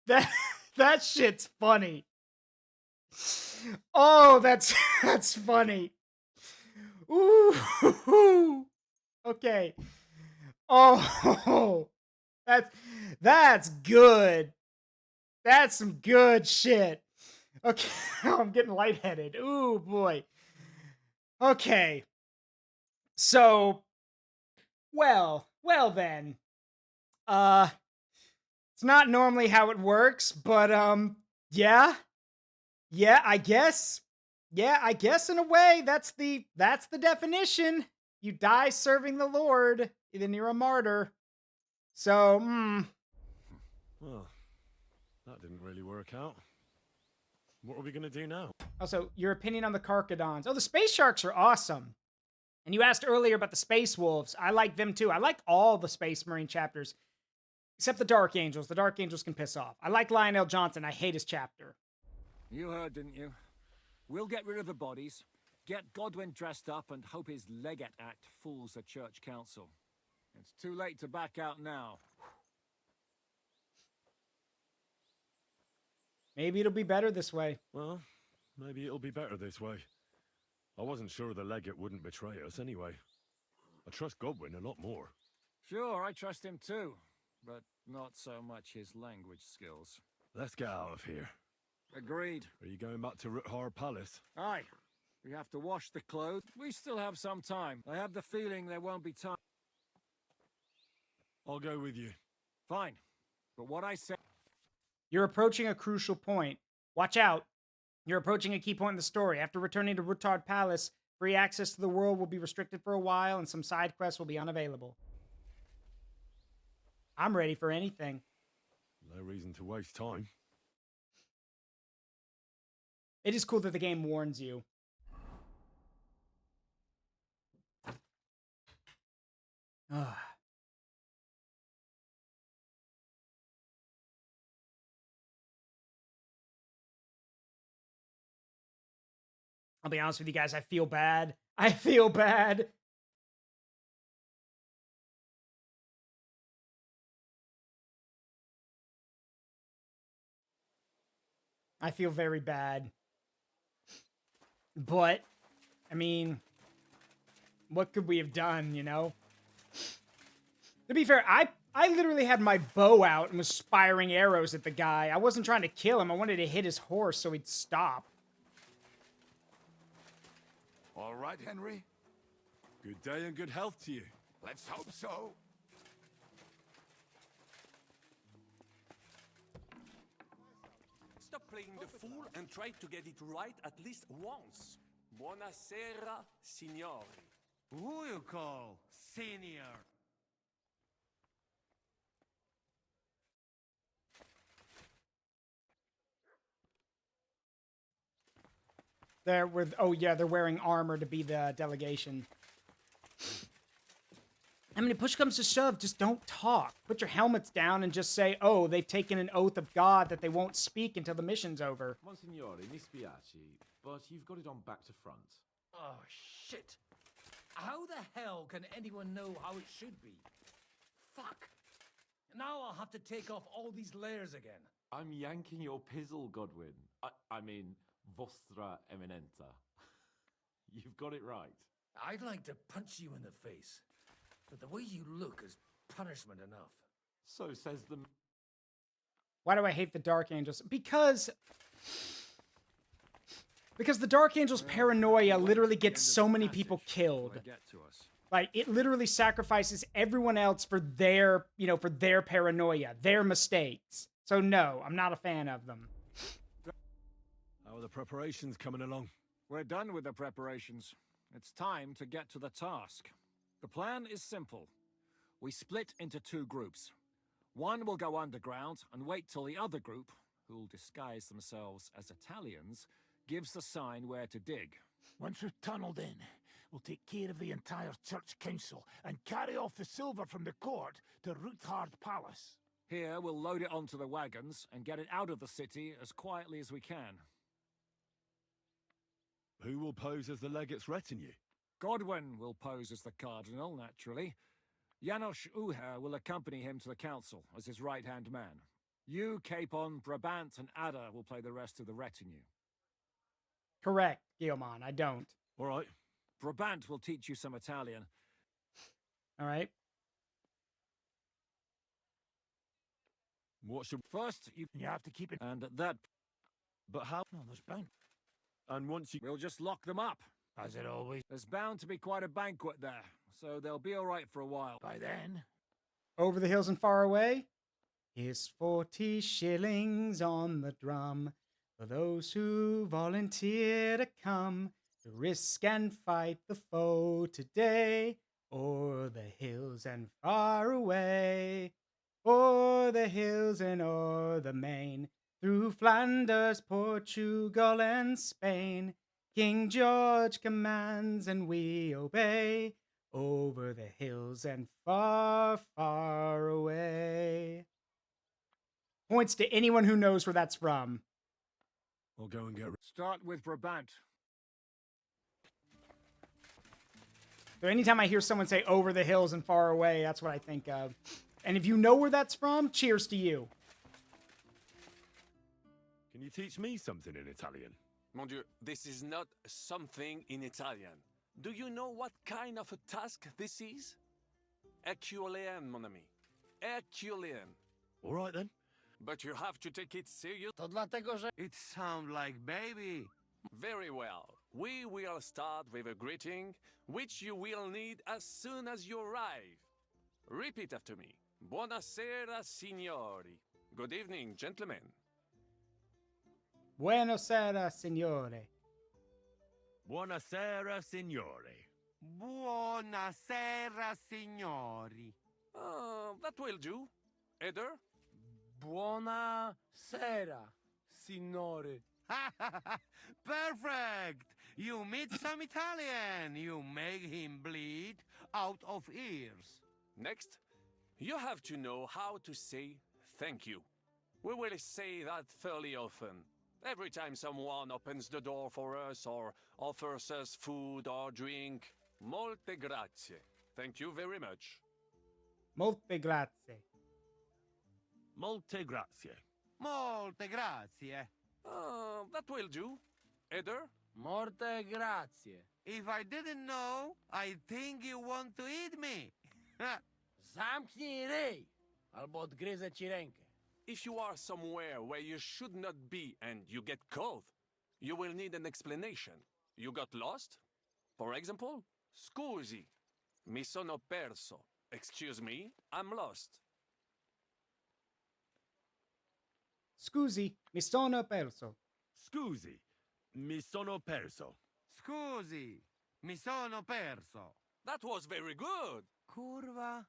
that shit's funny. Oh, that's funny. Ooh. Okay. Oh, that's good. That's some good shit. Okay, I'm getting lightheaded. Ooh, boy. Okay. So, well then. It's not normally how it works, but yeah. Yeah, I guess. Yeah, I guess in a way that's the definition. You die serving the Lord, then you're a martyr. So, Well, that didn't really work out. What are we gonna do now? Also, your opinion on the Carcadons. Oh, the space sharks are awesome. And you asked earlier about the space wolves. I like them too. I like all the Space Marine chapters. Except the Dark Angels. The Dark Angels can piss off. I like Lionel Johnson. I hate his chapter. You heard, didn't you? We'll get rid of the bodies, get Godwin dressed up, and hope his Legate Act fools the Church Council. It's too late to back out now. Maybe it'll be better this way. Well, maybe it'll be better this way. I wasn't sure the legate wouldn't betray us anyway. I trust Godwin a lot more. Sure, I trust him too, but not so much his language skills. Let's get out of here. Agreed. Are you going back to Ruthar Palace? Aye. We have to wash the clothes. We still have some time. I have the feeling there won't be time. I'll go with you. Fine. But what I said... You're approaching a crucial point. Watch out. You're approaching a key point in the story. After returning to Ruthar Palace, free access to the world will be restricted for a while, and some side quests will be unavailable. I'm ready for anything. No reason to waste time. It is cool that the game warns you. I'll be honest with you guys, I feel bad. I feel bad. I feel very bad. But, I mean, what could we have done, you know? To be fair, I literally had my bow out and was firing arrows at the guy. I wasn't trying to kill him. I wanted to hit his horse so he'd stop. All right, Henry. Good day and good health to you. Let's hope so. Stop playing the fool and try to get it right at least once. Buonasera, signori. Who you call senior? They're with. Oh yeah, they're wearing armor to be the delegation. I mean, if push comes to shove, just don't talk. Put your helmets down and just say, "Oh, they've taken an oath of God that they won't speak until the mission's over." Monsignore, mi spiace, but you've got it on back to front. Oh, shit. How the hell can anyone know how it should be? Fuck. Now I'll have to take off all these layers again. I'm yanking your pizzle, Godwin. I mean, Vostra Eminenta. You've got it right. I'd like to punch you in the face, but the way you look is punishment enough. So says the... Why do I hate the Dark Angels? Because the Dark Angels' paranoia literally gets so many people killed. Like, it literally sacrifices everyone else for their, for their paranoia, their mistakes. So no, I'm not a fan of them. How are the preparations coming along? We're done with the preparations. It's time to get to the task. The plan is simple. We split into 2 groups. One will go underground and wait till the other group, who'll disguise themselves as Italians, gives the sign where to dig. Once we've tunneled in, we'll take care of the entire church council and carry off the silver from the court to Ruthard Palace. Here, we'll load it onto the wagons and get it out of the city as quietly as we can. Who will pose as the legate's retinue? Godwin will pose as the cardinal, naturally. Janos Uher will accompany him to the council as his right-hand man. You, Capon, Brabant, and Ada will play the rest of the retinue. Correct, Guillemon, I don't. All right. Brabant will teach you some Italian. All right. What should... First, you have to keep it... And at that... But how... No, there's bound... And once you... We'll just lock them up. As it always... There's bound to be quite a banquet there, so they'll be all right for a while. By then... Over the hills and far away, here's 40 shillings on the drum for those who volunteer to come to risk and fight the foe today. O'er the hills and far away, o'er the hills and o'er the main, through Flanders, Portugal, and Spain, King George commands and we obey, over the hills and far, far away. Points to anyone who knows where that's from. I'll go and get... Start with Brabant. So anytime I hear someone say over the hills and far away, that's what I think of. And if you know where that's from, cheers to you. Can you teach me something in Italian? Mon Dieu, this is not something in Italian. Do you know what kind of a task this is? Herculean, mon ami. Herculean. All right, then. But you have to take it serious. It sounds like baby. Very well. We will start with a greeting, which you will need as soon as you arrive. Repeat after me. Buonasera, signori. Good evening, gentlemen. Buonasera, signore. Buonasera, signore. Buonasera, signori. That will do. Eder? Buonasera, signore. Perfect! You meet some Italian. You make him bleed out of ears. Next, you have to know how to say thank you. We will say that fairly often. Every time someone opens the door for us or offers us food or drink. Molte grazie. Thank you very much. Molte grazie. Molte grazie. Molte grazie. That will do. Eder? Molte grazie. If I didn't know, I think you want to eat me. Zamknij ryj, albo odgryzę ci rękę. If you are somewhere where you should not be and you get cold, you will need an explanation. You got lost? For example, scusi, mi sono perso. Excuse me, I'm lost. Scusi, mi sono perso. Scusi, mi sono perso. Scusi, mi sono perso. That was very good. Kurwa.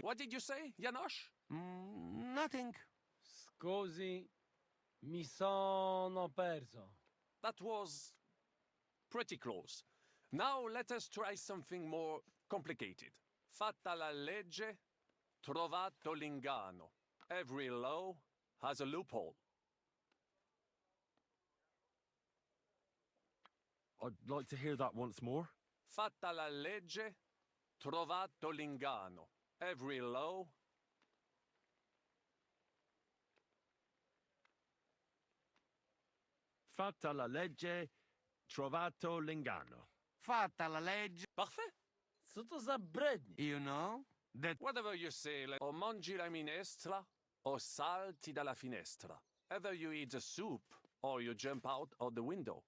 What did you say, Janos? Nothing. Scusi, mi sono perso. That was pretty close. Now let us try something more complicated. Fatta la legge, trovato l'inganno. Every law has a loophole. I'd like to hear that once more. Fatta la legge, trovato l'inganno. Every law. Fatta la legge, trovato l'inganno. Fatta la legge. Parfait. Co to za brednie? You know? That... Whatever you say, o mangi la minestra, o salti dalla finestra. Either you eat the soup, or you jump out of the window.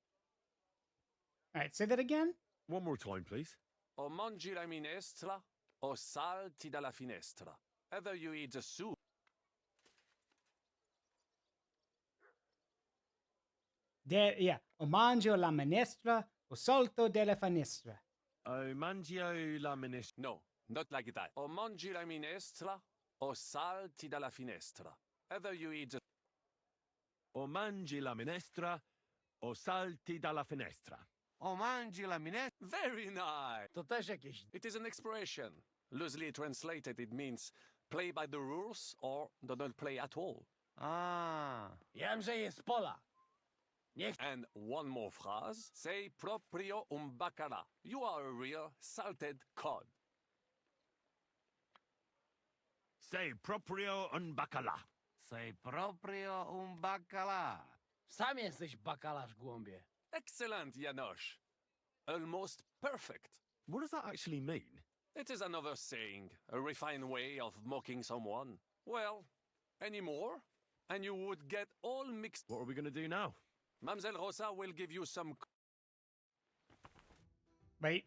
All right, say that again. One more time, please. O mangi la minestra, o salti dalla finestra. Either you eat the soup. Yeah. O mangio la minestra o salto della finestra. O mangio la minestra. No, not like that. O mangi la minestra, o salti dalla finestra. Either you eat the... O mangi la minestra, o salti dalla finestra. O mangi la minestra. Very nice. To też jakieś... It is an expression. Loosely translated, it means play by the rules or do not play at all. Ah. Wiem, że jest pola. And one more phrase. Sei proprio un bacala. You are a real salted cod. Sei proprio un bacala. Sei proprio un bacala. Sam jesteś bakalarz, głąbie. Excellent, Janosch. Almost perfect. What does that actually mean? It is another saying, a refined way of mocking someone. Well, any more? And you would get all mixed. What are we going to do now? Mamselle Rosa will give you some... Wait.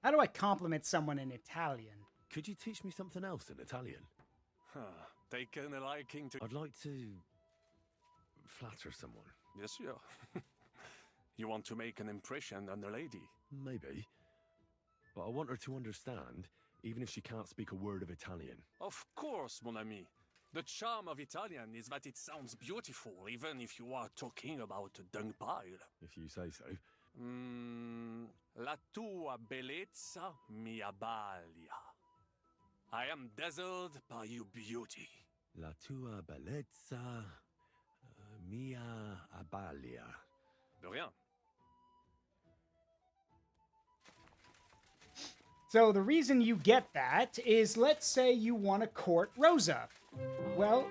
How do I compliment someone in Italian? Could you teach me something else in Italian? Taken a liking to... I'd like to flatter someone. Yes, yeah. You want to make an impression on the lady? Maybe. But I want her to understand, even if she can't speak a word of Italian. Of course, mon ami. The charm of Italian is that it sounds beautiful, even if you are talking about a dung pile. If you say so. La tua bellezza mi abbaglia. I am dazzled by your beauty. La tua bellezza mi abbaglia. De rien. So the reason you get that is, let's say you want to court Rosa. Well,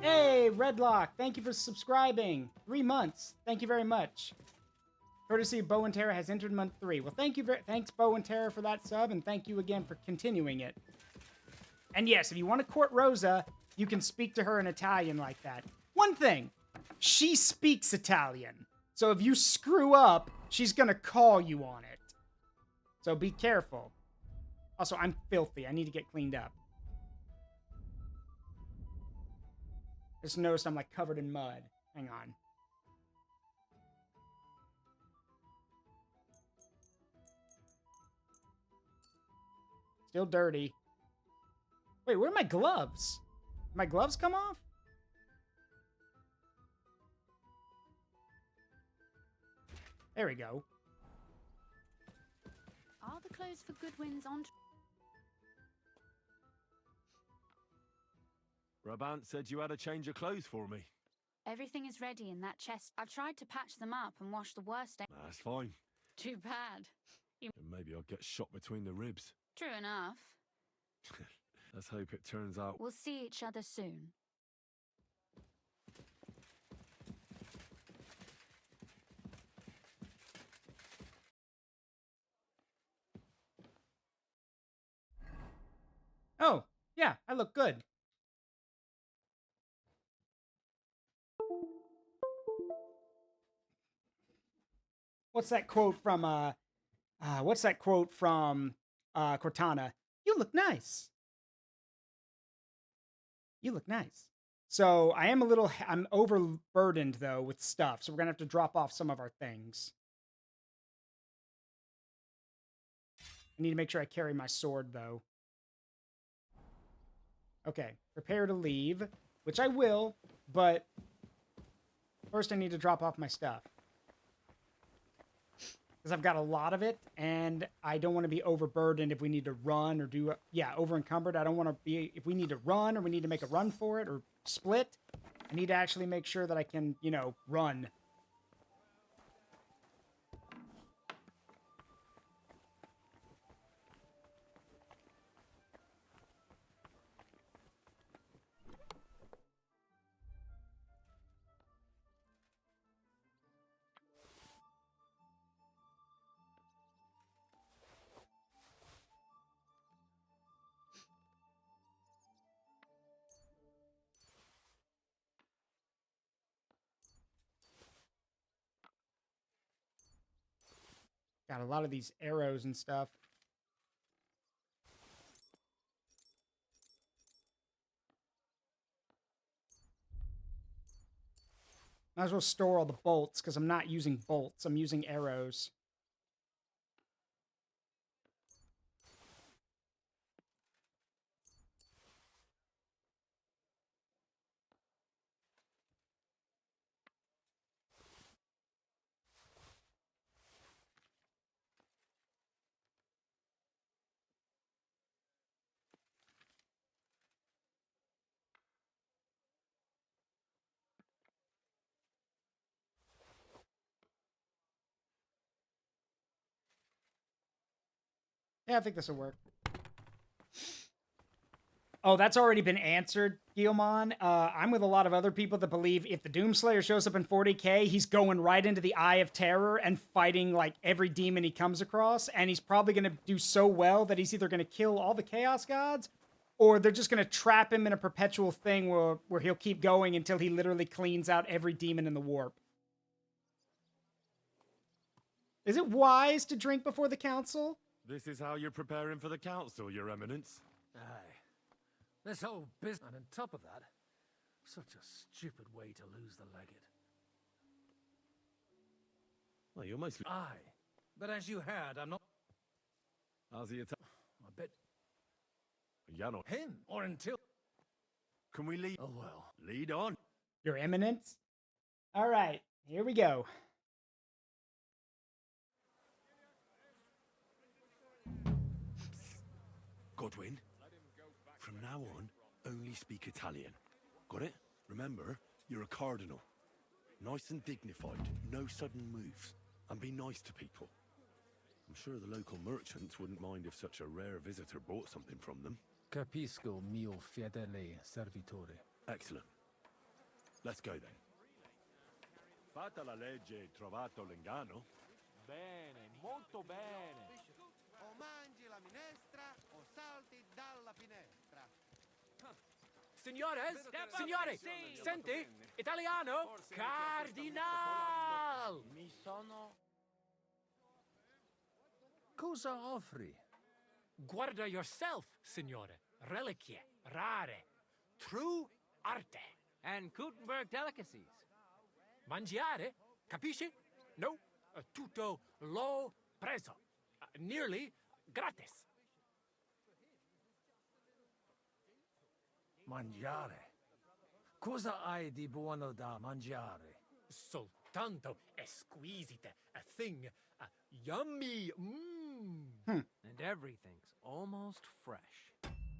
hey, Redlock, thank you for subscribing. 3 months. Thank you very much. Courtesy of Bow and Terra has entered month 3. Well, thanks, Bow and Terra, for that sub, and thank you again for continuing it. And yes, if you want to court Rosa, you can speak to her in Italian like that. One thing, she speaks Italian. So if you screw up, she's gonna call you on it. So be careful. Also, I'm filthy. I need to get cleaned up. Just noticed I'm like covered in mud. Hang on. Still dirty. Wait, where are my gloves? Did my gloves come off? There we go. Are the clothes for Goodwin's on? Brabant said you had a change of clothes for me. Everything is ready in that chest. I've tried to patch them up and wash the worst. That's fine. Too bad. And maybe I'll get shot between the ribs. True enough. Let's hope it turns out. We'll see each other soon. Oh, yeah, I look good. What's that quote from, Cortana? You look nice. You look nice. So I am I'm overburdened though with stuff. So we're gonna have to drop off some of our things. I need to make sure I carry my sword though. Okay, prepare to leave, which I will, but first I need to drop off my stuff. because I've got a lot of it, and I don't want to be overburdened if we need to run or do, over encumbered. I don't want to be, if we need to run or we need to make a run for it or split, I need to actually make sure that I can, run. Got a lot of these arrows and stuff. Might as well store all the bolts, because I'm not using bolts. I'm using arrows. Yeah, I think this will work. Oh, that's already been answered, Guilmon. I'm with a lot of other people that believe if the Doomslayer shows up in 40k, he's going right into the Eye of Terror and fighting like every demon he comes across, and he's probably going to do so well that he's either going to kill all the Chaos Gods, or they're just going to trap him in a perpetual thing where he'll keep going until he literally cleans out every demon in the warp. Is it wise to drink before the council? This is how you're preparing for the council, Your Eminence. Aye. This whole business, and on top of that, such a stupid way to lose the legate. Well, you're mostly... Aye, but as you heard, I'm not... How's the attack? A bit... Yeah, not... Him, or until... Can we lead? Oh, well. Lead on. Your Eminence? All right, here we go. Godwin, from now on, only speak Italian. Got it? Remember, you're a cardinal. Nice and dignified, no sudden moves, and be nice to people. I'm sure the local merchants wouldn't mind if such a rare visitor bought something from them. Capisco, mio fedele servitore. Excellent. Let's go then. Fatta la legge, trovato l'inganno. Bene, molto bene. O mangi la minestra o salti dalla finestra. Signores, signore, senti, italiano, cardinal. Mi sono... Cosa offri? Guarda yourself, signore. Reliquie, rare, true arte. And Gutenberg delicacies. Mangiare, capisci? No, tutto l'ho preso. Nearly gratis. Mangiare. Cosa hai di buono da mangiare? Soltanto esquisite, a thing, yummy. And everything's almost fresh.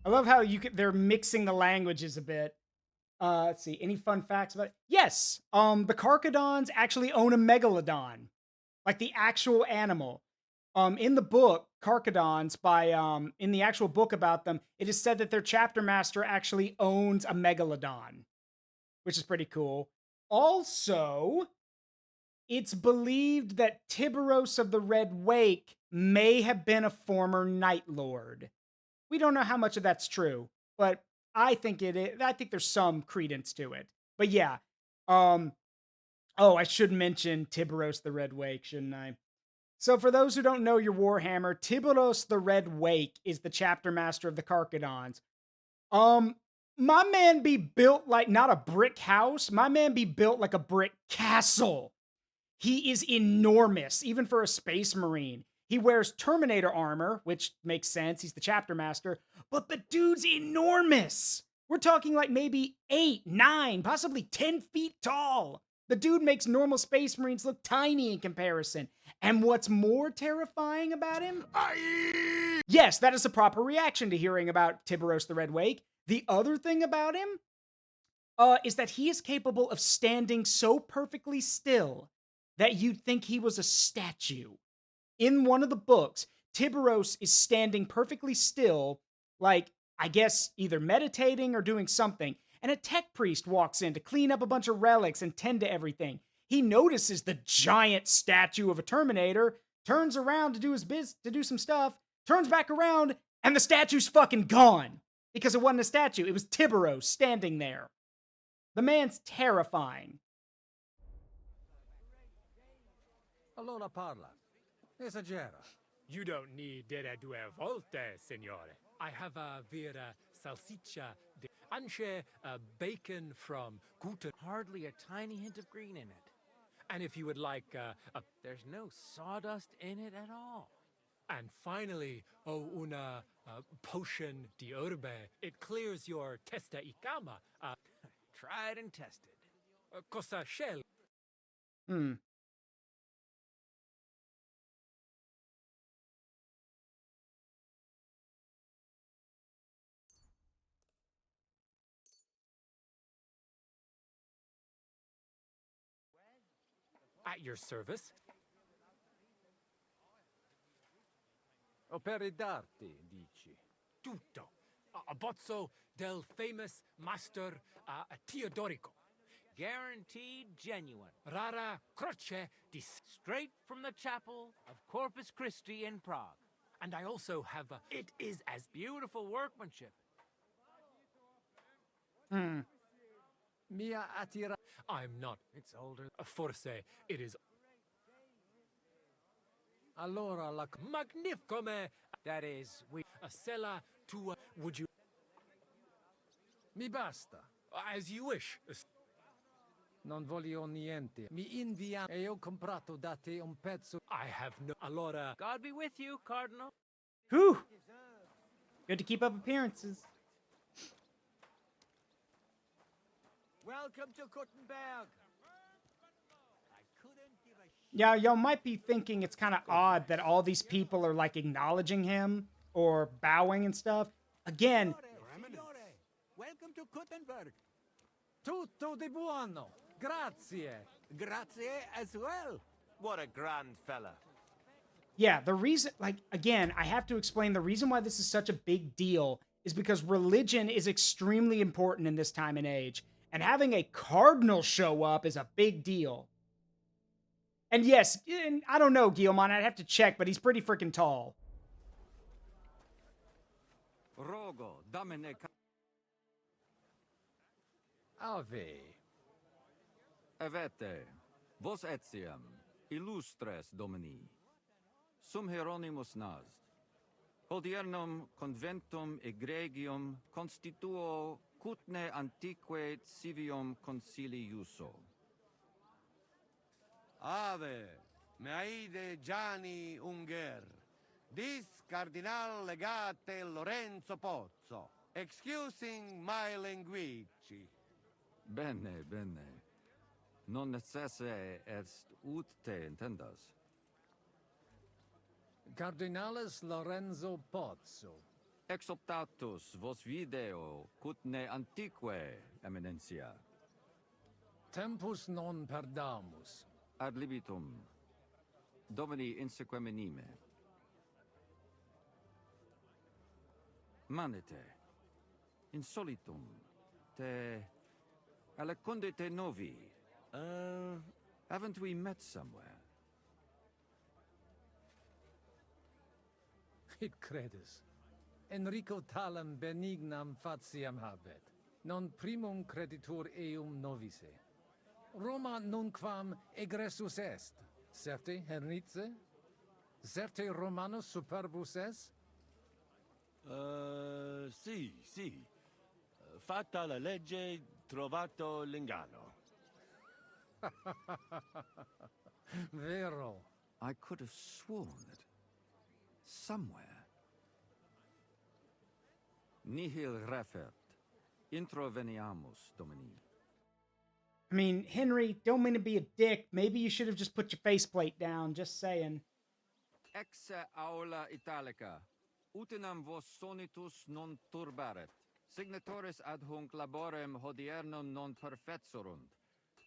I love how they're mixing the languages a bit. Let's see. Any fun facts about it? Yes. The Carcadons actually own a megalodon, like the actual animal. In the book, Carcadons, in the actual book about them, it is said that their chapter master actually owns a megalodon, which is pretty cool. Also, it's believed that Tiberos of the Red Wake may have been a former Night Lord. We don't know how much of that's true, but I think it is. I think there's some credence to it. But yeah. Oh, I should mention Tiberos the Red Wake, shouldn't I? So for those who don't know your Warhammer, Tiberos the Red Wake is the chapter master of the Carcadons. My man be built like not a brick house. My man be built like a brick castle. He is enormous, even for a space marine. He wears Terminator armor, which makes sense. He's the chapter master. But the dude's enormous. We're talking like maybe 8, 9, possibly 10 feet tall. The dude makes normal Space Marines look tiny in comparison. And what's more terrifying about him? Yes, that is a proper reaction to hearing about Tiburos the Red Wake. The other thing about him is that he is capable of standing so perfectly still that you'd think he was a statue. In one of the books, Tiburos is standing perfectly still, like, I guess, either meditating or doing something, and a tech priest walks in to clean up a bunch of relics and tend to everything. He notices the giant statue of a Terminator, turns around to do some stuff, turns back around, and the statue's fucking gone. Because it wasn't a statue, it was Tiburos standing there. The man's terrifying. Allora parla. Esagera. You don't need delle due volte, signore. I have a vera salsiccia de anche bacon from Guten. Hardly a tiny hint of green in it. And if you would like There's no sawdust in it at all. And finally, una potion di urbe. It clears your testa y cama. Tried and tested. Cosa shell? At your service. Opere d'arte, dici. Tutto. A bozzo del famous master Teodorico. Guaranteed genuine. Rara croce di... Straight from the chapel of Corpus Christi in Prague. And I also have it is as beautiful workmanship. Mia attira... I'm not. It's older. Forse it is... Allora la... Magnifico me... That is, we... A sella to... would you... Mi basta. As you wish. Non voglio niente. Mi invia e ho comprato da te un pezzo. I have no... Allora... God be with you, Cardinal. Whew! Good to keep up appearances. Welcome to Kuttenberg. Yeah, y'all might be thinking it's kind of odd that all these people are like acknowledging him or bowing and stuff. Again, Welcome to Kuttenberg. Tutto di buono. Grazie. Grazie as well. What a grand fella. yeah, the reason, like, again, I have to explain the reason why this is such a big deal is because religion is extremely important in this time and age. And having a cardinal show up is a big deal. And yes, I don't know, Guillemon, I'd have to check, but he's pretty freaking tall. Rogo, damene... Ave. Avete, vos etiam, illustres domini, sum Hieronymus nast, hodiernum conventum egregium constituo cutne antique civium concili iuso. Ave, meaide Gianni Unger, dis Cardinal Legate Lorenzo Pozzo, excusing my language. Bene, bene. Non necesse est ut te intendas. Cardinalis Lorenzo Pozzo. Exoptatus vos video cutne antique, eminencia. Tempus non perdamus. Ad libitum. Domini insequem inime. Manete. Insolitum. Te... Alecunde te novi. Haven't we met somewhere? Id credes. Enrico talam benignam faciam habet. Non primum creditur eum novice. Roma nunquam egressus est. Certe Hernice? Certe Romanus superbus est? Sì. Fatta la legge, trovato l'inganno. Vero. I could have sworn that somewhere. Nihil refert. Introveniamus, Domini. I mean, Henry, don't mean to be a dick. Maybe you should have just put your faceplate down. Just saying. Ex aula italica. Utinam vos sonitus non turbaret. Signatoris ad hunc laborem hodiernum non perfetsurunt.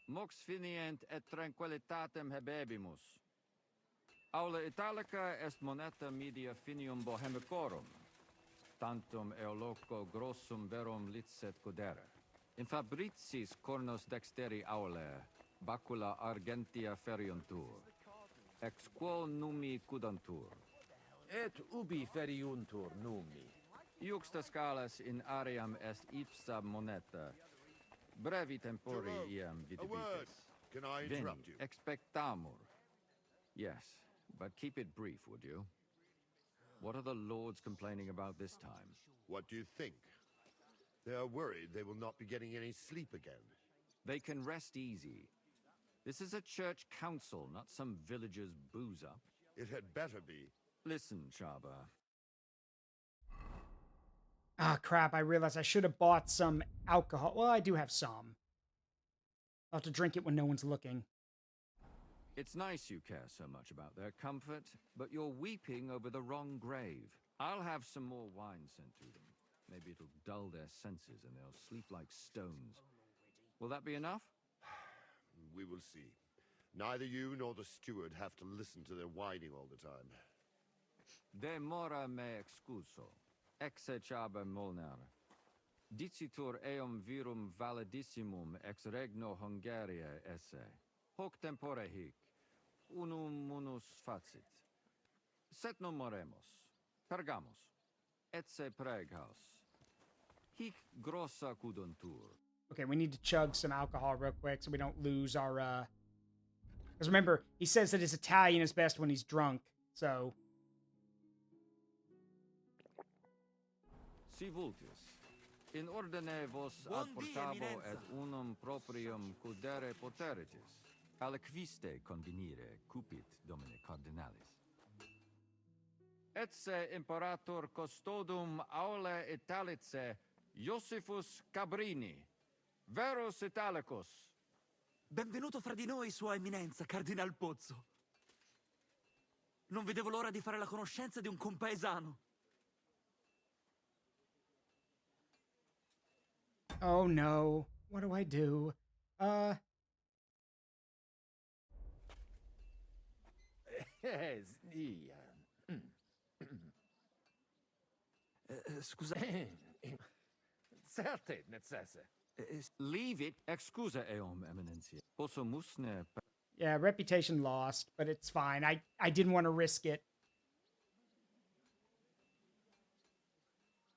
Mox finient et tranquillitatem habebimus. Aula italica est moneta media finium bohemicorum. Tantum eoloco grossum verum licet godere. In fabricis cornos dexteri aule, bacula argentia feriuntur. Ex quo numi cudantur. Et ubi feriuntur numi. Iuxta scalas in aream est ipsa moneta. Brevi tempori iam vidibitis. Can I interrupt you? Expectamur. Yes, but keep it brief, would you? What are the lords complaining about this time? What do you think? They are worried they will not be getting any sleep again. They can rest easy. This is a church council, not some villager's booze-up. It had better be. Listen, Chaba. Ah, crap. I realized I should have bought some alcohol. Well, I do have some. I'll have to drink it when no one's looking. It's nice you care so much about their comfort, but you're weeping over the wrong grave. I'll have some more wine sent to them. Maybe it'll dull their senses and they'll sleep like stones. Will that be enough? We will see. Neither you nor the steward have to listen to their whining all the time. De mora me excuso. Exe Chaba Molnar. Dicitur eum virum validissimum ex regno Hungaria esse. Hoc tempore hic. Unum munus facit. Set non moremos. Pergamos. Etse preghaus. Hic grossa cuduntur. Okay, we need to chug some alcohol real quick so we don't lose our, Because remember, he says that his Italian is best when he's drunk, so... Si vultis. In ordine vos ad portabo et unum proprium cudere poteritis. Aliquiste convenire cupit domine cardinalis. Etse imperator custodum aule Italice Iosifus Cabrini. Verus Italicus. Benvenuto fra di noi, Sua Eminenza, Cardinal Pozzo. Non vedevo l'ora di fare la conoscenza di un compaesano. Oh no. What do I do? Scusa. Certe necesse. Leave it. Excusa eum, Eminentia. Posso musne... Yeah, reputation lost, but it's fine. I didn't want to risk it.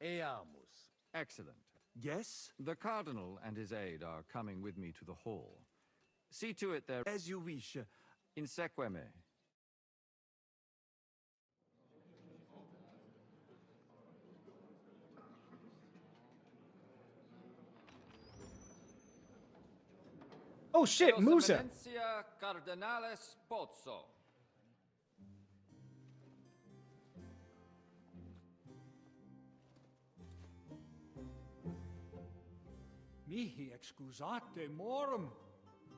Eamus. Excellent. Yes? The Cardinal and his aide are coming with me to the hall. See to it there... As you wish. Inseque me. Oh shit, Musa! Eminentia Cardinales Pozzo. Mihi excusate morum,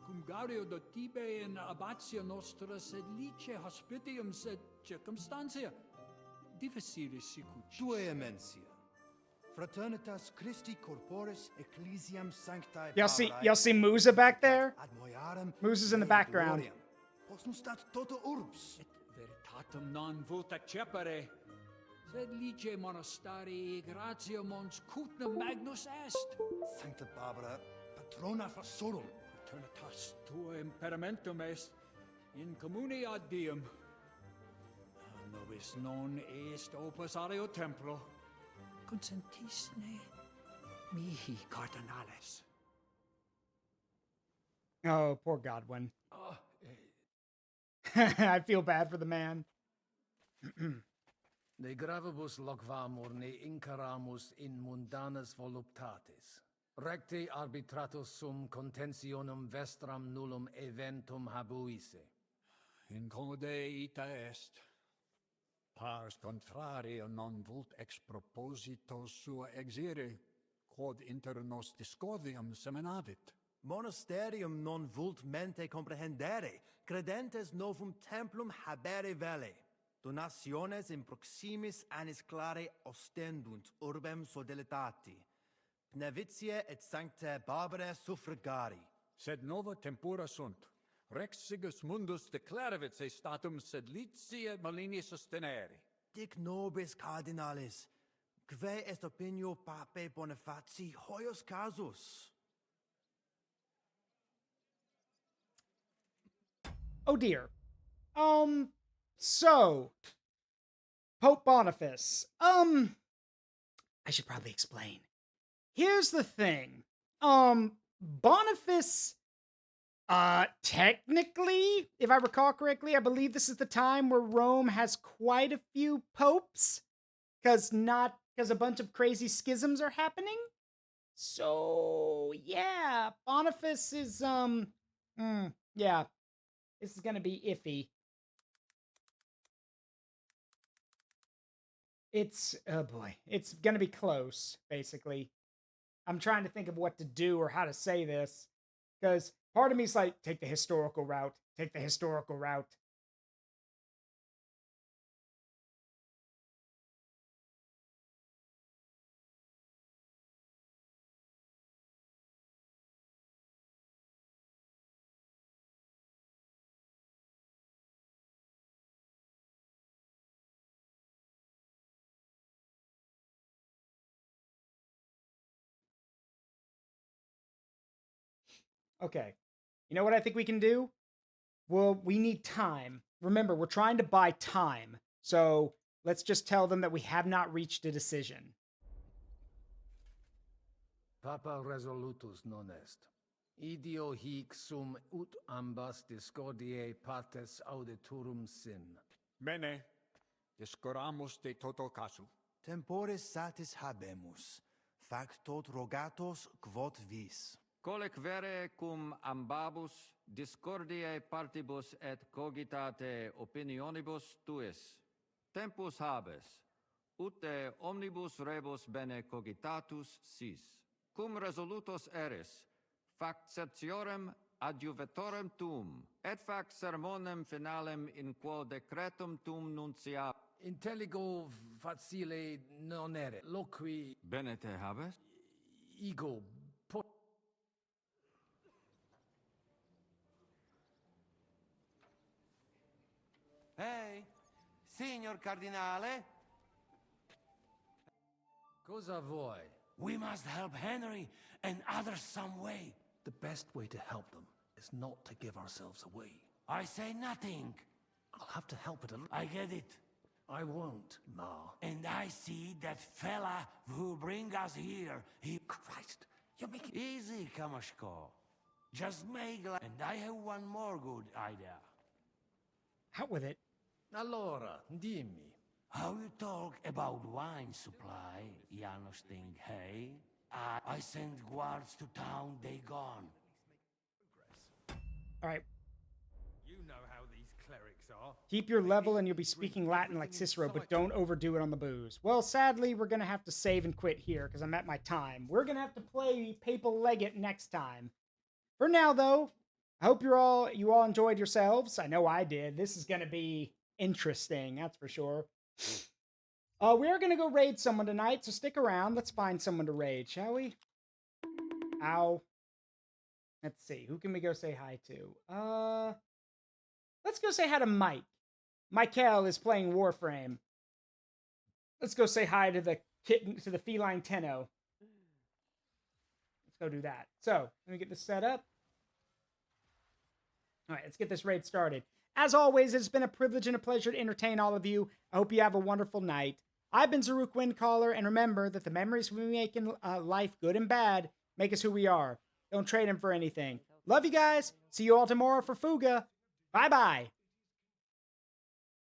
cum gaudio dotibe in abatio nostra sed lice hospitium sed circumstantia difficilis sicucis. Tue emensia. Fraternitas Christi corporis ecclesiam sanctae Y'all see Musa back there? ad moiarem Musa's in the background. gloriam. Postum stat toto urbs. Et veritatem non vult accepere, sed lice monastarii gratia mons cutna magnus est. Sancta Barbara, patrona fassorum. Fraternitas tua imperamentum est in communi ad diem. Nobis non est opus aleo templo. Consentisne mihi cardinales. Oh, poor Godwin. I feel bad for the man. De gravibus loquamur ne incaramus in mundanas voluptatis. Recte arbitratus sum contentionum vestram nullum eventum habuisse. Incomode ita est. Pars contrario non vult ex proposito sua exire, quod inter nos discordium seminavit. Monasterium non vult mente comprehendere, credentes novum templum habere vele. Donationes in proximis annis clare ostendunt urbem sodelitati. Pnevitiae et sancta Barbara suffragari. Sed nova tempora sunt. Rex sigus mundus declaravit se statum sed litia malini sostenere. Dic nobis cardinalis, quae est opinio pape Bonifaci hoius casus? Oh dear. So Pope Boniface. I should probably explain. Here's the thing. Boniface, technically, if I recall correctly, I believe this is the time where Rome has quite a few popes, because a bunch of crazy schisms are happening. So yeah, Boniface is yeah, this is gonna be iffy. Oh boy, it's gonna be close, basically. I'm trying to think of what to do or how to say this, because part of me is like, take the historical route, take the historical route. Okay, you know what I think we can do? Well, we need time. Remember, we're trying to buy time. So let's just tell them that we have not reached a decision. Papa resolutus non est. Idio hic sum ut ambas discordiae partes auditorum sin. Bene, discoramus de toto casu. Temporis satis habemus, fac tot rogatos quod vis. Colec vere cum ambabus discordiae partibus et cogitate opinionibus tuis. Tempus habes, ut de omnibus rebus bene cogitatus sis. Cum resolutos eris, fac certiorem adjuvetorem tuum, et fac sermonem finalem in quo decretum tuum nunciat. Intelligo facile non ere, loqui... Bene te habes? Ego... Hey, signor Cardinale? Cosa vuoi? We must help Henry and others some way. The best way to help them is not to give ourselves away. I say nothing. I'll have to help it a little. I get it. I won't, Ma. And I see that fella who bring us here. He... Christ, you're making... Easy, Kamashko. Just make like... And I have one more good idea. Out with it. Allora, dimmi. How you talk about wine supply, Janos thing, hey? I send guards to town, they gone. All right. You know how these clerics are. Keep your level and you'll be speaking Latin like Cicero, but don't overdo it on the booze. Well, sadly, we're going to have to save and quit here because I'm at my time. We're going to have to play Papal Legate next time. For now, though, I hope you all enjoyed yourselves. I know I did. This is going to be interesting, that's for sure. We are going to go raid someone tonight, so stick around. Let's find someone to raid, shall we? Ow. Let's see. Who can we go say hi to? Let's go say hi to Mike. Michael is playing Warframe. Let's go say hi to the kitten, to the feline Tenno. Let's go do that. So, let me get this set up. All right, let's get this raid started. As always, it's been a privilege and a pleasure to entertain all of you. I hope you have a wonderful night. I've been Zaruk Windcaller, and remember that the memories we make in life, good and bad, make us who we are. Don't trade them for anything. Love you guys. See you all tomorrow for Fuga. Bye-bye.